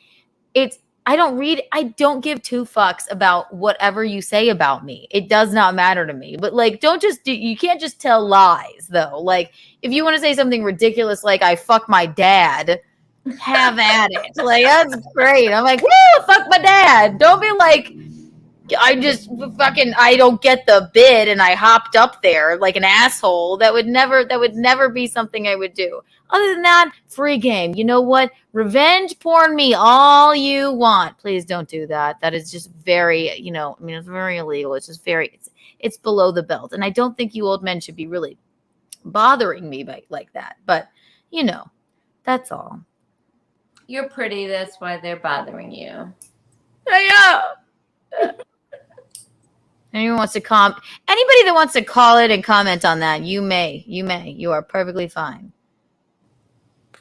It's. I don't give 2 fucks about whatever you say about me. It does not matter to me. But like, you can't just tell lies though. Like, if you want to say something ridiculous like I fuck my dad, have at it. Like, that's great. I'm like, woo, fuck my dad. Don't be like, I don't get the bid and I hopped up there like an asshole. That would never be something I would do. Other than that, free game. You know what? Revenge porn me all you want. Please don't do that. That is just very, it's very illegal. It's just it's below the belt. And I don't think you old men should be really bothering me like that. But, that's all. You're pretty. That's wwhy they're bothering you. Yeah. Anyone wants to anybody that wants to call it and comment on that, you may. You are perfectly fine.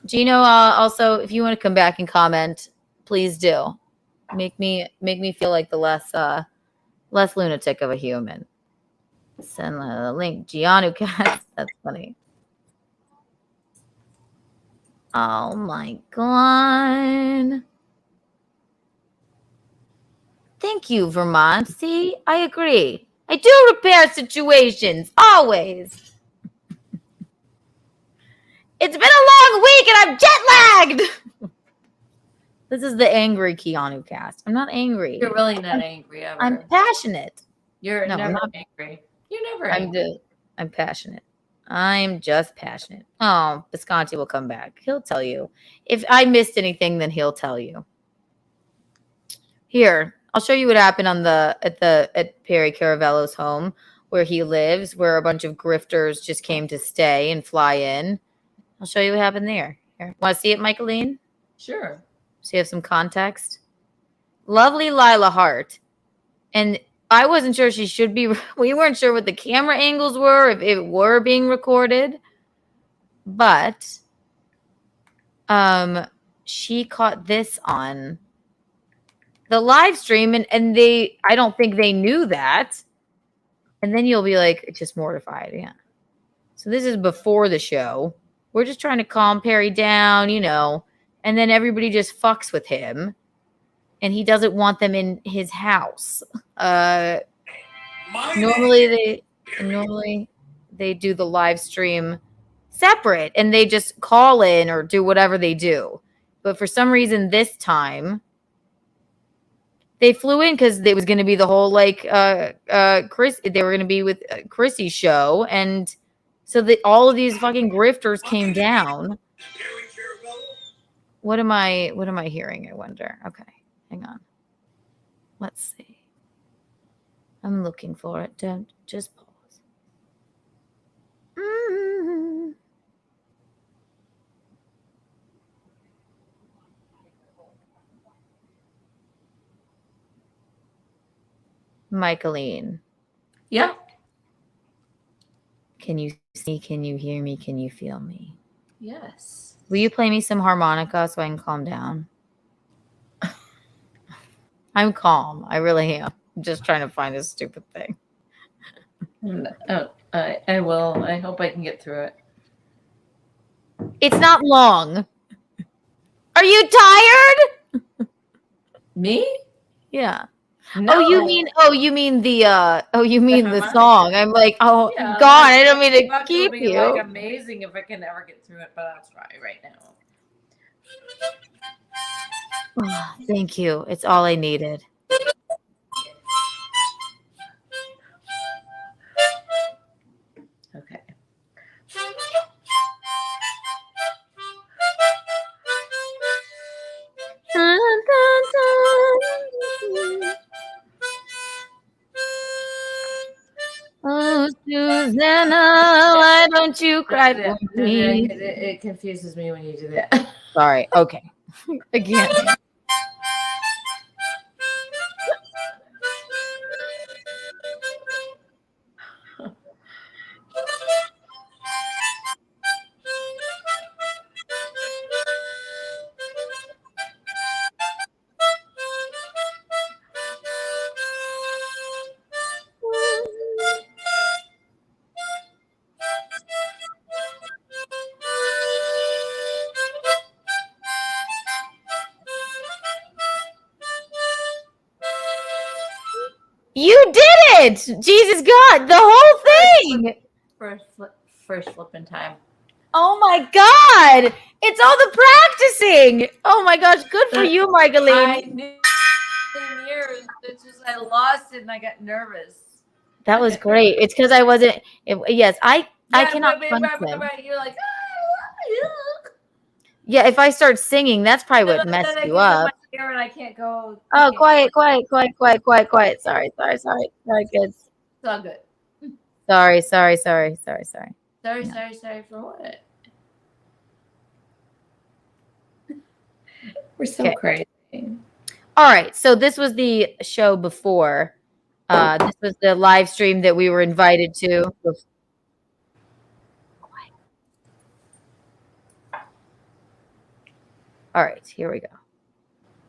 Gino, also, if you want to come back and comment, please do. Make me feel like the less lunatic of a human. Send the link. Keanu cats. That's funny. Oh my god. Thank you, Vermont. See, I agree. I do repair situations, always. It's been a long week and I'm jet lagged. This is the angry Keanu cast. I'm not angry. You're really not angry ever. I'm passionate. You're No, never I'm not angry. You're never angry. I'm passionate. I'm just passionate. Oh, Bisconte will come back. He'll tell you. If I missed anything, then he'll tell you. Here, I'll show you what happened at Perry Caravello's home where he lives, where a bunch of grifters just came to stay and fly in. I'll show you what happened there. Here. Want to see it, Michaeline? Sure. So you have some context. Lovely Lila Hart. And I wasn't sure she should be. We weren't sure what the camera angles were, if it were being recorded. But she caught this on the live stream, and I don't think they knew that. And then you'll be like, just mortified. Yeah. So this is before the show. We're just trying to calm Perry down, and then everybody just fucks with him. And he doesn't want them in his house. Normally they do the live stream separate and they just call in or do whatever they do. But for some reason this time they flew in because it was going to be the whole Chris. They were going to be with Chrissie's show, and so all of these fucking grifters came down. What am I hearing? I wonder. Okay. Hang on. Let's see. I'm looking for it. Don't just pause. Michaeline. Yeah. Can you see? Can you hear me? Can you feel me? Yes. Will you play me some harmonica so I can calm down? I'm calm. I really am. I'm just trying to find this stupid thing. I will. I hope I can get through it. It's not long. Are you tired? Me? Yeah. No. Oh, you mean the song. I'm like, oh Yeah, God, I don't mean to It'll keep be you. like amazing if I can ever get through it, but I'll try right now. Oh, thank you. It's all I needed. Okay. Dun, dun, dun. Oh, Susanna, why don't you cry for me? It confuses me when you do that. Sorry. Okay. Again. You did it! Jesus God, the whole thing! First flipping time. Oh my God! It's all the practicing! Oh my gosh, good for you, Michaeline. I knew in years. It's just I lost it and I got nervous. That was great. It's because I wasn't. I cannot function. You're like, Yeah, if I start singing, that's probably what messed you up. and I can't go. Oh, quiet. Sorry, kids. It's all good. Sorry. Sorry for what? We're so crazy. All right, so this was the show before. This was the live stream that we were invited to. All right, here we go.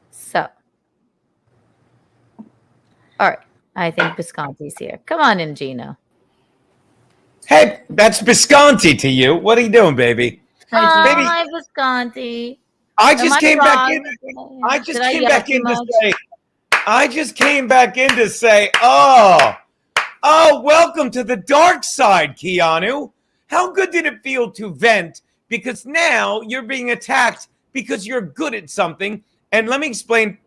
So, all right, I think Bisconte's here. Come on in, Gino. Hey, that's Bisconte to you. What are you doing, baby? Hi, Bisconte. I just came back in. I just came back in to say. I just came back in to say, oh, welcome to the dark side, Keanu. How good did it feel to vent? Because now you're being attacked because you're good at something. And let me explain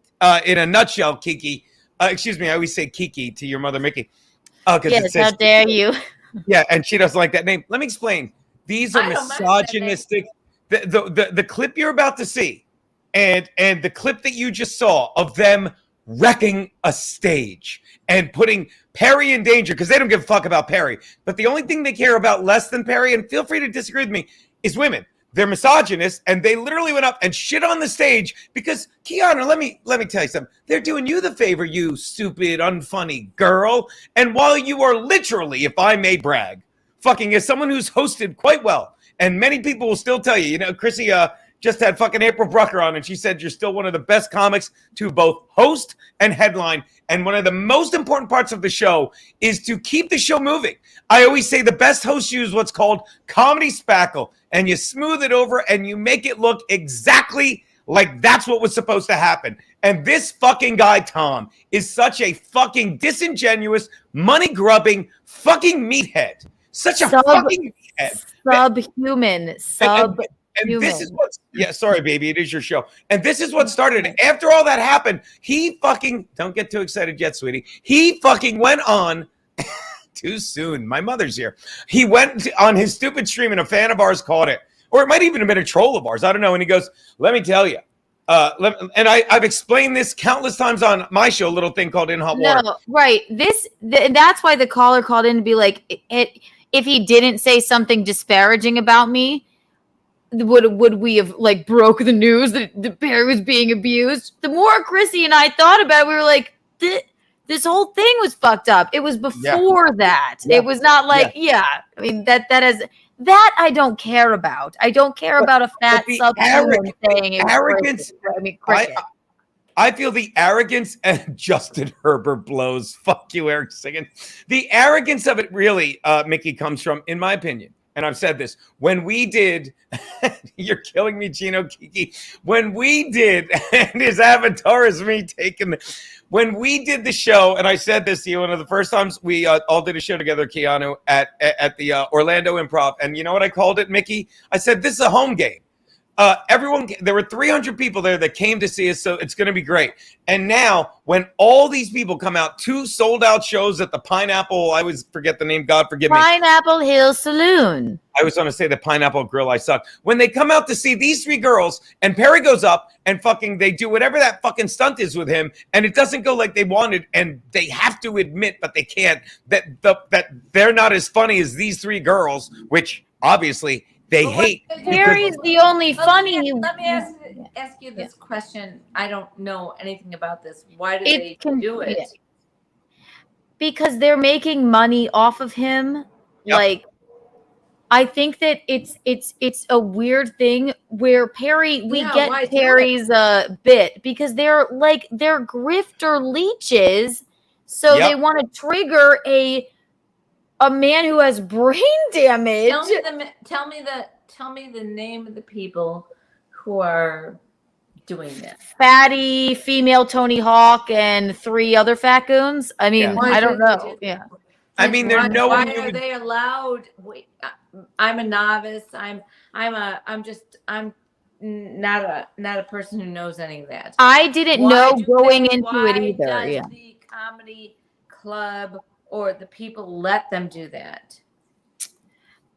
in a nutshell, Kiki. Excuse me, I always say Kiki to your mother, Mickey. Yes, how dare you? Yeah, and she doesn't like that name. Let me explain. These are misogynistic. The clip you're about to see, and the clip that you just saw of them wrecking a stage and putting Perry in danger because they don't give a fuck about Perry. But the only thing they care about less than Perry, and feel free to disagree with me, is women. They're misogynists, and they literally went up and shit on the stage because Keanu, let me tell you something. They're doing you the favor, you stupid, unfunny girl. And while you are literally, if I may brag, fucking as someone who's hosted quite well, and many people will still tell you, Chrissie just had fucking April Brucker on, and she said you're still one of the best comics to both host and headline. And one of the most important parts of the show is to keep the show moving. I always say the best hosts use what's called comedy spackle, and you smooth it over and you make it look exactly like that's what was supposed to happen. And this fucking guy, Tom, is such a fucking disingenuous, money-grubbing fucking meathead. Such a fucking meathead. Subhuman. And this is what, sorry, baby, it is your show. And this is what started it. After all that happened, he fucking, don't get too excited yet, sweetie. He fucking went on, too soon, my mother's here. He went on his stupid stream and a fan of ours caught it. Or it might even have been a troll of ours, I don't know. And he goes, let me tell you. I've explained this countless times on my show, a little thing called In Hot Water. No, right. That's why the caller called in to be like, if he didn't say something disparaging about me, would we have like broke the news that the bear was being abused? The more Chrissie and I thought about it, we were like, this whole thing was fucked up. It was before that. Yeah. It was not like, I mean, that I don't care about. I don't care about a fat subhuman saying it was arrogance. I mean, cricket. I feel the arrogance, and Justin Herbert blows. Fuck you, Eric singing. The arrogance of it really, Mickey, comes from, in my opinion, and I've said this, when we did, you're killing me, Gino, Kiki. When we did, and his avatar is me taking when we did the show, and I said this to you, one of the first times we all did a show together, Keanu, at the Orlando Improv, and you know what I called it, Mickey? I said, this is a home game. There were 300 people there that came to see us, so it's going to be great. And now, when all these people come out, 2 sold-out shows at the Pineapple, I always forget the name, God forgive me. Pineapple Hill Saloon. I was going to say the Pineapple Grill, I suck. When they come out to see these 3 girls, and Perry goes up, and fucking they do whatever that fucking stunt is with him, and it doesn't go like they wanted, and they have to admit, but they can't, that they're not as funny as these 3 girls, which, obviously, they hate. Perry's the only funny. Let me ask you this question. I don't know anything about this. Why do they do it? Because they're making money off of him. Yep. Like, I think that it's a weird thing where Perry, we get Perry's bit because they're grifter leeches, so they want to trigger a man who has brain damage. Tell me the name of the people who are doing this. Fatty, female Tony Hawk, and 3 other fat goons. I mean, I don't know. Yeah. I mean, why are they allowed? Wait, I'm a novice. I'm not a person who knows any of that. I didn't know going into it either. Yeah. The comedy club or the people let them do that?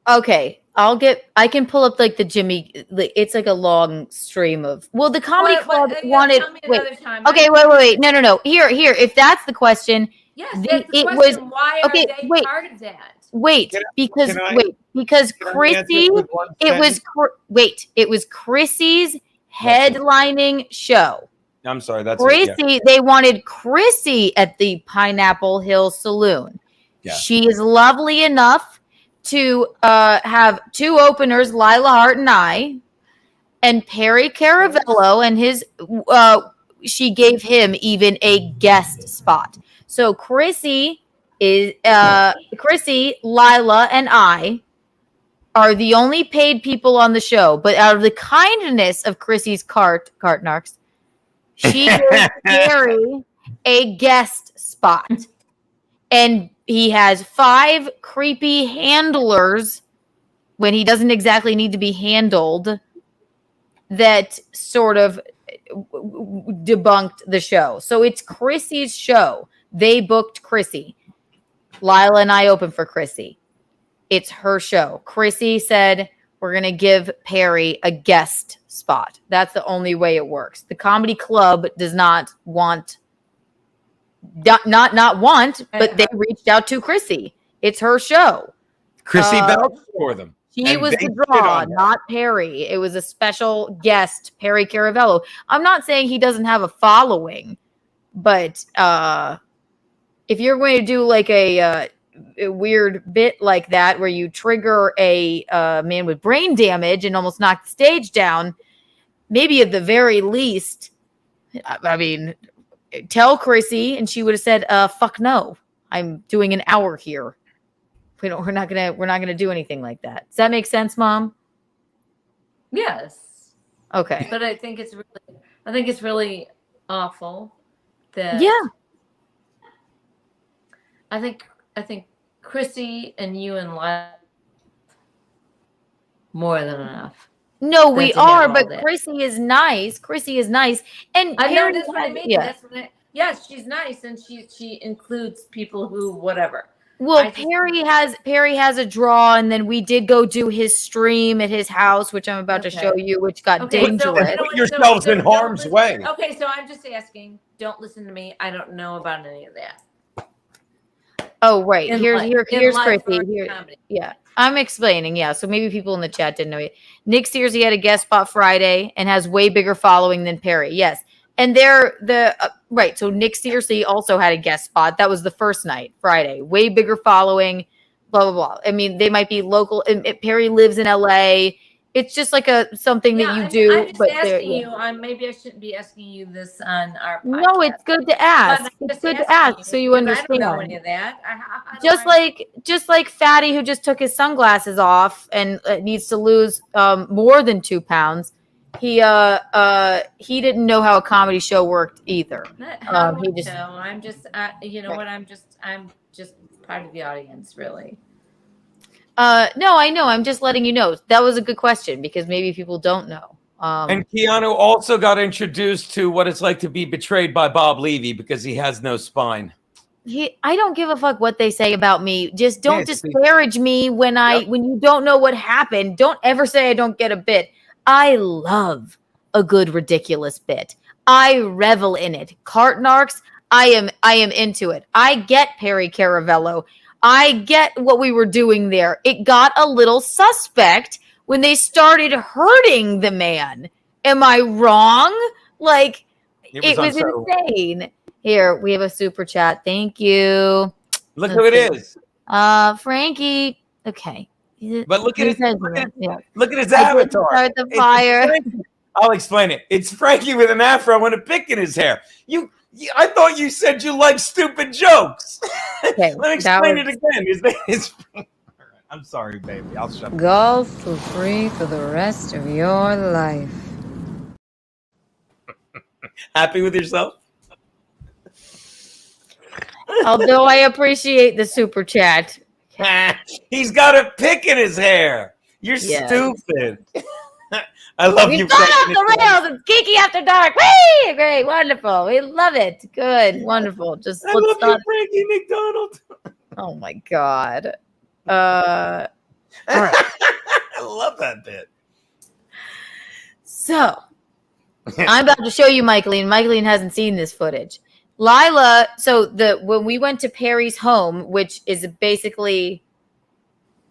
Okay, I can pull up like the Jimmy. It's like a long stream of. Well, the comedy club wanted. Wait. Okay, wait. No. Here. If that's the question. Yes, that's the question. Why are they part of that? Because Chrissie. It was Chrissie's headlining show. I'm sorry. That's Chrissie. They wanted Chrissie at the Pineapple Hill Saloon. Yeah. She is lovely enough to have two openers, Lila, Hart, and I, and Perry Caravello, and his. She gave him even a guest spot. So Chrissie is Chrissie, Lila, and I are the only paid people on the show. But out of the kindness of Chrissie's Cart Narcs, she gave Perry a guest spot. And he has 5 creepy handlers when he doesn't exactly need to be handled that sort of debunked the show. So it's Chrissie's show. They booked Chrissie. Lila and I opened for Chrissie. It's her show. Chrissie said, we're going to give Perry a guest spot. That's the only way it works. The comedy club does not want, but they reached out to Chrissie. It's her show. Chrissie vouched for them. She was the draw, not Perry. It was a special guest, Perry Caravello. I'm not saying he doesn't have a following, but if you're going to do like a weird bit like that where you trigger a man with brain damage and almost knock the stage down, maybe at the very least, I mean, tell Chrissie, and she would have said, "Fuck no, I'm doing an hour here. We're not gonna do anything like that." Does that make sense, Mom? Yes. Okay. But I think it's really awful that. Yeah. I think Chrissie and you and Lila more than enough. No, we are, but Chrissie is nice. Chrissie is nice, and I know that's what I mean. Yeah. That's what yes, she's nice, and she includes people who whatever. Well, Perry has a draw, and then we did go do his stream at his house, which I'm about to show you, which got dangerous. Put yourselves in harm's way. Okay, so I'm just asking. Don't listen to me. I don't know about any of that. Oh, right. Here's live Chrissie. Yeah, I'm explaining. Yeah, so maybe people in the chat didn't know it. Nick Searcy had a guest spot Friday and has way bigger following than Perry. Yes. And they're right. So Nick Searcy also had a guest spot. That was the first night, Friday. Way bigger following, blah, blah, blah. I mean, they might be local. And Perry lives in LA. It's just like something that you do. I'm just asking you. Maybe I shouldn't be asking you this on our podcast. No, it's good to ask. It's good to ask so you understand. I don't know any of that. Just like Fatty, who just took his sunglasses off and needs to lose more than 2 pounds. He didn't know how a comedy show worked either. I'm just I'm just part of the audience, really. No, I know. I'm just letting you know. That was a good question because maybe people don't know. And Keanu also got introduced to what it's like to be betrayed by Bob Levy because he has no spine. I don't give a fuck what they say about me. Just don't disparage me when you don't know what happened. Don't ever say I don't get a bit. I love a good ridiculous bit. I revel in it. Cart Narcs, I am into it. I get Perry Caravello. I get what we were doing there. It got a little suspect when they started hurting the man. Am I wrong? Like, it was insane. Here, we have a super chat. Thank you. Look who it is. Frankie. Okay. But look at his avatar. Start the fire. I'll explain it. It's Frankie with an afro and a pick in his hair. I thought you said you like stupid jokes. Okay, Let me explain it again. I'm sorry, baby. I'll shut up. Golf for free for the rest of your life. Happy with yourself? Although I appreciate the super chat. He's got a pick in his hair. You're stupid. I love you. We've gone off the rails. It's Kiki After Dark. Whee! Great. Wonderful. We love it. Good. Wonderful. Just I love you, Frankie McDonald. Oh my God. All right. I love that bit. So I'm about to show you Michaeline. Michaeline hasn't seen this footage. Lila, so when we went to Perry's home, which is basically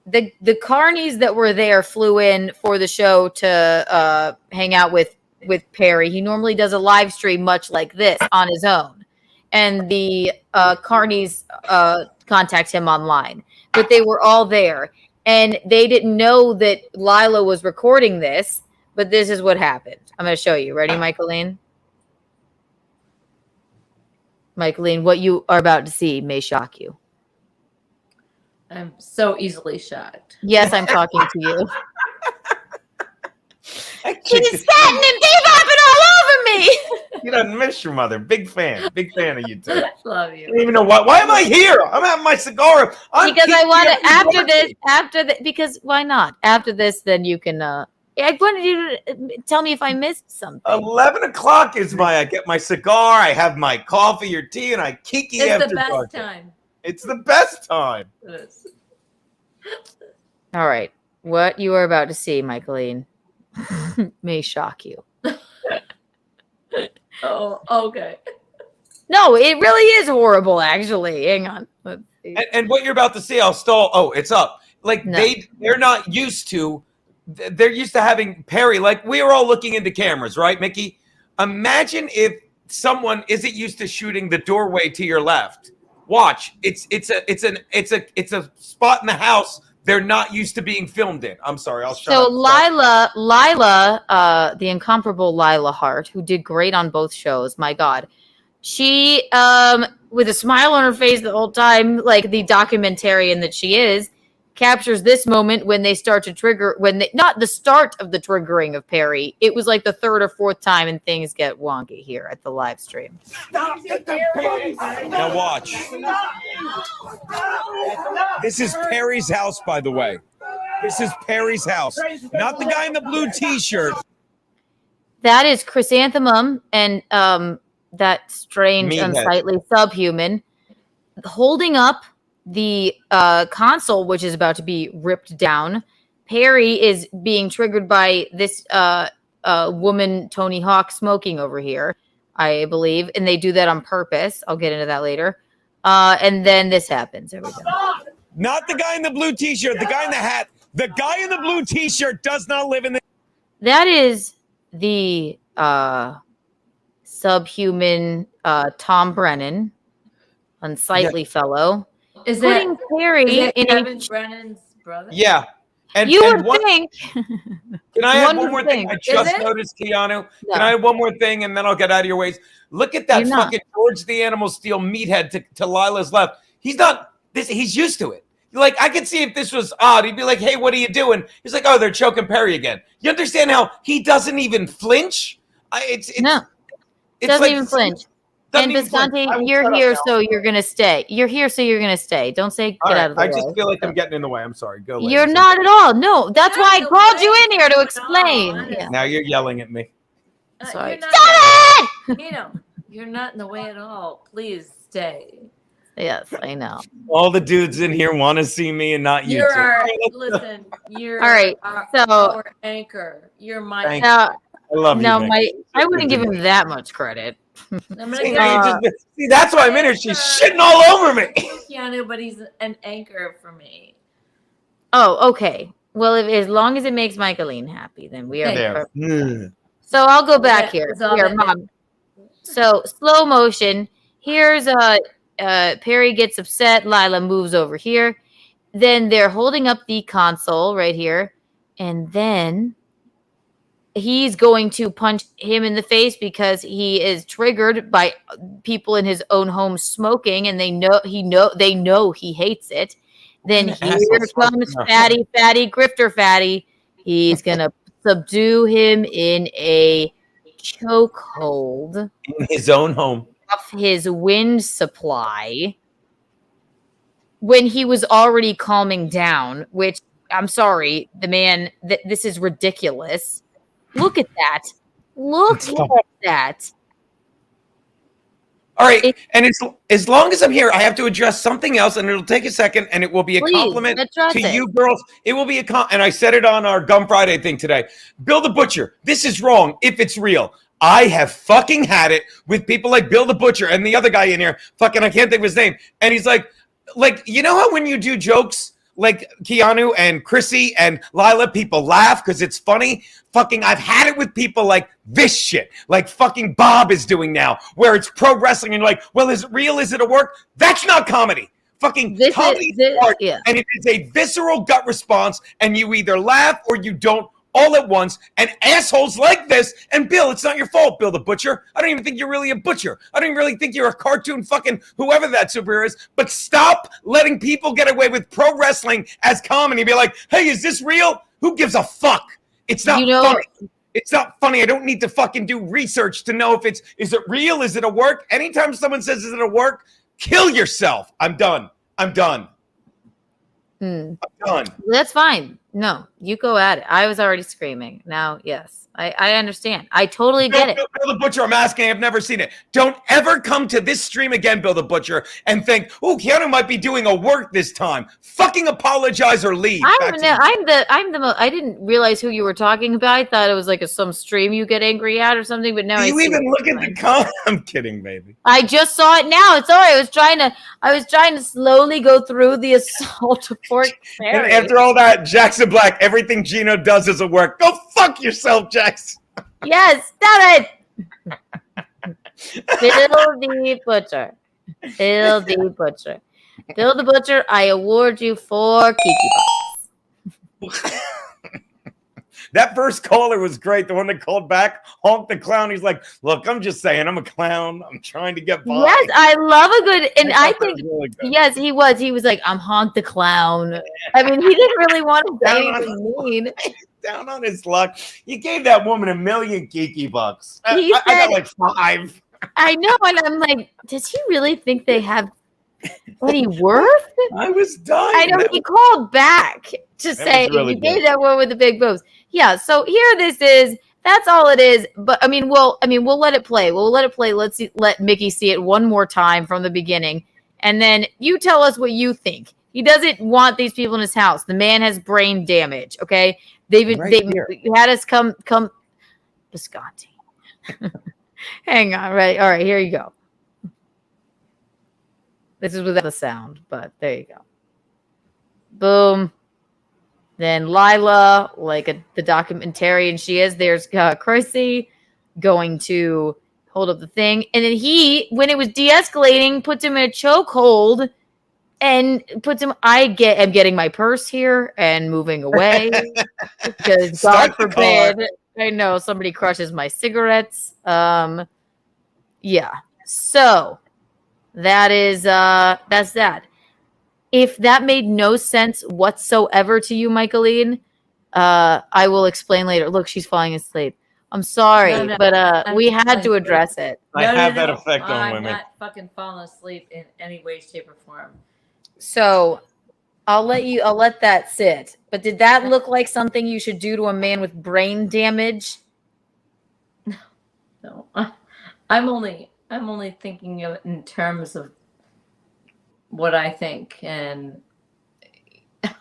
the carnies that were there flew in for the show to hang out with with Perry. He normally does a live stream much like this on his own. And the Carnies contact him online. But they were all there. And they didn't know that Lila was recording this. But this is what happened. I'm going to show you. Ready, Michaeline? Michaeline, what you are about to see may shock you. I'm so easily shocked. Yes, I'm talking to you. He's fatting and bebopping all over me. You don't miss your mother. Big fan of you two. Love you. I don't even know why am I here? I'm having my cigar. Because I want to, after this, because why not? After this, then you can, I wanted you to tell me if I missed something. 11 o'clock is I get my cigar, I have my coffee or tea, and I kiki after It's the best dark. time. It's the best time. All right. What you are about to see, Michaeline, may shock you. Oh, okay. No, it really is horrible, actually. Hang on. And what you're about to see, I'll stall. Oh, it's up. Like they're not used to. They're used to having Perry. Like we were all looking into cameras, right, Mickey? Imagine if someone isn't used to shooting the doorway to your left. Watch. It's a spot in the house they're not used to being filmed in. I'm sorry. I'll shut So up. Lila, the incomparable Lila Hart, who did great on both shows. My God, she, with a smile on her face the whole time, like the documentarian that she is, captures this moment when they start to trigger. Not the start of the triggering of Perry. It was like the third or fourth time, and things get wonky here at the live stream. Now watch. This is Perry's house, by the way. This is Perry's house, not the guy in the blue T-shirt. That is Chrysanthemum and that strange, Meathead. unsightly subhuman holding up the console, which is about to be ripped down. Perry is being triggered by this woman, Tony Hawk, smoking over here, I believe. And they do that on purpose. I'll get into that later. And then this happens. There we go. Not the guy in the blue T-shirt, the guy in the hat. The guy in the blue T-shirt does not live in the... That is the subhuman Tom Brennan, unsightly fellow. Is putting Perry in Kevin Brennan's brother? Yeah. And, you and would think. Can I add one more thing? I just noticed, Keanu. No. Can I add one more thing, and then I'll get out of your ways? Look at that fucking George the Animal Steel meathead to Lila's left. He's not this. He's used to it. Like, I could see if this was odd. He'd be like, "Hey, what are you doing?" He's like, "Oh, they're choking Perry again." You understand how he doesn't even flinch? No, doesn't even flinch. And Bisconte, you're here, so you're gonna stay. You're here, so you're gonna stay. Don't say get out of the way. I just feel like I'm getting in the way. I'm sorry. Go. You're not at all. No, that's why I called you in here to explain. Yeah. Now you're yelling at me. Sorry. Stop it! You're not in the way at all. Please stay. Yes, I know. All the dudes in here want to see me and not you. Listen, you're all right. our anchor. You're my Thank you. I love you. No, I wouldn't give him that much credit. See, that's why I'm in here. She's shitting all over me. Keanu, but he's an anchor for me. Oh, okay. Well, as long as it makes Michaeline happy, then we are there. So I'll go back here. Here, Mom. So slow motion. Here's Perry gets upset. Lila moves over here. Then they're holding up the console right here, and then he's going to punch him in the face because he is triggered by people in his own home smoking, and they know he hates it. Then here comes fatty grifter fatty. He's gonna subdue him in a chokehold in his own home off his wind supply when he was already calming down. Which I'm sorry, the man. This is ridiculous. Look at that. Look at that. All right. And as long as I'm here, I have to address something else, and it'll take a second, and it will be a compliment to you girls. It will be and I said it on our Gum Friday thing today. Bill the Butcher, this is wrong if it's real. I have fucking had it with people like Bill the Butcher and the other guy in here. Fucking, I can't think of his name. And he's like, you know how when you do jokes like Keanu and Chrissie and Lila, people laugh because it's funny. Fucking, I've had it with people like this shit, like fucking Bob is doing now, where it's pro wrestling and you're like, well, is it real? Is it a work? That's not comedy. Fucking comedy is art, and it is a visceral gut response, and you either laugh or you don't all at once, and assholes like this, and Bill, it's not your fault, Bill the Butcher. I don't even think you're really a butcher. I don't even really think you're a cartoon fucking whoever that superhero is, but stop letting people get away with pro wrestling as comedy. Be like, hey, is this real? Who gives a fuck? It's not funny. It's not funny. I don't need to fucking do research to know if is it real? Is it a work? Anytime someone says, is it a work? Kill yourself. I'm done. I'm done. I'm done. That's fine. No, you go at it. I was already screaming. Now, yes, I understand. I totally get it. Bill the Butcher, I'm asking. I've never seen it. Don't ever come to this stream again, Bill the Butcher, and think, oh, Keanu might be doing a work this time. Fucking apologize or leave. I'm the I didn't realize who you were talking about. I thought it was like some stream you get angry at or something, but now Do I you see even look at the comment? I'm kidding, baby. I just saw it now. It's all right. I was trying to slowly go through the assault of Fort And Perry. after all that, Jackson Black, everything Gino does is a work. Go fuck yourself, Jackson. Yes, stop it. Bill the Butcher. Bill the Butcher. Bill the Butcher, I award you 4 Kiki bucks. That first caller was great. The one that called back, Honk the Clown. He's like, look, I'm just saying, I'm a clown. I'm trying to get by. Yes, I love a good, and I think, really good. yes, he was. He was like, I'm Honk the Clown. I mean, he didn't really want to say anything mean. Down on his luck. You gave that woman $1 million Kiki bucks. I He got said- like 5. I know, and I'm like, does he really think they have any worth? I was dying. I know he called back to say was really you gave good. that one with the big boobs. Yeah, so here this is. That's all it is. But we'll let it play. We'll let it play. Let Mickey see it one more time from the beginning, and then you tell us what you think. He doesn't want these people in his house. The man has brain damage. Okay, they've had us come Bisconte. Hang on, right? All right, here you go. This is without the sound, but there you go. Boom. Then Lila, like the documentarian she is, there's Chrissie going to hold up the thing. And then he, when it was de-escalating, puts him in a chokehold and puts him, I'm getting my purse here and moving away. Because God forbid, I know somebody crushes my cigarettes. Yeah. So that is, that's that. If that made no sense whatsoever to you, Michaeline, I will explain later. Look, she's falling asleep. I'm sorry, but we had to address it. I have that effect on women. I'm not fucking falling asleep in any way, shape, or form. So I'll let that sit. But did that look like something you should do to a man with brain damage? No, I'm only thinking of it in terms of what I think, and I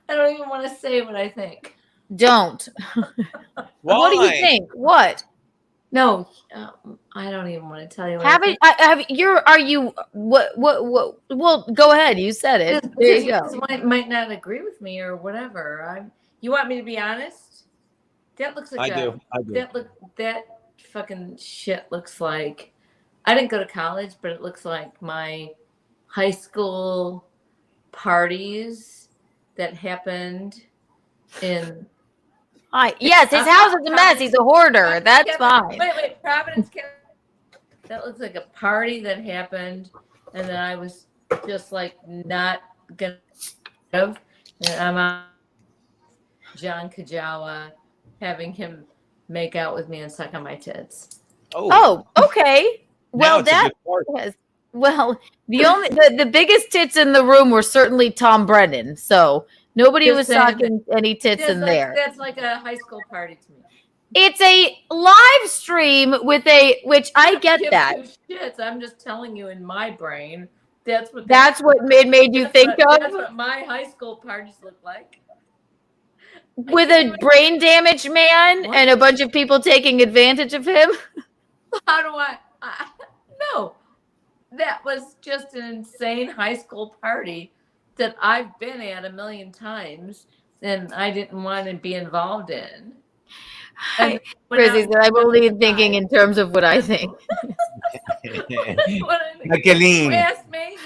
don't even want to say what I think. Don't. What do you think? What? No, I don't even want to tell you. Well, go ahead. You said it. There you go. Might not agree with me or whatever. You want me to be honest? That looks like I do. That fucking shit looks like. I didn't go to college, but it looks like my high school parties that happened in. Yes, his house is a mess. He's a hoarder. That's fine. Wait, Providence. That looks like a party that happened, and then I was just like not gonna have. And I'm on John Kajawa having him make out with me and suck on my tits. Oh, okay. Well, it's a that good part. was well. The biggest tits in the room were certainly Tom Brennan. So nobody was sucking any tits in there. That's like a high school party to me. It's a live stream with which I get Give that. two shits. I'm just telling you, in my brain, that's what made you think of. That's what my high school parties look like. With a brain damaged man and a bunch of people taking advantage of him. How do I no, that was just an insane high school party that I've been at a million times and I didn't want to be involved in. And Chrissie said, I'm only thinking in terms of what I think. You Michaeline. asked me.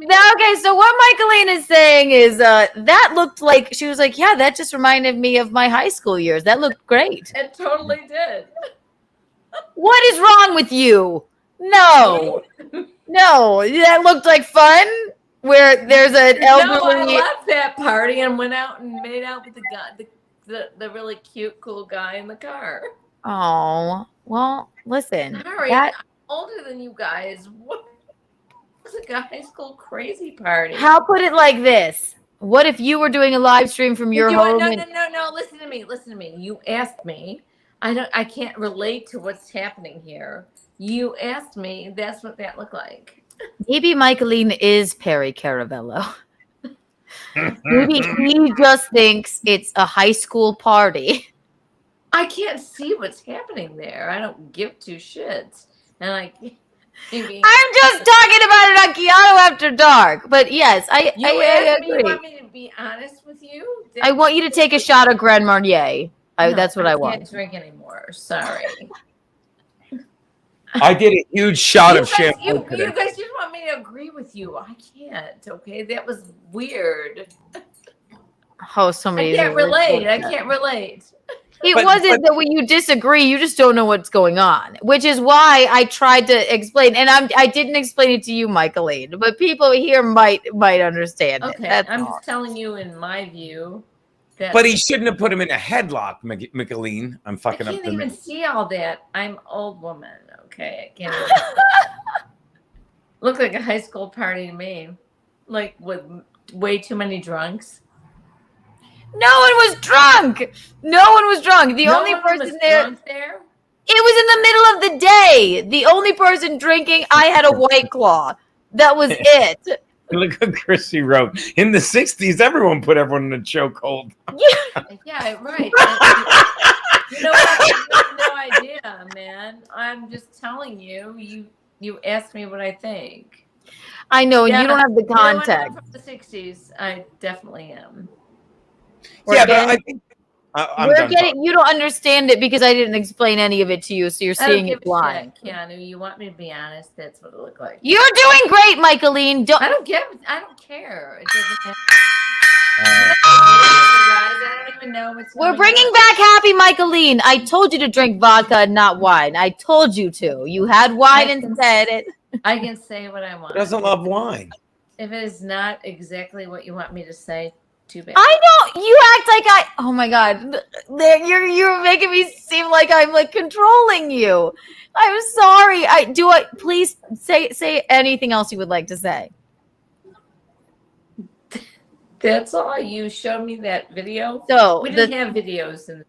Okay, so what Michaeline is saying is that looked like, she was like, yeah, that just reminded me of my high school years. That looked great. It totally did. What is wrong with you? No, that looked like fun. Where there's an elderly. No, I left that party and went out and made out with the guy, the really cute, cool guy in the car. Oh, well, listen. Sorry, I'm older than you guys. What was a high school crazy party? How put it like this? What if you were doing a live stream from your home? No. Listen to me. You asked me. I can't relate to what's happening here. You asked me. That's what that looked like. Maybe Michaeline is Perry Caravello. Maybe he just thinks it's a high school party. I can't see what's happening there. I don't give two shits. And I'm just talking about it on Keanu After Dark. But yes, I agree. You want me to be honest with you? I want you to take a shot of Grand Marnier. That's what I want. I can't drink anymore. Sorry. I did a huge shot of shampoo. You guys just want me to agree with you. I can't. Okay, that was weird. Oh, so many. I can't relate. It wasn't that when you disagree, you just don't know what's going on, which is why I tried to explain. And I didn't explain it to you, Michaeline, but people here might understand it. Okay, I'm just telling you in my view. But he shouldn't have put him in a headlock, Michaeline. I'm fucking up. I can't even see all that. I'm an old woman. Okay, I can't. Look like a high school party to me, like with way too many drunks. No one was drunk. The only person there. It was in the middle of the day. The only person drinking, I had a White Claw. That was it. Look what Chrissie wrote. In the 60s, everyone put everyone in a chokehold. Yeah, right. You know what? You have no idea, man. I'm just telling you. You asked me what I think. I know, and you don't have the context. From the 60s, I definitely am. But I think you don't understand it because I didn't explain any of it to you, so you're seeing it blind. Keanu, you want me to be honest? That's what it looked like. You're doing great, Michaeline. I don't care. It doesn't matter. I don't even know what's We're bringing back happy Michaeline. I told you to drink vodka and not wine. I told you to. You had wine instead. I can say what I want. He doesn't love wine. If it is not exactly what you want me to say, too bad. I know you act like oh my god, you're making me seem like I'm like controlling you. I'm sorry. Please say anything else you would like to say. That's all. You showed me that video. So we didn't have videos in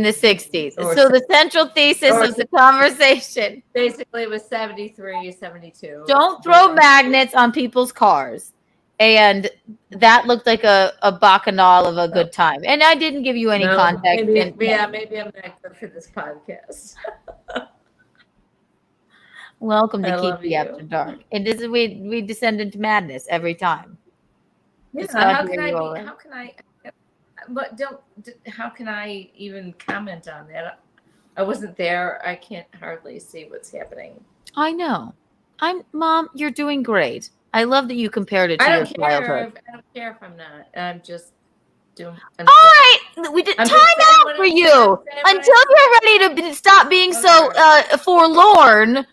the 60s. So the central thesis of the conversation basically was 73, 72. Don't throw magnets on people's cars. And that looked like a bacchanal of a good time. And I didn't give you any context. Maybe I'm not good for this podcast. Welcome to Kiki After Dark. And this is we descend into madness every time. Yeah, how can I even comment on that? I wasn't there. I can't hardly see what's happening. I know. Mom, you're doing great. I love that you compared it to your childhood. I don't care if I'm not. I'm just doing. All right, we did time out for you until you're ready to stop being so forlorn.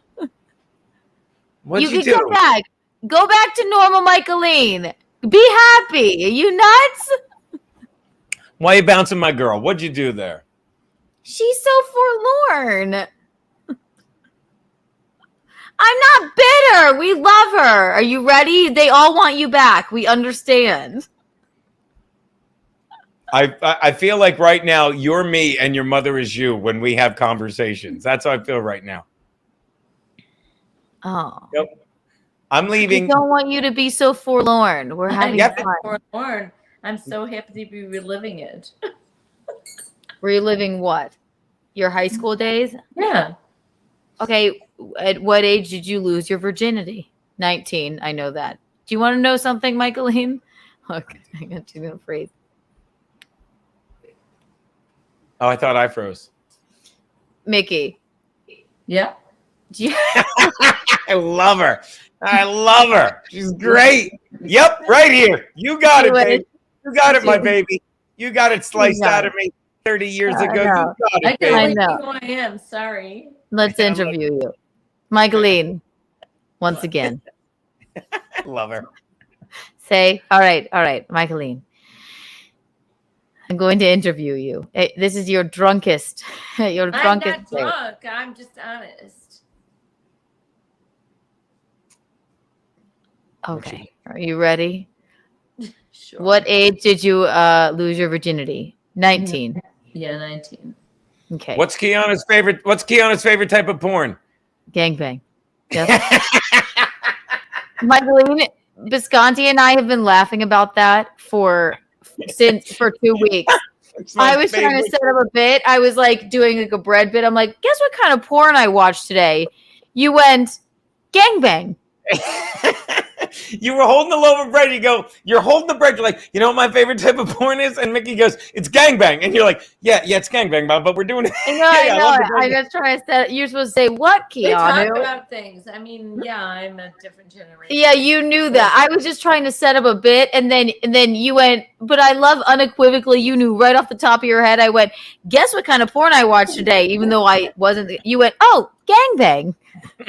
What'd you can come back. Go back to normal, Michaeline. Be happy. Are you nuts? Why are you bouncing my girl? What'd you do there? She's so forlorn. I'm not bitter. We love her. Are you ready? They all want you back. We understand. I feel like right now you're me and your mother is you when we have conversations. That's how I feel right now. Oh. Yep. I'm leaving. I don't want you to be so forlorn. We're having fun. Forlorn. I'm so happy to be reliving it. Reliving what? Your high school days? Yeah. Okay. At what age did you lose your virginity? 19. I know that. Do you want to know something, Michaeline? Look, I got you gonna freeze. Oh, I thought I froze. Mickey. Yeah. I love her. I love her. She's great. Yep, right here. You got it, baby. You got it, my baby. You got it sliced out of me 30 years ago. You got it, I baby. know who I am. Sorry. Let's interview you. Michaeline, once again. Love her. Say, all right, Michaeline. I'm going to interview you. This is your drunkest. Your drunkest. I'm not drunk. I'm just honest. Okay. Are you ready? Sure. What age did you lose your virginity? 19. Yeah, 19. Okay. What's Keanu's favorite type of porn? Gangbang. Yes. Michaeline, Bisconte and I have been laughing about that for 2 weeks. I was trying to set up a bit. I was like doing like a bread bit. I'm like, guess what kind of porn I watched today? You went gangbang. You were holding the loaf of bread. You're holding the bread. You're like, you know what my favorite type of porn is? And Mickey goes, it's gangbang. And you're like, yeah, it's gangbang, but we're doing it. I know. I just trying to set. You're supposed to say what, Keanu? We talk about things. I mean, yeah, I'm a different generation. Yeah, you knew that. I was just trying to set up a bit, and then you went. But I love unequivocally. You knew right off the top of your head. I went, guess what kind of porn I watched today? Even though I wasn't. You went, oh, gangbang.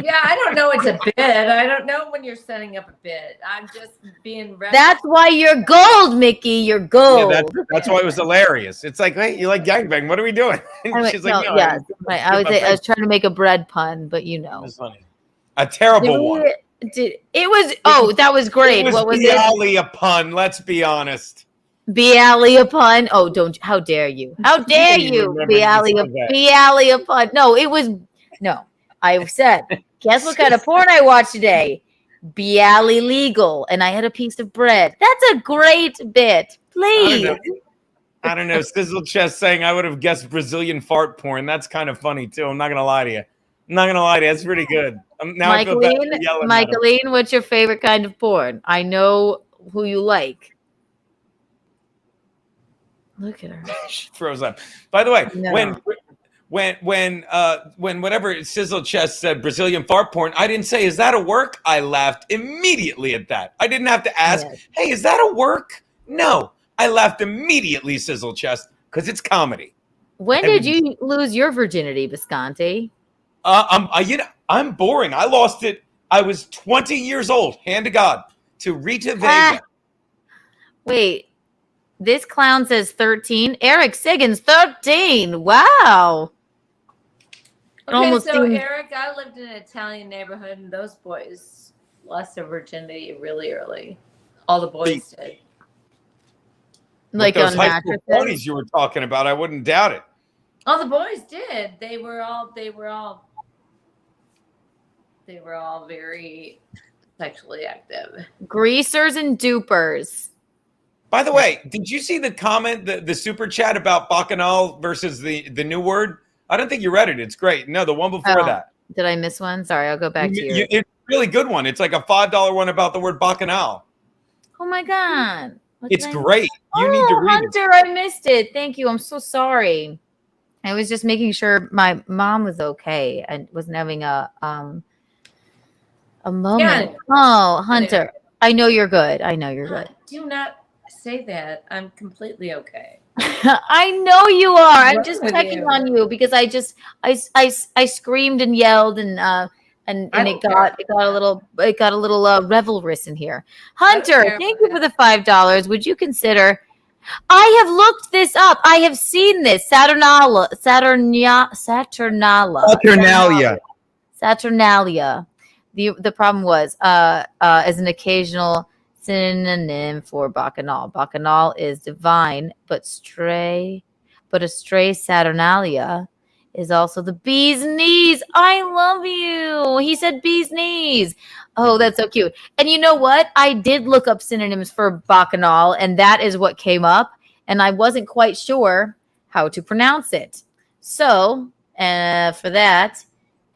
Yeah, I don't know it's a bit. I don't know when you're setting up a bit. I'm just being ready. That's why you're gold, Mickey. You're gold. Yeah, that's why it was hilarious. It's like, hey, you like gangbang? What are we doing? And she's like, no. Yeah, right. I was trying to make a bread pun, but you know, it's funny. A terrible one. That was great. What was it? Bialy a pun. Let's be honest. Bialy a pun. Oh, don't! How dare you? How dare you? Bialy a pun. No, it was no. I said, guess what kind of porn I watched today? Bialy legal, and I had a piece of bread. That's a great bit. Please. I don't know. Sizzle Chest saying I would have guessed Brazilian fart porn. That's kind of funny too. I'm not gonna lie to you. That's pretty good. Michaeline, what's your favorite kind of porn? I know who you like. Look at her. She throws up. By the way, No. when whatever Sizzle Chest said Brazilian fart porn, I didn't say, is that a work? I laughed immediately at that. I didn't have to ask, hey, is that a work? No, I laughed immediately, Sizzle Chest, because it's comedy. When did you lose your virginity, Bisconte? I'm boring. I lost it. I was 20 years old, hand to God, to Rita Vega. Wait, this clown says 13. Eric Siggins, 13. Wow. Okay, so Eric, I lived in an Italian neighborhood, and those boys lost their virginity really early. All the boys did. Like those high school parties you were talking about, I wouldn't doubt it. All the boys did. They were all very sexually active. Greasers and dupers. By the way, did you see the comment, the super chat about Bacchanal versus the new word? I don't think you read it. It's great. No, the one before that. Did I miss one? Sorry, I'll go back to you. It's a really good one. It's like a $5 one about the word Bacchanal. Oh my God. It's great. You need to read Hunter, I missed it. Thank you. I'm so sorry. I was just making sure my mom was okay and wasn't having a moment. Yeah. Oh, Hunter, I know you're good. Do not say that. I'm completely okay. I know you are. I'm just checking on you because I screamed and yelled and it got a little revelrous in here. Hunter, thank you for the $5. Would you consider? I have looked this up. I have seen this Saturnalia. The problem was as an occasional synonym for Bacchanal. Bacchanal is divine, but a stray Saturnalia is also the bee's knees. I love you. He said bee's knees. Oh, that's so cute. And you know what? I did look up synonyms for Bacchanal, and that is what came up. And I wasn't quite sure how to pronounce it. So for that,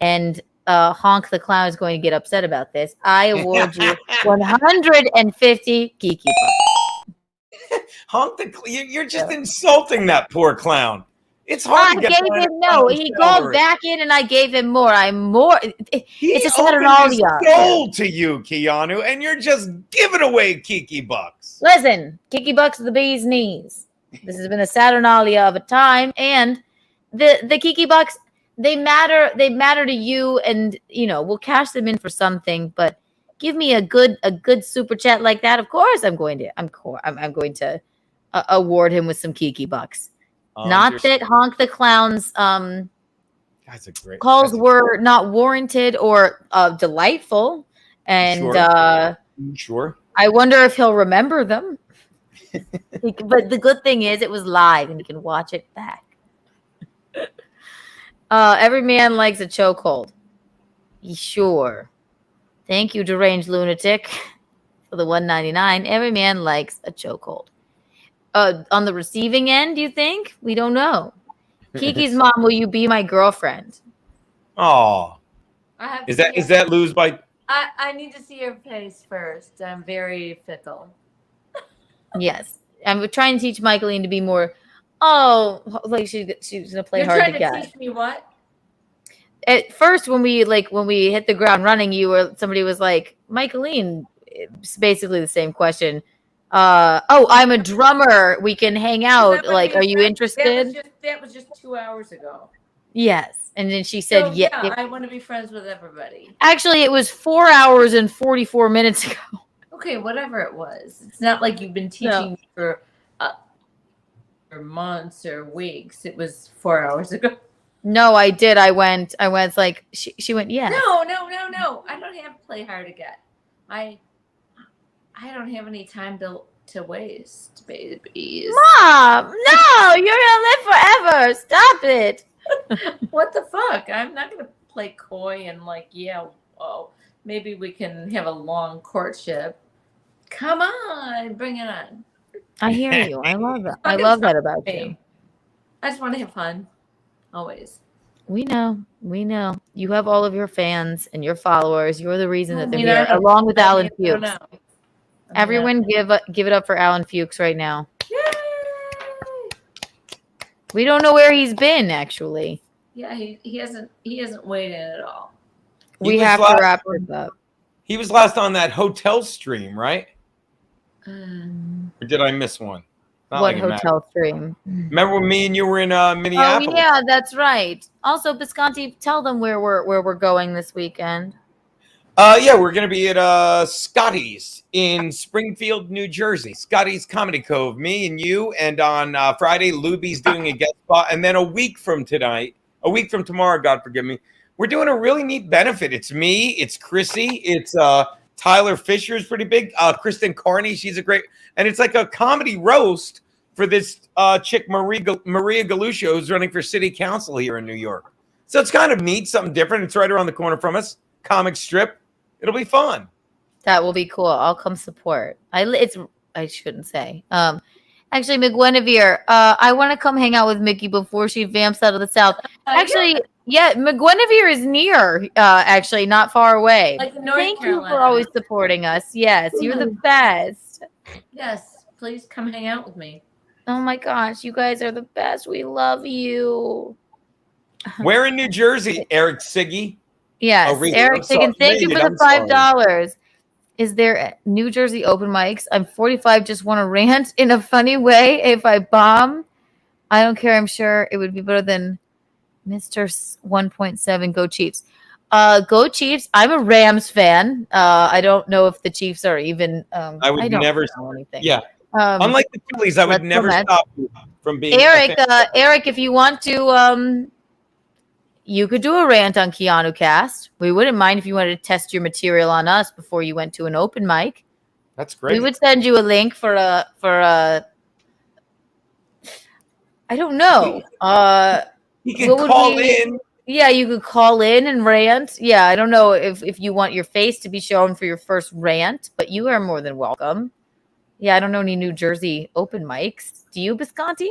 and Honk the Clown is going to get upset about this. I award you 150 Kiki bucks. Honk you're just insulting that poor clown. It's hard to get He called back in and I gave him more. It's a Saturnalia. Sold to you, Keanu, and you're just giving away Kiki bucks. Listen, Kiki bucks are the bee's knees. This has been a Saturnalia of a time, and the Kiki bucks, they matter to you, and we'll cash them in for something, but give me a good super chat like that. Of course I'm going to award him with some Kiki bucks. Not that Honk the Clown's calls were not warranted or delightful. And sure. I wonder if he'll remember them. But the good thing is it was live and you can watch it back. Every man likes a chokehold. Sure. Thank you, deranged lunatic, for the $1.99. Every man likes a chokehold. On the receiving end, you think? We don't know. Kiki's mom, will you be my girlfriend? Oh, is that lose by? I need to see your face first. I'm very fickle. Yes, I'm trying to teach Michaeline to be more. Oh, like she's gonna play hard to get. You're trying to teach me what? At first, when we hit the ground running, somebody was like, Michaeline. It's basically the same question. I'm a drummer. We can hang out. Like, are you interested? That was just 2 hours ago. Yes. And then she said, yeah. I want to be friends with everybody. Actually, it was 4 hours and 44 minutes ago. Okay, whatever it was. It's not like you've been teaching me for months or weeks. It was 4 hours ago. No, I did. I went like, she went, yeah. No. I don't have to play hard to get. I don't have any time to waste, babies. Mom, no, you're gonna live forever. Stop it. What the fuck? I'm not gonna play coy and maybe we can have a long courtship. Come on, bring it on. I hear you. I love that. I love that about you. I just want to have fun. Always. We know. You have all of your fans and your followers. You're the reason that they're here, along with Alan Fuchs. Everyone give it up for Alan Fuchs right now. Yay! We don't know where he's been, actually. Yeah, he hasn't weighed in at all. We have to wrap this up. He was last on that hotel stream, right? Or did I miss one? What hotel stream? Remember when me and you were in Minneapolis? Oh yeah, that's right. Also, Bisconte, tell them where we're going this weekend. We're going to be at Scotty's in Springfield, New Jersey. Scotty's Comedy Cove. Me and you. And on Friday, Luby's doing a guest spot. And then a week from tomorrow, God forgive me, we're doing a really neat benefit. It's me. It's Chrissie. It's Tyler Fisher's pretty big. Kristen Carney, she's a great. And it's like a comedy roast for this chick, Maria Galusha, who's running for city council here in New York. So it's kind of neat, something different. It's right around the corner from us. Comic strip. It'll be fun. That will be cool. I'll come support. I shouldn't say. Actually, McGuinevere, I want to come hang out with Mickey before she vamps out of the South. Actually, yeah, McGuinevere is near. Actually, not far away. Like North Thank Carolina. you for always supporting us. Yes, you're the best. Yes, please come hang out with me. Oh my gosh, you guys are the best. We love you. Where in New Jersey, Eric Siggy? Yes, Eric Siggins, thank you for the $5. Is there New Jersey open mics? I'm 45, just want to rant in a funny way. If I bomb, I don't care. I'm sure it would be better than Mr. 1.7. Go Chiefs. Go Chiefs. I'm a Rams fan. I don't know if the Chiefs are even. I would never know anything. Yeah. Unlike the Phillies, I would never stop you from being. Eric, if you want to, you could do a rant on Keanu Cast. We wouldn't mind if you wanted to test your material on us before you went to an open mic. That's great. We would send you a link for a I don't know. You can call in. Yeah, you could call in and rant. Yeah, I don't know if you want your face to be shown for your first rant, but you are more than welcome. Yeah, I don't know any New Jersey open mics. Do you, Bisconte?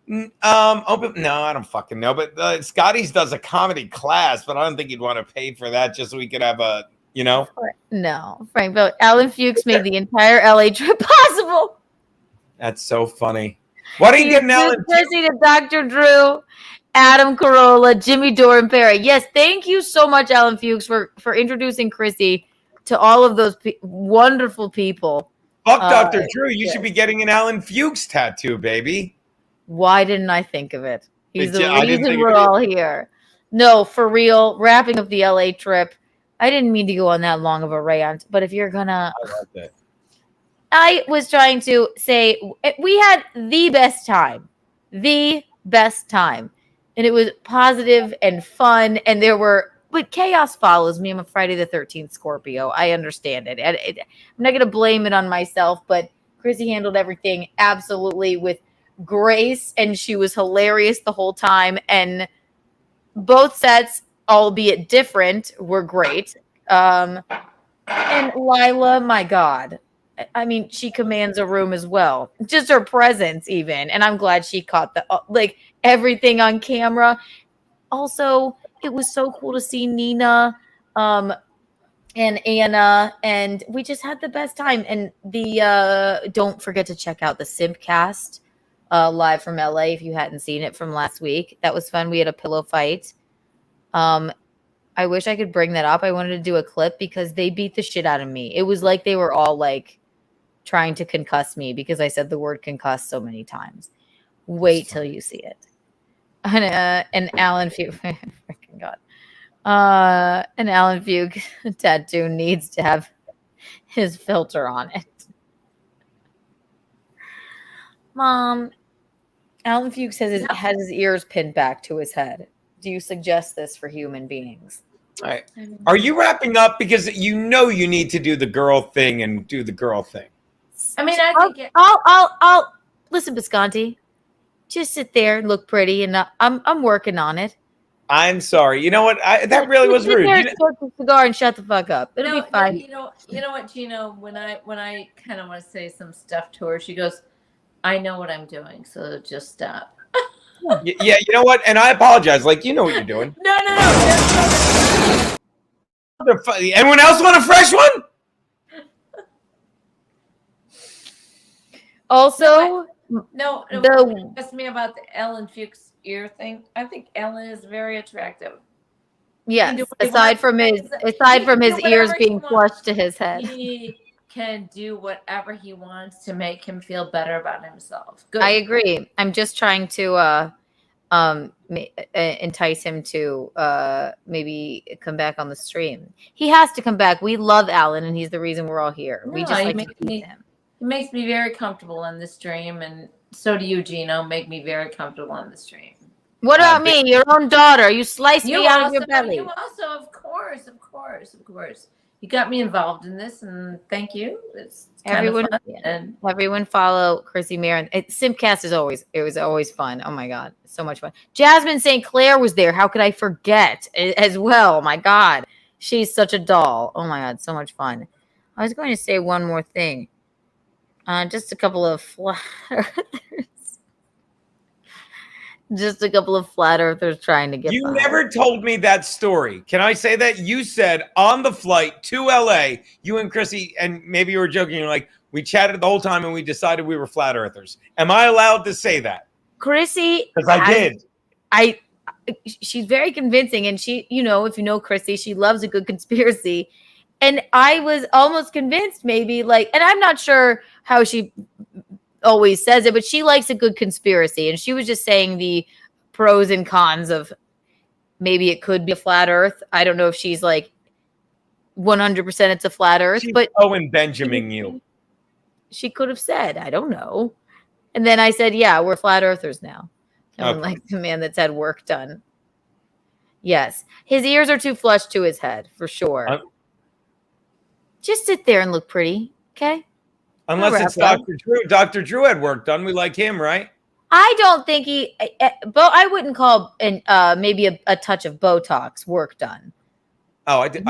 No, I don't fucking know. But Scotty's does a comedy class, but I don't think he'd want to pay for that just so we could have a, No, Frank, but Alan Fuchs made the entire LA trip possible. That's so funny. Why don't you get an Alan Fuchs? To Dr. Drew, Adam Carolla, Jimmy Doran Perry. Yes, thank you so much, Alan Fuchs, for introducing Chrissy to all of those wonderful people. Fuck Dr. Drew. You should be getting an Alan Fuchs tattoo, baby. Why didn't I think of it? He's the I didn't reason think we're of it all here. No, for real. Wrapping up the LA trip. I didn't mean to go on that long of a rant, but if you're gonna, I love that. I was trying to say we had the best time, and it was positive and fun, and but chaos follows me. I'm a Friday the 13th Scorpio. I understand it. I'm not gonna blame it on myself, but Chrissy handled everything absolutely with grace, and she was hilarious the whole time, and both sets, albeit different, were great. And Lila, my God, I mean, she commands a room as well, just her presence even, and I'm glad she caught everything on camera. Also, it was so cool to see Nina and Anna, and we just had the best time. And don't forget to check out the Simpcast live from LA if you hadn't seen it from last week. That was fun. We had a pillow fight. I wish I could bring that up. I wanted to do a clip because they beat the shit out of me. It was like they were all trying to concuss me because I said the word concuss so many times. Wait till you see it. And Alan Fuchs, freaking God. An Alan Fuchs tattoo needs to have his filter on it. Mom, Alan Fuchs has his ears pinned back to his head. Do you suggest this for human beings? All right. Are you wrapping up because you need to do the girl thing and do the girl thing? I mean, I'll listen, Bisconte. Just sit there and look pretty, and I'm working on it. I'm sorry. You know what? That really was rude. Smoke a cigar and shut the fuck up. It'll be fine. You know what, Gino? When I kind of want to say some stuff to her, she goes, "I know what I'm doing, so just stop." Yeah, you know what? And I apologize. You know what you're doing. No. Anyone else want a fresh one? Also, no. Ask me about the Ellen Fuchs ear thing. I think Ellen is very attractive. Yes, aside from his ears being flushed to his head. He can do whatever he wants to make him feel better about himself. Good. I agree. I'm just trying to entice him to maybe come back on the stream. He has to come back. We love Alan, and he's the reason we're all here. We just like to keep him. It makes me very comfortable on the stream, and so do you, Gino. Make me very comfortable on the stream. What about me, your own daughter? You sliced me out of your belly. You also, of course. You got me involved in this, and thank you. It's everyone fun. And everyone follow Chrissy Mayr. Simpcast was always fun. Oh my God, so much fun. Jasmine St. Clair was there. How could I forget as well? Oh my God, she's such a doll. Oh my God, so much fun. I was going to say one more thing. Just a couple of flat earthers. Just a couple of flat earthers trying to get. You never told me that story. Can I say that? You said on the flight to LA, you and Chrissy, and maybe you were joking, you're like, we chatted the whole time and we decided we were flat earthers. Am I allowed to say that? Chrissy. Because I did. She's very convincing, and she, if you know Chrissy, she loves a good conspiracy. And I was almost convinced maybe and I'm not sure how she always says it, but she likes a good conspiracy. And she was just saying the pros and cons of maybe it could be a flat earth. I don't know if she's 100% it's a flat earth, but Owen Benjamin you. She could have said, I don't know. And then I said, yeah, we're flat earthers now. Like the man that's had work done. Yes. His ears are too flushed to his head, for sure. Just sit there and look pretty, okay? Unless it's Dr. Drew. Dr. Drew had work done. We like him, right? I don't think I wouldn't call maybe a touch of Botox work done. Oh, I did.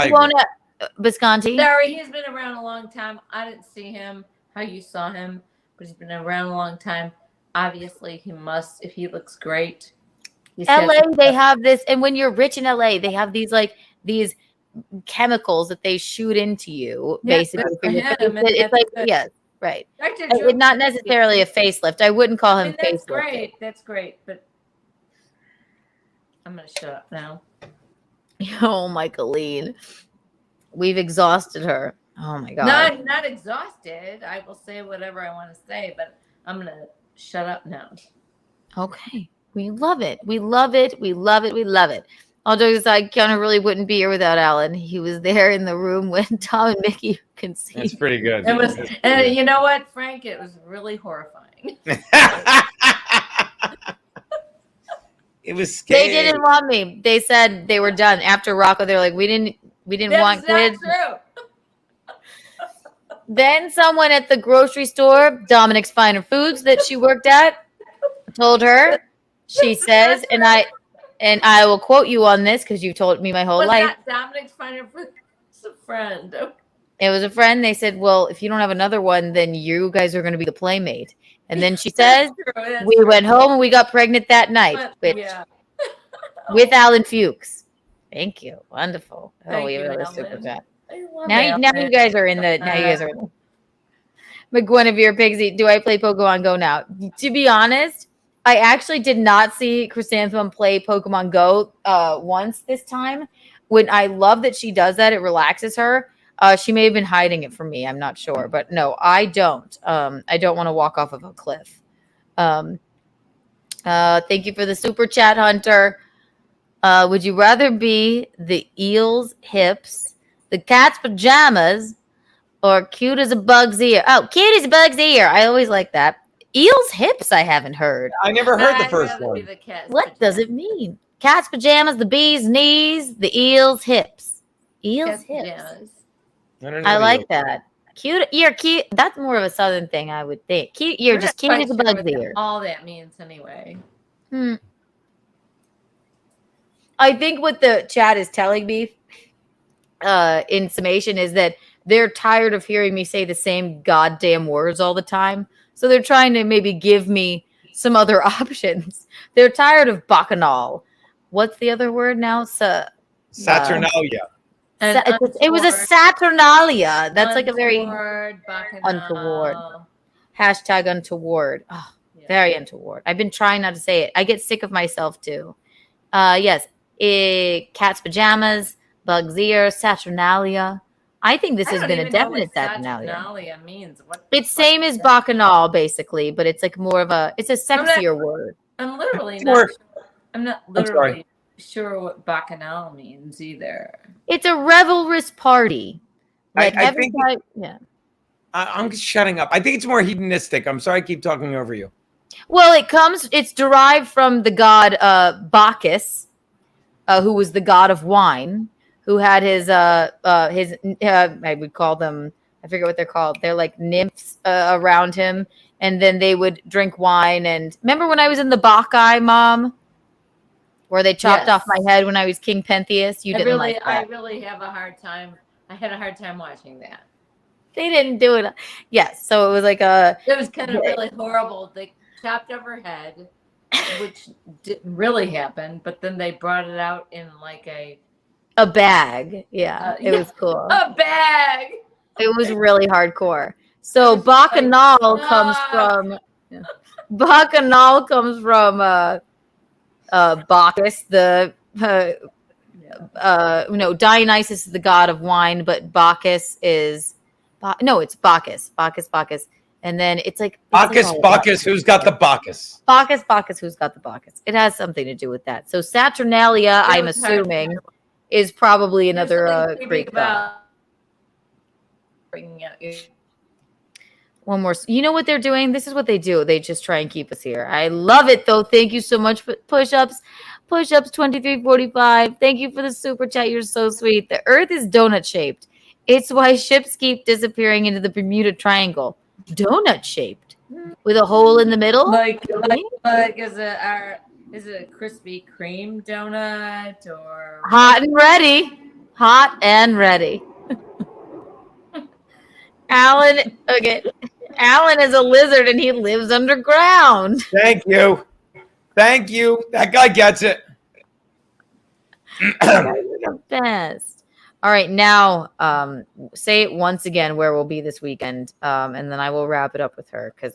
Bisconte? Sorry, he's been around a long time. I didn't see him how you saw him, but he's been around a long time. obviously he must, if he looks great. LA, they have this, and when you're rich in LA, they have these chemicals that they shoot into you, basically. For your face. It's like, yes, right. It's not necessarily a facelift. I wouldn't call him That's facelift. great. That's great. But I'm going to shut up now. Oh, Michaeline. We've exhausted her. Oh, my God. Not exhausted. I will say whatever I want to say, but I'm going to shut up now. Okay. We love it. We love it. We love it. We love it. All jokes aside, Keanu really wouldn't be here without Alan. He was there in the room when Tom and Mickey conceived. That's pretty good. It was, and you know what, Frank? It was really horrifying. It was scary. They didn't want me. They said they were done after Rocco. They're like, we didn't want kids. True. Then someone at the grocery store, Dominic's Finer Foods, that she worked at, told her. She says, and I will quote you on this because you've told me my whole life. That Dominic's Finer Foods? It's a friend. It was a friend. They said, well, if you don't have another one, then you guys are going to be the playmate. And then she says, we went home and we got pregnant that night with Alan Fuchs. Thank you. Wonderful. Thank you you, were Alan. super fat. Now you guys are in the. Now you guys are in the. McGuinevere Pigsy, do I play Pokemon Go now? To be honest, I actually did not see Chrysanthemum play Pokemon Go once this time. When I love that she does that, it relaxes her. She may have been hiding it from me. I'm not sure. But no, I don't. I don't want to walk off of a cliff. Thank you for the super chat, Hunter. Would you rather be the eel's hips, the cat's pajamas, or cute as a bug's ear? Oh, cute as a bug's ear. I always like that. Eel's hips, I haven't heard. I never heard the first one. What does it mean? Cat's pajamas, the bee's knees, the eel's hips. Eel's hips. I like that. Cute. You're cute. That's more of a southern thing, I would think. Cute. You're just cute as a bug's ear. All that means anyway. I think what the chat is telling me in summation is that they're tired of hearing me say the same goddamn words all the time. So they're trying to maybe give me some other options. They're tired of bacchanal. What's the other word now? Saturnalia. It was a Saturnalia. That's like a very bacchanal. untoward. Hashtag untoward. Oh, very untoward. I've been trying not to say it. I get sick of myself too. Yes. Cat's pajamas, bug's ear, Saturnalia. I think this has been a definite Saturnalia. Saturnalia means what? It's same as bacchanal basically, but it's like more of a. It's a sexier word. I'm literally not. I'm not literally sure what bacchanal means either. It's a revelrous party. Like I think. Yeah. I'm shutting up. I think it's more hedonistic. I'm sorry, I keep talking over you. Well, it's derived from the god Bacchus, who was the god of wine, who had his I would call them, I forget what they're called. They're like nymphs around him, and then they would drink wine. And remember when I was in the Bacchae, Mom, where they chopped off my head when I was King Pentheus? You didn't like that. I really have a hard time. I had a hard time watching that. They didn't do it. Yes, so it was like It was kind of really horrible. They chopped off her head, which didn't really happen, but then they brought it out in like a bag. Yeah, it was cool. A bag. It was really hardcore. So bacchanal comes from Bacchus, the Dionysus is the god of wine, but Bacchus is it's Bacchus. And then it's like Bacchus, who's got the Bacchus? Bacchus, who's got the Bacchus? It has something to do with that. So Saturnalia, I'm assuming, is probably another Greek god. One more. You know what they're doing? This is what they do. They just try and keep us here. I love it, though. Thank you so much for push-ups. Push-ups 2345. Thank you for the super chat. You're so sweet. The Earth is donut-shaped. It's why ships keep disappearing into the Bermuda Triangle. Donut-shaped with a hole in the middle. Like is it a Krispy Kreme donut or hot and ready? Hot and ready. Alan, okay. Alan is a lizard and he lives underground. Thank you. Thank you. That guy gets it. The best. All right, now say it once again where we'll be this weekend, and then I will wrap it up with her because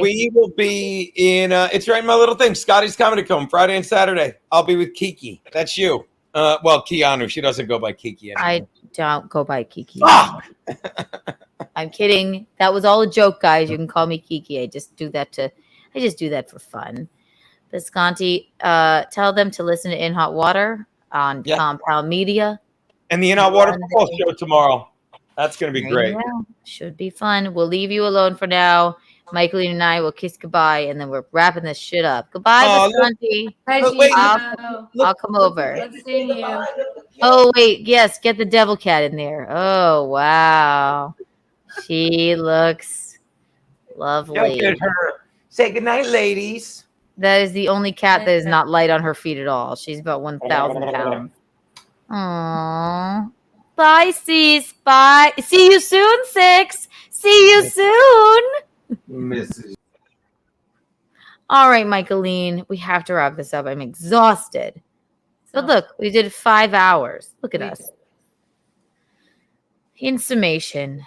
we will be in. It's right in my little thing. Scotty's Comedy Cone Friday and Saturday. I'll be with Kiki. That's you. Well, Keanu. She doesn't go by Kiki anymore. I don't go by Kiki. Fuck! I'm kidding. That was all a joke, guys. You can call me Kiki. I just do that for fun. Bisconte, tell them to listen to In Hot Water on Compound Media. And the In Hot Water Football Show tomorrow. That's going to be great. Should be fun. We'll leave you alone for now. Michaeline and I will kiss goodbye, and then we're wrapping this shit up. Goodbye, Bisconte. I'll come over. Let's see you. Oh, wait. Yes, get the devil cat in there. Oh, wow. She looks lovely. Look at her. Say goodnight, ladies. That is the only cat that is not light on her feet at all. She's about 1,000 pounds. Aww. Bye, Sis. Bye. See you soon, Six. See you soon. Mrs. All right, Michaeline. We have to wrap this up. I'm exhausted. But look, we did 5 hours. Look at us. In summation.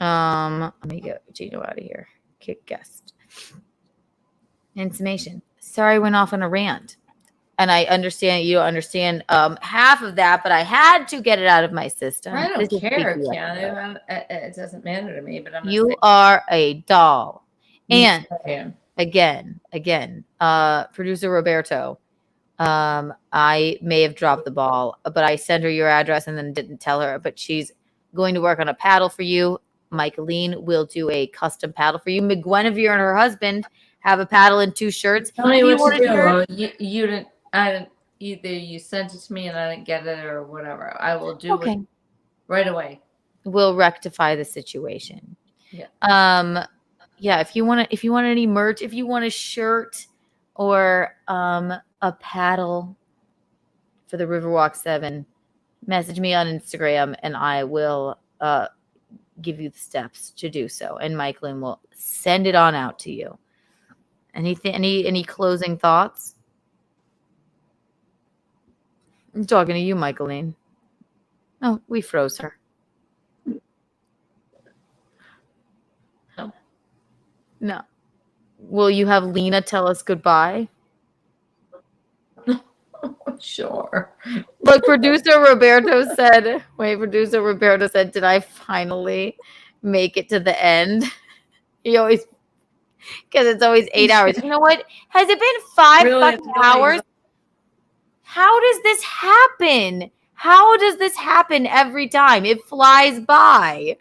Let me get Gino out of here. Kick guest. In summation. Sorry I went off on a rant. And I understand you don't understand half of that, but I had to get it out of my system. I don't care, Keanu. It doesn't matter to me. But you are a doll. And again, producer Roberto, I may have dropped the ball, but I sent her your address and then didn't tell her. But she's going to work on a paddle for you. Michaeline will do a custom paddle for you. McGuinevere and her husband have a paddle and 2 shirts. Tell me what to do. You didn't. I didn't. Either you sent it to me and I didn't get it or whatever. I will do it right away. We'll rectify the situation. Yeah. Yeah. If you want any merch, if you want a shirt or a paddle for the Riverwalk 7, message me on Instagram and I will give you the steps to do so. And Michaeline will send it on out to you. Any closing thoughts? I'm talking to you, Michaeline. Oh, we froze her. No. Will you have Lena tell us goodbye? Sure. Look, producer Roberto said, did I finally make it to the end? He always, because it's always 8 hours. You know what? Has it been 5 fucking hours? How does this happen? How does this happen every time? It flies by.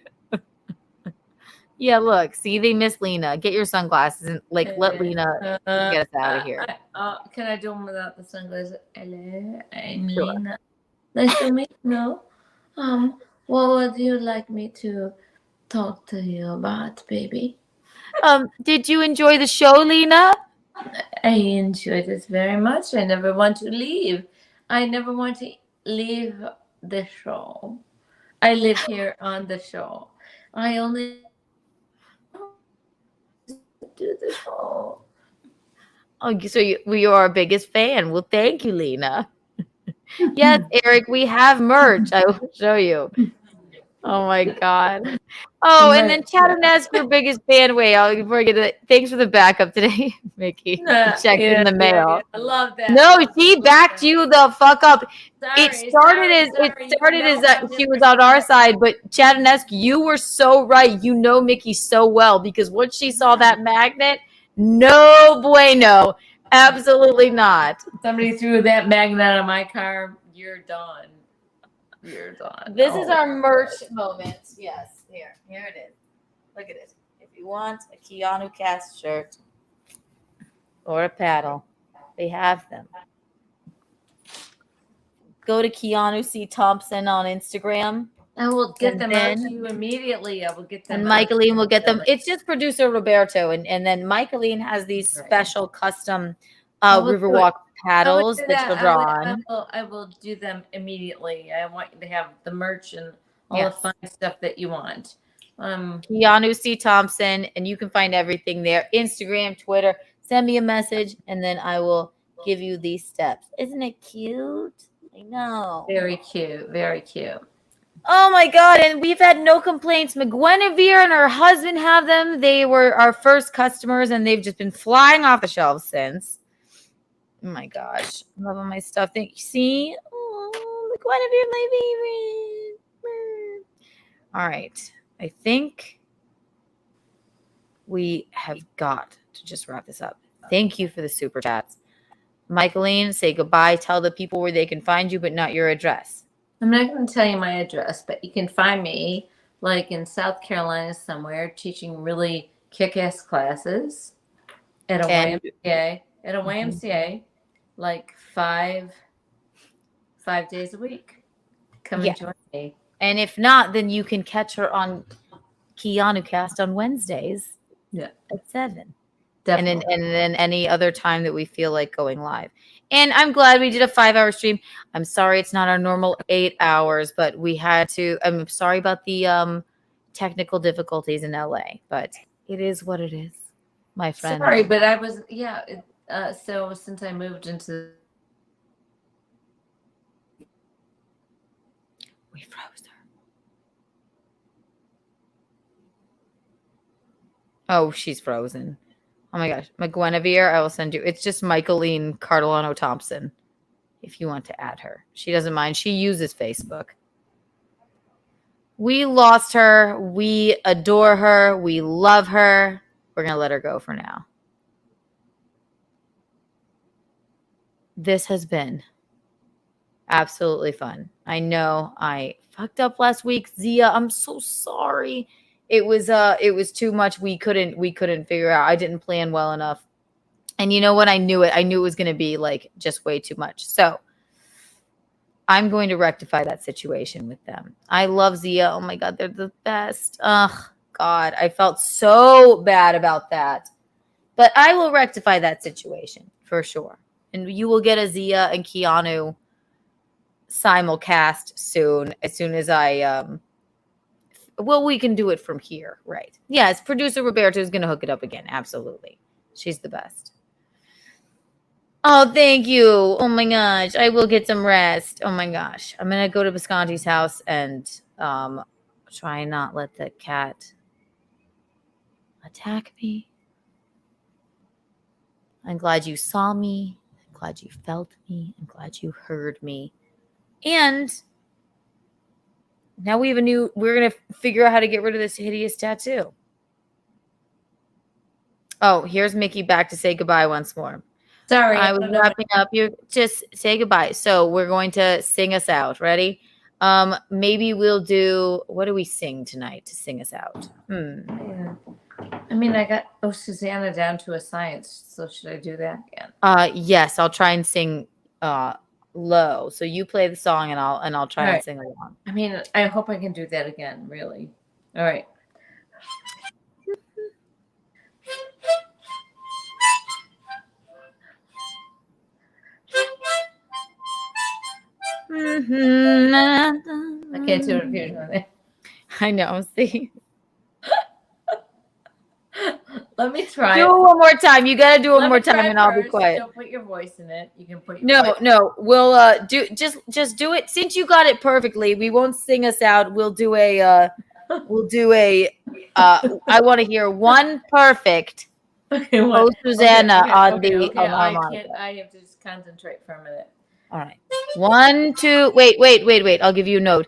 Yeah, look. See, they miss Lena. Get your sunglasses and let Lena get us out of here. Can I do them without the sunglasses? Hello, I'm Lena. Nice to meet you. What would you like me to talk to you about, baby? Did you enjoy the show, Lena? I enjoyed it very much. I never want to leave. I never want to leave the show. I live here on the show. I only do the show. Oh, so you are our biggest fan. Well, thank you, Lena. Yes, Eric, we have merch. I will show you. Oh my God. Oh, and then Chat Narcs, your biggest fan. Wait, before I get to it, thanks for the backup today, Mickey. Checked in the mail. Yeah, I love that. No, she backed you the fuck up. It started as she was on our side, but Chat Narcs, you were so right. You know Mickey so well because once she saw that magnet, no bueno. Absolutely not. Somebody threw that magnet out of my car. You're done. You're done. This is our merch moment. Yes, here it is. Look at it. If you want a Keanu cast shirt or a paddle, they have them. Go to Keanu C. Thompson on Instagram. I will get them out to you immediately. I will get them. And Michaeline will get them. It's just producer Roberto, and then Michaeline has these special custom Riverwalk paddles that she'll draw on. I will do them immediately. I want you to have the merch and all the fun stuff that you want. Keanu C. Thompson, and you can find everything there. Instagram, Twitter. Send me a message, and then I will give you these steps. Isn't it cute? I know. Very cute. Very cute. Oh my God. And we've had no complaints. McGuinevere and her husband have them. They were our first customers, and they've just been flying off the shelves since. Oh my gosh. I'm loving my stuff. Thank you. See? Oh, McGuinevere, my favorite. All right. I think we have got to just wrap this up. Thank you for the super chats. Michaeline, say goodbye. Tell the people where they can find you, but not your address. I'm not going to tell you my address, but you can find me like in South Carolina somewhere teaching really kick-ass classes at a YMCA. At a YMCA, like five days a week. Come and join me. And if not, then you can catch her on Keanu Cast on Wednesdays. Yeah, at 7. Definitely. And then any other time that we feel like going live. And I'm glad we did a 5-hour stream. I'm sorry it's not our normal 8 hours, but we had to. I'm sorry about the technical difficulties in LA, but it is what it is, my friend. Sorry, but I was so since I moved into we froze her. Oh, she's frozen. Oh my gosh. McGuinevere, I will send you. It's just Michaeline Cardellano Thompson if you want to add her. She doesn't mind. She uses Facebook. We lost her. We adore her. We love her. We're going to let her go for now. This has been absolutely fun. I know I fucked up last week. Zia, I'm so sorry. It was too much. We couldn't figure out. I didn't plan well enough. And you know what? I knew it. I knew it was going to be like just way too much. So I'm going to rectify that situation with them. I love Zia. Oh my God, they're the best. Ugh, God, I felt so bad about that. But I will rectify that situation for sure. And you will get a Zia and Keanu simulcast soon, as soon as I well, we can do it from here, right? Yes, producer Roberto is going to hook it up again. Absolutely. She's the best. Oh, thank you. Oh, my gosh. I will get some rest. Oh, my gosh. I'm going to go to Bisconte's house and try and not let the cat attack me. I'm glad you saw me. I'm glad you felt me. I'm glad you heard me. And now we have we're going to figure out how to get rid of this hideous tattoo. Oh, here's Mickey back to say goodbye once more. Sorry. I was wrapping up. You just say goodbye. So we're going to sing us out. Ready? Maybe we'll do, what do we sing tonight to sing us out? Yeah. I mean, I got Susanna down to a science. So should I do that again? Yes, I'll try and sing low. So you play the song and I'll try and sing along. I mean, I hope I can do that again, really. All right. I can't do it if you're doing it. I know. See? Let me try. Do it one more time. You got to do it one more time and I'll be quiet. Don't put your voice in it. You can put your voice. No. We'll do just do it. Since you got it perfectly, we won't sing us out. We'll do a I want to hear one perfect. Okay, Susanna on okay, the I have to just concentrate for a minute. All right. 1, 2. Wait. I'll give you a note.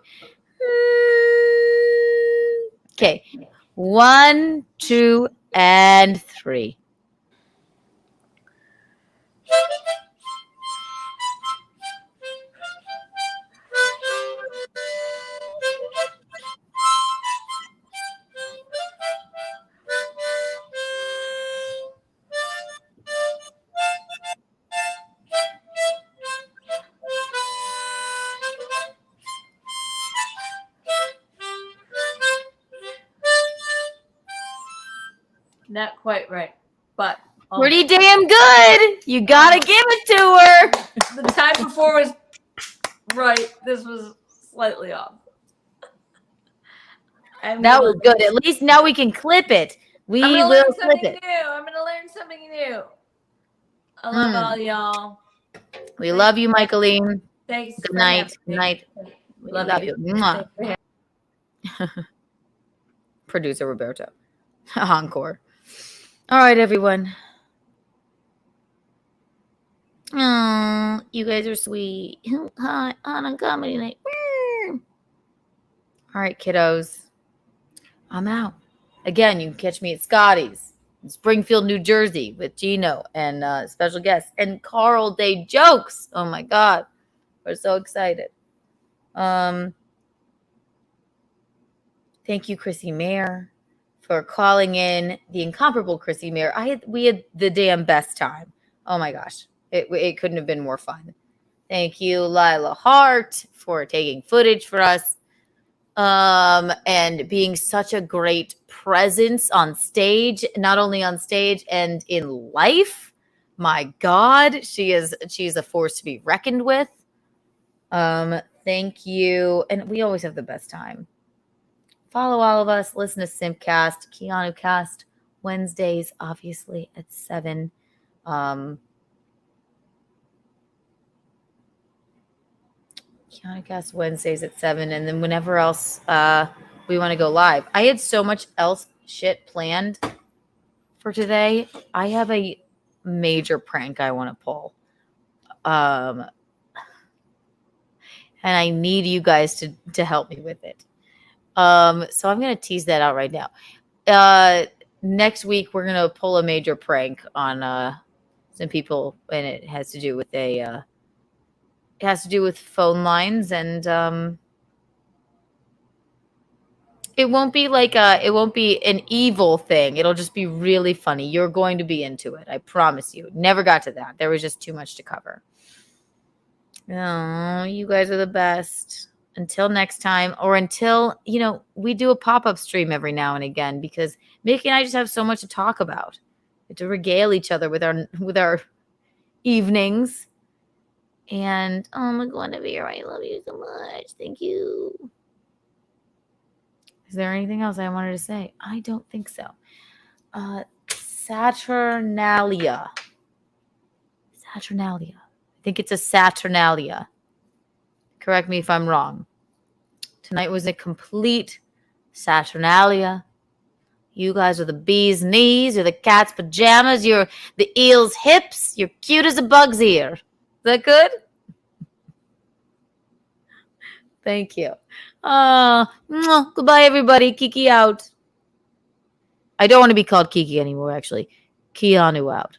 Okay. 1, 2, and 3. Not quite right, but pretty damn good. You gotta give it to her. The time before was right. This was slightly off. That was good. At least now we can clip it. We will clip it. I'm gonna learn something new. I love all y'all. We love you, Michaeline. Thanks. Good night. Good night. We love you. Mwah. Producer Roberto. Encore. All right, everyone. Oh, you guys are sweet. Hi, on comedy night. All right, kiddos. I'm out. Again, you can catch me at Scotty's in Springfield, New Jersey with Gino and special guests and Carl Day Jokes. Oh my God. We're so excited. Thank you, Chrissie Mayr, for calling in. The incomparable Chrissie Mayr. We had the damn best time. Oh my gosh. It couldn't have been more fun. Thank you, Lila Hart, for taking footage for us. And being such a great presence on stage, not only on stage and in life. My God, she's a force to be reckoned with. Thank you. And we always have the best time. Follow all of us. Listen to Simpcast, Keanu Cast, Wednesdays, obviously at 7. Cast Wednesdays at 7, and then whenever else we want to go live. I had so much else shit planned for today. I have a major prank I want to pull. And I need you guys to help me with it. So I'm going to tease that out right now. Next week, we're going to pull a major prank on some people, and it has to do with it has to do with phone lines, and it won't be it won't be an evil thing. It'll just be really funny. You're going to be into it. I promise you. Never got to that. There was just too much to cover. Oh, you guys are the best. Until next time, or until, we do a pop-up stream every now and again, because Mickey and I just have so much to talk about. We have to regale each other with our evenings. And my Guinevere, I love you so much. Thank you. Is there anything else I wanted to say? I don't think so. Saturnalia. Saturnalia. I think it's a Saturnalia. Correct me if I'm wrong. Tonight was a complete Saturnalia. You guys are the bee's knees. You're the cat's pajamas. You're the eel's hips. You're cute as a bug's ear. Is that good? Thank you. Goodbye, everybody. Kiki out. I don't want to be called Kiki anymore, actually. Keanu out.